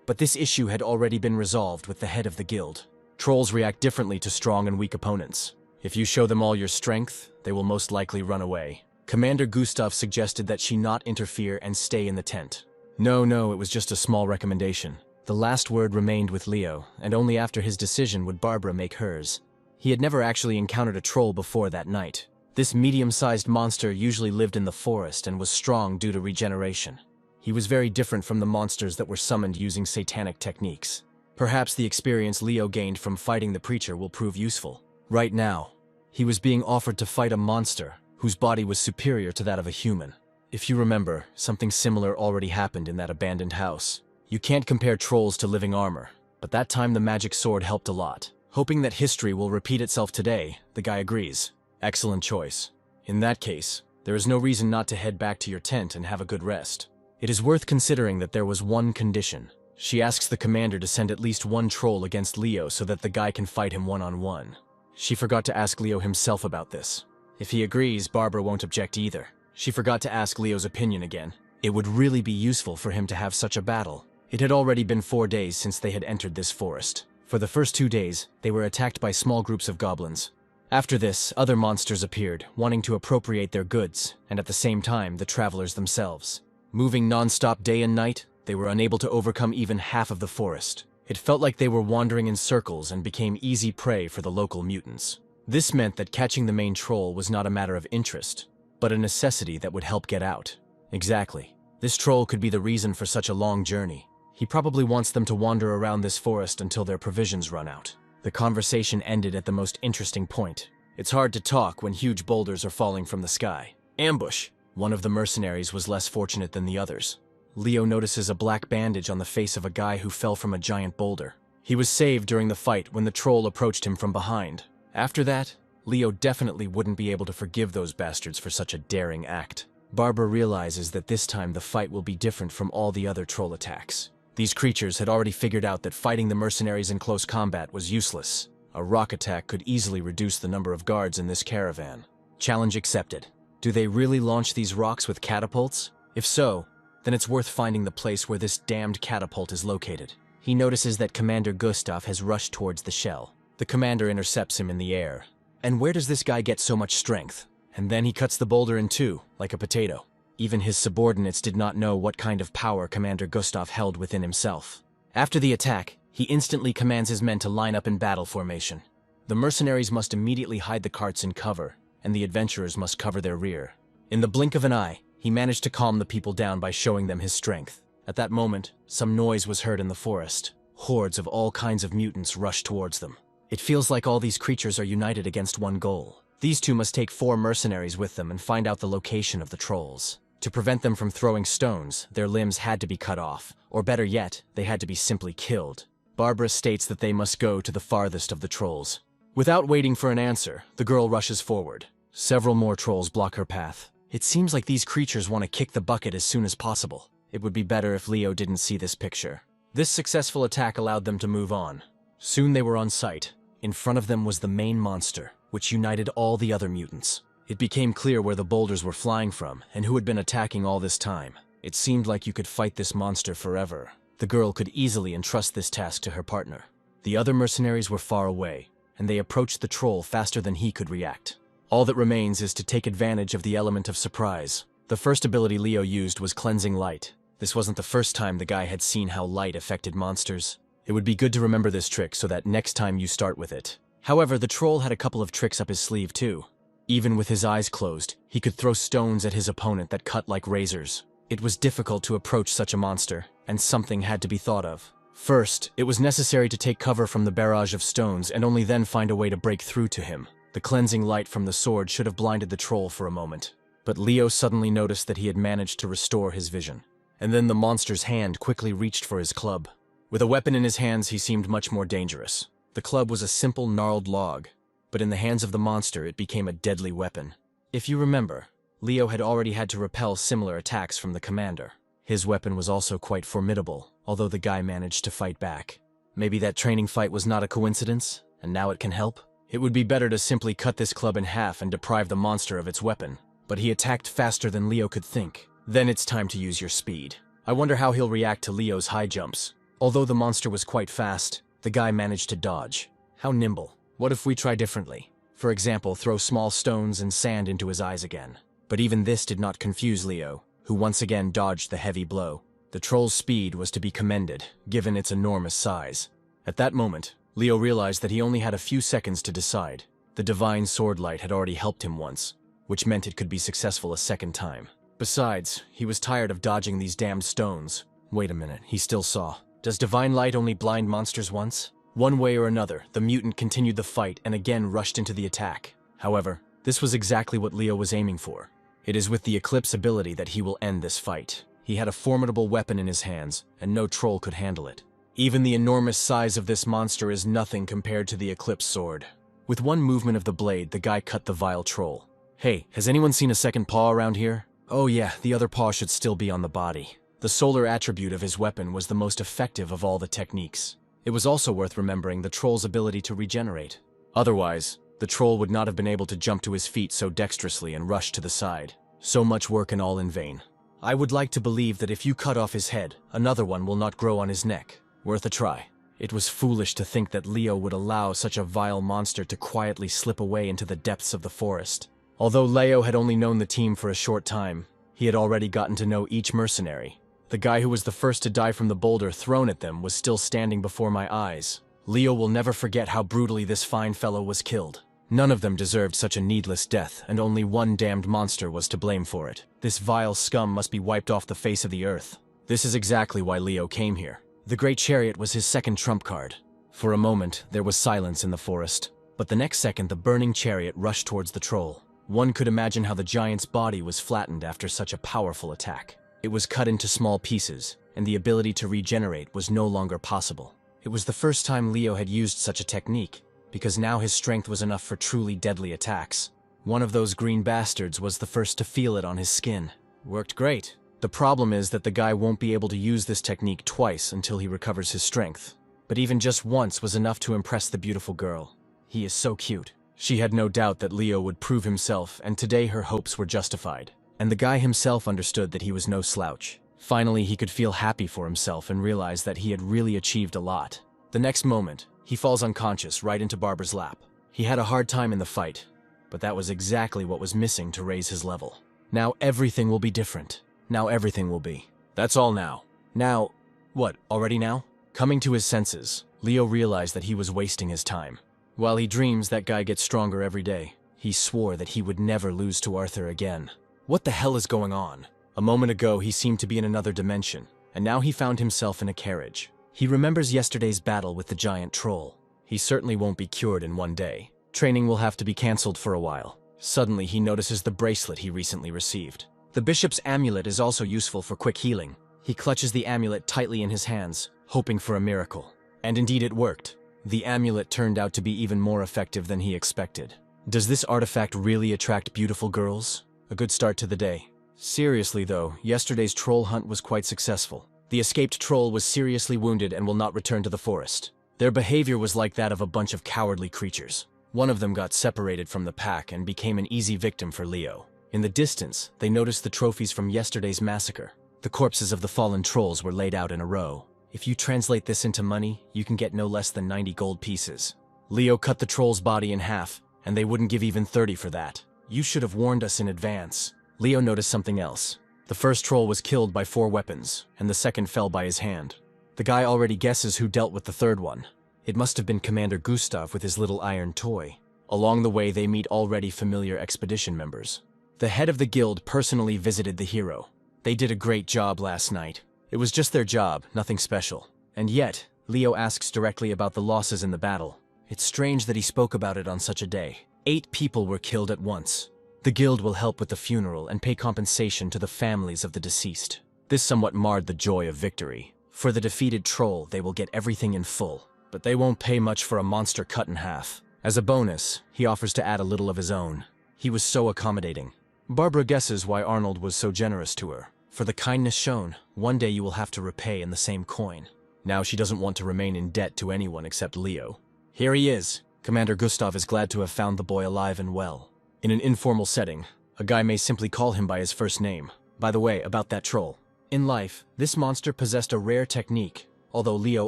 But this issue had already been resolved with the head of the guild. Trolls react differently to strong and weak opponents. If you show them all your strength, they will most likely run away. Commander Gustav suggested that she not interfere and stay in the tent. No, it was just a small recommendation. The last word remained with Leo, and only after his decision would Barbara make hers. He had never actually encountered a troll before that night. This medium-sized monster usually lived in the forest and was strong due to regeneration. He was very different from the monsters that were summoned using satanic techniques. Perhaps the experience Leo gained from fighting the preacher will prove useful. Right now, he was being offered to fight a monster whose body was superior to that of a human. If you remember, something similar already happened in that abandoned house. You can't compare trolls to living armor, but that time the magic sword helped a lot. Hoping that history will repeat itself today, the guy agrees. Excellent choice. In that case, there is no reason not to head back to your tent and have a good rest. It is worth considering that there was one condition. She asks the commander to send at least one troll against Leo so that the guy can fight him one-on-one. She forgot to ask Leo himself about this. If he agrees, Barbara won't object either. She forgot to ask Leo's opinion again. It would really be useful for him to have such a battle. It had already been 4 days since they had entered this forest. For the first 2 days, they were attacked by small groups of goblins. After this, other monsters appeared, wanting to appropriate their goods, and at the same time, the travelers themselves. Moving non-stop day and night, they were unable to overcome even half of the forest. It felt like they were wandering in circles and became easy prey for the local mutants. This meant that catching the main troll was not a matter of interest, but a necessity that would help get out. Exactly. This troll could be the reason for such a long journey. He probably wants them to wander around this forest until their provisions run out. The conversation ended at the most interesting point. It's hard to talk when huge boulders are falling from the sky. Ambush! One of the mercenaries was less fortunate than the others. Leo notices a black bandage on the face of a guy who fell from a giant boulder. He was saved during the fight when the troll approached him from behind. After that, Leo definitely wouldn't be able to forgive those bastards for such a daring act. Barbara realizes that this time the fight will be different from all the other troll attacks. These creatures had already figured out that fighting the mercenaries in close combat was useless. A rock attack could easily reduce the number of guards in this caravan. Challenge accepted. Do they really launch these rocks with catapults? If so, then it's worth finding the place where this damned catapult is located. He notices that Commander Gustav has rushed towards the shell. The commander intercepts him in the air. And where does this guy get so much strength? And then he cuts the boulder in two, like a potato. Even his subordinates did not know what kind of power Commander Gustav held within himself. After the attack, he instantly commands his men to line up in battle formation. The mercenaries must immediately hide the carts in cover, and the adventurers must cover their rear. In the blink of an eye, he managed to calm the people down by showing them his strength. At that moment, some noise was heard in the forest. Hordes of all kinds of mutants rushed towards them. It feels like all these creatures are united against one goal. These two must take 4 mercenaries with them and find out the location of the trolls. To prevent them from throwing stones, their limbs had to be cut off, or better yet, they had to be simply killed. Barbara states that they must go to the farthest of the trolls. Without waiting for an answer, the girl rushes forward. Several more trolls block her path. It seems like these creatures want to kick the bucket as soon as possible. It would be better if Leo didn't see this picture. This successful attack allowed them to move on. Soon they were on sight. In front of them was the main monster, which united all the other mutants. It became clear where the boulders were flying from and who had been attacking all this time. It seemed like you could fight this monster forever. The girl could easily entrust this task to her partner. The other mercenaries were far away, and they approached the troll faster than he could react. All that remains is to take advantage of the element of surprise. The first ability Leo used was Cleansing Light. This wasn't the first time the guy had seen how light affected monsters. It would be good to remember this trick so that next time you start with it. However, the troll had a couple of tricks up his sleeve too. Even with his eyes closed, he could throw stones at his opponent that cut like razors. It was difficult to approach such a monster, and something had to be thought of. First, it was necessary to take cover from the barrage of stones and only then find a way to break through to him. The cleansing light from the sword should have blinded the troll for a moment. But Leo suddenly noticed that he had managed to restore his vision. And then the monster's hand quickly reached for his club. With a weapon in his hands, he seemed much more dangerous. The club was a simple gnarled log, but in the hands of the monster it became a deadly weapon. If you remember, Leo had already had to repel similar attacks from the commander. His weapon was also quite formidable, although the guy managed to fight back. Maybe that training fight was not a coincidence, and now it can help? It would be better to simply cut this club in half and deprive the monster of its weapon. But he attacked faster than Leo could think. Then it's time to use your speed. I wonder how he'll react to Leo's high jumps. Although the monster was quite fast, the guy managed to dodge. How nimble. What if we try differently? For example, throw small stones and sand into his eyes again. But even this did not confuse Leo, who once again dodged the heavy blow. The troll's speed was to be commended, given its enormous size. At that moment, Leo realized that he only had a few seconds to decide. The divine sword light had already helped him once, which meant it could be successful a second time. Besides, he was tired of dodging these damned stones. Wait a minute, he still saw. Does divine light only blind monsters once? One way or another, the mutant continued the fight and again rushed into the attack. However, this was exactly what Leo was aiming for. It is with the Eclipse ability that he will end this fight. He had a formidable weapon in his hands, and no troll could handle it. Even the enormous size of this monster is nothing compared to the Eclipse sword. With one movement of the blade, the guy cut the vile troll. Hey, has anyone seen a second paw around here? Oh yeah, the other paw should still be on the body. The solar attribute of his weapon was the most effective of all the techniques. It was also worth remembering the troll's ability to regenerate. Otherwise, the troll would not have been able to jump to his feet so dexterously and rush to the side. So much work and all in vain. I would like to believe that if you cut off his head, another one will not grow on his neck. Worth a try. It was foolish to think that Leo would allow such a vile monster to quietly slip away into the depths of the forest. Although Leo had only known the team for a short time, he had already gotten to know each mercenary. The guy who was the first to die from the boulder thrown at them was still standing before my eyes. Leo will never forget how brutally this fine fellow was killed. None of them deserved such a needless death, and only one damned monster was to blame for it. This vile scum must be wiped off the face of the earth. This is exactly why Leo came here. The Great Chariot was his second trump card. For a moment, there was silence in the forest, but the next second the burning chariot rushed towards the troll. One could imagine how the giant's body was flattened after such a powerful attack. It was cut into small pieces, and the ability to regenerate was no longer possible. It was the first time Leo had used such a technique, because now his strength was enough for truly deadly attacks. One of those green bastards was the first to feel it on his skin. Worked great. The problem is that the guy won't be able to use this technique twice until he recovers his strength. But even just once was enough to impress the beautiful girl. He is so cute. She had no doubt that Leo would prove himself, and today her hopes were justified. And the guy himself understood that he was no slouch. Finally, he could feel happy for himself and realize that he had really achieved a lot. The next moment, he falls unconscious right into Barbara's lap. He had a hard time in the fight, but that was exactly what was missing to raise his level. Now everything will be different. Now everything will be. That's all now. Now, what, already now? Coming to his senses, Leo realized that he was wasting his time. While he dreams that guy gets stronger every day, he swore that he would never lose to Arthur again. What the hell is going on? A moment ago, he seemed to be in another dimension, and now he found himself in a carriage. He remembers yesterday's battle with the giant troll. He certainly won't be cured in one day. Training will have to be cancelled for a while. Suddenly, he notices the bracelet he recently received. The bishop's amulet is also useful for quick healing. He clutches the amulet tightly in his hands, hoping for a miracle. And indeed it worked. The amulet turned out to be even more effective than he expected. Does this artifact really attract beautiful girls? A good start to the day. Seriously though, yesterday's troll hunt was quite successful. The escaped troll was seriously wounded and will not return to the forest. Their behavior was like that of a bunch of cowardly creatures. One of them got separated from the pack and became an easy victim for Leo. In the distance, they noticed the trophies from yesterday's massacre. The corpses of the fallen trolls were laid out in a row. If you translate this into money, you can get no less than 90 gold pieces. Leo cut the troll's body in half, and they wouldn't give even 30 for that. You should have warned us in advance. Leo noticed something else. The first troll was killed by 4 weapons, and the second fell by his hand. The guy already guesses who dealt with the third one. It must have been Commander Gustav with his little iron toy. Along the way, they meet already familiar expedition members. The head of the guild personally visited the hero. They did a great job last night. It was just their job, nothing special. And yet, Leo asks directly about the losses in the battle. It's strange that he spoke about it on such a day. 8 people were killed at once. The guild will help with the funeral and pay compensation to the families of the deceased. This somewhat marred the joy of victory. For the defeated troll, they will get everything in full, but they won't pay much for a monster cut in half. As a bonus, he offers to add a little of his own. He was so accommodating. Barbara guesses why Arnold was so generous to her. For the kindness shown, one day you will have to repay in the same coin. Now she doesn't want to remain in debt to anyone except Leo. Here he is. Commander Gustav is glad to have found the boy alive and well. In an informal setting, a guy may simply call him by his first name. By the way, about that troll. In life, this monster possessed a rare technique, although Leo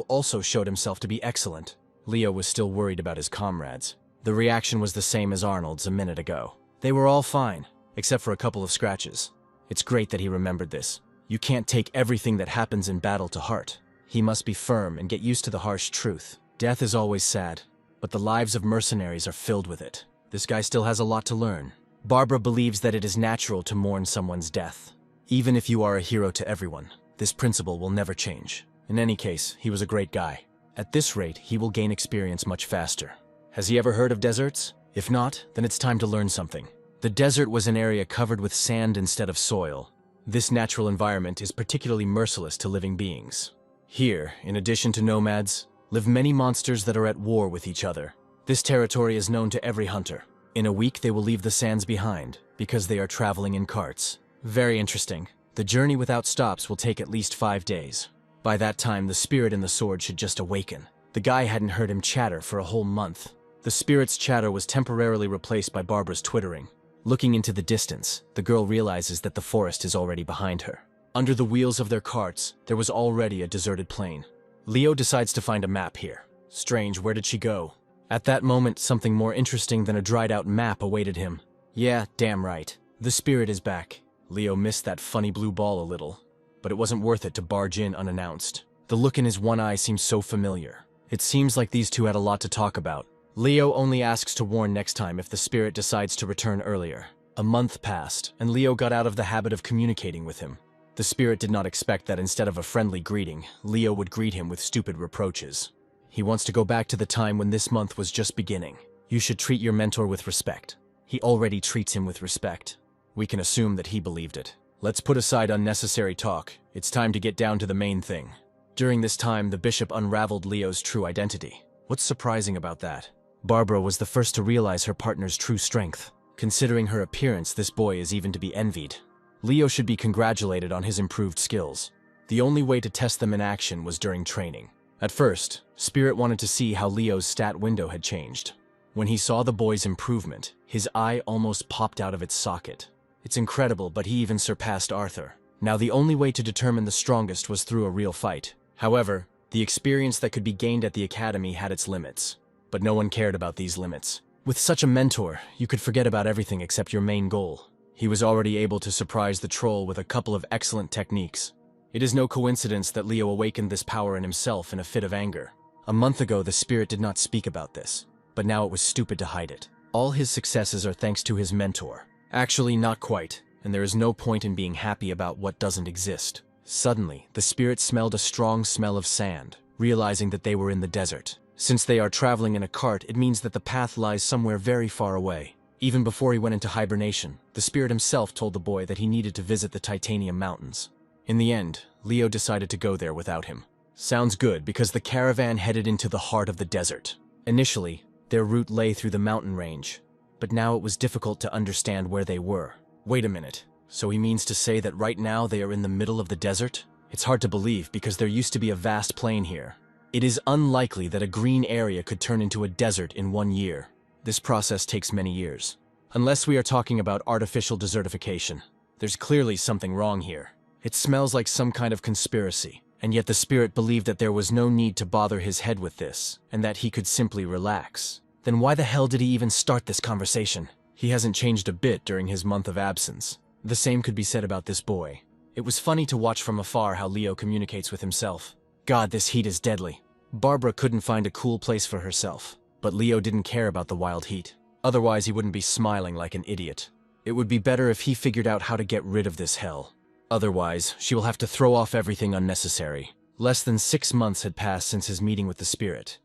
also showed himself to be excellent. Leo was still worried about his comrades. The reaction was the same as Arnold's a minute ago. They were all fine, except for a couple of scratches. It's great that he remembered this. You can't take everything that happens in battle to heart. He must be firm and get used to the harsh truth. Death is always sad, but the lives of mercenaries are filled with it. This guy still has a lot to learn. Barbara believes that it is natural to mourn someone's death. Even if you are a hero to everyone, this principle will never change. In any case, he was a great guy. At this rate, he will gain experience much faster. Has he ever heard of deserts? If not, then it's time to learn something. The desert was an area covered with sand instead of soil. This natural environment is particularly merciless to living beings. Here, in addition to nomads, live many monsters that are at war with each other. This territory is known to every hunter. In a week, they will leave the sands behind, because they are traveling in carts. Very interesting. The journey without stops will take at least 5 days. By that time, the spirit in the sword should just awaken. The guy hadn't heard him chatter for a whole month. The spirit's chatter was temporarily replaced by Barbara's twittering. Looking into the distance, the girl realizes that the forest is already behind her. Under the wheels of their carts, there was already a deserted plain. Leo decides to find a map here. Strange, where did she go? At that moment, something more interesting than a dried-out map awaited him. Yeah, damn right. The spirit is back. Leo missed that funny blue ball a little, but it wasn't worth it to barge in unannounced. The look in his one eye seems so familiar. It seems like these two had a lot to talk about. Leo only asks to warn next time if the spirit decides to return earlier. A month passed, and Leo got out of the habit of communicating with him. The spirit did not expect that instead of a friendly greeting, Leo would greet him with stupid reproaches. He wants to go back to the time when this month was just beginning. You should treat your mentor with respect. He already treats him with respect. We can assume that he believed it. Let's put aside unnecessary talk. It's time to get down to the main thing. During this time, the bishop unraveled Leo's true identity. What's surprising about that? Barbara was the first to realize her partner's true strength. Considering her appearance, this boy is even to be envied. Leo should be congratulated on his improved skills. The only way to test them in action was during training. At first, Spirit wanted to see how Leo's stat window had changed. When he saw the boy's improvement, his eye almost popped out of its socket. It's incredible, but he even surpassed Arthur. Now the only way to determine the strongest was through a real fight. However, the experience that could be gained at the academy had its limits. But no one cared about these limits. With such a mentor, you could forget about everything except your main goal. He was already able to surprise the troll with a couple of excellent techniques. It is no coincidence that Leo awakened this power in himself in a fit of anger. A month ago, the spirit did not speak about this, but now it was stupid to hide it. All his successes are thanks to his mentor. Actually, not quite, and there is no point in being happy about what doesn't exist. Suddenly, the spirit smelled a strong smell of sand, realizing that they were in the desert. Since they are traveling in a cart, it means that the path lies somewhere very far away. Even before he went into hibernation, the spirit himself told the boy that he needed to visit the Titanium Mountains. In the end, Leo decided to go there without him. Sounds good, because the caravan headed into the heart of the desert. Initially, their route lay through the mountain range, but now it was difficult to understand where they were. Wait a minute, so he means to say that right now they are in the middle of the desert? It's hard to believe because there used to be a vast plain here. It is unlikely that a green area could turn into a desert in 1 year. This process takes many years. Unless we are talking about artificial desertification. There's clearly something wrong here. It smells like some kind of conspiracy, and yet the spirit believed that there was no need to bother his head with this, and that he could simply relax. Then why the hell did he even start this conversation? He hasn't changed a bit during his month of absence. The same could be said about this boy. It was funny to watch from afar how Leo communicates with himself. God, this heat is deadly. Barbara couldn't find a cool place for herself, but Leo didn't care about the wild heat. Otherwise, he wouldn't be smiling like an idiot. It would be better if he figured out how to get rid of this hell. Otherwise, she will have to throw off everything unnecessary. Less than 6 months had passed since his meeting with the spirit,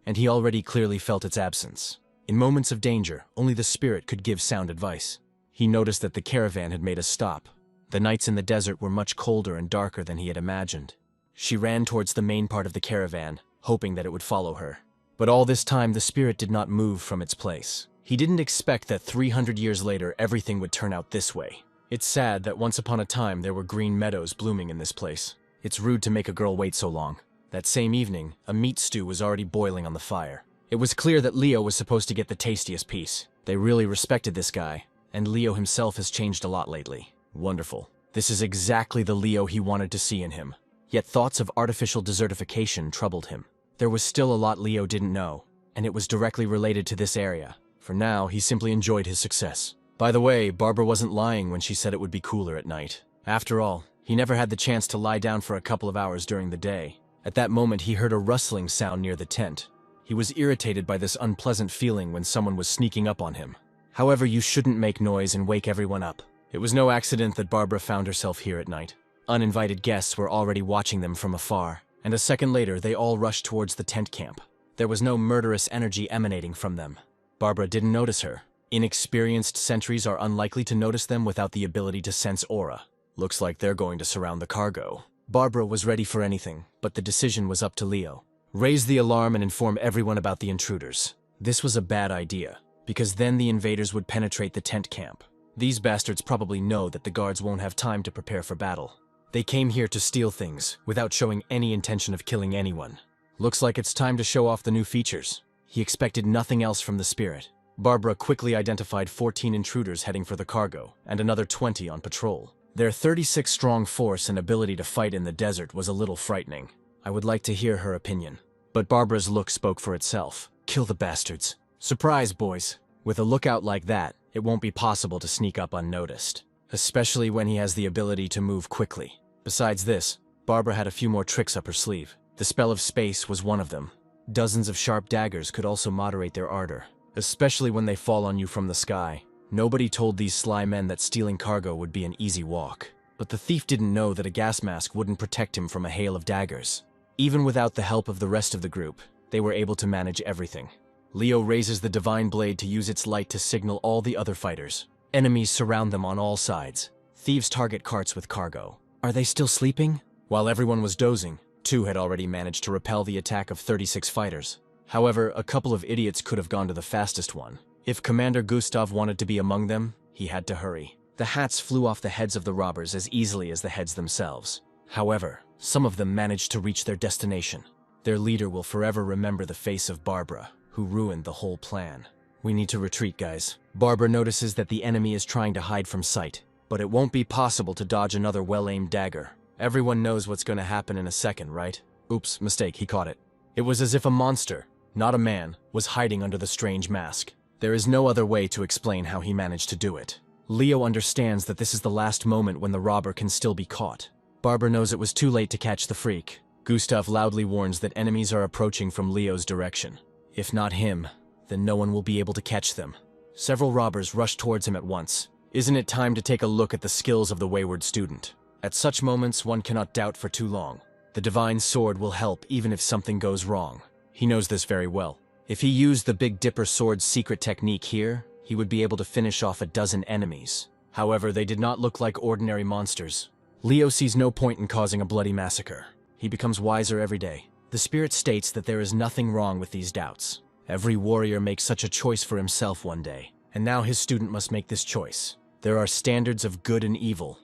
and he already clearly felt its absence. In moments of danger, only the spirit could give sound advice. He noticed that the caravan had made a stop. The nights in the desert were much colder and darker than he had imagined. She ran towards the main part of the caravan, hoping that it would follow her. But all this time, the spirit did not move from its place. He didn't expect that 300 years later, everything would turn out this way. It's sad that once upon a time, there were green meadows blooming in this place. It's rude to make a girl wait so long. That same evening, a meat stew was already boiling on the fire. It was clear that Leo was supposed to get the tastiest piece. They really respected this guy, and Leo himself has changed a lot lately. Wonderful. This is exactly the Leo he wanted to see in him. Yet thoughts of artificial desertification troubled him. There was still a lot Leo didn't know, and it was directly related to this area. For now, he simply enjoyed his success. By the way, Barbara wasn't lying when she said it would be cooler at night. After all, he never had the chance to lie down for a couple of hours during the day. At that moment, he heard a rustling sound near the tent. He was irritated by this unpleasant feeling when someone was sneaking up on him. However, you shouldn't make noise and wake everyone up. It was no accident that Barbara found herself here at night. Uninvited guests were already watching them from afar, and a second later, they all rushed towards the tent camp. There was no murderous energy emanating from them. Barbara didn't notice her. Inexperienced sentries are unlikely to notice them without the ability to sense aura. Looks like they're going to surround the cargo. Barbara was ready for anything, but the decision was up to Leo. Raise the alarm and inform everyone about the intruders. This was a bad idea, because then the invaders would penetrate the tent camp. These bastards probably know that the guards won't have time to prepare for battle. They came here to steal things, without showing any intention of killing anyone. Looks like it's time to show off the new features. He expected nothing else from the spirit. Barbara quickly identified 14 intruders heading for the cargo, and another 20 on patrol. Their 36-strong force and ability to fight in the desert was a little frightening. I would like to hear her opinion. But Barbara's look spoke for itself. Kill the bastards. Surprise, boys. With a lookout like that, it won't be possible to sneak up unnoticed, especially when he has the ability to move quickly. Besides this, Barbara had a few more tricks up her sleeve. The spell of space was one of them. Dozens of sharp daggers could also moderate their ardor, especially when they fall on you from the sky. Nobody told these sly men that stealing cargo would be an easy walk. But the thief didn't know that a gas mask wouldn't protect him from a hail of daggers. Even without the help of the rest of the group, they were able to manage everything. Leo raises the divine blade to use its light to signal all the other fighters. Enemies surround them on all sides. Thieves target carts with cargo. Are they still sleeping? While everyone was dozing, 2 had already managed to repel the attack of 36 fighters. However, a couple of idiots could have gone to the fastest one. If Commander Gustav wanted to be among them, he had to hurry. The hats flew off the heads of the robbers as easily as the heads themselves. However, some of them managed to reach their destination. Their leader will forever remember the face of Barbara, who ruined the whole plan. We need to retreat, guys. Barbara notices that the enemy is trying to hide from sight, but it won't be possible to dodge another well-aimed dagger. Everyone knows what's going to happen in a second, right? Oops, mistake, he caught it. It was as if a monster, not a man, was hiding under the strange mask. There is no other way to explain how he managed to do it. Leo understands that this is the last moment when the robber can still be caught. Barbara knows it was too late to catch the freak. Gustav loudly warns that enemies are approaching from Leo's direction. If not him, then no one will be able to catch them. Several robbers rush towards him at once. Isn't it time to take a look at the skills of the wayward student? At such moments, one cannot doubt for too long. The divine sword will help even if something goes wrong. He knows this very well. If he used the Big Dipper sword's secret technique here, he would be able to finish off a dozen enemies. However, they did not look like ordinary monsters. Leo sees no point in causing a bloody massacre. He becomes wiser every day. The spirit states that there is nothing wrong with these doubts. Every warrior makes such a choice for himself one day, and now his student must make this choice. There are standards of good and evil,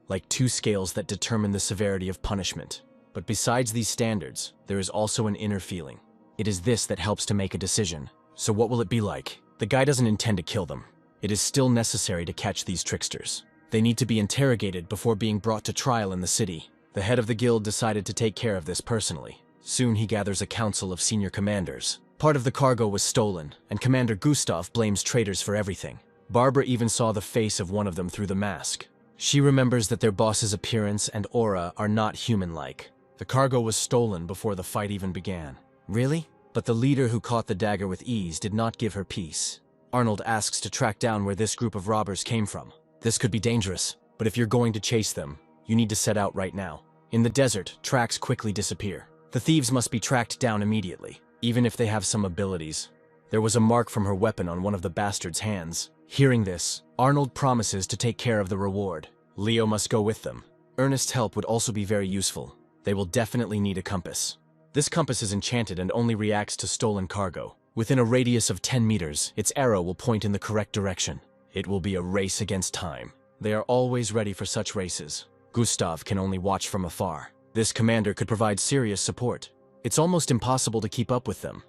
like 2 scales that determine the severity of punishment. But besides these standards, there is also an inner feeling. It is this that helps to make a decision. So what will it be like? The guy doesn't intend to kill them. It is still necessary to catch these tricksters. They need to be interrogated before being brought to trial in the city. The head of the guild decided to take care of this personally. Soon he gathers a council of senior commanders. Part of the cargo was stolen, and Commander Gustav blames traitors for everything. Barbara even saw the face of one of them through the mask. She remembers that their boss's appearance and aura are not human-like. The cargo was stolen before the fight even began. Really? But the leader who caught the dagger with ease did not give her peace. Arnold asks to track down where this group of robbers came from. This could be dangerous, but if you're going to chase them, you need to set out right now. In the desert, tracks quickly disappear. The thieves must be tracked down immediately, even if they have some abilities. There was a mark from her weapon on one of the bastards' hands. Hearing this, Arnold promises to take care of the reward. Leo must go with them. Ernest's help would also be very useful. They will definitely need a compass. This compass is enchanted and only reacts to stolen cargo. Within a radius of 10 meters, its arrow will point in the correct direction. It will be a race against time. They are always ready for such races. Gustav can only watch from afar. This commander could provide serious support. It's almost impossible to keep up with them.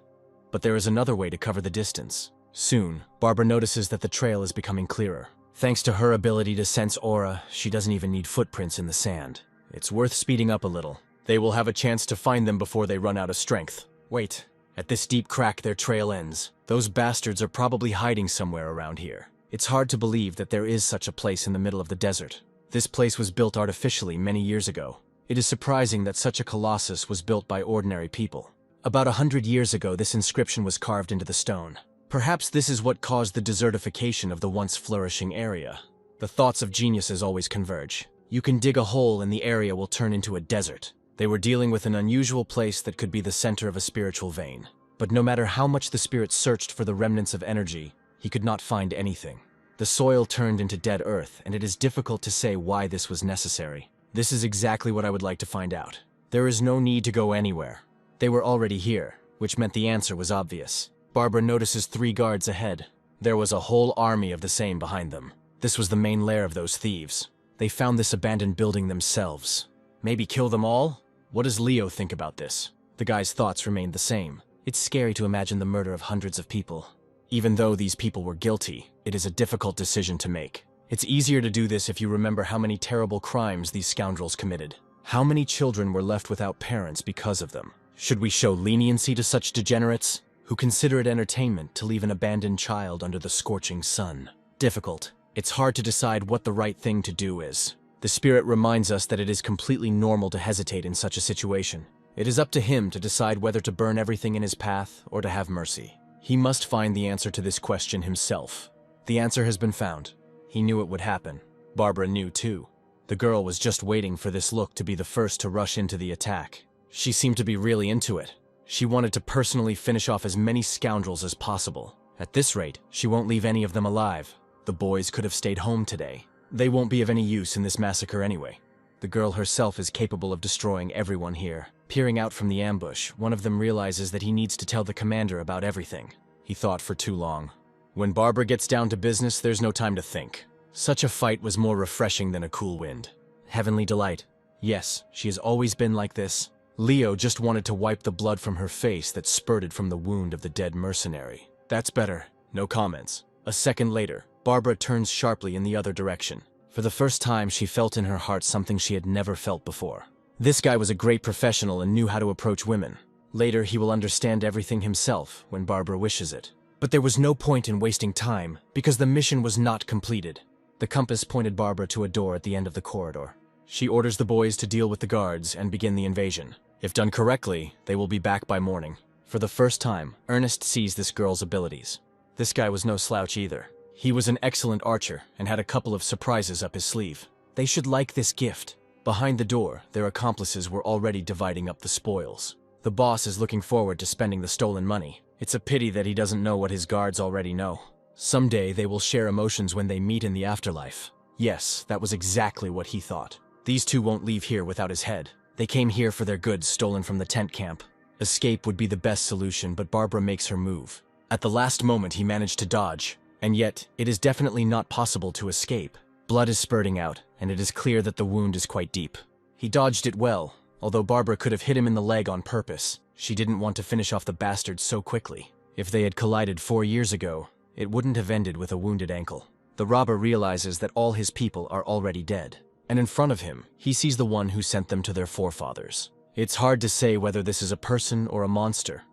But there is another way to cover the distance. Soon, Barbara notices that the trail is becoming clearer. Thanks to her ability to sense aura, she doesn't even need footprints in the sand. It's worth speeding up a little. They will have a chance to find them before they run out of strength. Wait, at this deep crack their trail ends. Those bastards are probably hiding somewhere around here. It's hard to believe that there is such a place in the middle of the desert. This place was built artificially many years ago. It is surprising that such a colossus was built by ordinary people. About 100 years ago, this inscription was carved into the stone. Perhaps this is what caused the desertification of the once flourishing area. The thoughts of geniuses always converge. You can dig a hole and the area will turn into a desert. They were dealing with an unusual place that could be the center of a spiritual vein. But no matter how much the spirit searched for the remnants of energy, he could not find anything. The soil turned into dead earth, and it is difficult to say why this was necessary. This is exactly what I would like to find out. There is no need to go anywhere. They were already here, which meant the answer was obvious. Barbara notices 3 guards ahead. There was a whole army of the same behind them. This was the main lair of those thieves. They found this abandoned building themselves. Maybe kill them all? What does Leo think about this? The guy's thoughts remained the same. It's scary to imagine the murder of hundreds of people. Even though these people were guilty, it is a difficult decision to make. It's easier to do this if you remember how many terrible crimes these scoundrels committed. How many children were left without parents because of them? Should we show leniency to such degenerates who consider it entertainment to leave an abandoned child under the scorching sun? Difficult. It's hard to decide what the right thing to do is. The spirit reminds us that it is completely normal to hesitate in such a situation. It is up to him to decide whether to burn everything in his path or to have mercy. He must find the answer to this question himself. The answer has been found. He knew it would happen. Barbara knew too. The girl was just waiting for this look to be the first to rush into the attack. She seemed to be really into it. She wanted to personally finish off as many scoundrels as possible. At this rate, she won't leave any of them alive. The boys could have stayed home today. They won't be of any use in this massacre anyway. The girl herself is capable of destroying everyone here. Peering out from the ambush, one of them realizes that he needs to tell the commander about everything. He thought for too long. When Barbara gets down to business, there's no time to think. Such a fight was more refreshing than a cool wind. Heavenly delight. Yes, she has always been like this. Leo just wanted to wipe the blood from her face that spurted from the wound of the dead mercenary. That's better. No comments. A second later, Barbara turns sharply in the other direction. For the first time, she felt in her heart something she had never felt before. This guy was a great professional and knew how to approach women. Later, he will understand everything himself when Barbara wishes it. But there was no point in wasting time, because the mission was not completed. The compass pointed Barbara to a door at the end of the corridor. She orders the boys to deal with the guards and begin the invasion. If done correctly, they will be back by morning. For the first time, Ernest sees this girl's abilities. This guy was no slouch either. He was an excellent archer and had a couple of surprises up his sleeve. They should like this gift. Behind the door, their accomplices were already dividing up the spoils. The boss is looking forward to spending the stolen money. It's a pity that he doesn't know what his guards already know. Someday they will share emotions when they meet in the afterlife. Yes, that was exactly what he thought. These two won't leave here without his head. They came here for their goods stolen from the tent camp. Escape would be the best solution, but Barbara makes her move. At the last moment, he managed to dodge. And yet, it is definitely not possible to escape. Blood is spurting out, and it is clear that the wound is quite deep. He dodged it well, although Barbara could have hit him in the leg on purpose. She didn't want to finish off the bastard so quickly. If they had collided 4 years ago, it wouldn't have ended with a wounded ankle. The robber realizes that all his people are already dead. And in front of him, he sees the one who sent them to their forefathers. It's hard to say whether this is a person or a monster,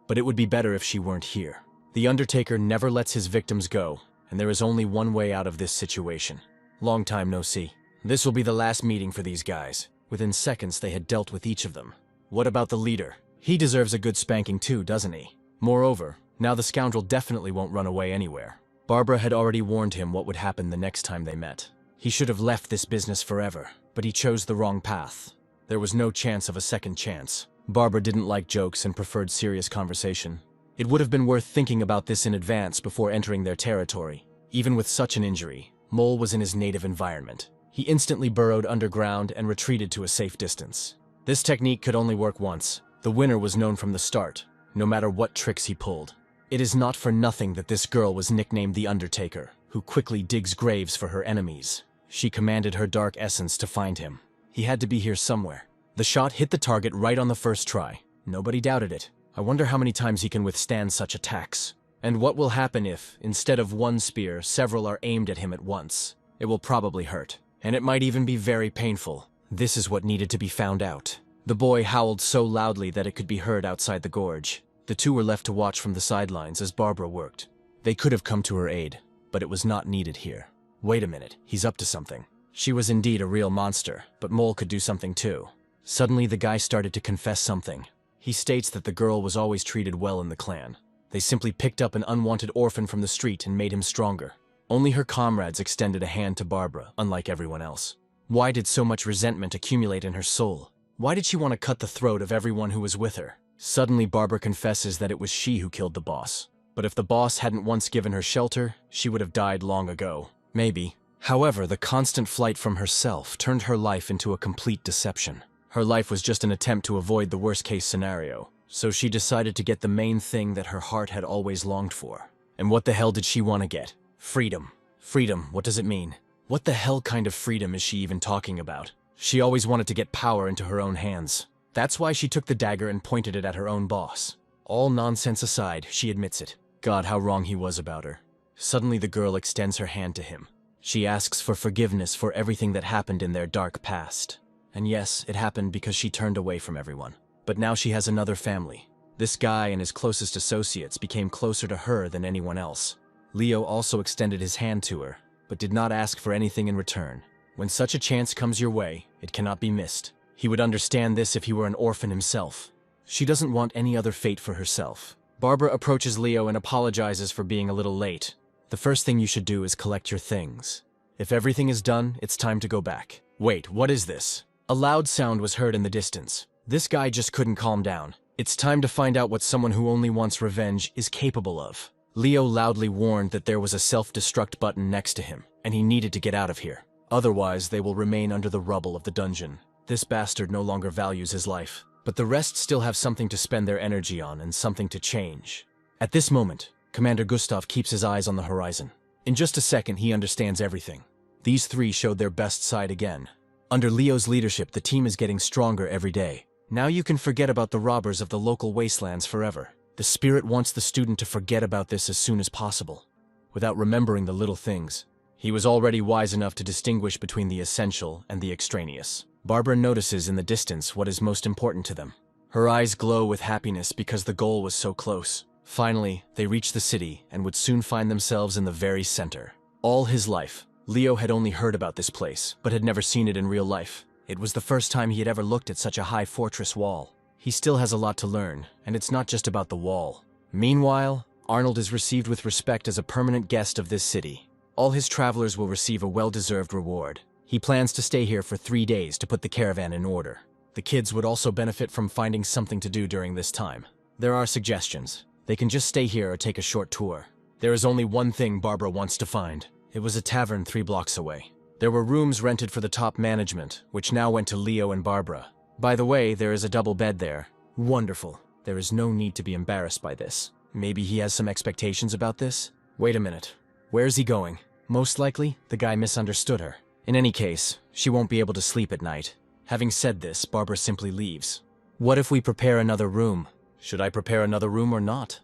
but it would be better if she weren't here. The Undertaker never lets his victims go, and there is only one way out of this situation. Long time no see. This will be the last meeting for these guys. Within seconds, they had dealt with each of them. What about the leader? He deserves a good spanking too, doesn't he? Moreover, now the scoundrel definitely won't run away anywhere. Barbara had already warned him what would happen the next time they met. He should have left this business forever, but he chose the wrong path. There was no chance of a second chance. Barbara didn't like jokes and preferred serious conversation. It would have been worth thinking about this in advance before entering their territory. Even with such an injury, Mole was in his native environment. He instantly burrowed underground and retreated to a safe distance. This technique could only work once. The winner was known from the start, no matter what tricks he pulled. It is not for nothing that this girl was nicknamed the Undertaker, who quickly digs graves for her enemies. She commanded her dark essence to find him. He had to be here somewhere. The shot hit the target right on the first try. Nobody doubted it. I wonder how many times he can withstand such attacks. And what will happen if, instead of one spear, several are aimed at him at once? It will probably hurt. And it might even be very painful. This is what needed to be found out. The boy howled so loudly that it could be heard outside the gorge. The two were left to watch from the sidelines as Barbara worked. They could have come to her aid, but it was not needed here. Wait a minute, he's up to something. She was indeed a real monster, but Mole could do something too. Suddenly the guy started to confess something. He states that the girl was always treated well in the clan. They simply picked up an unwanted orphan from the street and made him stronger. Only her comrades extended a hand to Barbara, unlike everyone else. Why did so much resentment accumulate in her soul? Why did she want to cut the throat of everyone who was with her? Suddenly Barbara confesses that it was she who killed the boss. But if the boss hadn't once given her shelter, she would have died long ago. Maybe. However, the constant flight from herself turned her life into a complete deception. Her life was just an attempt to avoid the worst-case scenario, so she decided to get the main thing that her heart had always longed for. And what the hell did she want to get? Freedom. Freedom, what does it mean? What the hell kind of freedom is she even talking about? She always wanted to get power into her own hands. That's why she took the dagger and pointed it at her own boss. All nonsense aside, she admits it. God, how wrong he was about her. Suddenly the girl extends her hand to him. She asks for forgiveness for everything that happened in their dark past. And yes, it happened because she turned away from everyone. But now she has another family. This guy and his closest associates became closer to her than anyone else. Leo also extended his hand to her, but did not ask for anything in return. When such a chance comes your way, it cannot be missed. He would understand this if he were an orphan himself. She doesn't want any other fate for herself. Barbara approaches Leo and apologizes for being a little late. The first thing you should do is collect your things. If everything is done, it's time to go back. Wait, what is this? A loud sound was heard in the distance. This guy just couldn't calm down. It's time to find out what someone who only wants revenge is capable of. Leo loudly warned that there was a self-destruct button next to him, and he needed to get out of here. Otherwise, they will remain under the rubble of the dungeon. This bastard no longer values his life, but the rest still have something to spend their energy on and something to change. At this moment, Commander Gustav keeps his eyes on the horizon. In just a second, he understands everything. These three showed their best side again. Under Leo's leadership, the team is getting stronger every day. Now you can forget about the robbers of the local wastelands forever. The spirit wants the student to forget about this as soon as possible, without remembering the little things. He was already wise enough to distinguish between the essential and the extraneous. Barbara notices in the distance what is most important to them. Her eyes glow with happiness because the goal was so close. Finally, they reach the city and would soon find themselves in the very center. All his life, Leo had only heard about this place, but had never seen it in real life. It was the first time he had ever looked at such a high fortress wall. He still has a lot to learn, and it's not just about the wall. Meanwhile, Arnold is received with respect as a permanent guest of this city. All his travelers will receive a well-deserved reward. He plans to stay here for 3 days to put the caravan in order. The kids would also benefit from finding something to do during this time. There are suggestions. They can just stay here or take a short tour. There is only one thing Barbara wants to find. It was a tavern 3 blocks away. There were rooms rented for the top management, which now went to Leo and Barbara. By the way, there is a double bed there. Wonderful. There is no need to be embarrassed by this. Maybe he has some expectations about this? Wait a minute. Where's he going? Most likely, the guy misunderstood her. In any case, she won't be able to sleep at night. Having said this, Barbara simply leaves. What if we prepare another room? Should I prepare another room or not?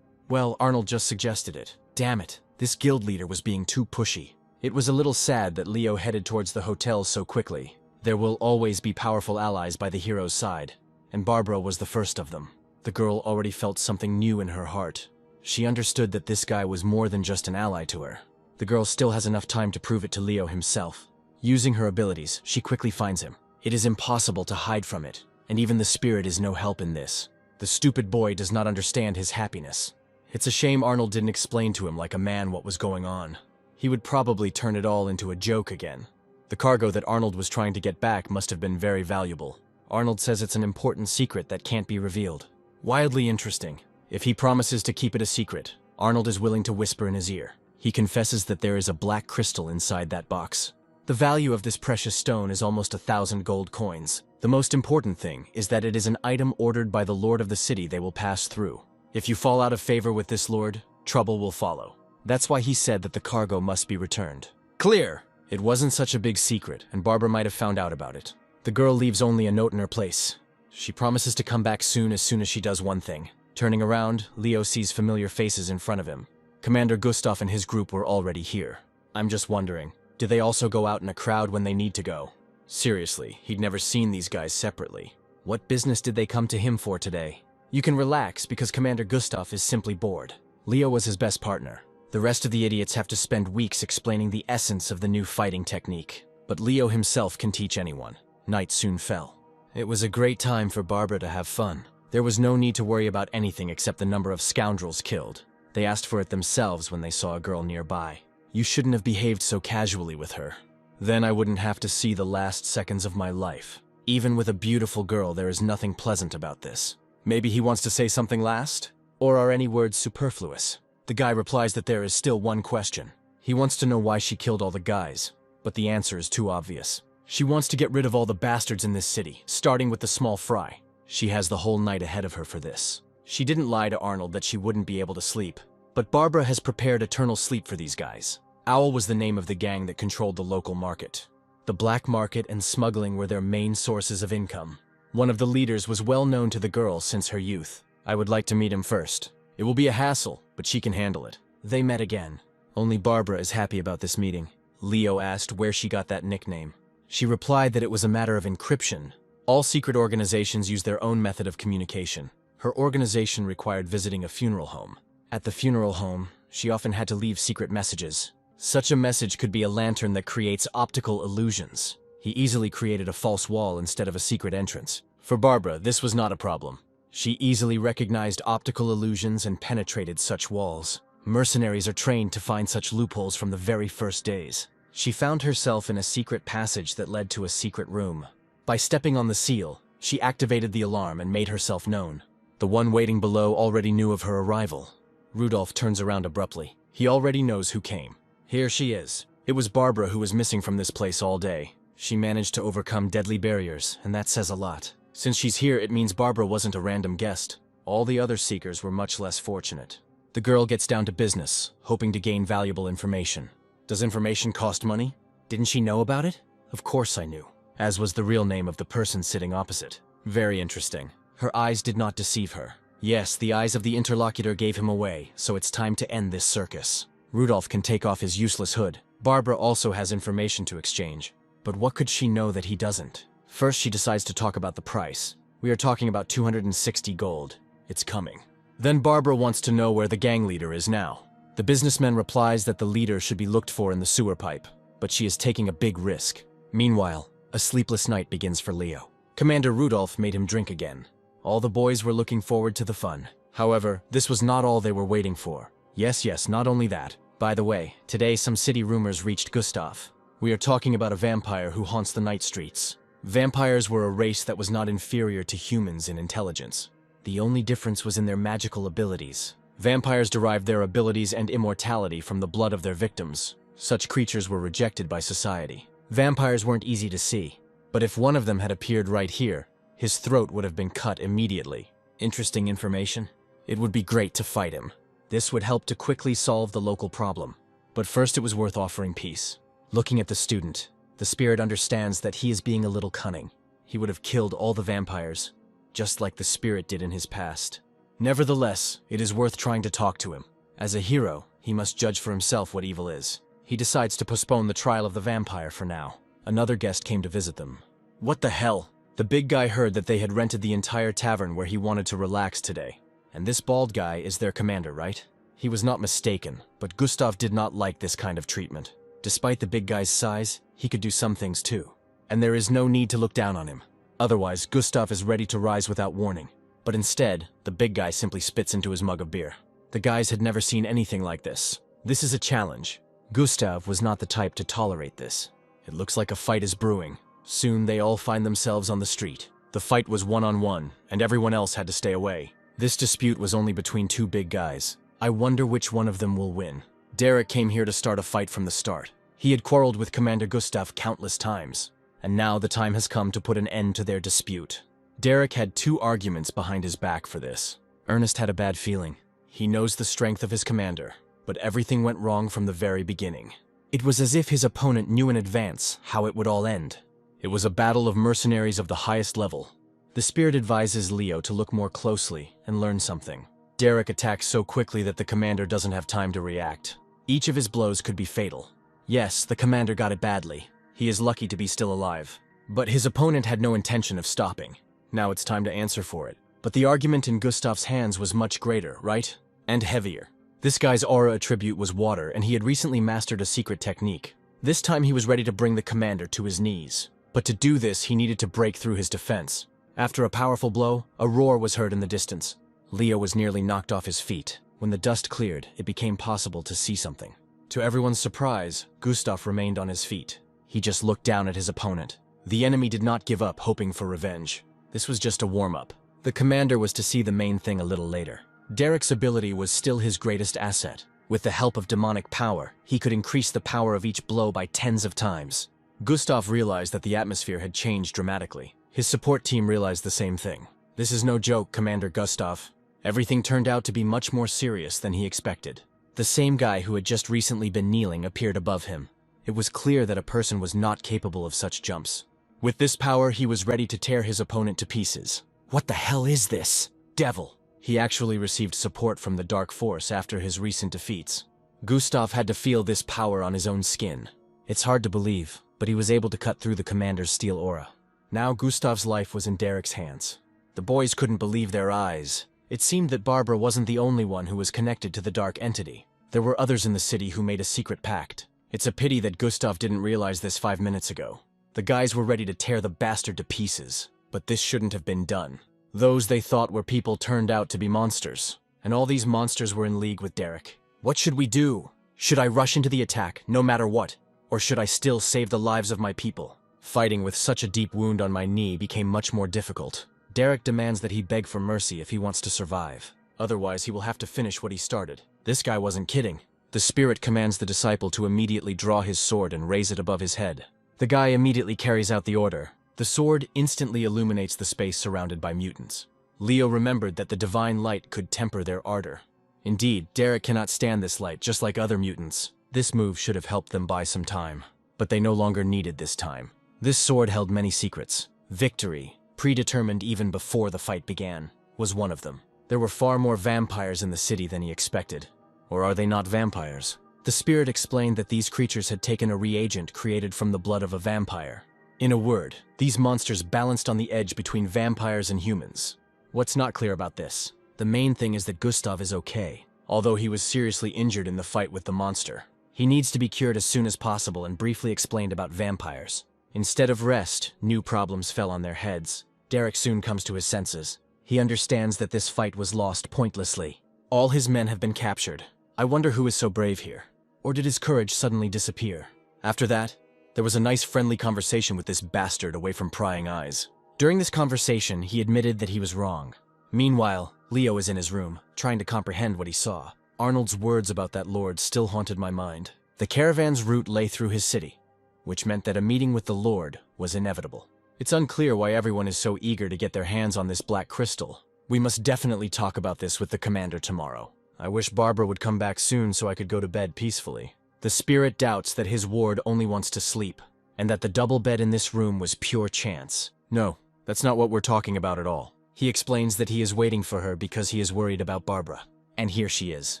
Well, Arnold just suggested it. Damn it, this guild leader was being too pushy. It was a little sad that Leo headed towards the hotel so quickly. There will always be powerful allies by the hero's side, and Barbara was the first of them. The girl already felt something new in her heart. She understood that this guy was more than just an ally to her. The girl still has enough time to prove it to Leo himself. Using her abilities, she quickly finds him. It is impossible to hide from it, and even the spirit is no help in this. The stupid boy does not understand his happiness. It's a shame Arnold didn't explain to him like a man what was going on. He would probably turn it all into a joke again. The cargo that Arnold was trying to get back must have been very valuable. Arnold says it's an important secret that can't be revealed. Wildly interesting. If he promises to keep it a secret, Arnold is willing to whisper in his ear. He confesses that there is a black crystal inside that box. The value of this precious stone is almost 1,000 gold coins. The most important thing is that it is an item ordered by the lord of the city they will pass through. If you fall out of favor with this lord, trouble will follow. That's why he said that the cargo must be returned. Clear! It wasn't such a big secret, and Barbara might have found out about it. The girl leaves only a note in her place. She promises to come back soon as she does one thing. Turning around, Leo sees familiar faces in front of him. Commander Gustav and his group were already here. I'm just wondering, do they also go out in a crowd when they need to go? Seriously, he'd never seen these guys separately. What business did they come to him for today? You can relax because Commander Gustav is simply bored. Leo was his best partner. The rest of the idiots have to spend weeks explaining the essence of the new fighting technique. But Leo himself can teach anyone. Night soon fell. It was a great time for Barbara to have fun. There was no need to worry about anything except the number of scoundrels killed. They asked for it themselves when they saw a girl nearby. You shouldn't have behaved so casually with her. Then I wouldn't have to see the last seconds of my life. Even with a beautiful girl, there is nothing pleasant about this. Maybe he wants to say something last? Or are any words superfluous? The guy replies that there is still one question. He wants to know why she killed all the guys, but the answer is too obvious. She wants to get rid of all the bastards in this city, starting with the small fry. She has the whole night ahead of her for this. She didn't lie to Arnold that she wouldn't be able to sleep, but Barbara has prepared eternal sleep for these guys. Owl was the name of the gang that controlled the local market. The black market and smuggling were their main sources of income. One of the leaders was well known to the girl since her youth. I would like to meet him first. It will be a hassle, but she can handle it. They met again. Only Barbara is happy about this meeting. Leo asked where she got that nickname. She replied that it was a matter of encryption. All secret organizations use their own method of communication. Her organization required visiting a funeral home. At the funeral home, she often had to leave secret messages. Such a message could be a lantern that creates optical illusions. He easily created a false wall instead of a secret entrance. For Barbara, this was not a problem. She easily recognized optical illusions and penetrated such walls. Mercenaries are trained to find such loopholes from the very first days. She found herself in a secret passage that led to a secret room. By stepping on the seal, she activated the alarm and made herself known. The one waiting below already knew of her arrival. Rudolph turns around abruptly. He already knows who came. Here she is. It was Barbara who was missing from this place all day. She managed to overcome deadly barriers, and that says a lot. Since she's here, it means Barbara wasn't a random guest. All the other seekers were much less fortunate. The girl gets down to business, hoping to gain valuable information. Does information cost money? Didn't she know about it? Of course I knew, as was the real name of the person sitting opposite. Very interesting. Her eyes did not deceive her. Yes, the eyes of the interlocutor gave him away, so it's time to end this circus. Rudolph can take off his useless hood. Barbara also has information to exchange. But what could she know that he doesn't? First, she decides to talk about the price. We are talking about 260 gold. It's coming. Then Barbara wants to know where the gang leader is now. The businessman replies that the leader should be looked for in the sewer pipe, but she is taking a big risk. Meanwhile, a sleepless night begins for Leo. Commander Rudolph made him drink again. All the boys were looking forward to the fun. However, this was not all they were waiting for. Yes, not only that. By the way, today some city rumors reached Gustav. We are talking about a vampire who haunts the night streets. Vampires were a race that was not inferior to humans in intelligence. The only difference was in their magical abilities. Vampires derived their abilities and immortality from the blood of their victims. Such creatures were rejected by society. Vampires weren't easy to see, but if one of them had appeared right here, his throat would have been cut immediately. Interesting information. It would be great to fight him. This would help to quickly solve the local problem. But first it was worth offering peace. Looking at the student, the spirit understands that he is being a little cunning. He would have killed all the vampires, just like the spirit did in his past. Nevertheless, it is worth trying to talk to him. As a hero, he must judge for himself what evil is. He decides to postpone the trial of the vampire for now. Another guest came to visit them. What the hell? The big guy heard that they had rented the entire tavern where he wanted to relax today. And this bald guy is their commander, right? He was not mistaken, but Gustav did not like this kind of treatment. Despite the big guy's size, he could do some things too. And there is no need to look down on him. Otherwise, Gustav is ready to rise without warning. But instead, the big guy simply spits into his mug of beer. The guys had never seen anything like this. This is a challenge. Gustav was not the type to tolerate this. It looks like a fight is brewing. Soon they all find themselves on the street. The fight was one-on-one, and everyone else had to stay away. This dispute was only between two big guys. I wonder which one of them will win. Derek came here to start a fight from the start. He had quarreled with Commander Gustav countless times, and now the time has come to put an end to their dispute. Derek had two arguments behind his back for this. Ernest had a bad feeling. He knows the strength of his commander, but everything went wrong from the very beginning. It was as if his opponent knew in advance how it would all end. It was a battle of mercenaries of the highest level. The spirit advises Leo to look more closely and learn something. Derek attacks so quickly that the commander doesn't have time to react. Each of his blows could be fatal. Yes, the commander got it badly. He is lucky to be still alive. But his opponent had no intention of stopping. Now it's time to answer for it. But the argument in Gustav's hands was much greater, right? And heavier. This guy's aura attribute was water, and he had recently mastered a secret technique. This time he was ready to bring the commander to his knees. But to do this, he needed to break through his defense. After a powerful blow, a roar was heard in the distance. Leo was nearly knocked off his feet. When the dust cleared, it became possible to see something. To everyone's surprise, Gustav remained on his feet. He just looked down at his opponent. The enemy did not give up, hoping for revenge. This was just a warm-up. The commander was to see the main thing a little later. Derek's ability was still his greatest asset. With the help of demonic power, he could increase the power of each blow by tens of times. Gustav realized that the atmosphere had changed dramatically. His support team realized the same thing. This is no joke, Commander Gustav. Everything turned out to be much more serious than he expected. The same guy who had just recently been kneeling appeared above him. It was clear that a person was not capable of such jumps. With this power, he was ready to tear his opponent to pieces. What the hell is this? Devil! He actually received support from the Dark Force after his recent defeats. Gustav had to feel this power on his own skin. It's hard to believe, but he was able to cut through the commander's steel aura. Now Gustav's life was in Derek's hands. The boys couldn't believe their eyes. It seemed that Barbara wasn't the only one who was connected to the dark entity. There were others in the city who made a secret pact. It's a pity that Gustav didn't realize this 5 minutes ago. The guys were ready to tear the bastard to pieces, but this shouldn't have been done. Those they thought were people turned out to be monsters, and all these monsters were in league with Derek. What should we do? Should I rush into the attack, no matter what? Or should I still save the lives of my people? Fighting with such a deep wound on my knee became much more difficult. Derek demands that he beg for mercy if he wants to survive. Otherwise, he will have to finish what he started. This guy wasn't kidding. The spirit commands the disciple to immediately draw his sword and raise it above his head. The guy immediately carries out the order. The sword instantly illuminates the space surrounded by mutants. Leo remembered that the divine light could temper their ardor. Indeed, Derek cannot stand this light, just like other mutants. This move should have helped them buy some time. But they no longer needed this time. This sword held many secrets. Victory, predetermined even before the fight began, was one of them. There were far more vampires in the city than he expected. Or are they not vampires? The spirit explained that these creatures had taken a reagent created from the blood of a vampire. In a word, these monsters balanced on the edge between vampires and humans. What's not clear about this? The main thing is that Gustav is okay, although he was seriously injured in the fight with the monster. He needs to be cured as soon as possible and briefly explained about vampires. Instead of rest, new problems fell on their heads. Derek soon comes to his senses. He understands that this fight was lost pointlessly. All his men have been captured. I wonder who is so brave here. Or did his courage suddenly disappear? After that, there was a nice friendly conversation with this bastard away from prying eyes. During this conversation, he admitted that he was wrong. Meanwhile, Leo is in his room, trying to comprehend what he saw. Arnold's words about that lord still haunted my mind. The caravan's route lay through his city, which meant that a meeting with the lord was inevitable. It's unclear why everyone is so eager to get their hands on this black crystal. We must definitely talk about this with the commander tomorrow. I wish Barbara would come back soon so I could go to bed peacefully. The spirit doubts that his ward only wants to sleep, and that the double bed in this room was pure chance. No, that's not what we're talking about at all. He explains that he is waiting for her because he is worried about Barbara. And here she is.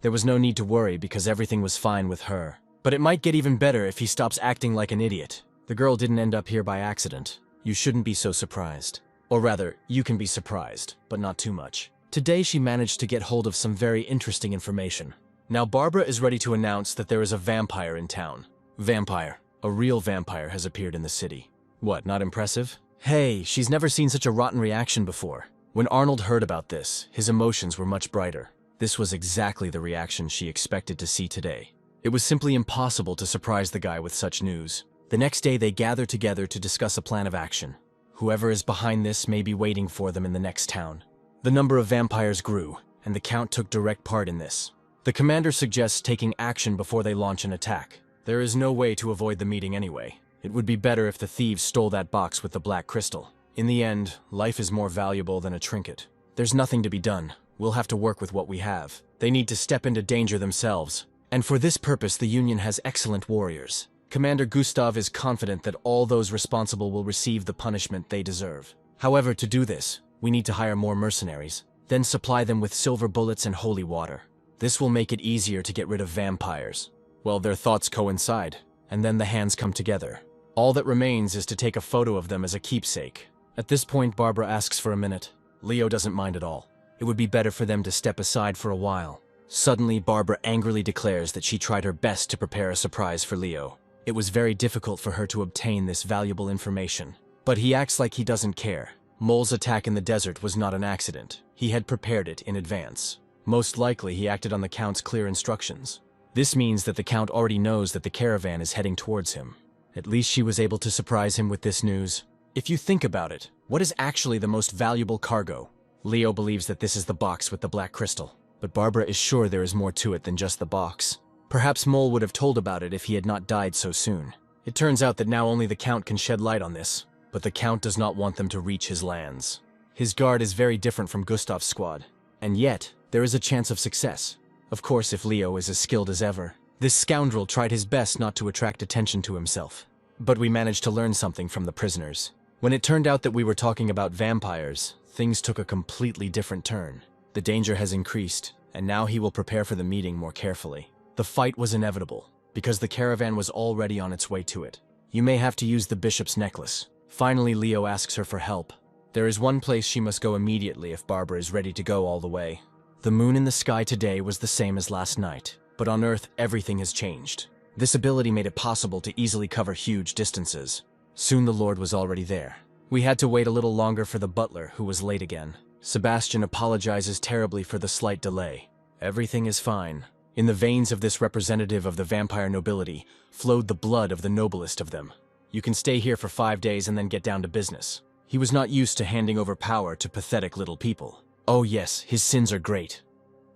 There was no need to worry because everything was fine with her. But it might get even better if he stops acting like an idiot. The girl didn't end up here by accident. You shouldn't be so surprised. Or rather, you can be surprised, but not too much. Today she managed to get hold of some very interesting information. Now Barbara is ready to announce that there is a vampire in town. Vampire. A real vampire has appeared in the city. What, not impressive? Hey, she's never seen such a rotten reaction before. When Arnold heard about this, his emotions were much brighter. This was exactly the reaction she expected to see today. It was simply impossible to surprise the guy with such news. The next day they gather together to discuss a plan of action. Whoever is behind this may be waiting for them in the next town. The number of vampires grew, and the Count took direct part in this. The commander suggests taking action before they launch an attack. There is no way to avoid the meeting anyway. It would be better if the thieves stole that box with the black crystal. In the end, life is more valuable than a trinket. There's nothing to be done. We'll have to work with what we have. They need to step into danger themselves. And for this purpose, the Union has excellent warriors. Commander Gustav is confident that all those responsible will receive the punishment they deserve. However, to do this, we need to hire more mercenaries, then supply them with silver bullets and holy water. This will make it easier to get rid of vampires. Well, their thoughts coincide, and then the hands come together. All that remains is to take a photo of them as a keepsake. At this point, Barbara asks for a minute. Leo doesn't mind at all. It would be better for them to step aside for a while. Suddenly, Barbara angrily declares that she tried her best to prepare a surprise for Leo. It was very difficult for her to obtain this valuable information. But he acts like he doesn't care. Mole's attack in the desert was not an accident. He had prepared it in advance. Most likely, he acted on the Count's clear instructions. This means that the Count already knows that the caravan is heading towards him. At least she was able to surprise him with this news. If you think about it, what is actually the most valuable cargo? Leo believes that this is the box with the black crystal. But Barbara is sure there is more to it than just the box. Perhaps Mole would have told about it if he had not died so soon. It turns out that now only the Count can shed light on this, but the Count does not want them to reach his lands. His guard is very different from Gustav's squad, and yet there is a chance of success. Of course, if Leo is as skilled as ever. This scoundrel tried his best not to attract attention to himself. But we managed to learn something from the prisoners. When it turned out that we were talking about vampires, things took a completely different turn. The danger has increased, and now he will prepare for the meeting more carefully. The fight was inevitable, because the caravan was already on its way to it. You may have to use the bishop's necklace. Finally, Leo asks her for help. There is one place she must go immediately if Barbara is ready to go all the way. The moon in the sky today was the same as last night, but on Earth everything has changed. This ability made it possible to easily cover huge distances. Soon the Lord was already there. We had to wait a little longer for the butler, who was late again. Sebastian apologizes terribly for the slight delay. Everything is fine. In the veins of this representative of the vampire nobility flowed the blood of the noblest of them. You can stay here for 5 days and then get down to business. He was not used to handing over power to pathetic little people. Oh yes, his sins are great.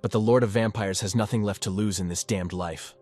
But the Lord of Vampires has nothing left to lose in this damned life.